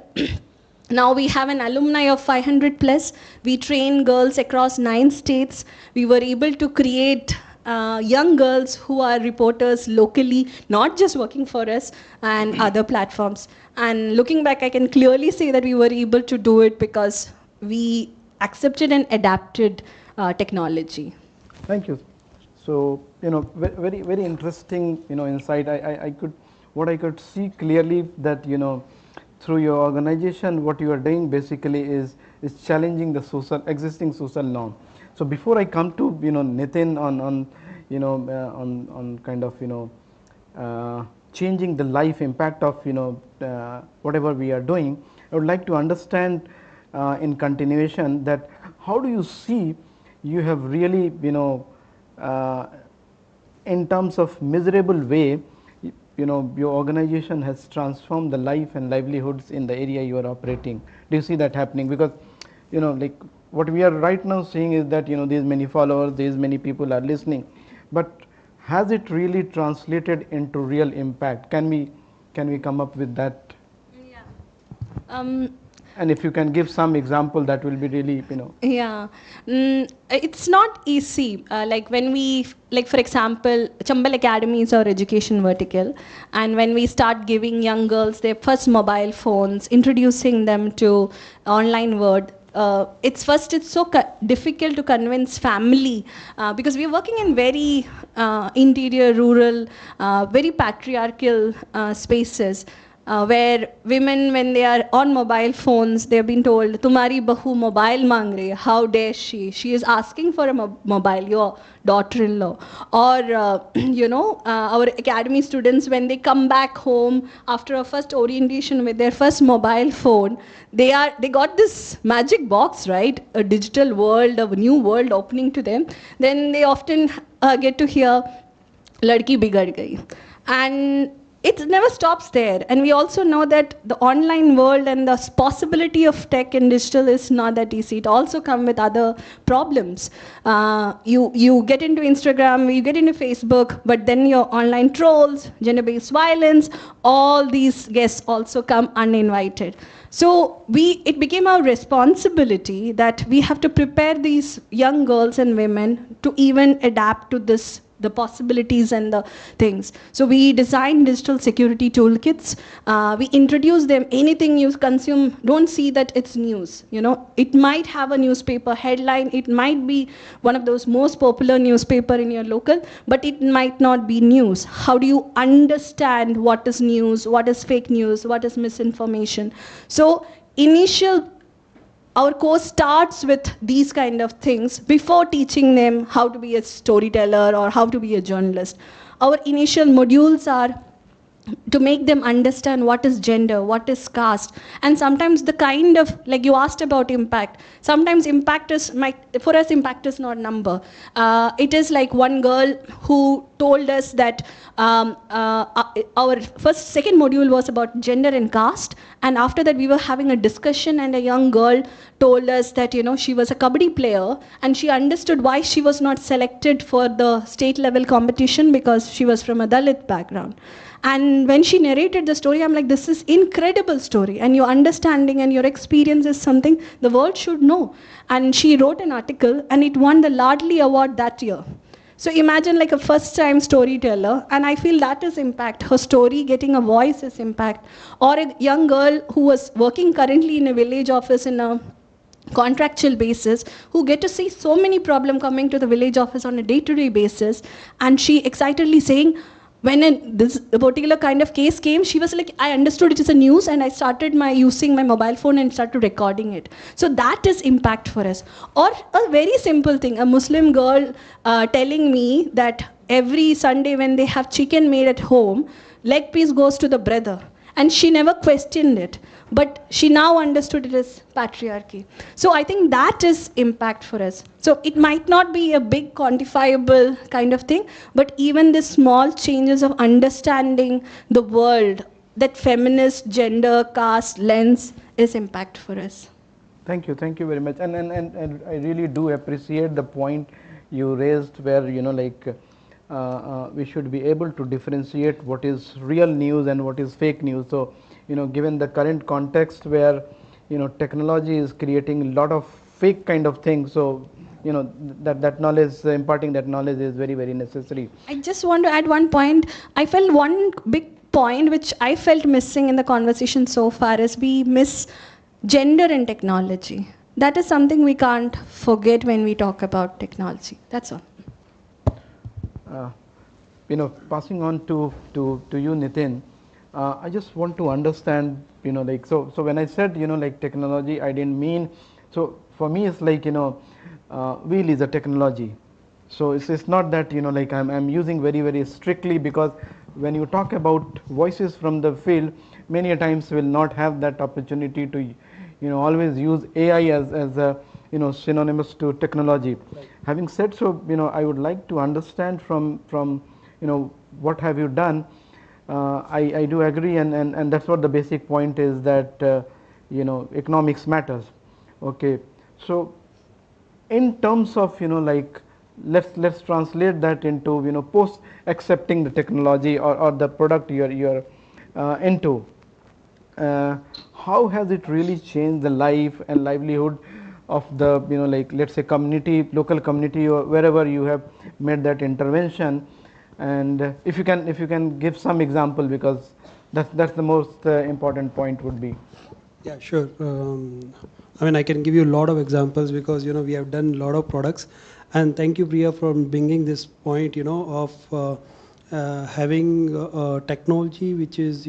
[SPEAKER 11] Now we have an alumni of 500 plus. We train girls across 9 states. We were able to create young girls who are reporters locally, not just working for us and other platforms. And looking back, I can clearly say that we were able to do it because we accepted and adapted technology.
[SPEAKER 13] Thank you. So, very, very interesting, insight. What I could see clearly that, through your organization, what you are doing basically is challenging the existing social norm. So before I come to, Nitin on kind of, changing the life impact of, whatever we are doing, I would like to understand in continuation that how do you see you have really, in terms of measurable way, your organization has transformed the life and livelihoods in the area you are operating. Do you see that happening? Because, like what we are right now seeing is that, these many followers, these many people are listening, but has it really translated into real impact? Can we come up with that?
[SPEAKER 11] Um,
[SPEAKER 13] And if you can give some example, that will be really,
[SPEAKER 11] Yeah, it's not easy. Like when we, like for example, Chambal Academy is our education vertical, and when we start giving young girls their first mobile phones, introducing them to online world, it's so difficult to convince family because we're working in very interior, rural, very patriarchal spaces. Where women, when they are on mobile phones, they've been told, "Tumhari bahu mobile mang rahi hai. How dare she? She is asking for a mobile, your daughter-in-law." Or, our academy students, when they come back home after a first orientation with their first mobile phone, they got this magic box, right? A digital world, a new world opening to them. Then they often get to hear, "Ladki bigad gayi." And it never stops there. And we also know that the online world and the possibility of tech and digital is not that easy. It also comes with other problems. You get into Instagram, you get into Facebook, but then your online trolls, gender-based violence, all these guests also come uninvited. So it became our responsibility that we have to prepare these young girls and women to even adapt to this, the possibilities and the things. So we design digital security toolkits. We introduce them. Anything you consume, don't see that it's news. It might have a newspaper headline. It might be one of those most popular newspaper in your local, but it might not be news. How do you understand what is news, what is fake news, what is misinformation? So our course starts with these kind of things before teaching them how to be a storyteller or how to be a journalist. Our initial modules are to make them understand what is gender, what is caste, and sometimes the kind of, like you asked about impact, sometimes impact is, for us impact is not number. It is like one girl who told us that our second module was about gender and caste, and after that we were having a discussion, and a young girl told us that she was a kabaddi player and she understood why she was not selected for the state level competition because she was from a Dalit background. And when she narrated the story, I'm like, this is incredible story, and your understanding and your experience is something the world should know. And she wrote an article and it won the Ladli Award that year. So imagine like a first time storyteller, and I feel that is impact. Her story getting a voice is impact. Or a young girl who was working currently in a village office in a contractual basis, who get to see so many problems coming to the village office on a day-to-day basis, and she excitedly saying, when this particular kind of case came, she was like, I understood it is a news, and I started using my mobile phone and started recording it. So that is impact for us. Or a very simple thing, a Muslim girl telling me that every Sunday when they have chicken made at home, leg piece goes to the brother. And she never questioned it. But she now understood it as patriarchy. So I think that is impact for us. So it might not be a big quantifiable kind of thing, but even the small changes of understanding the world, that feminist, gender, caste lens is impact for us.
[SPEAKER 13] Thank you very much. And I really do appreciate the point you raised where, we should be able to differentiate what is real news and what is fake news. So, given the current context where, technology is creating a lot of fake kind of things. So that knowledge, imparting that knowledge is very, very necessary.
[SPEAKER 11] I just want to add one point. I felt one big point which I felt missing in the conversation so far is we miss gender in technology. That is something we can't forget when we talk about technology. That's all.
[SPEAKER 13] Passing on to you, Nitin, I just want to understand, like, so when I said, like technology, I didn't mean, so for me it's like, wheel is a technology. So it's not that, like I'm using very, very strictly, because when you talk about voices from the field, many a times will not have that opportunity to, always use AI as a, synonymous to technology. Right. Having said so, I would like to understand from what have you done. I do agree, and that's what the basic point is, that economics matters. Okay, so in terms of like, let's translate that into post accepting the technology, or the product you're into. How has it really changed the life and livelihood of the like, let's say community, local community, or wherever you have made that intervention? And if you can give some example, because that's the most important point would be.
[SPEAKER 21] Yeah, sure. I mean, I can give you a lot of examples, because we have done a lot of products, and thank you, Priya, for bringing this point of having technology which is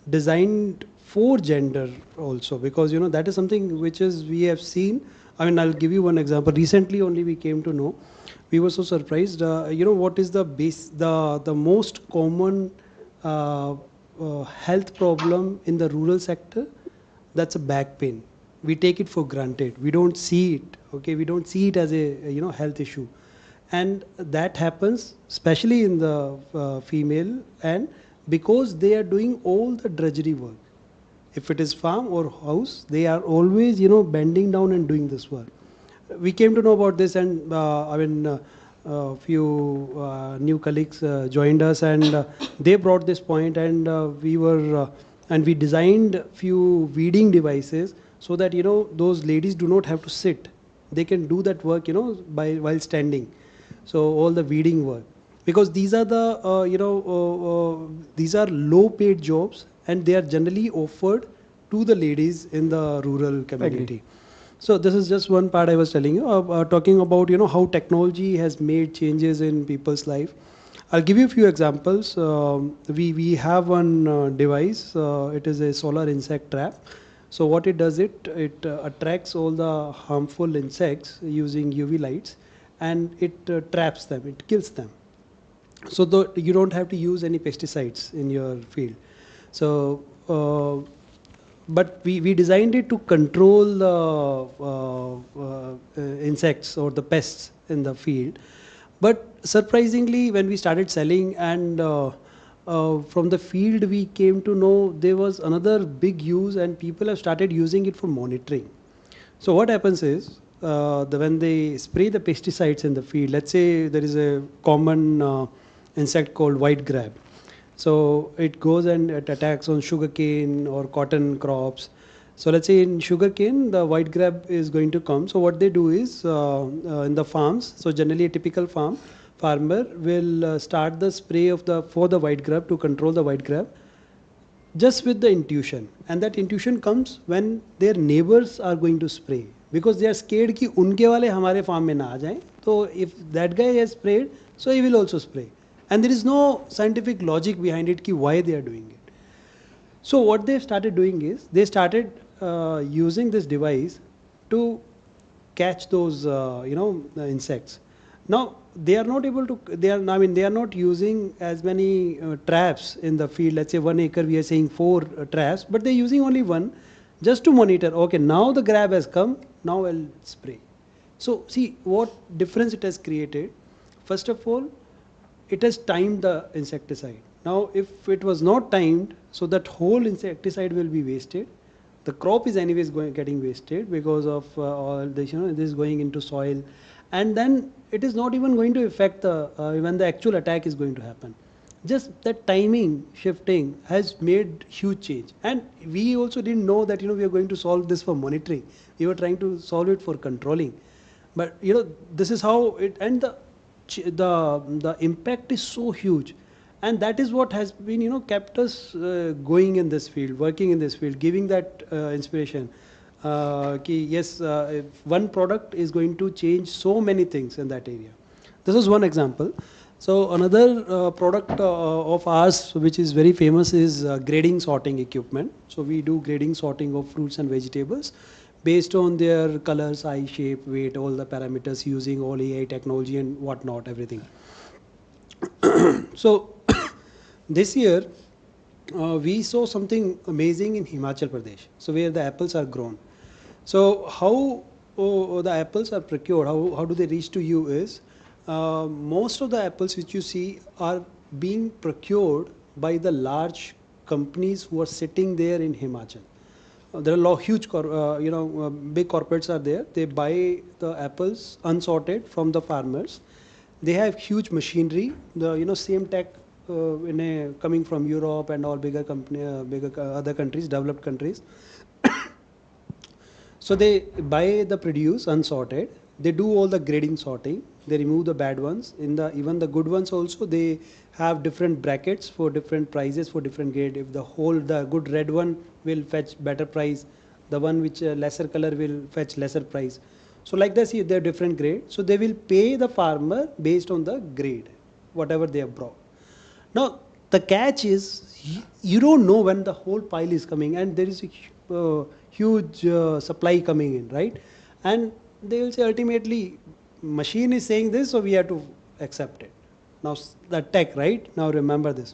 [SPEAKER 21] designed for gender also, because that is something which is we have seen. I mean, I'll give you one example. Recently only we came to know, we were so surprised. What is the most common health problem in the rural sector? That's a back pain. We take it for granted. We don't see it. Okay, we don't see it as a health issue, and that happens especially in the female, and because they are doing all the drudgery work. If it is farm or house, they are always bending down and doing this work. We came to know about this, and I mean, a few new colleagues joined us, and they brought this point, and we designed few weeding devices, so that those ladies do not have to sit. They can do that work while standing. So all the weeding work, because these are the these are low paid jobs, and they are generally offered to the ladies in the rural community. Agree. So this is just one part I was telling you, talking about how technology has made changes in people's life. I'll give you a few examples. We have one device. It is a solar insect trap. So what it does, it attracts all the harmful insects using UV lights, and it traps them, it kills them. So you don't have to use any pesticides in your field. So but we designed it to control the insects or the pests in the field. But surprisingly, when we started selling, and from the field we came to know there was another big use, and people have started using it for monitoring. So what happens is, when they spray the pesticides in the field, let's say there is a common insect called white grab. So it goes and it attacks on sugarcane or cotton crops. So let's say in sugarcane, the white grab is going to come. So what they do is, in the farms, so generally a typical farmer will start the spray for the white grab, to control the white grab, just with the intuition. And that intuition comes when their neighbors are going to spray, because they are scared कि उनके वाले हमारे farm में ना आ जाएं. So if that guy has sprayed, so he will also spray. And there is no scientific logic behind it ki why they are doing it. So what they started doing is, they started using this device to catch those insects. Now they are not able to, they are not using as many traps in the field. Let's say 1 acre, we are saying 4 traps, but they're using only 1, just to monitor. Okay, now the grab has come, now I'll spray. So see what difference it has created. First of all, it has timed the insecticide. Now if it was not timed, so that whole insecticide will be wasted. The crop is anyways getting wasted because of all this, this is going into soil, and then it is not even going to affect when the actual attack is going to happen. Just that timing shifting has made huge change. And we also didn't know that, we are going to solve this for monitoring. We were trying to solve it for controlling. But, this is how it, and the impact is so huge. And that is what has been, kept us going in this field, working in this field, giving that inspiration. Yes, if one product is going to change so many things in that area. This is one example. So another product of ours, which is very famous, is grading sorting equipment. So we do grading sorting of fruits and vegetables based on their color, size, shape, weight, all the parameters, using all AI technology and whatnot, everything. So this year, we saw something amazing in Himachal Pradesh, so where the apples are grown. So how the apples are procured, how do they reach to you is, most of the apples which you see are being procured by the large companies who are sitting there in Himachal. There are huge, big corporates are there. They buy the apples unsorted from the farmers. They have huge machinery. The same tech coming from Europe and all bigger other countries, developed countries. So they buy the produce unsorted. They do all the grading sorting. They remove the bad ones. Even the good ones also, they have different brackets for different prices for different grade. If the good red one will fetch better price, the one which lesser color will fetch lesser price. So like this, they're different grade. So they will pay the farmer based on the grade, whatever they have brought. Now the catch is, you don't know when the whole pile is coming, and there is a huge supply coming in, right? And they will say ultimately, machine is saying this, so we have to accept it. Now the tech, right? Now remember this.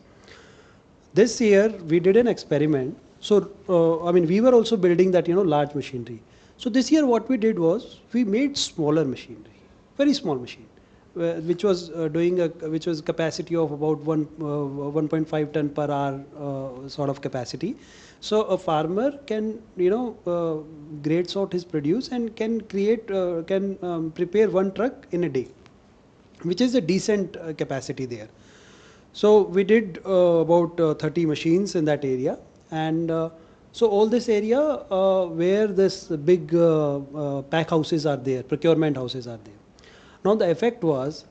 [SPEAKER 21] This year we did an experiment. So we were also building that large machinery. So this year what we did was, we made smaller machinery, very small machine, which was which was capacity of about 1.5 ton per hour sort of capacity. So a farmer can grade sort his produce and can prepare one truck in a day, which is a decent capacity there. So we did about 30 machines in that area, and so all this area where this big pack houses are there, procurement houses are there. Now the effect was,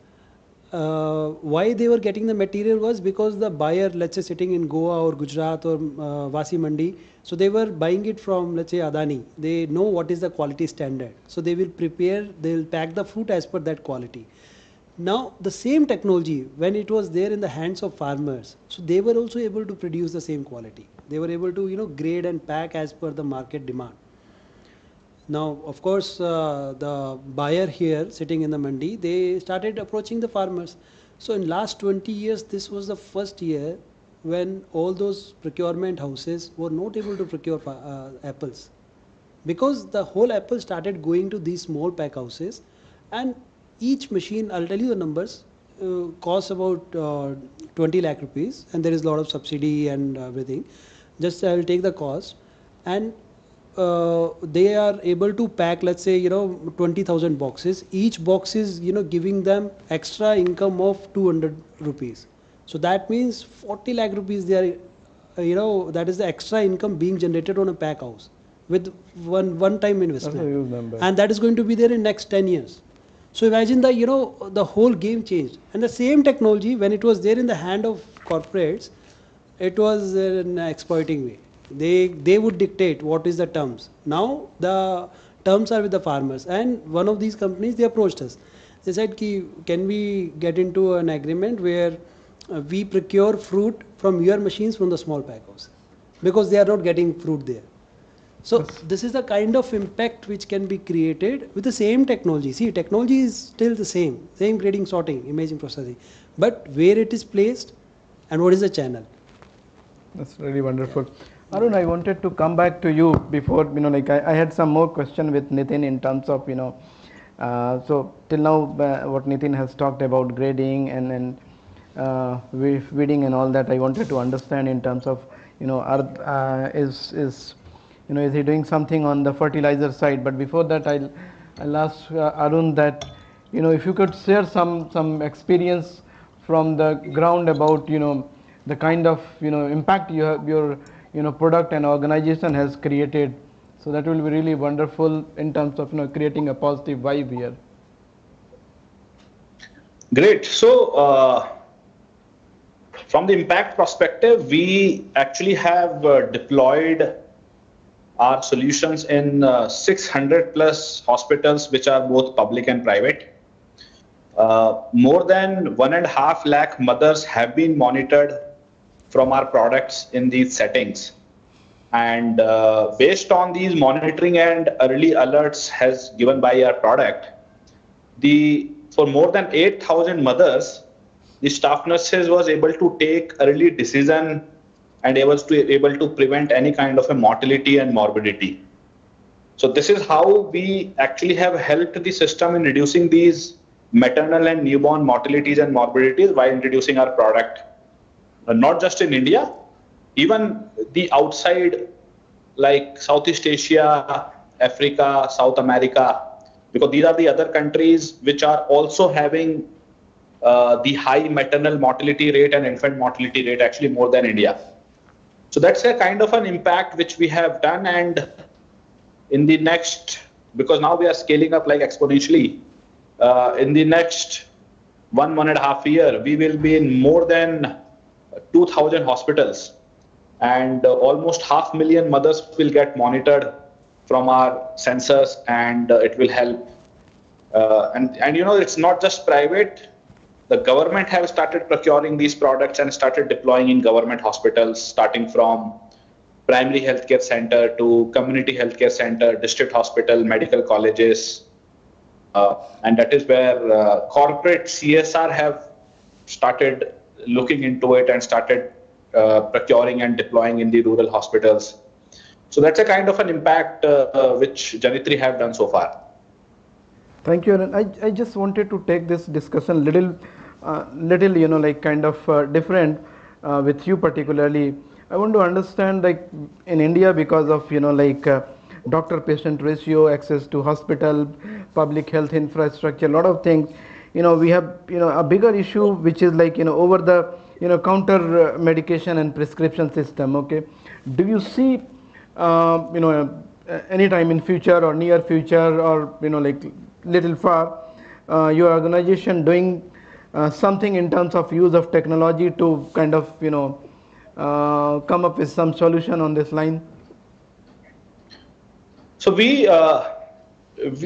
[SPEAKER 21] why they were getting the material was because the buyer, let's say sitting in Goa or Gujarat or Vasi Mandi, so they were buying it from, let's say, Adani. They know what is the quality standard. So they will pack the fruit as per that quality. Now the same technology, when it was there in the hands of farmers, so they were also able to produce the same quality. They were able to grade and pack as per the market demand. Now, of course, the buyer here sitting in the mandi, they started approaching the farmers. So in last 20 years, this was the first year when all those procurement houses were not able to procure apples, because the whole apple started going to these small pack houses, and each machine, I'll tell you the numbers, costs about 20 lakh rupees, and there is a lot of subsidy and everything. Just I'll take the cost, and they are able to pack, let's say 20,000 boxes. Each box is giving them extra income of 200 rupees. So that means 40 lakh rupees they are, that is the extra income being generated on a pack house with one time investment, and that is going to be there in next 10 years. So imagine the whole game changed. And the same technology, when it was there in the hand of corporates, it was an exploiting way. They would dictate what is the terms. Now the terms are with the farmers, and one of these companies, they approached us. They said, can we get into an agreement where we procure fruit from your machines from the small pack house, because they are not getting fruit there. So this is the kind of impact which can be created with the same technology. See, technology is still the same grading, sorting, imaging, processing, but where it is placed and what is the channel.
[SPEAKER 13] That's really wonderful. Arun, I wanted to come back to you before, I had some more question with Nitin in terms of, so till now what Nitin has talked about grading and weeding and all that, I wanted to understand in terms of, is he doing something on the fertilizer side? But before that, I'll ask Arun that, if you could share some experience from the ground about the kind of impact your product and organization has created. So that will be really wonderful in terms of creating a positive vibe here.
[SPEAKER 12] Great. So from the impact perspective, we actually have deployed our solutions in 600 plus hospitals, which are both public and private. More than 1.5 lakh mothers have been monitored from our products in these settings. And based on these monitoring and early alerts has given by our product, for more than 8,000 mothers, the staff nurses was able to take early decision and able to prevent any kind of a mortality and morbidity. So this is how we actually have helped the system in reducing these maternal and newborn mortalities and morbidities while introducing our product. Not just in India, even the outside like Southeast Asia, Africa, South America, because these are the other countries which are also having the high maternal mortality rate and infant mortality rate, actually more than India. So that's a kind of an impact which we have done, and in the next, because now we are scaling up like exponentially, in the next 1.5 year, we will be in more than 2,000 hospitals, and almost 500,000 mothers will get monitored from our sensors, and it will help. And it's not just private. The government have started procuring these products and started deploying in government hospitals, starting from primary healthcare center to community healthcare center, district hospital, medical colleges. And that is where corporate CSR have started looking into it and started procuring and deploying in the rural hospitals. So that's a kind of an impact which Janitri have done so far.
[SPEAKER 13] Thank you, Arun. I just wanted to take this discussion little kind of different with you particularly. I want to understand, like in India, because of doctor-patient ratio, access to hospital, public health infrastructure, a lot of things. We have a bigger issue which is like over the counter medication and prescription system. Okay, do you see any time in future or near future or like little far your organization doing something in terms of use of technology to kind of come up with some solution on this line?
[SPEAKER 12] So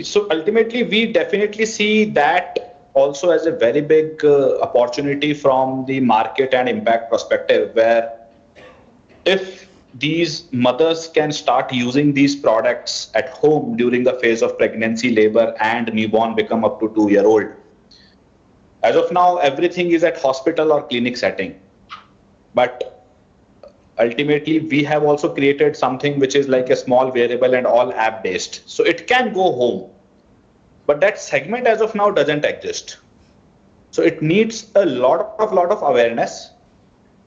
[SPEAKER 12] so ultimately we definitely see that also as a very big opportunity from the market and impact perspective, where if these mothers can start using these products at home during the phase of pregnancy, labor, and newborn become up to 2-year-old. As of now, everything is at hospital or clinic setting. But ultimately, we have also created something which is like a small wearable and all app based. So it can go home. But that segment as of now doesn't exist. So it needs a lot of awareness.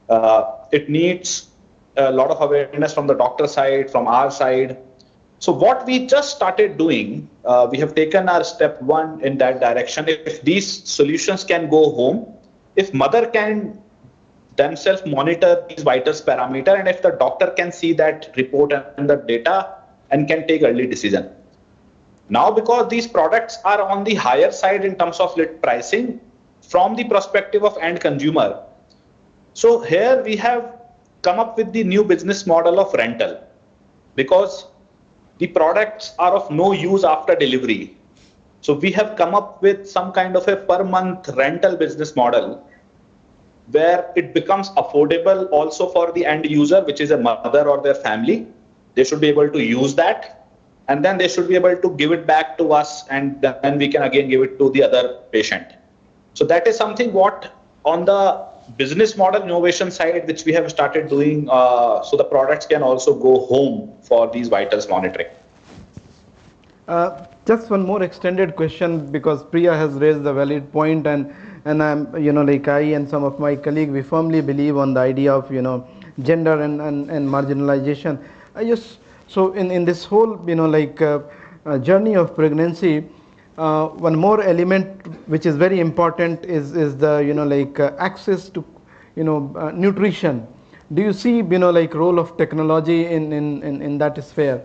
[SPEAKER 12] It needs a lot of awareness from the doctor side, from our side. So what we just started doing, we have taken our step 1 in that direction. If these solutions can go home, if mother can themselves monitor these vitals parameter, and if the doctor can see that report and the data and can take early decision. Now, because these products are on the higher side in terms of pricing from the perspective of end consumer. So here we have come up with the new business model of rental, because the products are of no use after delivery. So we have come up with some kind of a per month rental business model where it becomes affordable also for the end user, which is a mother or their family. They should be able to use that, and then they should be able to give it back to us, and then we can again give it to the other patient. So that is something what on the business model innovation side, which we have started doing, so the products can also go home for these vitals monitoring.
[SPEAKER 13] Just one more extended question, because Priya has raised a valid point, and I'm like I and some of my colleagues, we firmly believe on the idea of gender and marginalization. So in this whole journey of pregnancy, one more element which is very important is the access to nutrition. Do you see role of technology in that sphere?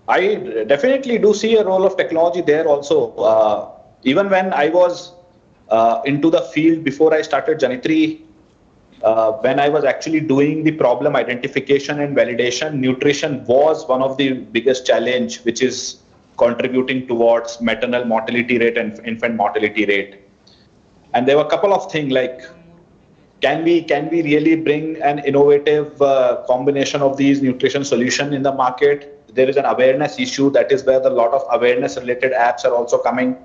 [SPEAKER 12] I definitely do see a role of technology there also. Even when I was into the field before I started Janitri, when I was actually doing the problem identification and validation, nutrition was one of the biggest challenge which is contributing towards maternal mortality rate and infant mortality rate. And there were a couple of things like, can we really bring an innovative combination of these nutrition solution in the market? There is an awareness issue. That is where a lot of awareness related apps are also coming.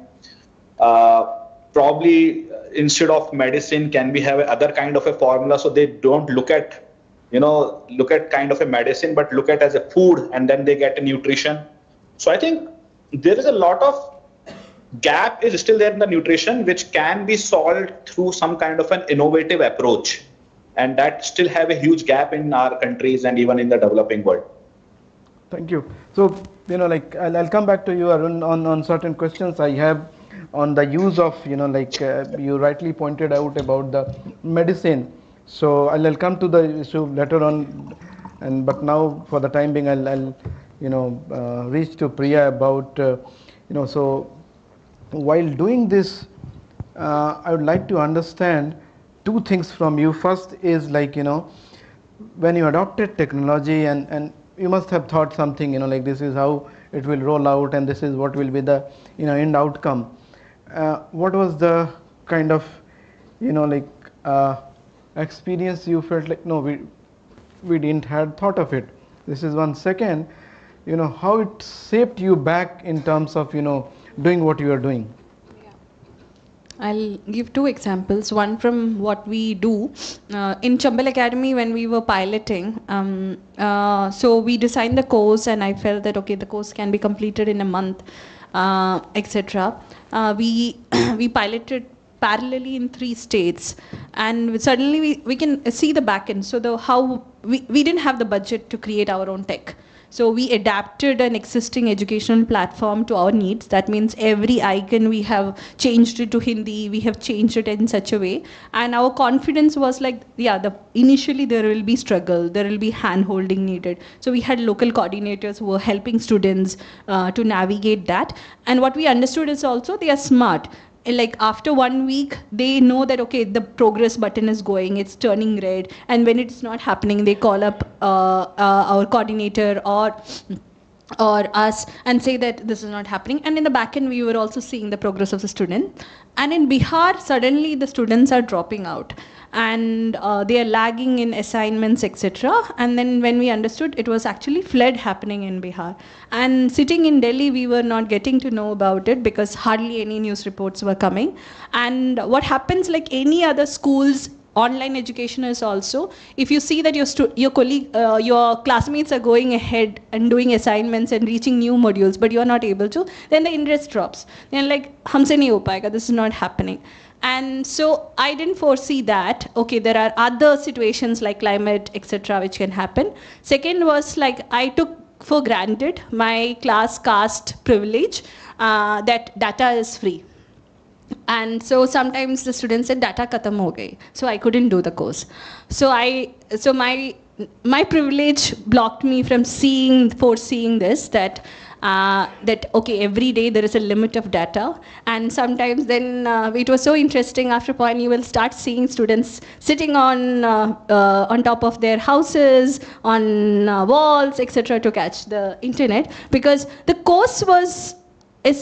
[SPEAKER 12] Probably instead of medicine, can we have other kind of a formula so they don't look at kind of a medicine, but look at as a food, and then they get a nutrition. So I think there is a lot of gap is still there in the nutrition, which can be solved through some kind of an innovative approach, and that still have a huge gap in our countries and even in the developing world.
[SPEAKER 13] Thank you. So I'll come back to you, Arun, on certain questions I have on the use of you rightly pointed out about the medicine. So I'll come to the issue later on, but now for the time being I'll reach to Priya about so while doing this, I would like to understand two things from you. First is when you adopted technology and you must have thought something this is how it will roll out and this is what will be the end outcome. What was the kind of experience you felt like no, we didn't had thought of it? This is one. Second, how it shaped you back in terms of doing what you are doing.
[SPEAKER 11] I'll give two examples. One from what we do in Chambal Academy when we were piloting. So we designed the course, and I felt that okay, the course can be completed in a month, etc. We piloted parallelly in 3 states, and suddenly we can see the back end. So how we didn't have the budget to create our own tech. So we adapted an existing educational platform to our needs. That means every icon we have changed it to Hindi, we have changed it in such a way. And our confidence was like, initially there will be struggle, there will be hand-holding needed. So we had local coordinators who were helping students to navigate that. And what we understood is also they are smart. Like after 1 week, they know that okay, the progress button is going, it's turning red, and when it's not happening, they call up our coordinator or us and say that this is not happening. And in the back end, we were also seeing the progress of the student. And in Bihar, suddenly the students are dropping out and they are lagging in assignments, etc. And then when we understood, it was actually flood happening in Bihar. And sitting in Delhi, we were not getting to know about it because hardly any news reports were coming. And what happens, like any other schools, online education is also, if you see that your colleague, your classmates are going ahead and doing assignments and reaching new modules, but you are not able to, then the interest drops. Then like, humse nahi ho payega, this is not happening. And so I didn't foresee that, okay, there are other situations like climate, etc., which can happen. Second was like, I took for granted my class caste privilege, that data is free. And so sometimes the students said data khatam ho gayi, so I couldn't do the course. So my privilege blocked me from foreseeing this, that okay, every day there is a limit of data. And sometimes then it was so interesting, after a point you will start seeing students sitting on top of their houses, on walls, etc., to catch the internet, because the course was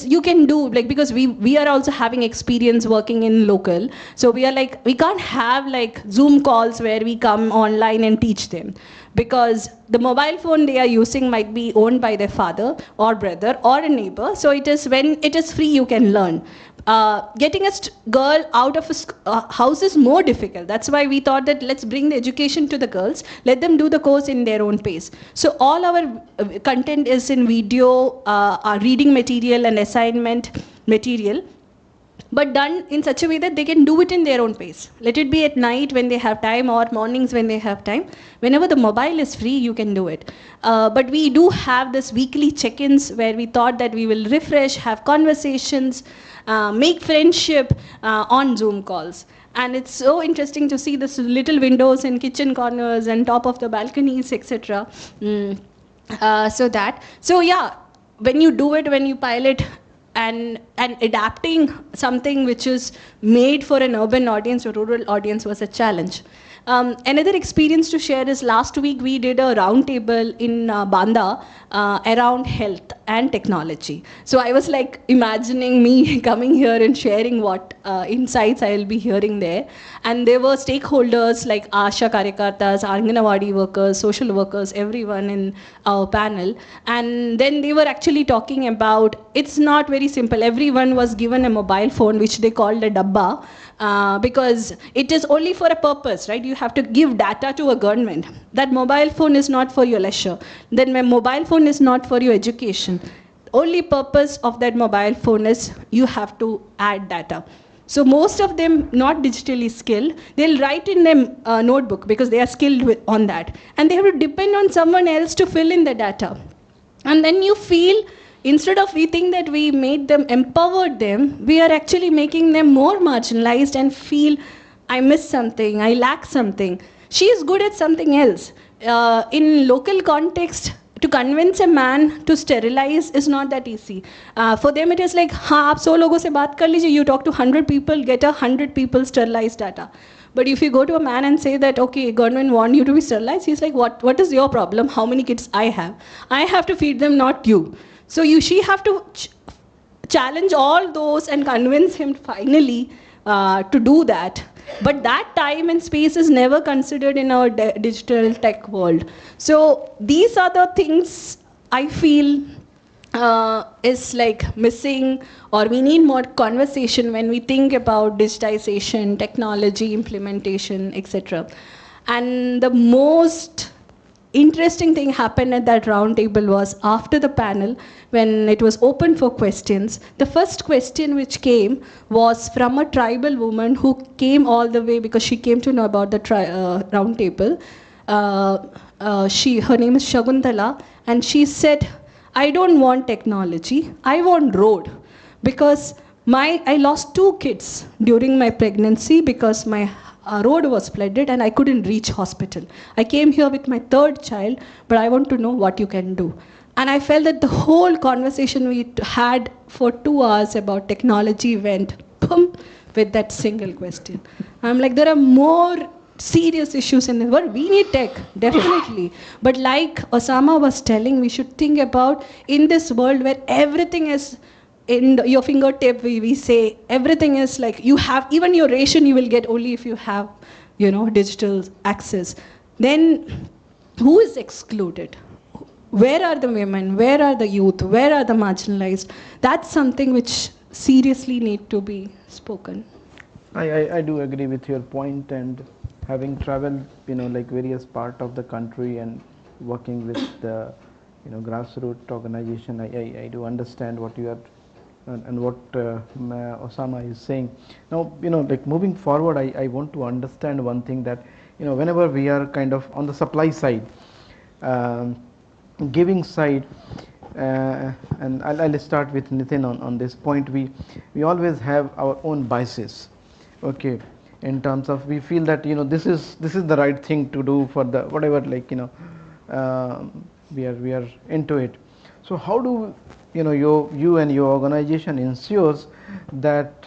[SPEAKER 11] you can do, like, because we are also having experience working in local, so we are like, we can't have like Zoom calls where we come online and teach them, because the mobile phone they are using might be owned by their father or brother or a neighbor. So it is, when it is free, you can learn. Getting a girl out of a house is more difficult. That's why we thought that let's bring the education to the girls, let them do the course in their own pace. So all our content is in video, our reading material and assignment material. but done in such a way that they can do it in their own pace. Let it be at night when they have time or mornings when they have time. Whenever the mobile is free, you can do it. But we do have this weekly check-ins where we thought that we will refresh, have conversations, make friendship on Zoom calls. And it's so interesting to see this little windows in kitchen corners and top of the balconies, etc. So yeah, when you do it, when you pilot and adapting something which is made for an urban audience or rural audience was a challenge. Another experience to share is last week we did a roundtable in Banda around health and technology. So I was like imagining me coming here and sharing what insights I will be hearing there. And there were stakeholders like Asha Karyakartas, Anganawadi workers, social workers, everyone in our panel. And then they were actually talking about, it's not very simple. Everyone was given a mobile phone, which they called a dabba. Because it is only for a purpose, right? You have to give data to a government. That mobile phone is not for your leisure. Then my mobile phone is not for your education. Only purpose of that mobile phone is you have to add data. So most of them not digitally skilled, they'll write in their notebook because they are skilled on that. And they have to depend on someone else to fill in the data. And then you feel, instead of we think that we made them, empowered them, we are actually making them more marginalized and feel, I miss something, I lack something. She is good at something else. In local context, to convince a man to sterilize is not that easy. For them it is like, हाँ आप 100 लोगों से बात कर लीजिए, you talk to 100 people, get 100 people sterilized data. But if you go to a man and say that, okay, government want you to be sterilized, he's like, what is your problem? How many kids I have? I have to feed them, not you. So she have to challenge all those and convince him finally to do that. But that time and space is never considered in our digital tech world. So these are the things I feel is like missing, or we need more conversation when we think about digitization, technology, implementation, etc. And the most interesting thing happened at that roundtable was after the panel, when it was open for questions, the first question which came was from a tribal woman who came all the way because she came to know about the roundtable. Her name is Shaguntala, and she said, I don't want technology, I want road. Because I lost 2 kids during my pregnancy because my road was flooded and I couldn't reach hospital. I came here with my 3rd child, but I want to know what you can do. And I felt that the whole conversation we had for 2 hours about technology went boom with that single question. I'm like, there are more serious issues in the world. We need tech, definitely. But like Osama was telling, we should think about in this world where everything is in your fingertip, we say everything is like, you have, even your ration you will get only if you have, digital access. Then who is excluded? Where are the women? Where are the youth? Where are the marginalized? That's something which seriously need to be spoken.
[SPEAKER 13] I do agree with your point, and having traveled, like various part of the country and working with the, grassroots organization, I do understand what you are and what Osama is saying. Now, like moving forward, I want to understand one thing, that, whenever we are kind of on the supply side, giving side, and I'll start with Nitin on this point. We always have our own biases, okay, in terms of we feel that this is the right thing to do for the whatever, like we are into it. So how do you and your organization ensures that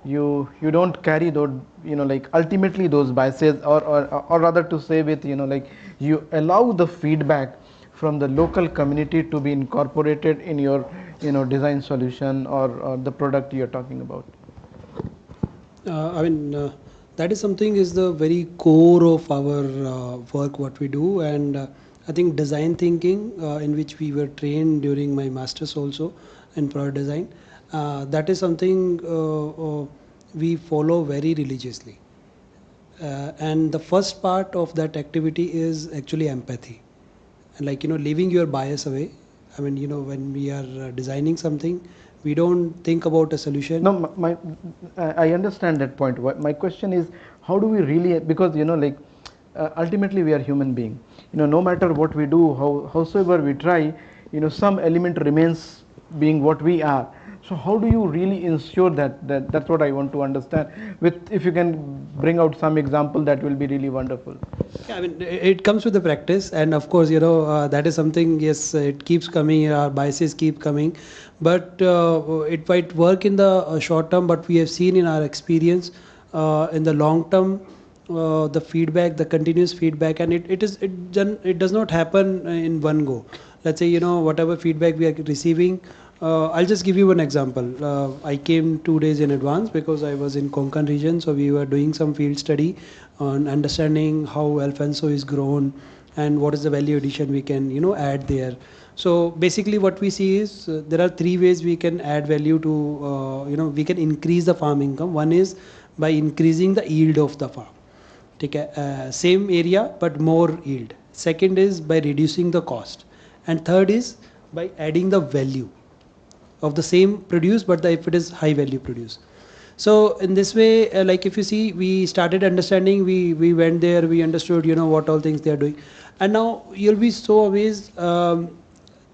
[SPEAKER 13] you don't carry those, like ultimately those biases, or rather to say with, like you allow the feedback from the local community to be incorporated in your design solution or the product you're talking about?
[SPEAKER 21] That is something is the very core of our work what we do, and I think design thinking, in which we were trained during my masters also in product design, that is something we follow very religiously. And the first part of that activity is actually empathy. And like, leaving your bias away. When we are designing something, We don't think about a solution.
[SPEAKER 13] No, I understand that point. My question is, how do we really, because like ultimately we are human being. No matter what we do, howsoever we try, some element remains being what we are. So how do you really ensure that's what I want to understand. If you can bring out some example, that will be really wonderful.
[SPEAKER 21] Yeah, I mean, it comes with the practice, and of course, that is something. Yes, it keeps coming. Our biases keep coming, but it might work in the short term. But we have seen in our experience, in the long term, the feedback, the continuous feedback, and it does not happen in one go. Let's say whatever feedback we are receiving. I'll just give you one example. I came 2 days in advance because I was in Konkan region, so we were doing some field study on understanding how Alfonso is grown and what is the value addition we can add there. So basically what we see is there are 3 ways we can add value to we can increase the farm income. One is by increasing the yield of the farm. Same area but more yield. Second is by reducing the cost, and third is by adding the value of the same produce, but if it is high value produce. So in this way, like if you see, we started understanding, we went there, we understood what all things they are doing, and now you'll be so amazed.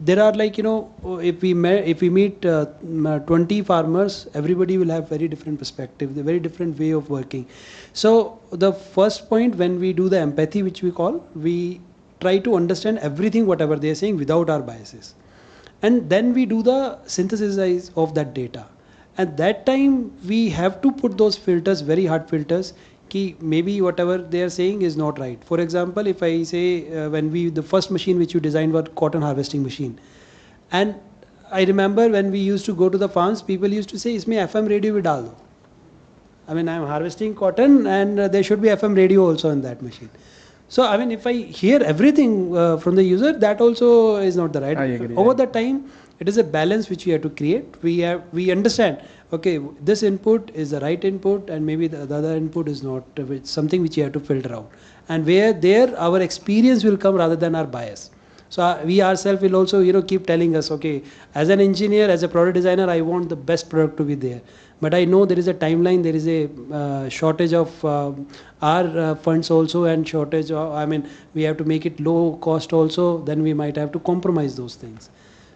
[SPEAKER 21] There are like if we meet 20 farmers, everybody will have very different perspective, the very different way of working. So the first point, when we do the empathy, which we call, we try to understand everything whatever they are saying without our biases. And then we do the synthesis of that data. At that time, we have to put those filters, very hard filters, ki maybe whatever they are saying is not right. For example, if I say the first machine which you designed was cotton harvesting machine. And I remember when we used to go to the farms, people used to say, isme FM radio bhi dal do. I mean, I'm harvesting cotton and there should be FM radio also in that machine. So, I mean, if I hear everything from the user, that also is not the right.
[SPEAKER 13] I agree.
[SPEAKER 21] Over the time, it is a balance which we have to create. We understand, okay, this input is the right input and maybe the other input is not, something which you have to filter out. And where there, our experience will come rather than our bias. So we ourselves will also, keep telling us, okay, as an engineer, as a product designer, I want the best product to be there. But I know there is a timeline, there is a shortage of our funds also, and shortage of, we have to make it low cost also, then we might have to compromise those things.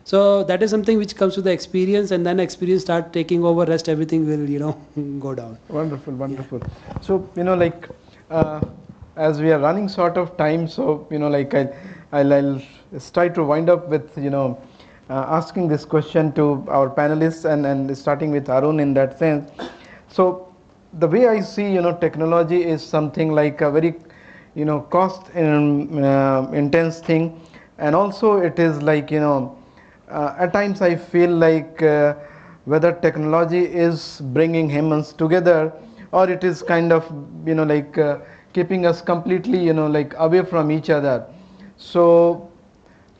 [SPEAKER 21] So that is something which comes with the experience, and then experience start taking over, rest everything will, go down.
[SPEAKER 13] Wonderful, wonderful. Yeah. So, like, as we are running short of time, so, like I'll try to wind up with, asking this question to our panelists and starting with Arun in that sense. So the way I see, technology is something like a very, cost intense thing. And also it is like, at times I feel like whether technology is bringing humans together or it is kind of, like keeping us completely, like away from each other. So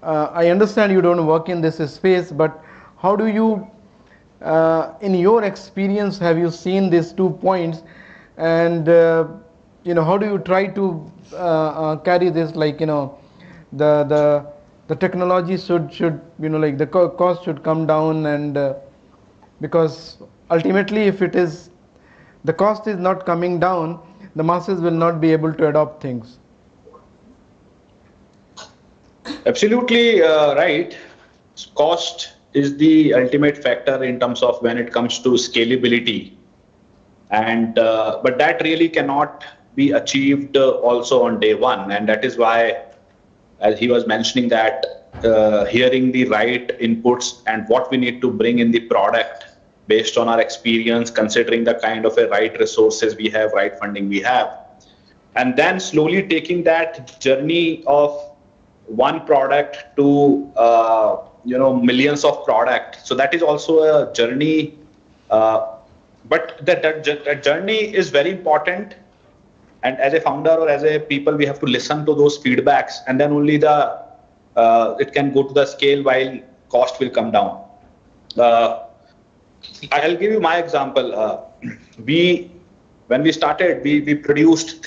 [SPEAKER 13] I understand you don't work in this space, but how do you, in your experience, have you seen these 2 points, and how do you try to carry this, like the technology should like the cost should come down, and because ultimately if it is the cost is not coming down, the masses will not be able to adopt things.
[SPEAKER 12] Absolutely right. Cost is the ultimate factor in terms of when it comes to scalability, and but that really cannot be achieved also on day one, and that is why, as he was mentioning, that hearing the right inputs and what we need to bring in the product based on our experience, considering the kind of a right resources we have, right funding we have, and then slowly taking that journey of one product to millions of products. So that is also a journey, but that journey is very important. And as a founder or as a people, we have to listen to those feedbacks, and then only it can go to the scale while cost will come down. I'll give you my example. When we started, we produced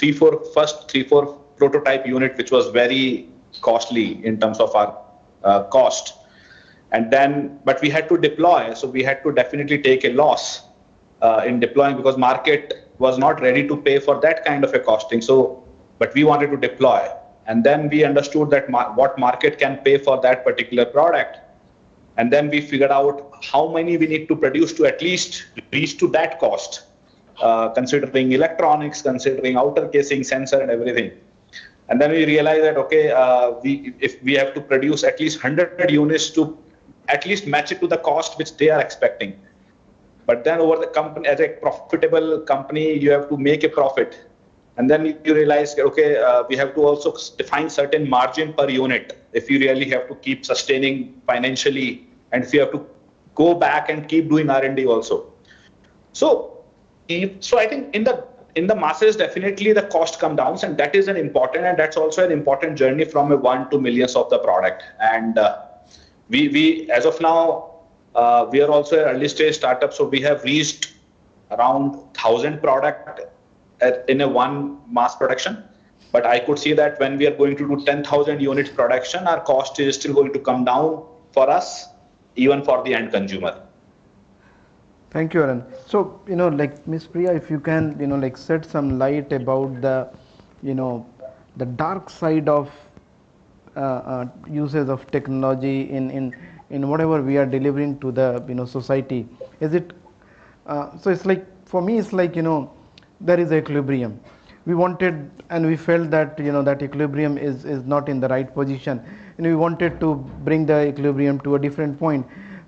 [SPEAKER 12] first three, four prototype unit, which was very costly in terms of our cost. And then, but we had to deploy, so we had to definitely take a loss in deploying because market was not ready to pay for that kind of a costing. So, but we wanted to deploy, and then we understood that what market can pay for that particular product, and then we figured out how many we need to produce to at least reach to that cost, considering electronics, considering outer casing, sensor, and everything. And then we realized that okay, if we have to produce at least 100 units to at least match it to the cost which they are expecting. But then over the company, as a profitable company, you have to make a profit. And then you realize, okay, we have to also define certain margin per unit if you really have to keep sustaining financially, and if you have to go back and keep doing R&D also. So I think in the masses, definitely the cost come down, and that is an important, and that's also an important journey from a 1 to millions of the product. And we as of now, we are also an early stage startup, so we have reached around 1,000 product in a one mass production. But I could see that when we are going to do 10,000 units production, our cost is still going to come down for us, even for the end consumer.
[SPEAKER 13] Thank you, Arun. So, like Ms. Priya, if you can, like shed some light about the, the dark side of uses of technology in whatever we are delivering to the, society. Is it, so it's like, for me, it's like, there is equilibrium. We wanted and we felt that, that equilibrium is not in the right position. And we wanted to bring the equilibrium to a different point.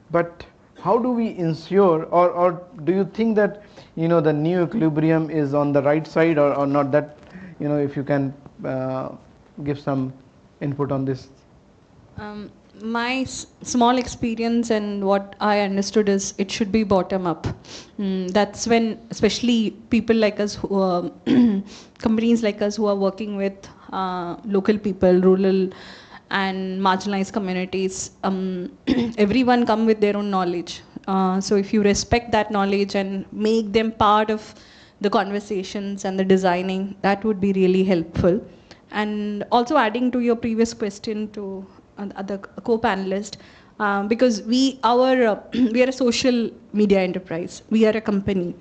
[SPEAKER 13] But how do we ensure, or do you think that the new equilibrium is on the right side or not? That if you can give some input on this.
[SPEAKER 11] My small experience and what I understood is it should be bottom up. That's when especially people like us who are companies like us who are working with local people, rural and marginalized communities, everyone come with their own knowledge. So if you respect that knowledge and make them part of the conversations and the designing, that would be really helpful. And also adding to your previous question to other co-panelist, because we are a social media enterprise. We are a company.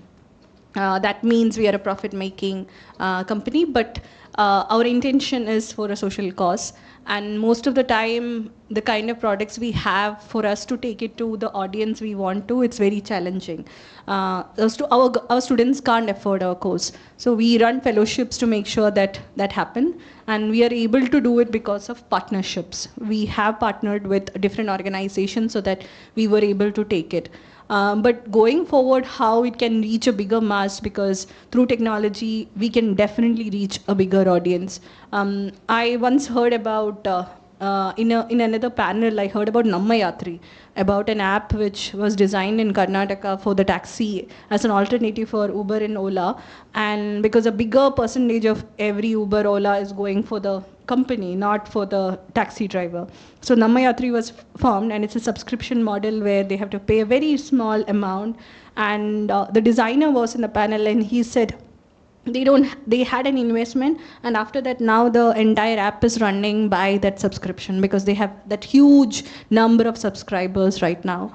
[SPEAKER 11] That means we are a profit-making company, but our intention is for a social cause. And most of the time, the kind of products we have, for us to take it to the audience we want to, it's very challenging. Our students can't afford our course. So we run fellowships to make sure that that happen. And we are able to do it because of partnerships. We have partnered with different organizations so that we were able to take it. But going forward, how it can reach a bigger mass, because through technology, we can definitely reach a bigger audience. I once heard about, in another panel, I heard about Nammayatri, about an app which was designed in Karnataka for the taxi as an alternative for Uber and Ola. And because a bigger percentage of every Uber, Ola is going for the company, not for the taxi driver. So Nammayatri was formed, and it's a subscription model where they have to pay a very small amount. And the designer was in the panel, and he said they had an investment, and after that now the entire app is running by that subscription because they have that huge number of subscribers right now.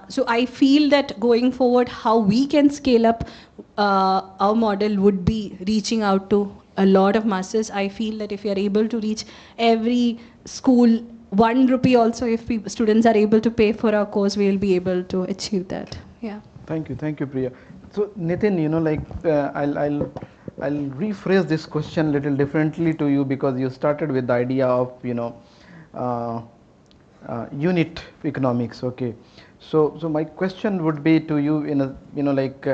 [SPEAKER 11] So I feel that going forward, how we can scale up our model would be reaching out to a lot of masses. I feel that if we are able to reach every school, 1 rupee also, if students are able to pay for our course, we will be able to achieve that. Yeah.
[SPEAKER 13] Thank you, Priya. So Nitin, like I'll rephrase this question a little differently to you, because you started with the idea of unit economics. Okay, so my question would be to you in a like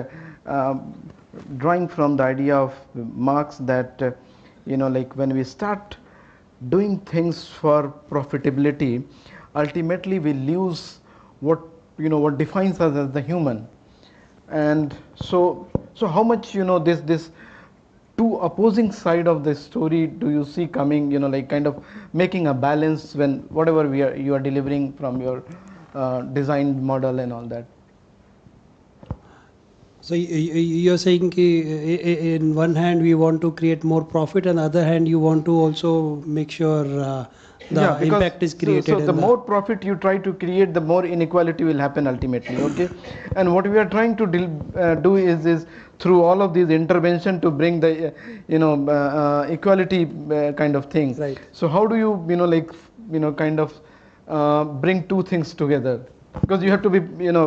[SPEAKER 13] drawing from the idea of Marx that like when we start doing things for profitability, ultimately we lose what what defines us as the human. And so how much this two opposing side of the story do you see coming, like kind of making a balance when whatever you are delivering from your designed model and all that?
[SPEAKER 21] So you're saying in one hand we want to create more profit, and other hand you want to also make sure the impact is created.
[SPEAKER 13] So the more profit you try to create, the more inequality will happen ultimately. Okay, and what we are trying to do is through all of these intervention to bring the equality kind of things.
[SPEAKER 21] Right.
[SPEAKER 13] So how do you kind of bring two things together? Because you have to be,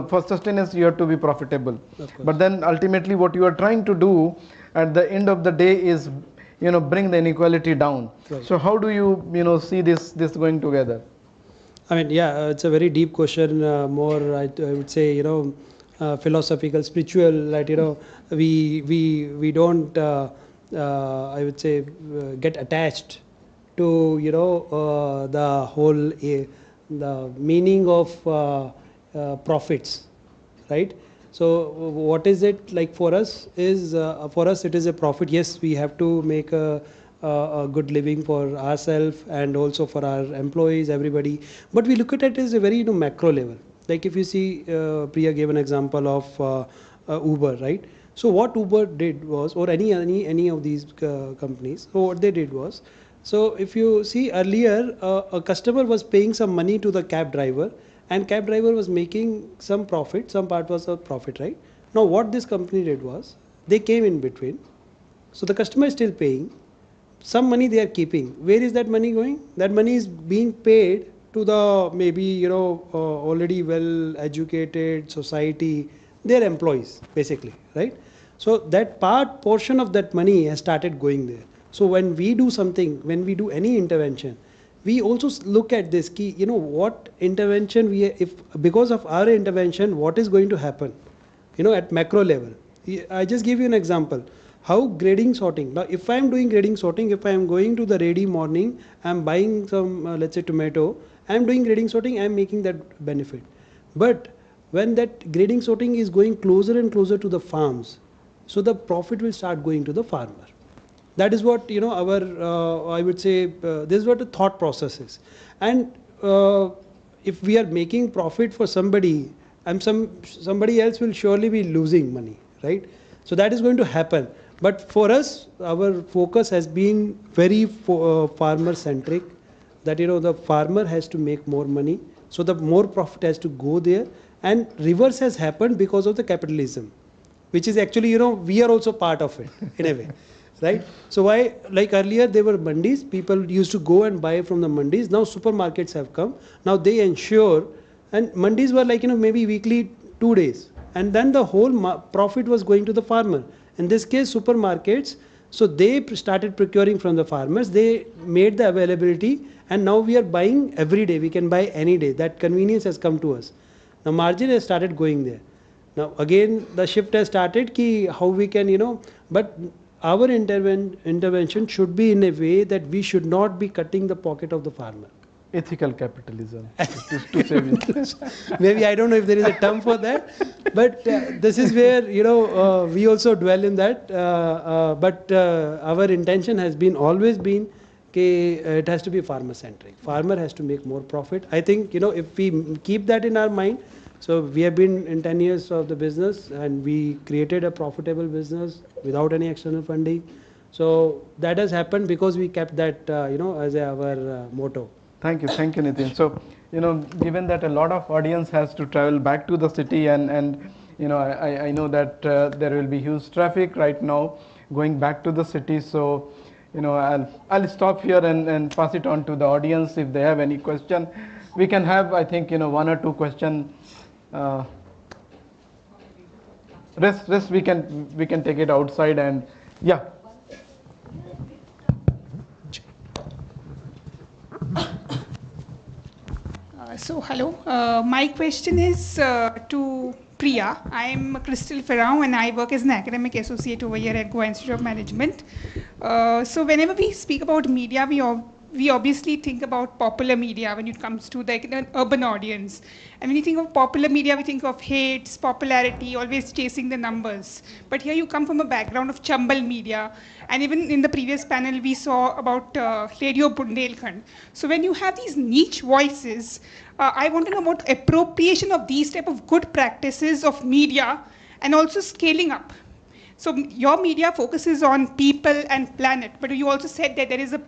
[SPEAKER 13] for sustenance you have to be profitable. But then ultimately what you are trying to do at the end of the day is, bring the inequality down.
[SPEAKER 21] Right.
[SPEAKER 13] So how do you, see this going together?
[SPEAKER 21] I mean, yeah, it's a very deep question, more I would say, philosophical, spiritual, that, we don't, I would say, get attached to, the whole, the meaning of profits, right? So what is it like for us is, for us it is a profit. Yes, we have to make a good living for ourselves and also for our employees, everybody. But we look at it as a very macro level. Like if you see, Priya gave an example of Uber, right? So what Uber did was, or any of these companies, so what they did was, so if you see earlier, a customer was paying some money to the cab driver, and cab driver was making some profit, some part was a profit, right? Now what this company did was, they came in between. So the customer is still paying, some money they are keeping. Where is that money going? That money is being paid to the maybe already well educated society, their employees basically, right? So that portion of that money has started going there. So when we do something, when we do any intervention, we also look at this key, what intervention because of our intervention, what is going to happen, at macro level. I just give you an example. How grading sorting. Now, if I am doing grading sorting, if I am going to the ready morning, I am buying some, let's say tomato, I am doing grading sorting, I am making that benefit. But when that grading sorting is going closer and closer to the farms, so the profit will start going to the farmer. That is what, our, I would say, this is what the thought process is. And if we are making profit for somebody, and somebody else will surely be losing money, right? So that is going to happen. But for us, our focus has been very farmer centric, that the farmer has to make more money, so the more profit has to go there, and reverse has happened because of the capitalism, which is actually, we are also part of it in a way, right? So why, like earlier there were mandis, people used to go and buy from the mandis. Now supermarkets have come, now they ensure, and mandis were like, maybe weekly 2 days, and then the whole profit was going to the farmer. In this case, supermarkets, so they started procuring from the farmers, they made the availability, and now we are buying every day, we can buy any day. That convenience has come to us. Now margin has started going there. Now again, the shift has started, ki how we can, but our intervention should be in a way that we should not be cutting the pocket of the farmer.
[SPEAKER 13] Ethical capitalism, to save it.
[SPEAKER 21] Maybe I don't know if there is a term for that, but this is where we also dwell in that. But our intention has been always been, it has to be farmer centric. Farmer has to make more profit. I think if we keep that in our mind. So we have been in 10 years of the business, and we created a profitable business without any external funding. So that has happened because we kept that as our motto.
[SPEAKER 13] Thank you, Nitin. So, given that a lot of audience has to travel back to the city, and I know that there will be huge traffic right now going back to the city. So, I'll stop here and pass it on to the audience if they have any question. We can have, I think, 1 or 2 questions. Rest we can take it outside, and yeah.
[SPEAKER 10] So hello, my question is to Priya. I am Crystal Ferrao, and I work as an academic associate over here at Goa Institute of Management. So whenever we speak about media, we obviously think about popular media when it comes to the urban audience. And when you think of popular media, we think of hits, popularity, always chasing the numbers. But here you come from a background of Chambal media. And even in the previous panel, we saw about Radio Bundelkhand. So when you have these niche voices, I want to know about appropriation of these type of good practices of media and also scaling up. So your media focuses on people and planet, but you also said that there is a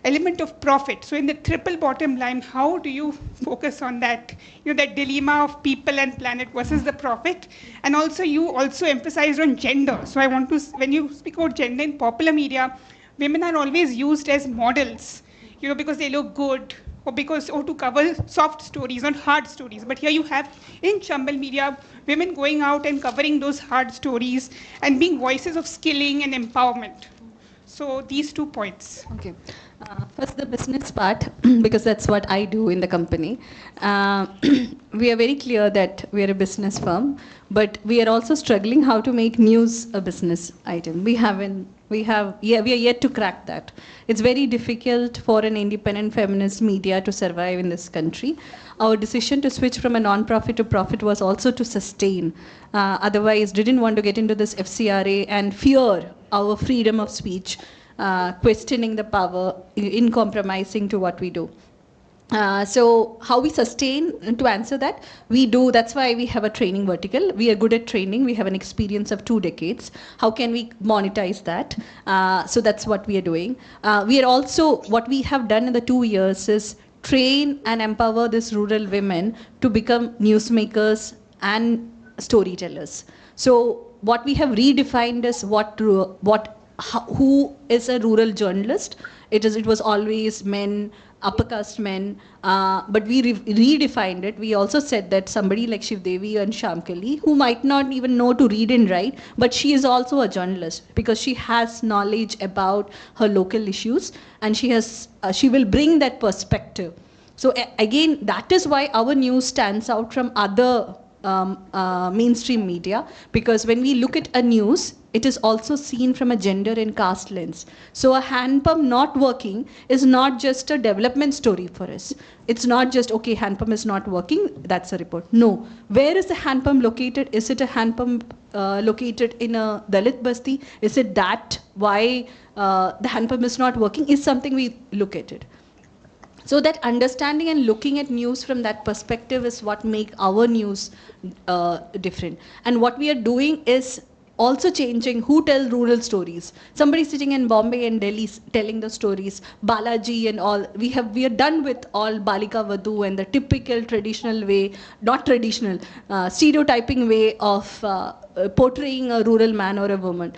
[SPEAKER 10] element of profit. So in the triple bottom line, how do you focus on that, that dilemma of people and planet versus the profit? And also you also emphasized on gender. So I want to, when you speak about gender in popular media, women are always used as models, because they look good, or to cover soft stories, not hard stories. But here you have in Chambal media, women going out and covering those hard stories and being voices of skilling and empowerment. So these 2 points.
[SPEAKER 11] Okay. First, the business part, because that's what I do in the company. We are very clear that we are a business firm, but we are also struggling how to make news a business item. We are yet to crack that. It's very difficult for an independent feminist media to survive in this country. Our decision to switch from a non-profit to profit was also to sustain. Otherwise, didn't want to get into this FCRA and fear our freedom of speech, questioning the power, in compromising to what we do. So how we sustain, to answer that, we do, that's why we have a training vertical. We are good at training. We have an experience of 2 decades. How can we monetize that? So that's what we are doing. We are also, what we have done in the 2 years is train and empower these rural women to become newsmakers and storytellers. So what we have redefined is who is a rural journalist. It was always men, upper caste men, but we redefined it. We also said that somebody like Shiv Devi and Shamkali, who might not even know to read and write, but she is also a journalist because she has knowledge about her local issues, and she will bring that perspective. So again, that is why our news stands out from other mainstream media, because when we look at a news, it is also seen from a gender and caste lens. So a hand pump not working is not just a development story for us. It's not just, okay, hand pump is not working, that's a report. No. Where is the hand pump located? Is it a hand pump located in a Dalit basti? Is it that why the hand pump is not working? Is something we look at it. So that understanding and looking at news from that perspective is what make our news different. And what we are doing is also changing who tells rural stories. Somebody sitting in Bombay and Delhi telling the stories, Balaji and all. We are done with all Balika Vadhu and the typical traditional way, not traditional, stereotyping way of portraying a rural man or a woman.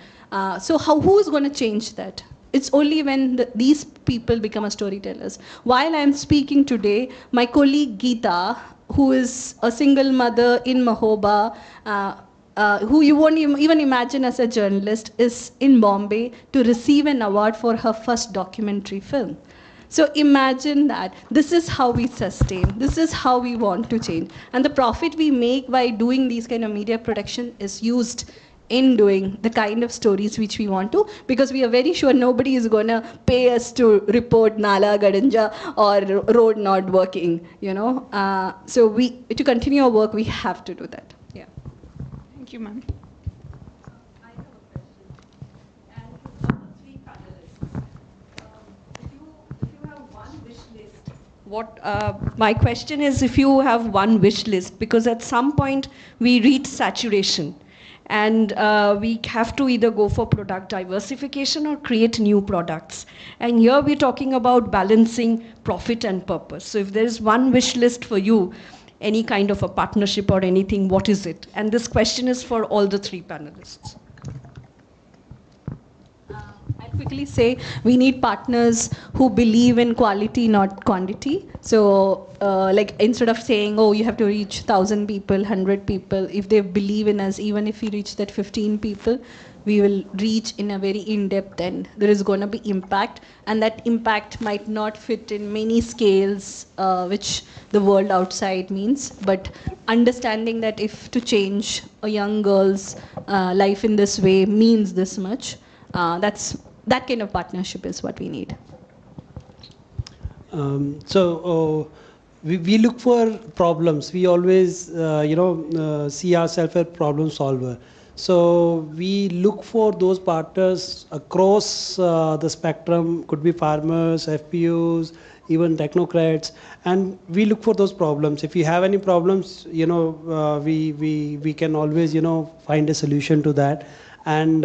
[SPEAKER 11] So who is going to change that? It's only when these people become storytellers. While I'm speaking today, my colleague Geeta, who is a single mother in Mahoba, who you won't even imagine as a journalist, is in Bombay to receive an award for her first documentary film. So imagine that. This is how we sustain. This is how we want to change. And the profit we make by doing these kind of media production is used in doing the kind of stories which we want to, because we are very sure nobody is going to pay us to report Nala Gadanja or road not working, So to continue our work, we have to do that. Yeah.
[SPEAKER 10] Thank you, ma'am.
[SPEAKER 6] My question is, if you have one wish list, because at some point we reach saturation. And we have to either go for product diversification or create new products. And here we're talking about balancing profit and purpose. So if there is one wish list for you, any kind of a partnership or anything, what is it? And this question is for all the 3 panelists.
[SPEAKER 11] I'll quickly say we need partners who believe in quality, not quantity. So like instead of saying, oh, you have to reach 1,000 people, 100 people, if they believe in us, even if we reach that 15 people, we will reach in a very in-depth, and there is going to be impact. And that impact might not fit in many scales, which the world outside means. But understanding that if to change a young girl's life in this way means this much, that kind of partnership is what we need.
[SPEAKER 21] We look for problems. We always, see ourselves as problem solver. So we look for those partners across the spectrum, could be farmers, FPOs, even technocrats, and we look for those problems. If we have any problems, we can always, find a solution to that. And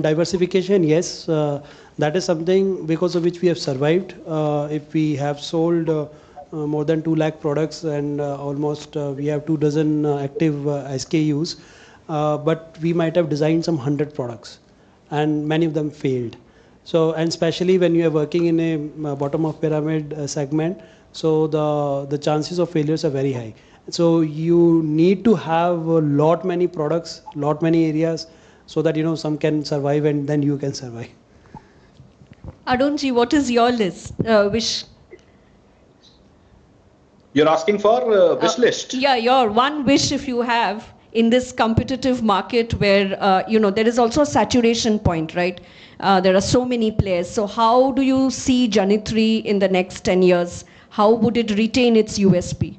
[SPEAKER 21] diversification, yes, that is something because of which we have survived. If we have sold more than 2 lakh products and almost we have 2 dozen active SKUs, but we might have designed some 100 products and many of them failed. So, and especially when you are working in a bottom of pyramid segment, so the chances of failures are very high. So you need to have a lot many products, lot many areas, so that some can survive and then you can survive.
[SPEAKER 6] Arunji, what is your list, wish?
[SPEAKER 12] You're asking for wish list?
[SPEAKER 6] Yeah, your one wish if you have in this competitive market where, there is also a saturation point, right? There are so many players. So how do you see Janitri in the next 10 years? How would it retain its USP?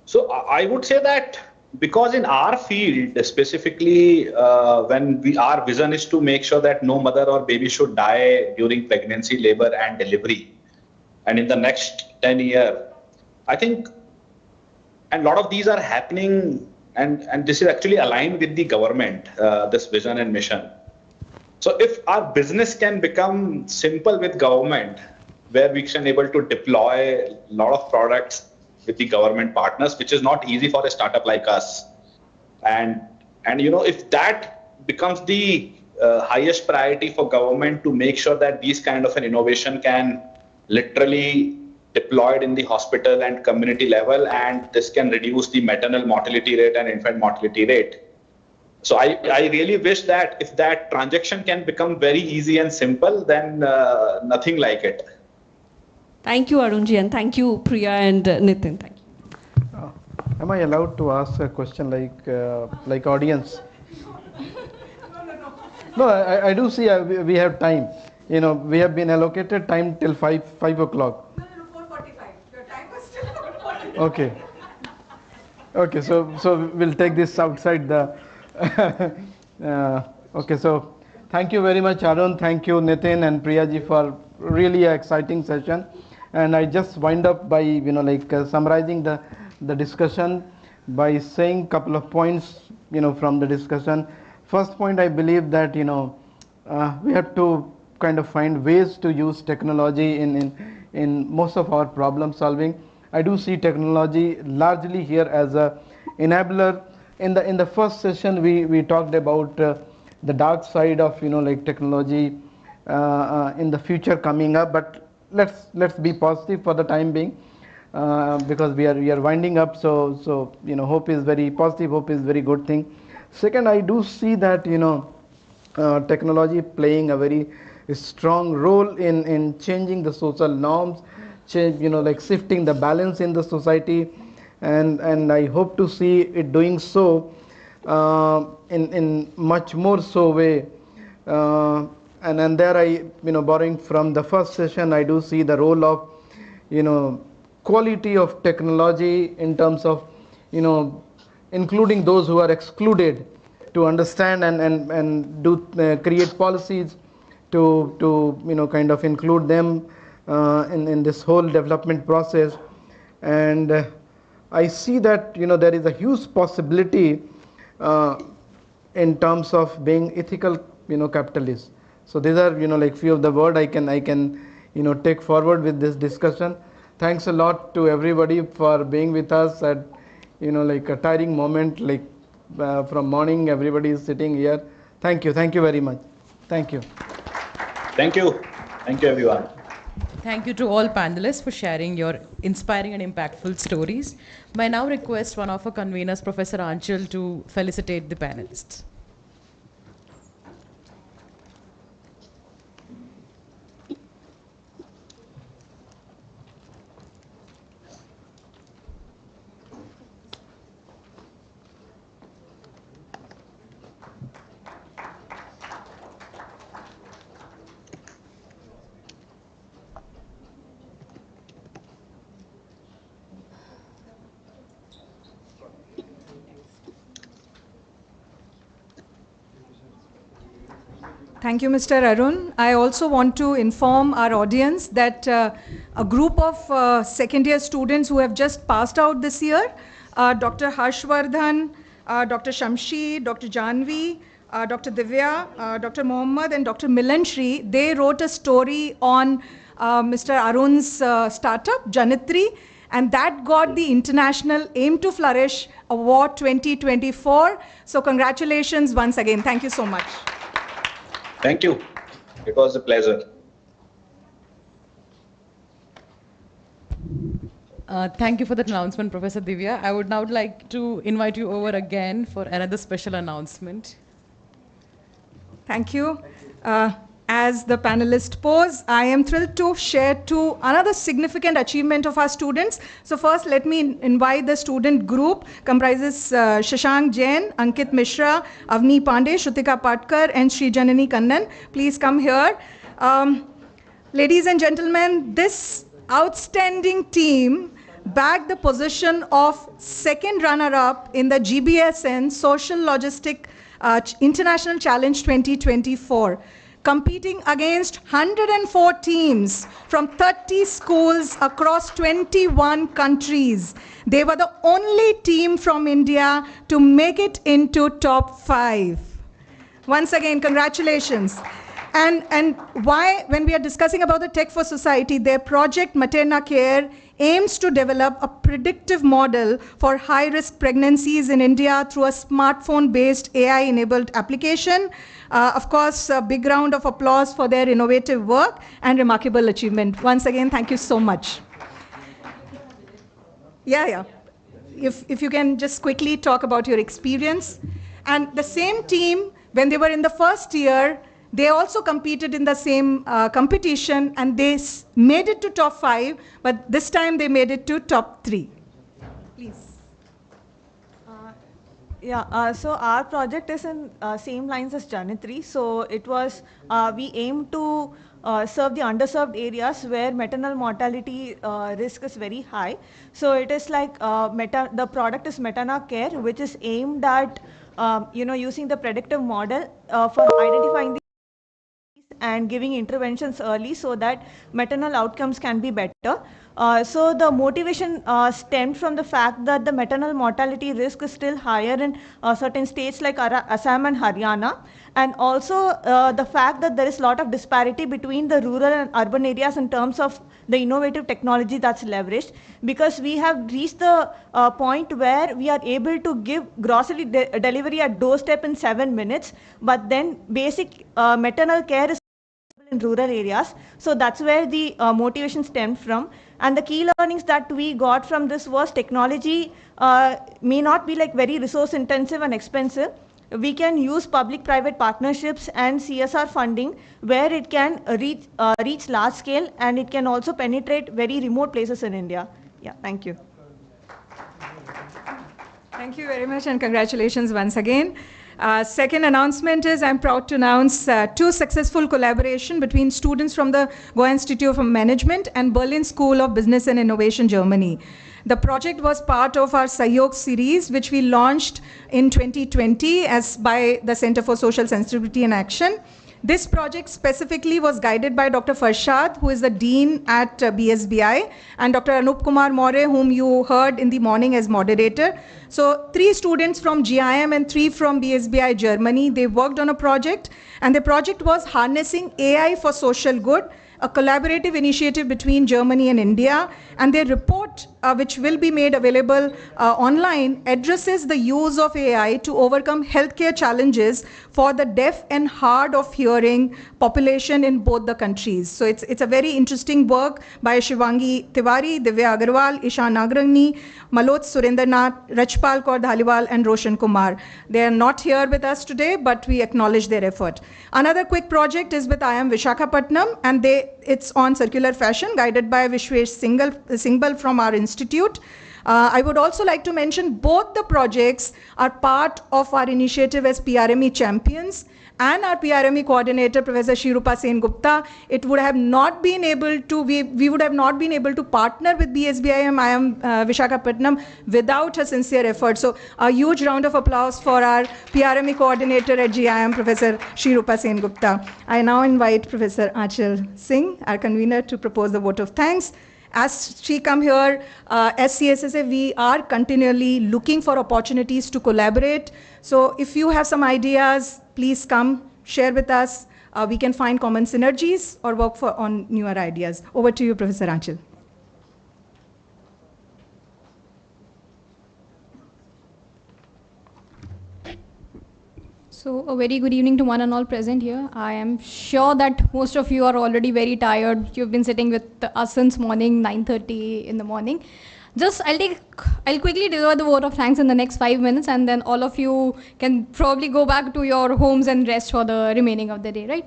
[SPEAKER 12] So I would say that because in our field, specifically when our vision is to make sure that no mother or baby should die during pregnancy, labor and delivery. And in the next 10 years, I think, and a lot of these are happening, and this is actually aligned with the government, this vision and mission. So if our business can become simple with government, where we can able to deploy a lot of products with the government partners, which is not easy for a startup like us. And if that becomes the highest priority for government to make sure that these kind of an innovation can literally deployed in the hospital and community level, and this can reduce the maternal mortality rate and infant mortality rate. So I really wish that if that transaction can become very easy and simple, then nothing like it.
[SPEAKER 6] Thank you, Arunji, and thank you, Priya and Nitin. Thank you.
[SPEAKER 13] Am I allowed to ask a question like audience? No, I do see we have time. We have been allocated time till 5 o'clock.
[SPEAKER 4] No, 4:45. Your time was still 4:45.
[SPEAKER 13] Okay. Okay, so we'll take this outside the. Okay, so thank you very much, Arun. Thank you, Nitin and Priyaji, for really exciting session. And I just wind up by summarizing the discussion by saying couple of points from the discussion. First point, I believe that we have to kind of find ways to use technology in most of our problem solving. I do see technology largely here as a enabler. In the first session, we talked about the dark side of technology in the future coming up, but let's be positive for the time being, because we are winding up. So hope is very positive. Hope is very good thing. Second, I do see that technology playing a very strong role in changing the social norms, shifting the balance in the society, and I hope to see it doing so in much more so way. And then there I borrowing from the first session, I do see the role of quality of technology in terms of including those who are excluded, to understand and do create policies to kind of include them in this whole development process. And I see that there is a huge possibility in terms of being ethical capitalists. So these are few of the word I can take forward with this discussion. Thanks a lot to everybody for being with us at a tiring moment, from morning everybody is sitting here. Thank you very much. Thank you
[SPEAKER 12] everyone.
[SPEAKER 1] Thank you to all panelists for sharing your inspiring and impactful stories. May I now request one of our conveners, Professor Anchal, to felicitate the panelists.
[SPEAKER 4] Thank you, Mr. Arun. I also want to inform our audience that a group of second-year students who have just passed out this year, Dr. Harshvardhan, Dr. Shamshi, Dr. Janvi, Dr. Divya, Dr. Mohammed, and Dr. Milan Shri, they wrote a story on Mr. Arun's startup, Janitri, and that got the International Aim to Flourish Award 2024. So congratulations once again. Thank you so much.
[SPEAKER 12] Thank you. It was a pleasure.
[SPEAKER 1] Thank you for that announcement, Professor Divya. I would now like to invite you over again for another special announcement.
[SPEAKER 4] Thank you. As the panelists pose, I am thrilled to share another significant achievement of our students. So first, let me invite the student group, comprises Shashank Jain, Ankit Mishra, Avni Pandey, Shrutika Patkar, and Sri Janani Kannan. Please come here. Ladies and gentlemen, this outstanding team bagged the position of second runner-up in the GBSN Social Logistic International Challenge 2024. Competing against 104 teams from 30 schools across 21 countries. They were the only team from India to make it into top 5. Once again, congratulations. And why, when we are discussing about the Tech4Society, their project Materna Care aims to develop a predictive model for high-risk pregnancies in India through a smartphone-based AI-enabled application. Of course, a big round of applause for their innovative work and remarkable achievement. Once again, thank you so much. Yeah. If you can just quickly talk about your experience. And the same team, when they were in the first year, they also competed in the same competition, and they made it to top 5, but this time they made it to top 3. Please.
[SPEAKER 2] So our project is in same lines as Janitri. So it was, we aim to serve the underserved areas where maternal mortality risk is very high. So it is like the product is Materna Care, which is aimed at using the predictive model for identifying the and giving interventions early so that maternal outcomes can be better. So the motivation stemmed from the fact that the maternal mortality risk is still higher in certain states like Assam and Haryana, and also the fact that there is a lot of disparity between the rural and urban areas in terms of the innovative technology that's leveraged, because we have reached the point where we are able to give grocery delivery at doorstep in 7 minutes, but then basic maternal care is in rural areas. So that's where the motivation stemmed from. And the key learnings that we got from this was technology may not be like very resource intensive and expensive. We can use public-private partnerships and CSR funding where it can reach large scale, and it can also penetrate very remote places in India. Yeah, thank you.
[SPEAKER 4] Thank you very much, and congratulations once again. Second announcement is I'm proud to announce 2 successful collaboration between students from the Goa Institute of Management and Berlin School of Business and Innovation, Germany. The project was part of our Sahyog series, which we launched in 2020 as by the Center for Social Sensitivity and Action. This project specifically was guided by Dr. Farshad, who is the Dean at BSBI, and Dr. Anup Kumar More, whom you heard in the morning as moderator. So 3 students from GIM and 3 from BSBI Germany, they worked on a project, and the project was Harnessing AI for Social Good, a collaborative initiative between Germany and India. And their report, which will be made available online, addresses the use of AI to overcome healthcare challenges for the deaf and hard of hearing population in both the countries. So it's a very interesting work by Shivangi Tiwari, Divya Agarwal, Ishan Nagrani, Malot Surendranath, Rachpal Kaur Dhaliwal, and Roshan Kumar. They are not here with us today, but we acknowledge their effort. Another quick project is with IIM Vishakhapatnam, and it's on circular fashion, guided by Vishwesh Singhal from our institute. I would also like to mention both the projects are part of our initiative as PRME champions, and our PRME coordinator, Professor Shirupa Sen Gupta, it would have not been able to, we would have not been able to partner with BSBIM, IIM Vishakhapatnam without her sincere effort. So a huge round of applause for our PRME coordinator at GIM, Professor Shirupa Sen Gupta. I now invite Professor Aanchal Singh, our convener, to propose the vote of thanks. As she come here, as CSSA, we are continually looking for opportunities to collaborate. So if you have some ideas, please come share with us. We can find common synergies or work on newer ideas. Over to you, Professor Aanchal.
[SPEAKER 5] So a very good evening to one and all present here. I am sure that most of you are already very tired. You've been sitting with us since morning, 9:30 in the morning. I'll quickly deliver the vote of thanks in the next 5 minutes, and then all of you can probably go back to your homes and rest for the remaining of the day, right?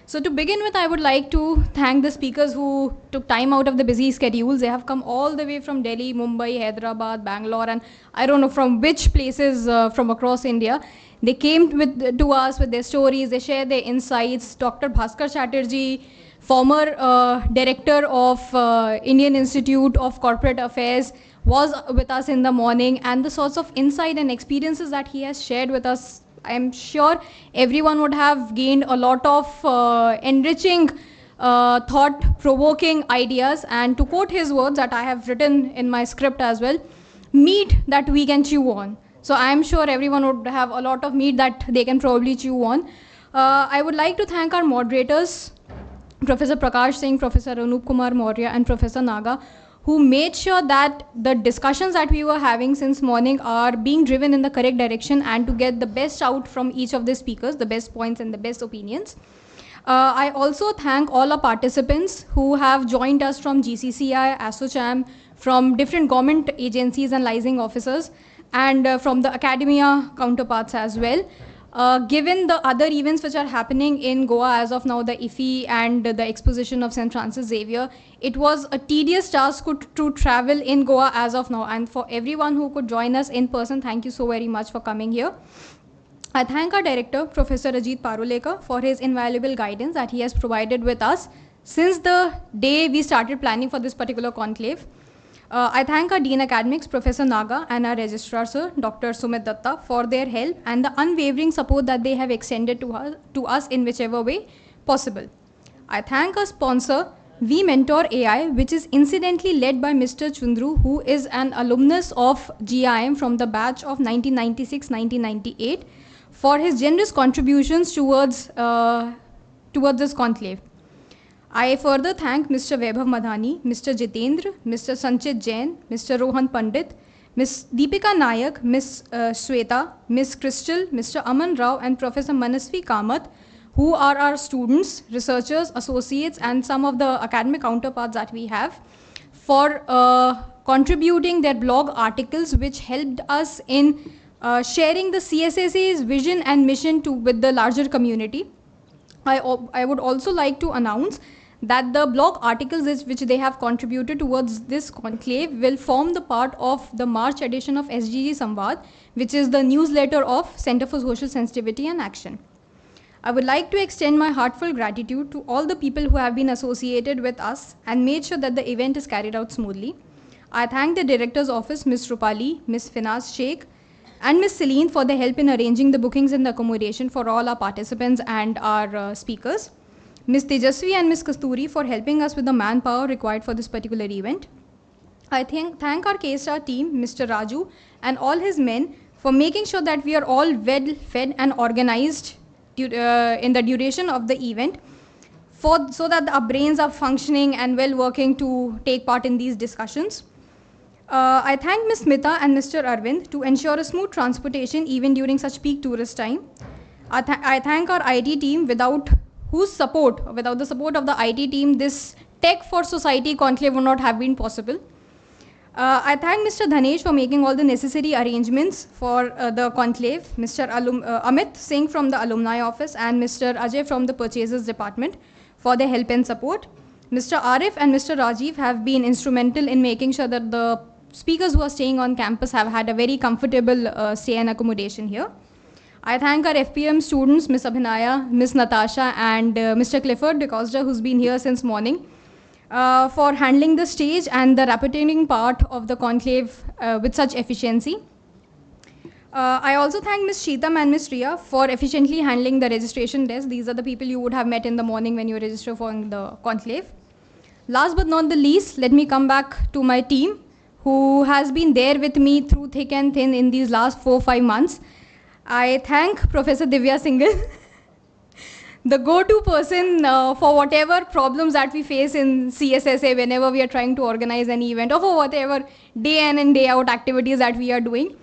[SPEAKER 5] So to begin with, I would like to thank the speakers who took time out of the busy schedules. They have come all the way from Delhi, Mumbai, Hyderabad, Bangalore, and I don't know from which places from across India. They came to us with their stories, they shared their insights. Dr. Bhaskar Chatterjee, former director of Indian Institute of Corporate Affairs, was with us in the morning, and the sorts of insight and experiences that he has shared with us, I am sure everyone would have gained a lot of enriching, thought-provoking ideas. And to quote his words that I have written in my script as well, meat that we can chew on. So I am sure everyone would have a lot of meat that they can probably chew on. I would like to thank our moderators, Professor Prakash Singh, Professor Anup Kumar Maurya, and Professor Naga, who made sure that the discussions that we were having since morning are being driven in the correct direction and to get the best out from each of the speakers, the best points and the best opinions. I also thank all our participants who have joined us from GCCI, ASSOCHAM, from different government agencies and licensing officers, and from the academia counterparts as well. Given the other events which are happening in Goa as of now, the IFFI and the exposition of St. Francis Xavier, it was a tedious task to travel in Goa as of now. And for everyone who could join us in person, thank you so very much for coming here. I thank our director, Professor Ajit Parulekar, for his invaluable guidance that he has provided with us since the day we started planning for this particular conclave. I thank our Dean Academics, Professor Naga, and our Registrar, Sir, Dr. Sumit Datta, for their help and the unwavering support that they have extended to us in whichever way possible. I thank our sponsor, We Mentor AI, which is incidentally led by Mr. Chundru, who is an alumnus of GIM from the batch of 1996-1998, for his generous contributions towards this conclave. I further thank Mr. Vaibhav Madhani, Mr. Jitendra, Mr. Sanchit Jain, Mr. Rohan Pandit, Ms. Deepika Nayak, Ms. Sweta, Ms. Crystal, Mr. Aman Rao, and Professor Manasvi Kamath, who are our students, researchers, associates, and some of the academic counterparts that we have, for contributing their blog articles, which helped us in sharing the CSSA's vision and mission with the larger community. I would also like to announce that the blog articles which they have contributed towards this conclave will form the part of the March edition of SDG Samvad, which is the newsletter of Center for Social Sensitivity and Action. I would like to extend my heartfelt gratitude to all the people who have been associated with us and made sure that the event is carried out smoothly. I thank the Director's Office, Ms. Rupali, Ms. Finaz Sheikh, and Ms. Celine for their help in arranging the bookings and the accommodation for all our participants and our speakers. Ms. Tejasvi and Ms. Kasturi for helping us with the manpower required for this particular event. I thank our K-Star team, Mr. Raju, and all his men for making sure that we are all well fed and organized in the duration of the event, so that our brains are functioning and well working to take part in these discussions. I thank Ms. Smita and Mr. Arvind to ensure a smooth transportation even during such peak tourist time. I thank our IT team, without the support of the IT team, this Tech4Society conclave would not have been possible. I thank Mr. Dhanesh for making all the necessary arrangements for the conclave, Mr. Amit Singh from the Alumni Office, and Mr. Ajay from the Purchases Department for their help and support. Mr. Arif and Mr. Rajiv have been instrumental in making sure that the speakers who are staying on campus have had a very comfortable stay and accommodation here. I thank our FPM students, Ms. Abhinaya, Ms. Natasha, and Mr. Clifford de Costa, who's been here since morning, for handling the stage and the rapporting part of the conclave with such efficiency. I also thank Ms. Sheetam and Ms. Riya for efficiently handling the registration desk. These are the people you would have met in the morning when you register for the conclave. Last but not the least, let me come back to my team, who has been there with me through thick and thin in these last 4-5 months. I thank Professor Divya Singhal, the go-to person for whatever problems that we face in CSSA whenever we are trying to organize an event, or for whatever day in and day out activities that we are doing,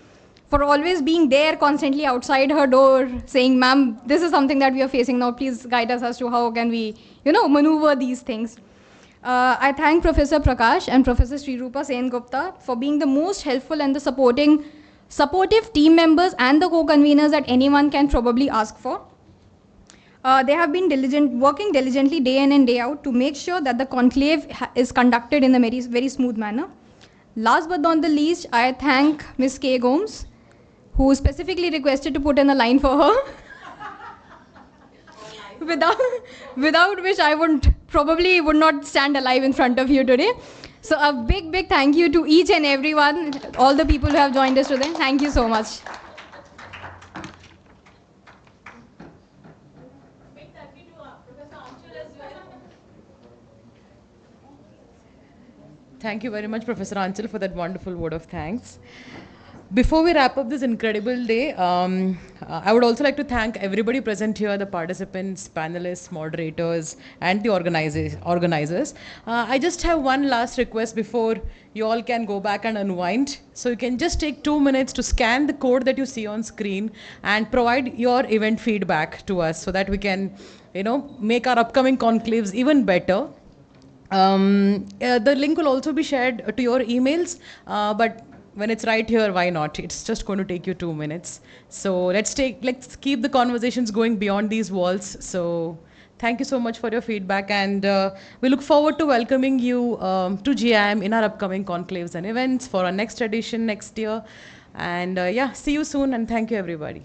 [SPEAKER 5] for always being there constantly outside her door saying, ma'am, this is something that we are facing now, please guide us as to how can we, maneuver these things. I thank Professor Prakash and Professor Srirupa Sen Gupta for being the most helpful and the supportive team members and the co-conveners that anyone can probably ask for. They have been working diligently day in and day out to make sure that the conclave is conducted in a very, very smooth manner. Last but not the least, I thank Ms. K. Gomes, who specifically requested to put in a line for her. Without which I would not stand alive in front of you today. So a big, big thank you to each and everyone, all the people who have joined us today. Thank you so much.
[SPEAKER 1] Thank you very much, Professor Anchal, for that wonderful word of thanks. Before we wrap up this incredible day, I would also like to thank everybody present here, the participants, panelists, moderators, and the organizers. I just have one last request before you all can go back and unwind. So you can just take 2 minutes to scan the code that you see on screen and provide your event feedback to us so that we can, make our upcoming conclaves even better. The link will also be shared to your emails, but when it's right here, why not? It's just going to take you 2 minutes. So let's keep the conversations going beyond these walls. So thank you so much for your feedback, and we look forward to welcoming you to GIM in our upcoming conclaves and events for our next edition next year. And yeah, see you soon, and thank you everybody.